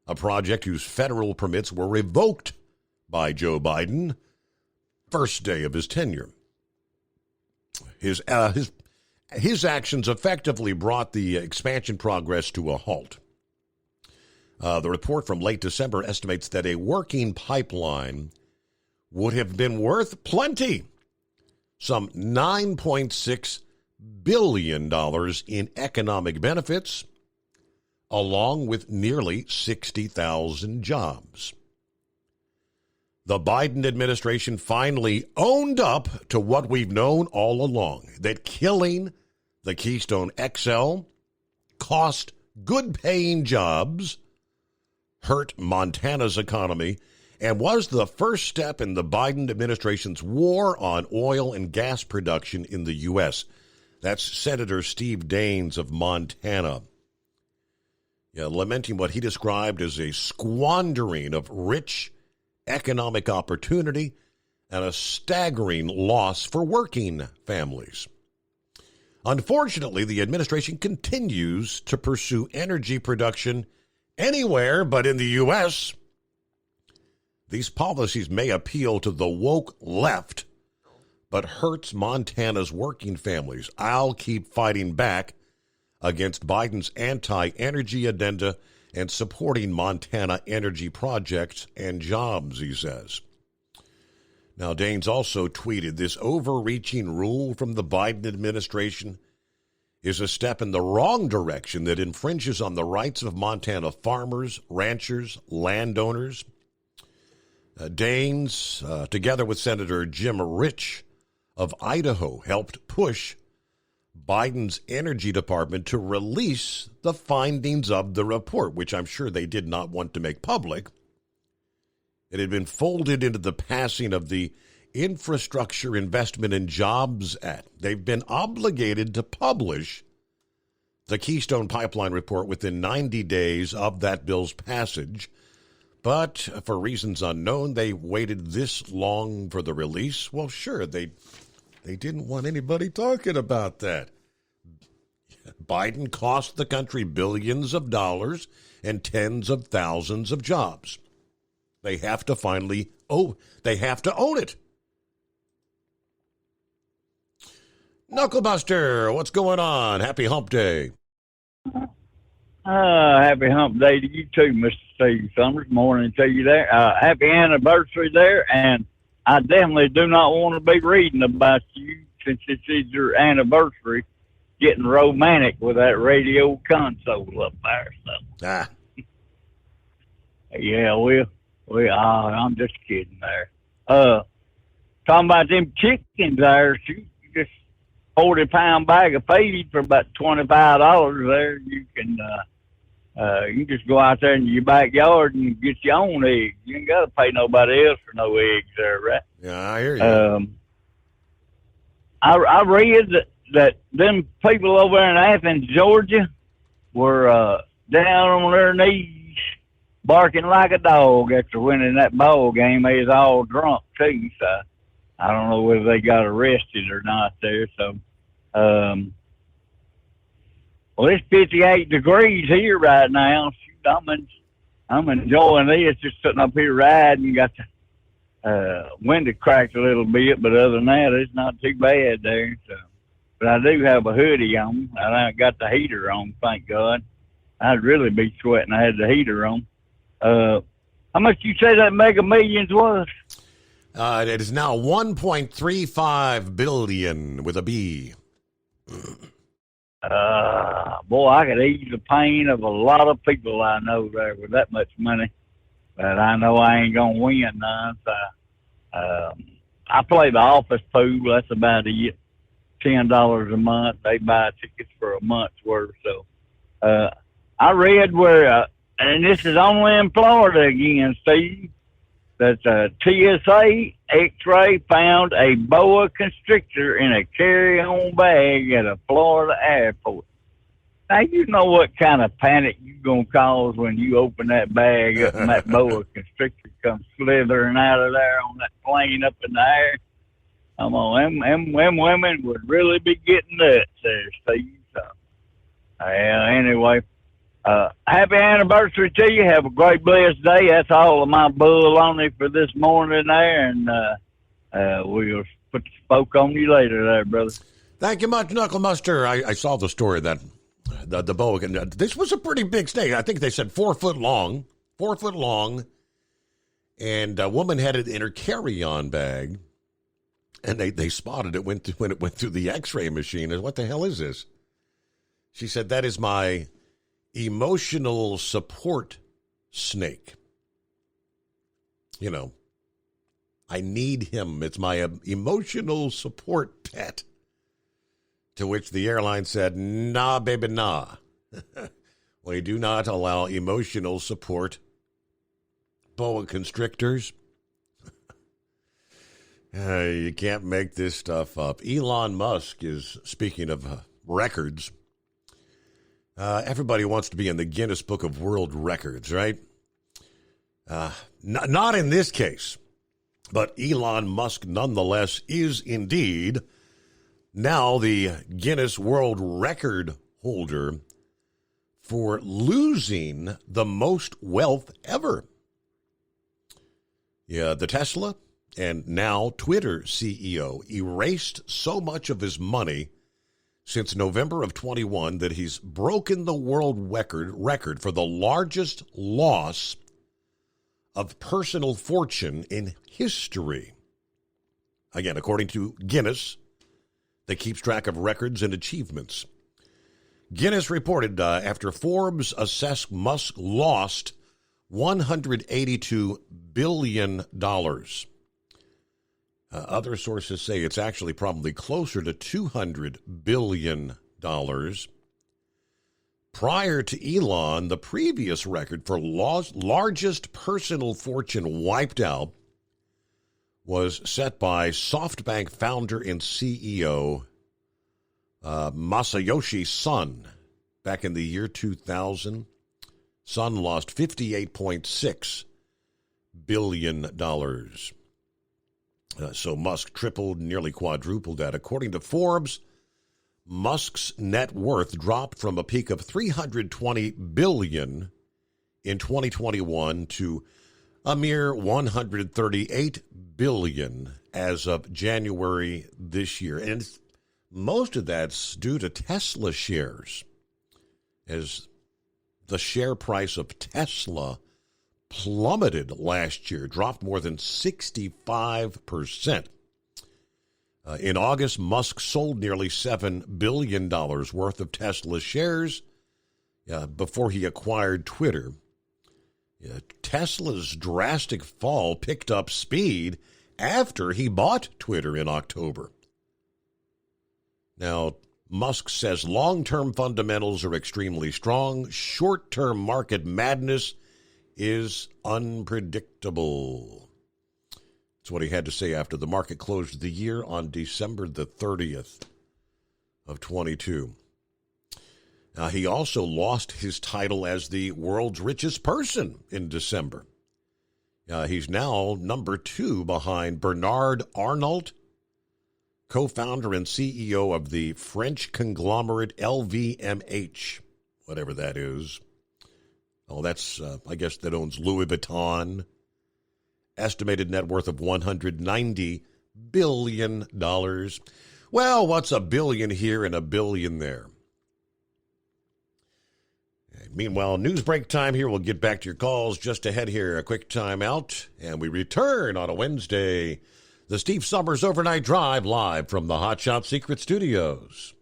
a project whose federal permits were revoked by Joe Biden first day of his tenure. His actions effectively brought the expansion progress to a halt. The report from late December estimates that a working pipeline would have been worth plenty, some $9.6 billion in economic benefits, along with nearly 60,000 jobs. The Biden administration finally owned up to what we've known all along, that killing the Keystone XL cost good-paying jobs, hurt Montana's economy, and was the first step in the Biden administration's war on oil and gas production in the U.S. That's Senator Steve Daines of Montana, lamenting what he described as a squandering of rich economic opportunity and a staggering loss for working families. Unfortunately, the administration continues to pursue energy production anywhere but in the U.S. These policies may appeal to the woke left, but hurts Montana's working families. I'll keep fighting back against Biden's anti-energy agenda and supporting Montana energy projects and jobs, he says. Now, Daines also tweeted, this overreaching rule from the Biden administration is a step in the wrong direction that infringes on the rights of Montana farmers, ranchers, landowners. Daines, together with Senator Jim Rich of Idaho, helped push Biden's Energy Department to release the findings of the report, which I'm sure they did not want to make public. It had been folded into the passing of the Infrastructure Investment and Jobs Act. They've been obligated to publish the Keystone Pipeline report within 90 days of that bill's passage. But for reasons unknown, they waited this long for the release. Well, sure, they didn't want anybody talking about that. Biden cost the country billions of dollars and tens of thousands of jobs. They have to finally, they have to own it. Knucklebuster, what's going on? Happy Hump Day. Happy Hump Day to you too, Mr. Steve Summers. Morning to you there. Happy anniversary there, and I definitely do not want to be reading about you since it's your anniversary, getting romantic with that radio console up there. So. Yeah, I'm just kidding there. Talking about them chickens there, just 40-pound bag of feed for about $25 there. You can just go out there in your backyard and get your own eggs. You ain't got to pay nobody else for no eggs there, right? Yeah, I hear you. I read that them people over in Athens, Georgia, were down on their knees, barking like a dog after winning that ball game. They was all drunk too, so I don't know whether they got arrested or not there. So, well, it's 58 degrees here right now. Shoot, I'm enjoying this, just sitting up here riding. Got the wind cracked a little bit, but other than that, it's not too bad there. So, but I do have a hoodie on, and I got the heater on, thank God. I'd really be sweating. I had the heater on. How much you say that Mega Millions was? It is now $1.35 billion with a B. Boy, I could ease the pain of a lot of people I know there with that much money. But I know I ain't going to win none. So, I play the office pool. That's about it. $10 a month. They buy tickets for a month's worth. So I read where, and this is only in Florida again, Steve, that TSA X-ray found a boa constrictor in a carry-on bag at a Florida airport. Now, you know what kind of panic you going to cause when you open that bag up and that boa constrictor comes slithering out of there on that plane up in the air. Come on, them women would really be getting nuts there, Steve. So, anyway, happy anniversary to you. Have a great, blessed day. That's all of my bull on it for this morning there, and we'll put the spoke on you later there, brother. Thank you much, Knuckle Muster. I saw the story that the boa. This was a pretty big snake. I think they said 4 foot long, and a woman had it in her carry-on bag. And they spotted it when it went through the X-ray machine. And what the hell is this? She said, that is my emotional support snake. You know, I need him. It's my emotional support pet. To which the airline said, nah, baby, nah. We do not allow emotional support boa constrictors. You can't make this stuff up. Elon Musk is, speaking of records, everybody wants to be in the Guinness Book of World Records, right? Not in this case, but Elon Musk nonetheless is indeed now the Guinness World Record holder for losing the most wealth ever. Yeah, the Tesla and now Twitter CEO erased so much of his money since November of 21 that he's broken the world record for the largest loss of personal fortune in history. Again, according to Guinness, that keeps track of records and achievements. Guinness reported after Forbes assessed Musk lost $182 billion. Other sources say it's actually probably closer to $200 billion. Prior to Elon, the previous record for largest personal fortune wiped out was set by SoftBank founder and CEO Masayoshi Son back in the year 2000. Son lost $58.6 billion. So Musk tripled, nearly quadrupled that. According to Forbes, Musk's net worth dropped from a peak of $320 billion in 2021 to a mere $138 billion as of January this year. And most of that's due to Tesla shares, as the share price of Tesla plummeted last year, dropped more than 65%. In August, Musk sold nearly $7 billion worth of Tesla shares before he acquired Twitter. Tesla's drastic fall picked up speed after he bought Twitter in October. Now, Musk says long-term fundamentals are extremely strong. Short-term market madness is unpredictable. That's what he had to say after the market closed the year on December the 30th of 22. He also lost his title as the world's richest person in December. He's now number 2 behind Bernard Arnault, co-founder and CEO of the French conglomerate LVMH, whatever that is. Oh, that's, I guess that owns Louis Vuitton. Estimated net worth of $190 billion. Well, what's a billion here and a billion there? Meanwhile, news break time here. We'll get back to your calls just ahead here. A quick time out, and we return on a Wednesday. The Steve Summers Overnight Drive live from the Hot Shot Secret Studios.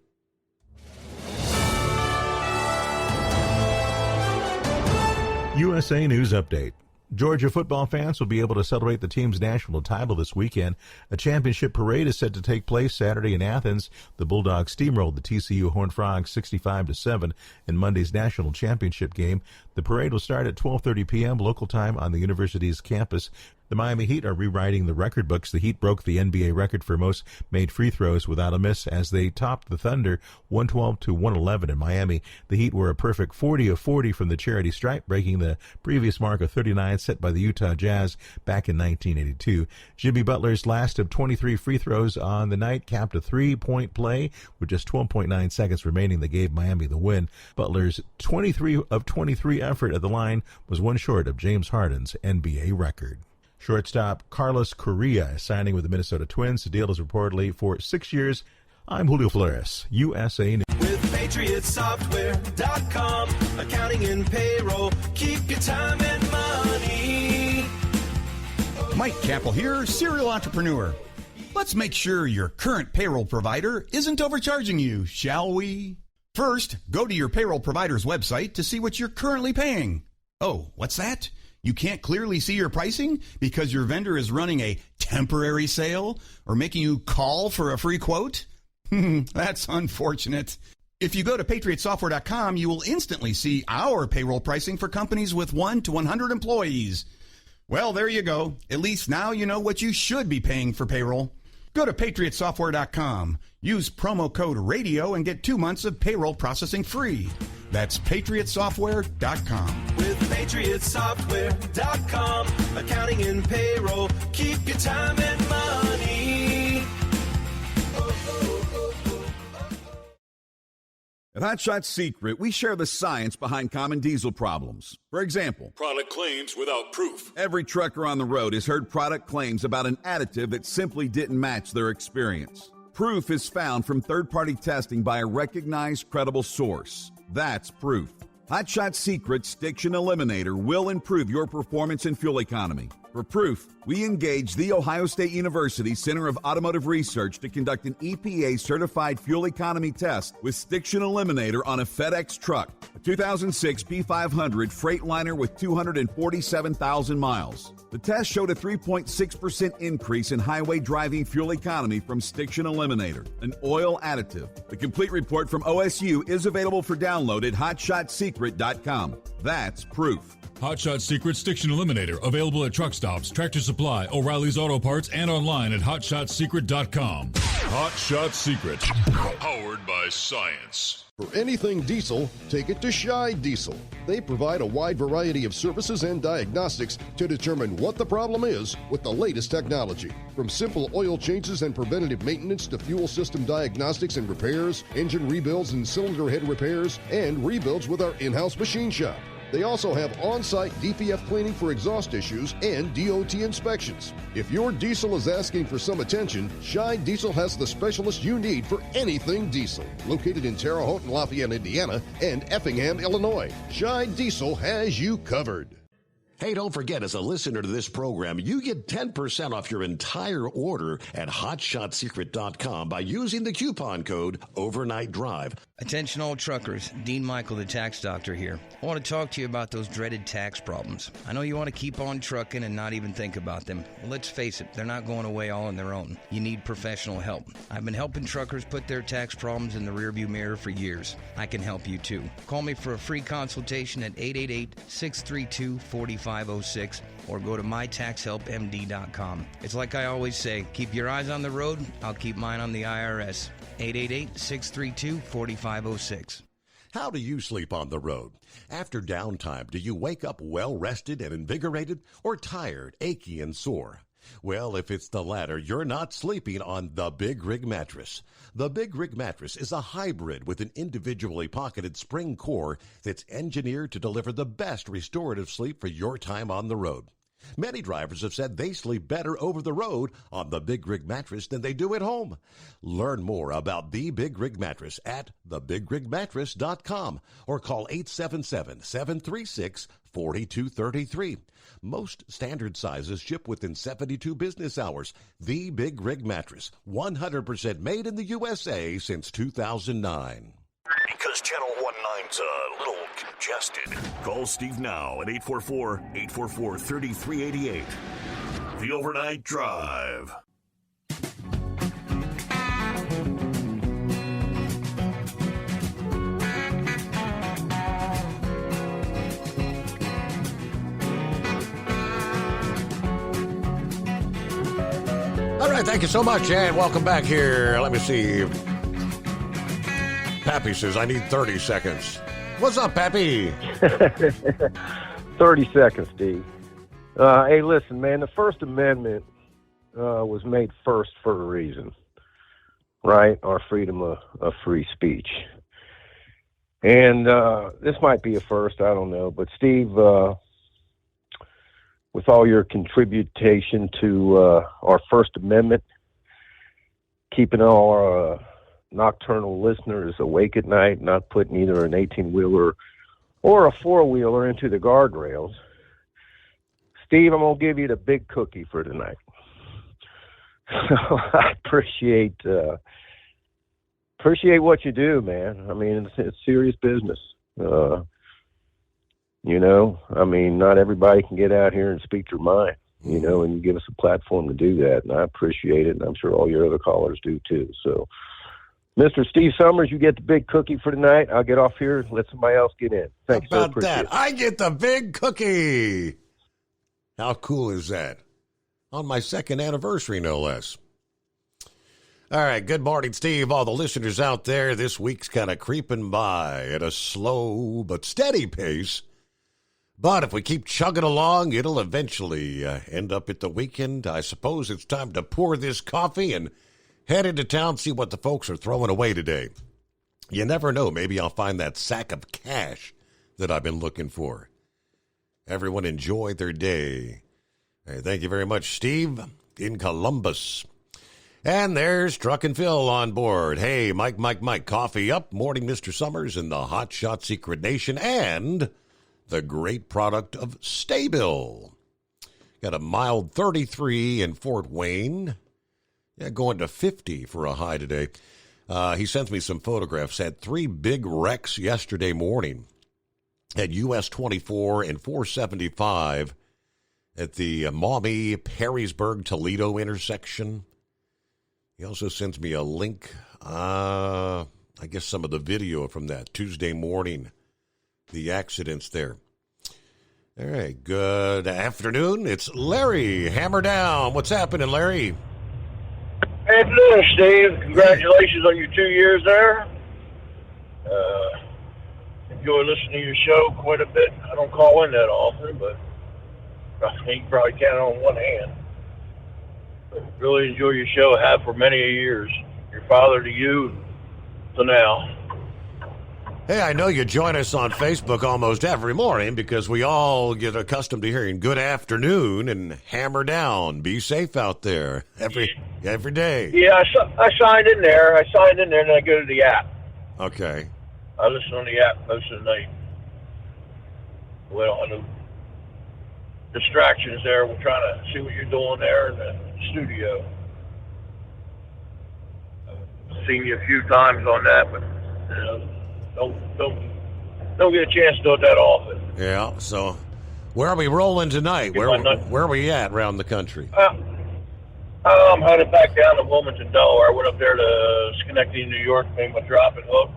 USA News Update. Georgia football fans will be able to celebrate the team's national title this weekend. A championship parade is set to take place Saturday in Athens. The Bulldogs steamrolled the TCU Horned Frogs 65-7 in Monday's national championship game. The parade will start at 12:30 p.m. local time on the university's campus. The Miami Heat are rewriting the record books. The Heat broke the NBA record for most made free throws without a miss as they topped the Thunder 112-111 in Miami. The Heat were a perfect 40 of 40 from the charity stripe, breaking the previous mark of 39 set by the Utah Jazz back in 1982. Jimmy Butler's last of 23 free throws on the night capped a three-point play with just 12.9 seconds remaining that gave Miami the win. Butler's 23 of 23 effort at the line was one short of James Harden's NBA record. Shortstop Carlos Correa is signing with the Minnesota Twins. The deal is reportedly for 6 years. I'm Julio Flores, USA News. With PatriotSoftware.com, accounting and payroll, keep your time and money. Mike Capel here, serial entrepreneur. Let's make sure your current payroll provider isn't overcharging you, shall we? First, go to your payroll provider's website to see what you're currently paying. Oh, what's that? You can't clearly see your pricing because your vendor is running a temporary sale or making you call for a free quote? That's unfortunate. If you go to PatriotSoftware.com, you will instantly see our payroll pricing for companies with 1 to 100 employees. Well, there you go. At least now you know what you should be paying for payroll. Go to PatriotSoftware.com. Use promo code RADIO and get 2 months of payroll processing free. That's PatriotSoftware.com. With PatriotSoftware.com, accounting and payroll, keep your time and money. At Hot Shot Secret, we share the science behind common diesel problems. For example, product claims without proof. Every trucker on the road has heard product claims about an additive that simply didn't match their experience. Proof is found from third-party testing by a recognized, credible source. That's proof. Hot Shot Secret Stiction Eliminator will improve your performance and fuel economy. For proof, we engaged the Ohio State University Center of Automotive Research to conduct an EPA-certified fuel economy test with Stiction Eliminator on a FedEx truck, a 2006 P500 Freightliner with 247,000 miles. The test showed a 3.6% increase in highway driving fuel economy from Stiction Eliminator, an oil additive. The complete report from OSU is available for download at HotShotSecret.com. That's proof. Hot Shot Secret Stiction Eliminator, available at truck stops, Tractor Supply, O'Reilly's Auto Parts, and online at HotShotSecret.com. Hot Shot Secret, powered by science. For anything diesel, take it to Scheid Diesel. They provide a wide variety of services and diagnostics to determine what the problem is with the latest technology. From simple oil changes and preventative maintenance to fuel system diagnostics and repairs, engine rebuilds and cylinder head repairs, and rebuilds with our in-house machine shop. They also have on-site DPF cleaning for exhaust issues and DOT inspections. If your diesel is asking for some attention, Scheid Diesel has the specialist you need for anything diesel. Located in Terre Haute and Lafayette, Indiana, and Effingham, Illinois, Scheid Diesel has you covered. Hey, don't forget, as a listener to this program, you get 10% off your entire order at HotShotSecret.com by using the coupon code Overnight Drive. Attention all truckers, Dean Michael, the tax doctor here. I want to talk to you about those dreaded tax problems. I know you want to keep on trucking and not even think about them. Well, let's face it, they're not going away all on their own. You need professional help. I've been helping truckers put their tax problems in the rearview mirror for years. I can help you too. Call me for a free consultation at 888-632-4506 or go to mytaxhelpmd.com. It's like I always say, keep your eyes on the road, I'll keep mine on the IRS. 888-632-4506. How do you sleep on the road? After downtime, do you wake up well-rested and invigorated or tired, achy, and sore? Well, if it's the latter, you're not sleeping on the Big Rig Mattress. The Big Rig Mattress is a hybrid with an individually pocketed spring core that's engineered to deliver the best restorative sleep for your time on the road. Many drivers have said they sleep better over the road on the Big Rig Mattress than they do at home. Learn more about the Big Rig Mattress at thebigrigmattress.com or call 877-736-4233. Most standard sizes ship within 72 business hours. The Big Rig Mattress, 100% made in the USA since 2009. Because Channel 19's a little congested. Call Steve now at 844-844-3388. The Overnight Drive. All right, thank you so much, and welcome back here. Let me see. Pappy says, I need 30 seconds. What's up, Pappy? 30 seconds, Steve. Hey, listen, man, the First Amendment was made first for a reason, right? Our freedom of free speech. And this might be a first, I don't know. But, Steve, with all your contribution to our First Amendment, keeping all our nocturnal listeners awake at night, not putting either an 18-wheeler or a four-wheeler into the guardrails, Steve, I'm going to give you the big cookie for tonight. I appreciate what you do, man. I mean, it's serious business. You know, I mean, not everybody can get out here and speak their mind, you know, and you give us a platform to do that, and I appreciate it, and I'm sure all your other callers do too. So, Mr. Steve Summers, you get the big cookie for tonight. I'll get off here and let somebody else get in. Thanks. How about that? I get the big cookie. How cool is that? On my second anniversary, no less. All right, good morning, Steve. All the listeners out there, this week's kind of creeping by at a slow but steady pace. But if we keep chugging along, it'll eventually end up at the weekend. I suppose it's time to pour this coffee and head into town, see what the folks are throwing away today. You never know. Maybe I'll find that sack of cash that I've been looking for. Everyone enjoy their day. Hey, thank you very much, Steve, in Columbus. And there's Truck and Phil on board. Hey, Mike, coffee up. Morning, Mr. Summers and the Hot Shot Secret Nation and the great product of Staybill. Got a mild 33 in Fort Wayne. Yeah, going to 50 for a high today. He sends me some photographs. Had 3 big wrecks yesterday morning at US 24 and 475 at the Maumee, Perrysburg, Toledo intersection. He also sends me a link, I guess some of the video from that Tuesday morning, the accidents there. All right, good afternoon. It's Larry Hammer Down. What's happening, Larry? Afternoon, Steve. Congratulations on your 2 years there. Enjoy listening to your show quite a bit. I don't call in that often, but I think you probably count on one hand. But really enjoy your show. Have for many years. Your father to you to now. Hey, I know you join us on Facebook almost every morning because we all get accustomed to hearing good afternoon and hammer down. Be safe out there every day. Yeah, I signed in there. And then I go to the app. Okay. I listen on the app most of the night. Well, I know distractions there. We're trying to see what you're doing there in the studio. I've seen you a few times on that, but you know, don't get a chance to do it that often. Yeah. So, where are we rolling tonight? Where are we at around the country? I'm headed back down to Wilmington, Delaware. I went up there to Schenectady, New York, made my drop and hook.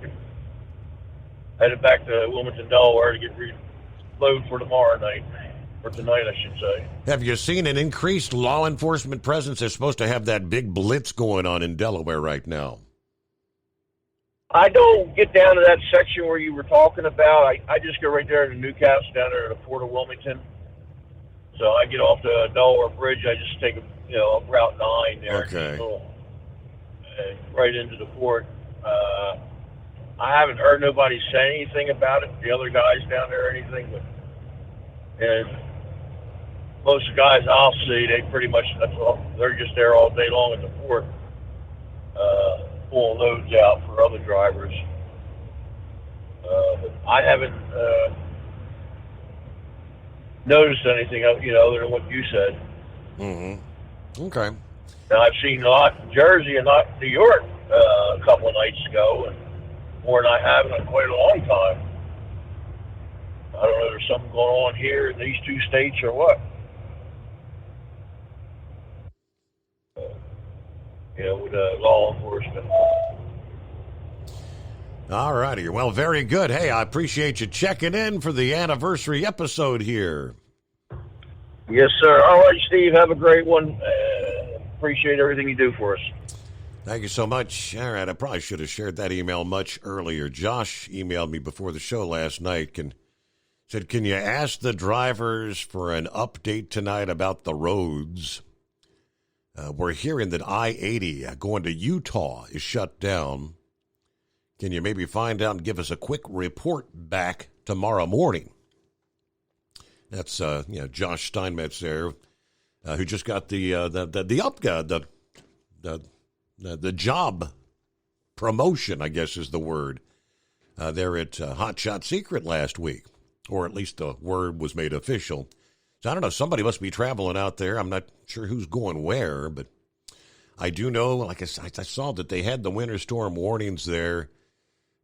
Headed back to Wilmington, Delaware to get reload for tomorrow night. Or tonight, I should say. Have you seen an increased law enforcement presence? They're supposed to have that big blitz going on in Delaware right now. I don't get down to that section where you were talking about. I just go right there to Newcastle, down there to the Port of Wilmington. So I get off the Delaware Bridge. I just take Route 9 there. Okay. Right into the port. I haven't heard nobody say anything about it, the other guys down there or anything, but and most of the guys I'll see, they pretty much, they're just there all day long at the port, pulling loads out for other drivers. But I haven't noticed anything, other than what you said. Mm-hmm. Okay. Now, I've seen a lot in Jersey and not New York a couple of nights ago, and more than I have in quite a long time. I don't know if there's something going on here in these two states or what. With law enforcement. All righty. Well, very good. Hey, I appreciate you checking in for the anniversary episode here. Yes, sir. All right, Steve, have a great one. Appreciate everything you do for us. Thank you so much. All right, I probably should have shared that email much earlier. Josh emailed me before the show last night and said, can you ask the drivers for an update tonight about the roads? We're hearing that I-80 going to Utah is shut down. Can you maybe find out and give us a quick report back tomorrow morning? That's Josh Steinmetz there, who just got the job promotion, I guess is the word, there at Hot Shot Secret last week, or at least the word was made official. So I don't know, somebody must be traveling out there. I'm not sure who's going where, but I do know, like I saw that they had the winter storm warnings there,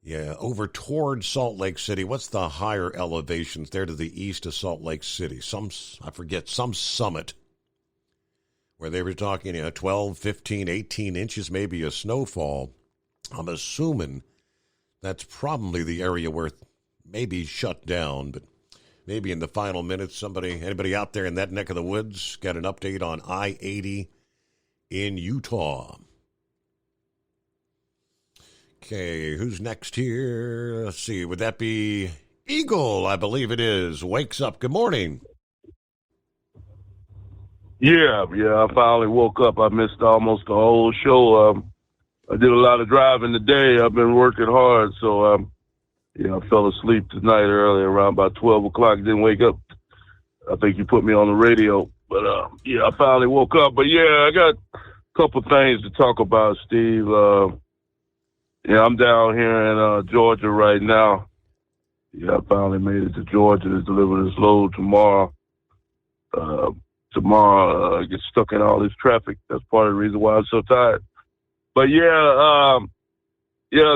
over toward Salt Lake City. What's the higher elevations there to the east of Salt Lake City? Some summit where they were talking 12, 15, 18 inches maybe of snowfall. I'm assuming that's probably the area where it may be shut down, but maybe in the final minutes, anybody out there in that neck of the woods got an update on I-80 in Utah. Okay, who's next here? Let's see. Would that be Eagle? I believe it is. Wakes up. Good morning. Yeah. I finally woke up. I missed almost the whole show. I did a lot of driving today. I've been working hard, so I fell asleep tonight early around about 12 o'clock. Didn't wake up. I think you put me on the radio. But, I finally woke up. But, I got a couple things to talk about, Steve. I'm down here in Georgia right now. I finally made it to Georgia to deliver this load tomorrow. I get stuck in all this traffic. That's part of the reason why I'm so tired. But,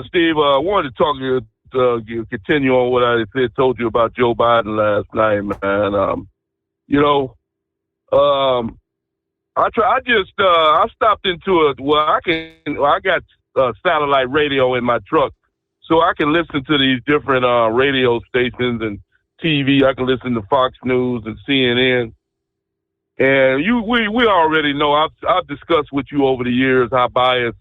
Steve, I wanted to talk to you. Continue on what I told you about Joe Biden last night, man. I stopped into it. I got satellite radio in my truck, so I can listen to these different radio stations and TV. I can listen to Fox News and CNN. And we already know. I've discussed with you over the years how biased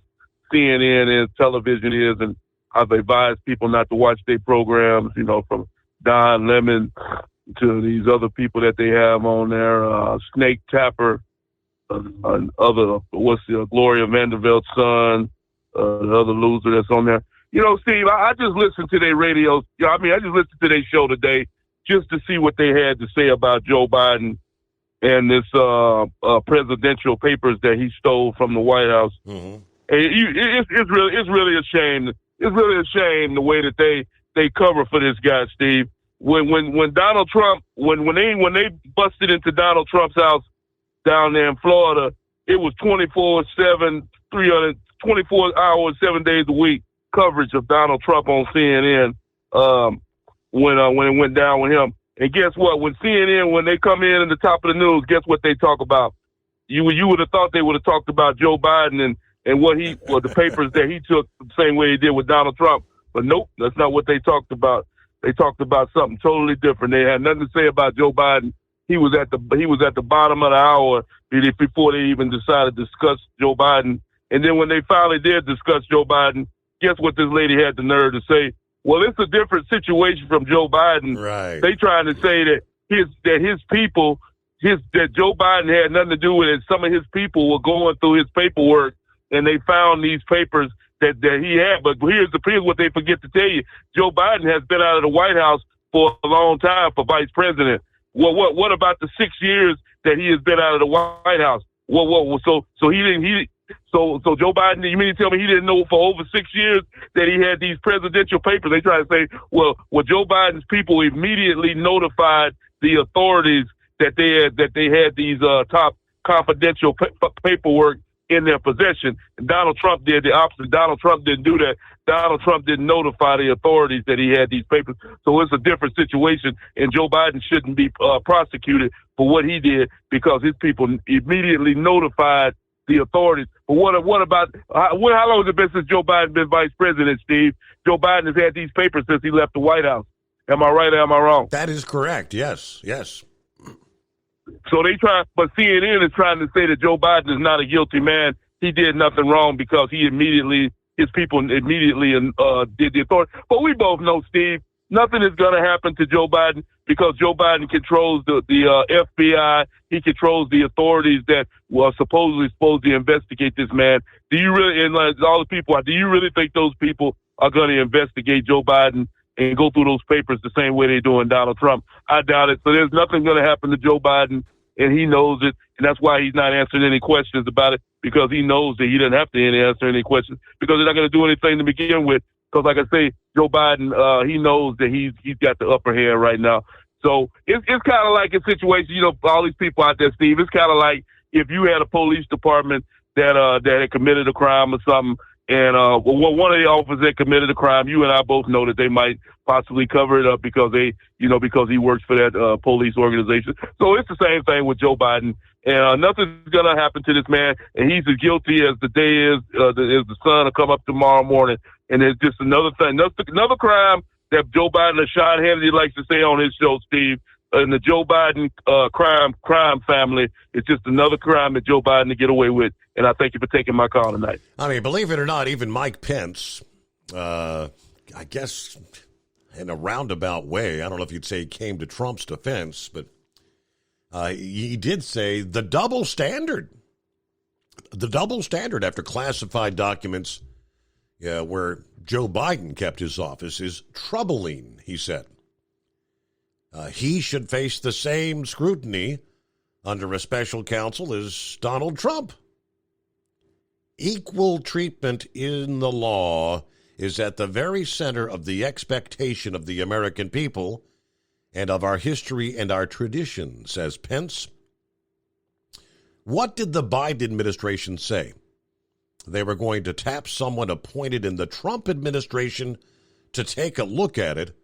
CNN is, television is, and I've advised people not to watch their programs, from Don Lemon to these other people that they have on there, Snake Tapper, and other, Gloria Vanderbilt's son, the other loser that's on there. Steve, I just listened to their radio. I just listened to their show today just to see what they had to say about Joe Biden and this presidential papers that he stole from the White House. Mm-hmm. It's really a shame. It's really a shame the way that they cover for this guy, Steve. When Donald Trump, when they busted into Donald Trump's house down there in Florida, it was 24/7, 24 hours, 7 days a week coverage of Donald Trump on CNN. When it went down with him, and guess what? When CNN, when they come in at the top of the news, guess what they talk about? You would have thought they would have talked about Joe Biden and the papers that he took the same way he did with Donald Trump. But nope, that's not what they talked about. They talked about something totally different. They had nothing to say about Joe Biden. He was at the bottom of the hour before they even decided to discuss Joe Biden. And then when they finally did discuss Joe Biden, guess what this lady had the nerve to say? Well, it's a different situation from Joe Biden. Right. They trying to say that his people, that Joe Biden had nothing to do with it. Some of his people were going through his paperwork and they found these papers that he had. But here's what they forget to tell you. Joe Biden has been out of the White House for a long time for vice president. Well, what about the 6 years that he has been out of the White House? So Joe Biden, you mean to tell me he didn't know for over 6 years that he had these presidential papers? They try to say, well, Joe Biden's people immediately notified the authorities that they had these top confidential paperwork in their possession. And Donald Trump did the opposite. Donald Trump didn't do that. Donald Trump didn't notify the authorities that he had these papers. So it's a different situation, and Joe Biden shouldn't be prosecuted for what he did because his people immediately notified the authorities. But what about how long has it been since Joe Biden been vice president, Steve? Joe Biden has had these papers since he left the White House. Am I right or am I wrong? That is correct. Yes, yes. So but CNN is trying to say that Joe Biden is not a guilty man. He did nothing wrong because his people immediately did the authority. But we both know, Steve, nothing is going to happen to Joe Biden because Joe Biden controls the FBI. He controls the authorities that were supposed to investigate this man. Do you really, and all the people, do you really think those people are going to investigate Joe Biden and go through those papers the same way they're doing Donald Trump? I doubt it. So there's nothing going to happen to Joe Biden, and he knows it, and that's why he's not answering any questions about it, because he knows that he doesn't have to answer any questions because they're not going to do anything to begin with. Because, like I say, Joe Biden, he knows that he's got the upper hand right now. So it's kind of like a situation, all these people out there, Steve, it's kind of like if you had a police department that had committed a crime or something, and one of the officers that committed a crime, you and I both know that they might possibly cover it up because because he works for that police organization. So it's the same thing with Joe Biden, and nothing's gonna happen to this man, and he's as guilty as the day is. As the sun will come up tomorrow morning, and it's just another thing, another crime that Joe Biden and Sean Hannity likes to say on his show, Steve. And the Joe Biden crime family is just another crime that Joe Biden to get away with. And I thank you for taking my call tonight. I mean, believe it or not, even Mike Pence, I guess in a roundabout way, I don't know if you'd say he came to Trump's defense, but he did say the double standard after classified documents where Joe Biden kept his office is troubling, he said. He should face the same scrutiny under a special counsel as Donald Trump. Equal treatment in the law is at the very center of the expectation of the American people and of our history and our tradition, says Pence. What did the Biden administration say? They were going to tap someone appointed in the Trump administration to take a look at it,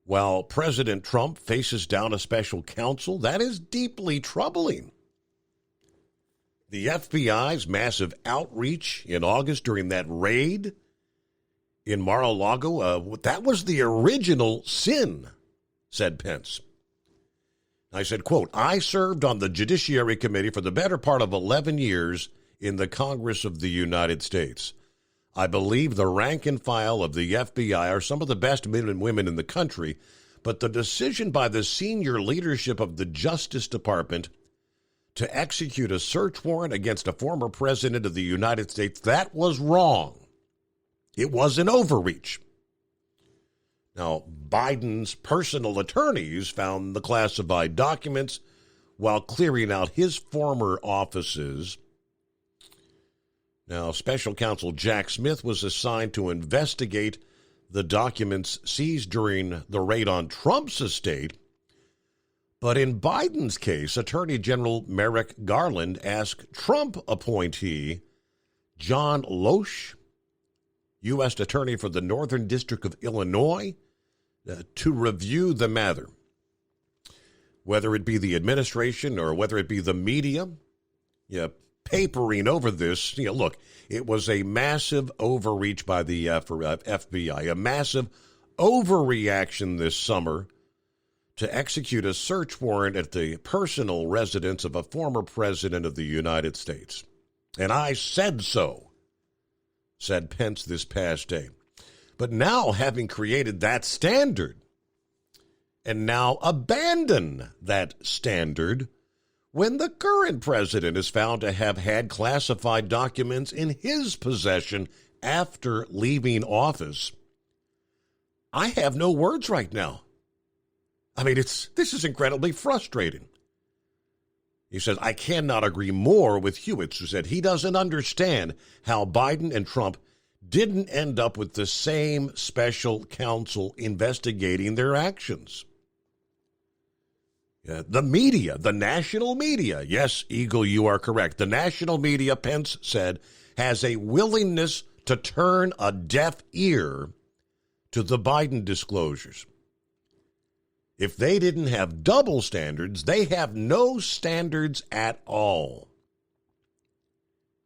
while President Trump faces down a special counsel. That is deeply troubling. The FBI's massive outreach in August during that raid in Mar-a-Lago, that was the original sin, said Pence. I said, quote, I served on the Judiciary Committee for the better part of 11 years in the Congress of the United States. I believe the rank and file of the FBI are some of the best men and women in the country, but the decision by the senior leadership of the Justice Department to execute a search warrant against a former president of the United States, that was wrong. It was an overreach. Now, Biden's personal attorneys found the classified documents while clearing out his former offices. Now, Special Counsel Jack Smith was assigned to investigate the documents seized during the raid on Trump's estate. But in Biden's case, Attorney General Merrick Garland asked Trump appointee John Loesch, U.S. Attorney for the Northern District of Illinois, to review the matter. Whether it be the administration or whether it be the media, papering over this, look, it was a massive overreach by the FBI, a massive overreaction this summer to execute a search warrant at the personal residence of a former president of the United States. And I said so, said Pence this past day. But now, having created that standard, and now abandon that standard, when the current president is found to have had classified documents in his possession after leaving office, I have no words right now. I mean, this is incredibly frustrating. He says, I cannot agree more with Hewitt, who said he doesn't understand how Biden and Trump didn't end up with the same special counsel investigating their actions. The media, the national media, yes, Eagle, you are correct. The national media, Pence said, has a willingness to turn a deaf ear to the Biden disclosures. If they didn't have double standards, they have no standards at all.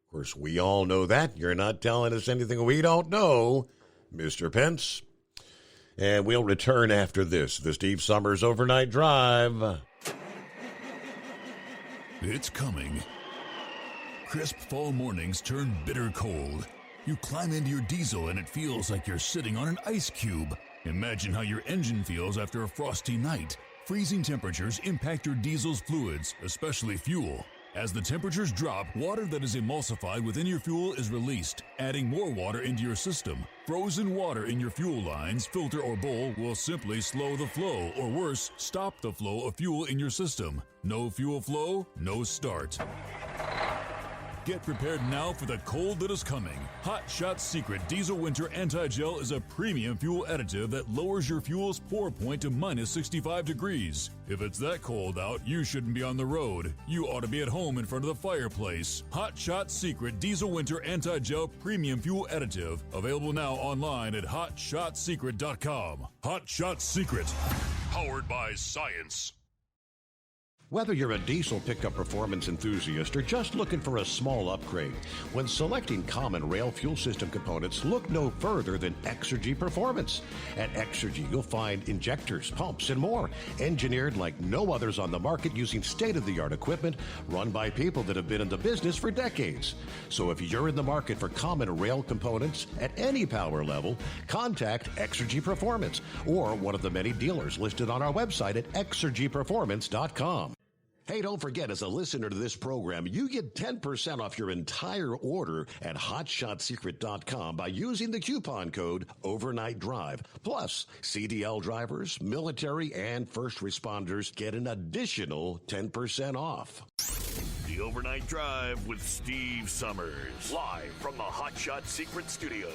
Of course, we all know that. You're not telling us anything we don't know, Mr. Pence. And we'll return after this. The Steve Summers Overnight Drive. It's coming. Crisp fall mornings turn bitter cold. You climb into your diesel and it feels like you're sitting on an ice cube. Imagine how your engine feels after a frosty night. Freezing temperatures impact your diesel's fluids, especially fuel. As the temperatures drop, water that is emulsified within your fuel is released, adding more water into your system. Frozen water in your fuel lines, filter, or bowl will simply slow the flow, or worse, stop the flow of fuel in your system. No fuel flow, no start. Get prepared now for the cold that is coming. Hot Shot Secret Diesel Winter Anti-Gel is a premium fuel additive that lowers your fuel's pour point to minus 65 degrees. If it's that cold out, you shouldn't be on the road. You ought to be at home in front of the fireplace. Hot Shot Secret Diesel Winter Anti-Gel Premium Fuel Additive. Available now online at HotShotSecret.com. Hot Shot Secret. Powered by science. Whether you're a diesel pickup performance enthusiast or just looking for a small upgrade, when selecting common rail fuel system components, look no further than Exergy Performance. At Exergy, you'll find injectors, pumps, and more, engineered like no others on the market using state-of-the-art equipment run by people that have been in the business for decades. So if you're in the market for common rail components at any power level, contact Exergy Performance or one of the many dealers listed on our website at exergyperformance.com. Hey, don't forget, as a listener to this program, you get 10% off your entire order at HotShotSecret.com by using the coupon code Overnight Drive. Plus, CDL drivers, military, and first responders get an additional 10% off. The Overnight Drive with Steve Summers. Live from the Hot Shot Secret Studios.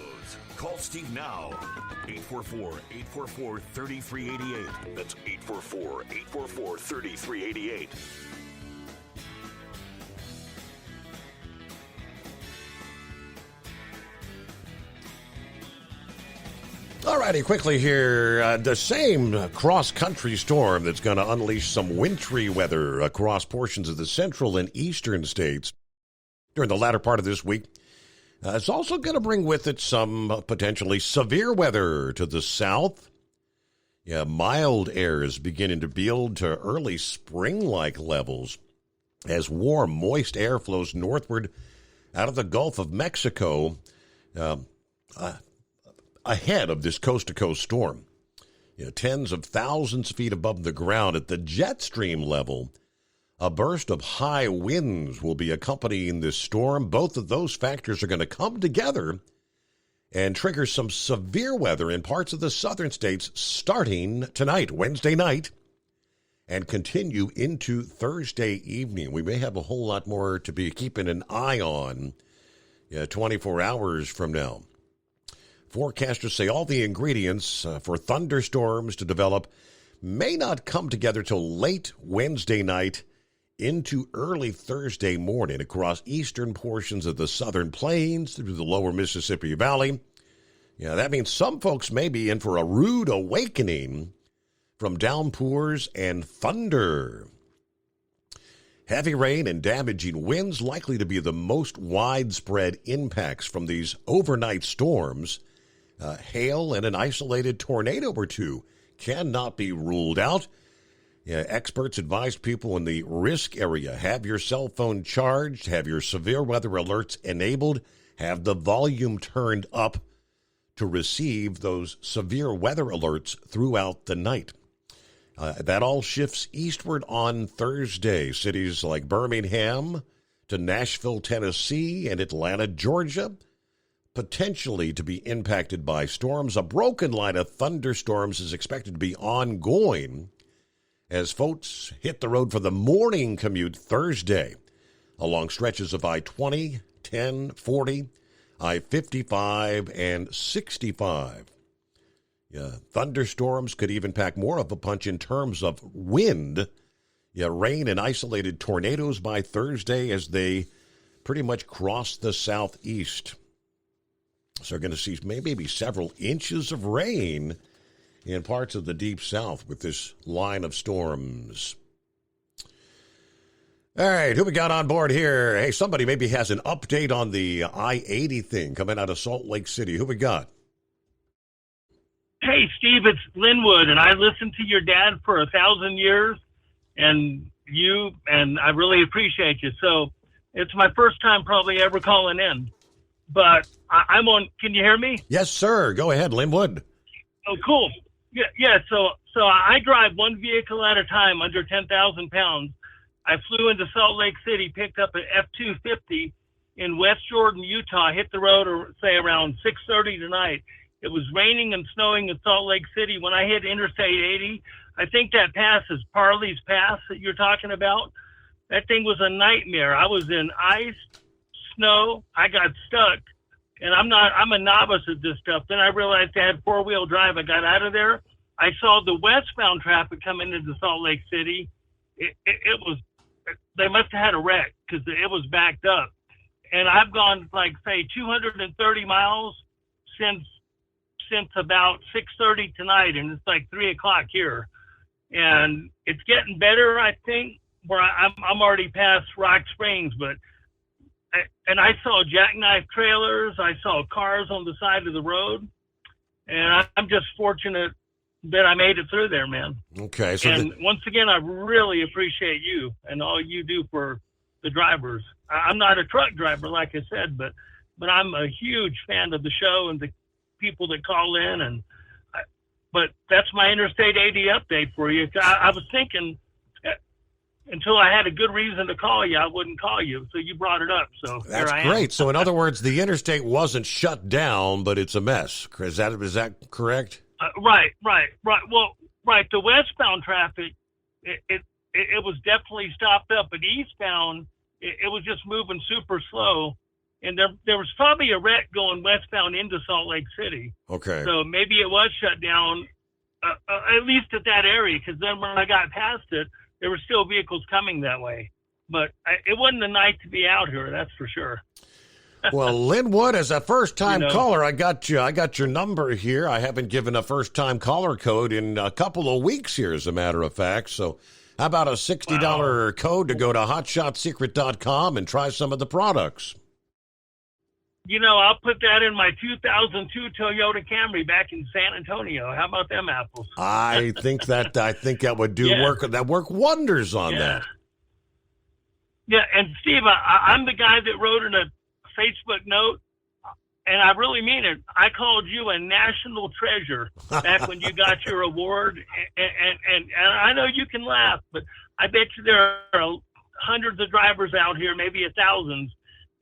Call Steve now. 844-844-3388. That's 844-844-3388. All righty, quickly here. The same cross-country storm that's going to unleash some wintry weather across portions of the central and eastern states during the latter part of this week. It's also going to bring with it some potentially severe weather to the south. Yeah, mild air is beginning to build to early spring-like levels as warm, moist air flows northward out of the Gulf of Mexico ahead of this coast-to-coast storm. Tens of thousands of feet above the ground at the jet stream level, a burst of high winds will be accompanying this storm. Both of those factors are going to come together and trigger some severe weather in parts of the southern states starting tonight, Wednesday night, and continue into Thursday evening. We may have a whole lot more to be keeping an eye on 24 hours from now. Forecasters say all the ingredients for thunderstorms to develop may not come together till late Wednesday night into early Thursday morning across eastern portions of the southern plains through the lower Mississippi Valley. That means some folks may be in for a rude awakening from downpours and thunder. Heavy rain and damaging winds likely to be the most widespread impacts from these overnight storms. Hail and an isolated tornado or two cannot be ruled out. Experts advise people in the risk area, have your cell phone charged, have your severe weather alerts enabled, have the volume turned up to receive those severe weather alerts throughout the night. That all shifts eastward on Thursday. Cities like Birmingham to Nashville, Tennessee, and Atlanta, Georgia, potentially to be impacted by storms. A broken line of thunderstorms is expected to be ongoing as folks hit the road for the morning commute Thursday along stretches of I-20, 10, 40, I-55, and 65. Thunderstorms could even pack more of a punch in terms of wind. Yeah, rain and isolated tornadoes by Thursday as they pretty much cross the southeast. So we're going to see maybe several inches of rain in parts of the deep south with this line of storms. All right, who we got on board here? Hey, somebody maybe has an update on the I-80 thing coming out of Salt Lake City. Who we got? Hey, Steve, it's Linwood, and I listened to your dad for 1,000 years, and I really appreciate you. So it's my first time probably ever calling in, but I'm on. Can you hear me? Yes, sir. Go ahead, Linwood. Oh, cool. Yeah. So I drive one vehicle at a time under 10,000 pounds. I flew into Salt Lake City, picked up an F-250 in West Jordan, Utah, hit the road, around 6:30 tonight. It was raining and snowing in Salt Lake City. When I hit Interstate 80, I think that pass is Parley's Pass that you're talking about. That thing was a nightmare. I was in ice, snow. I got stuck, and I'm a novice at this stuff. Then I realized I had four-wheel drive. I got out of there. I saw the westbound traffic coming into Salt Lake City. It was, they must have had a wreck because it was backed up. And I've gone, like, say, 230 miles since about 6:30 tonight, and it's like 3 o'clock here. And it's getting better, I think, where I'm already past Rock Springs, and I saw jackknife trailers, I saw cars on the side of the road, and I'm just fortunate that I made it through there, man. Okay. So and once again, I really appreciate you and all you do for the drivers. I'm not a truck driver, like I said, but I'm a huge fan of the show and the people that call in, but that's my Interstate 80 update for you. I was thinking until I had a good reason to call you, I wouldn't call you. So you brought it up. So that's here I am. great. So in other words, the interstate wasn't shut down, but it's a mess. Is that correct? Right. Well, right. The westbound traffic, it was definitely stopped up, but eastbound, it was just moving super slow. And there was probably a wreck going westbound into Salt Lake City. Okay. So maybe it was shut down, at least at that area, because then when I got past it, there were still vehicles coming that way. But it wasn't a night to be out here, that's for sure. Well, Linwood, as a first-time caller, I got your number here. I haven't given a first-time caller code in a couple of weeks here, as a matter of fact. So how about a $60 code to go to hotshotsecret.com and try some of the products? I'll put that in my 2002 Toyota Camry back in San Antonio. How about them apples? I think that would do work wonders on that. Yeah, and Steve, I'm the guy that wrote in a Facebook note, and I really mean it. I called you a national treasure back when you got your award, and I know you can laugh, but I bet you there are hundreds of drivers out here, maybe 1,000,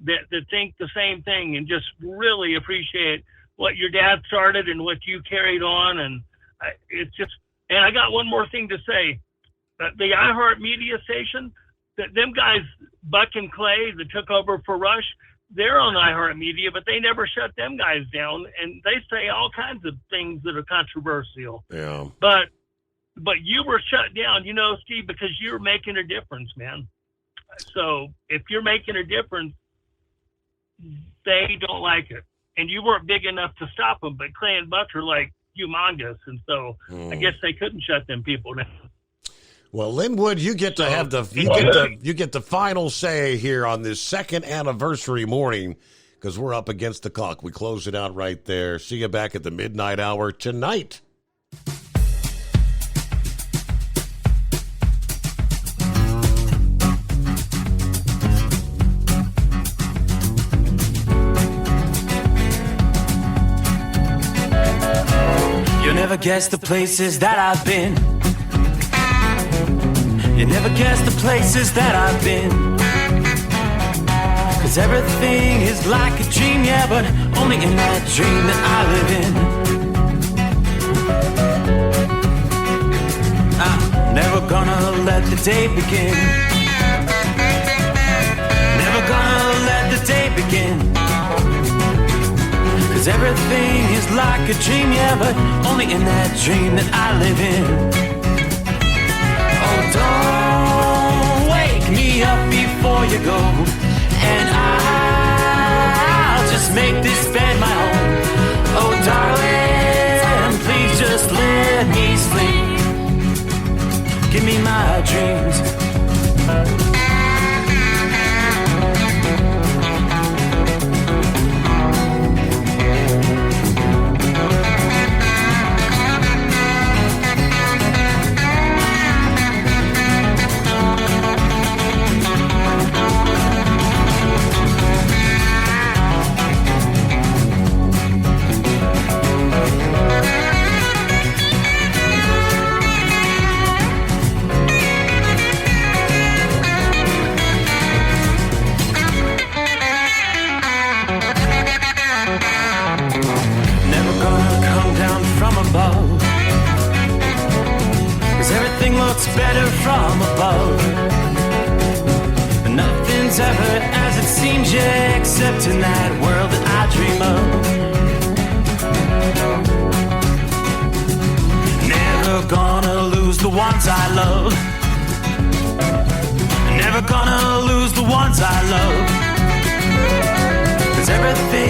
that think the same thing and just really appreciate what your dad started and what you carried on. And it's just, and I got one more thing to say. The iHeart Media station, them guys, Buck and Clay, that took over for Rush, they're on iHeart Media, but they never shut them guys down. And they say all kinds of things that are controversial. Yeah. But you were shut down, Steve, because you're making a difference, man. So if you're making a difference, they don't like it, and you weren't big enough to stop them. But Clay and Buck are like humongous, and so I guess they couldn't shut them people down. Well, Linwood, you get to have you get the final say here on this second anniversary morning, because we're up against the clock. We close it out right there. See you back at the midnight hour tonight. Never guess the places that I've been. You never guess the places that I've been. 'Cause everything is like a dream, yeah, but only in that dream that I live in. I'm never gonna let the day begin. Never gonna let the day begin. 'Cause everything is like a dream, yeah, but only in that dream that I live in. Oh, don't me up before you go, and I'll just make this bed my home. Oh, darling, please just let me sleep. Give me my dreams. Better from above. Nothing's ever as it seems, yeah, except in that world that I dream of. Never gonna lose the ones I love. Never gonna lose the ones I love. 'Cause everything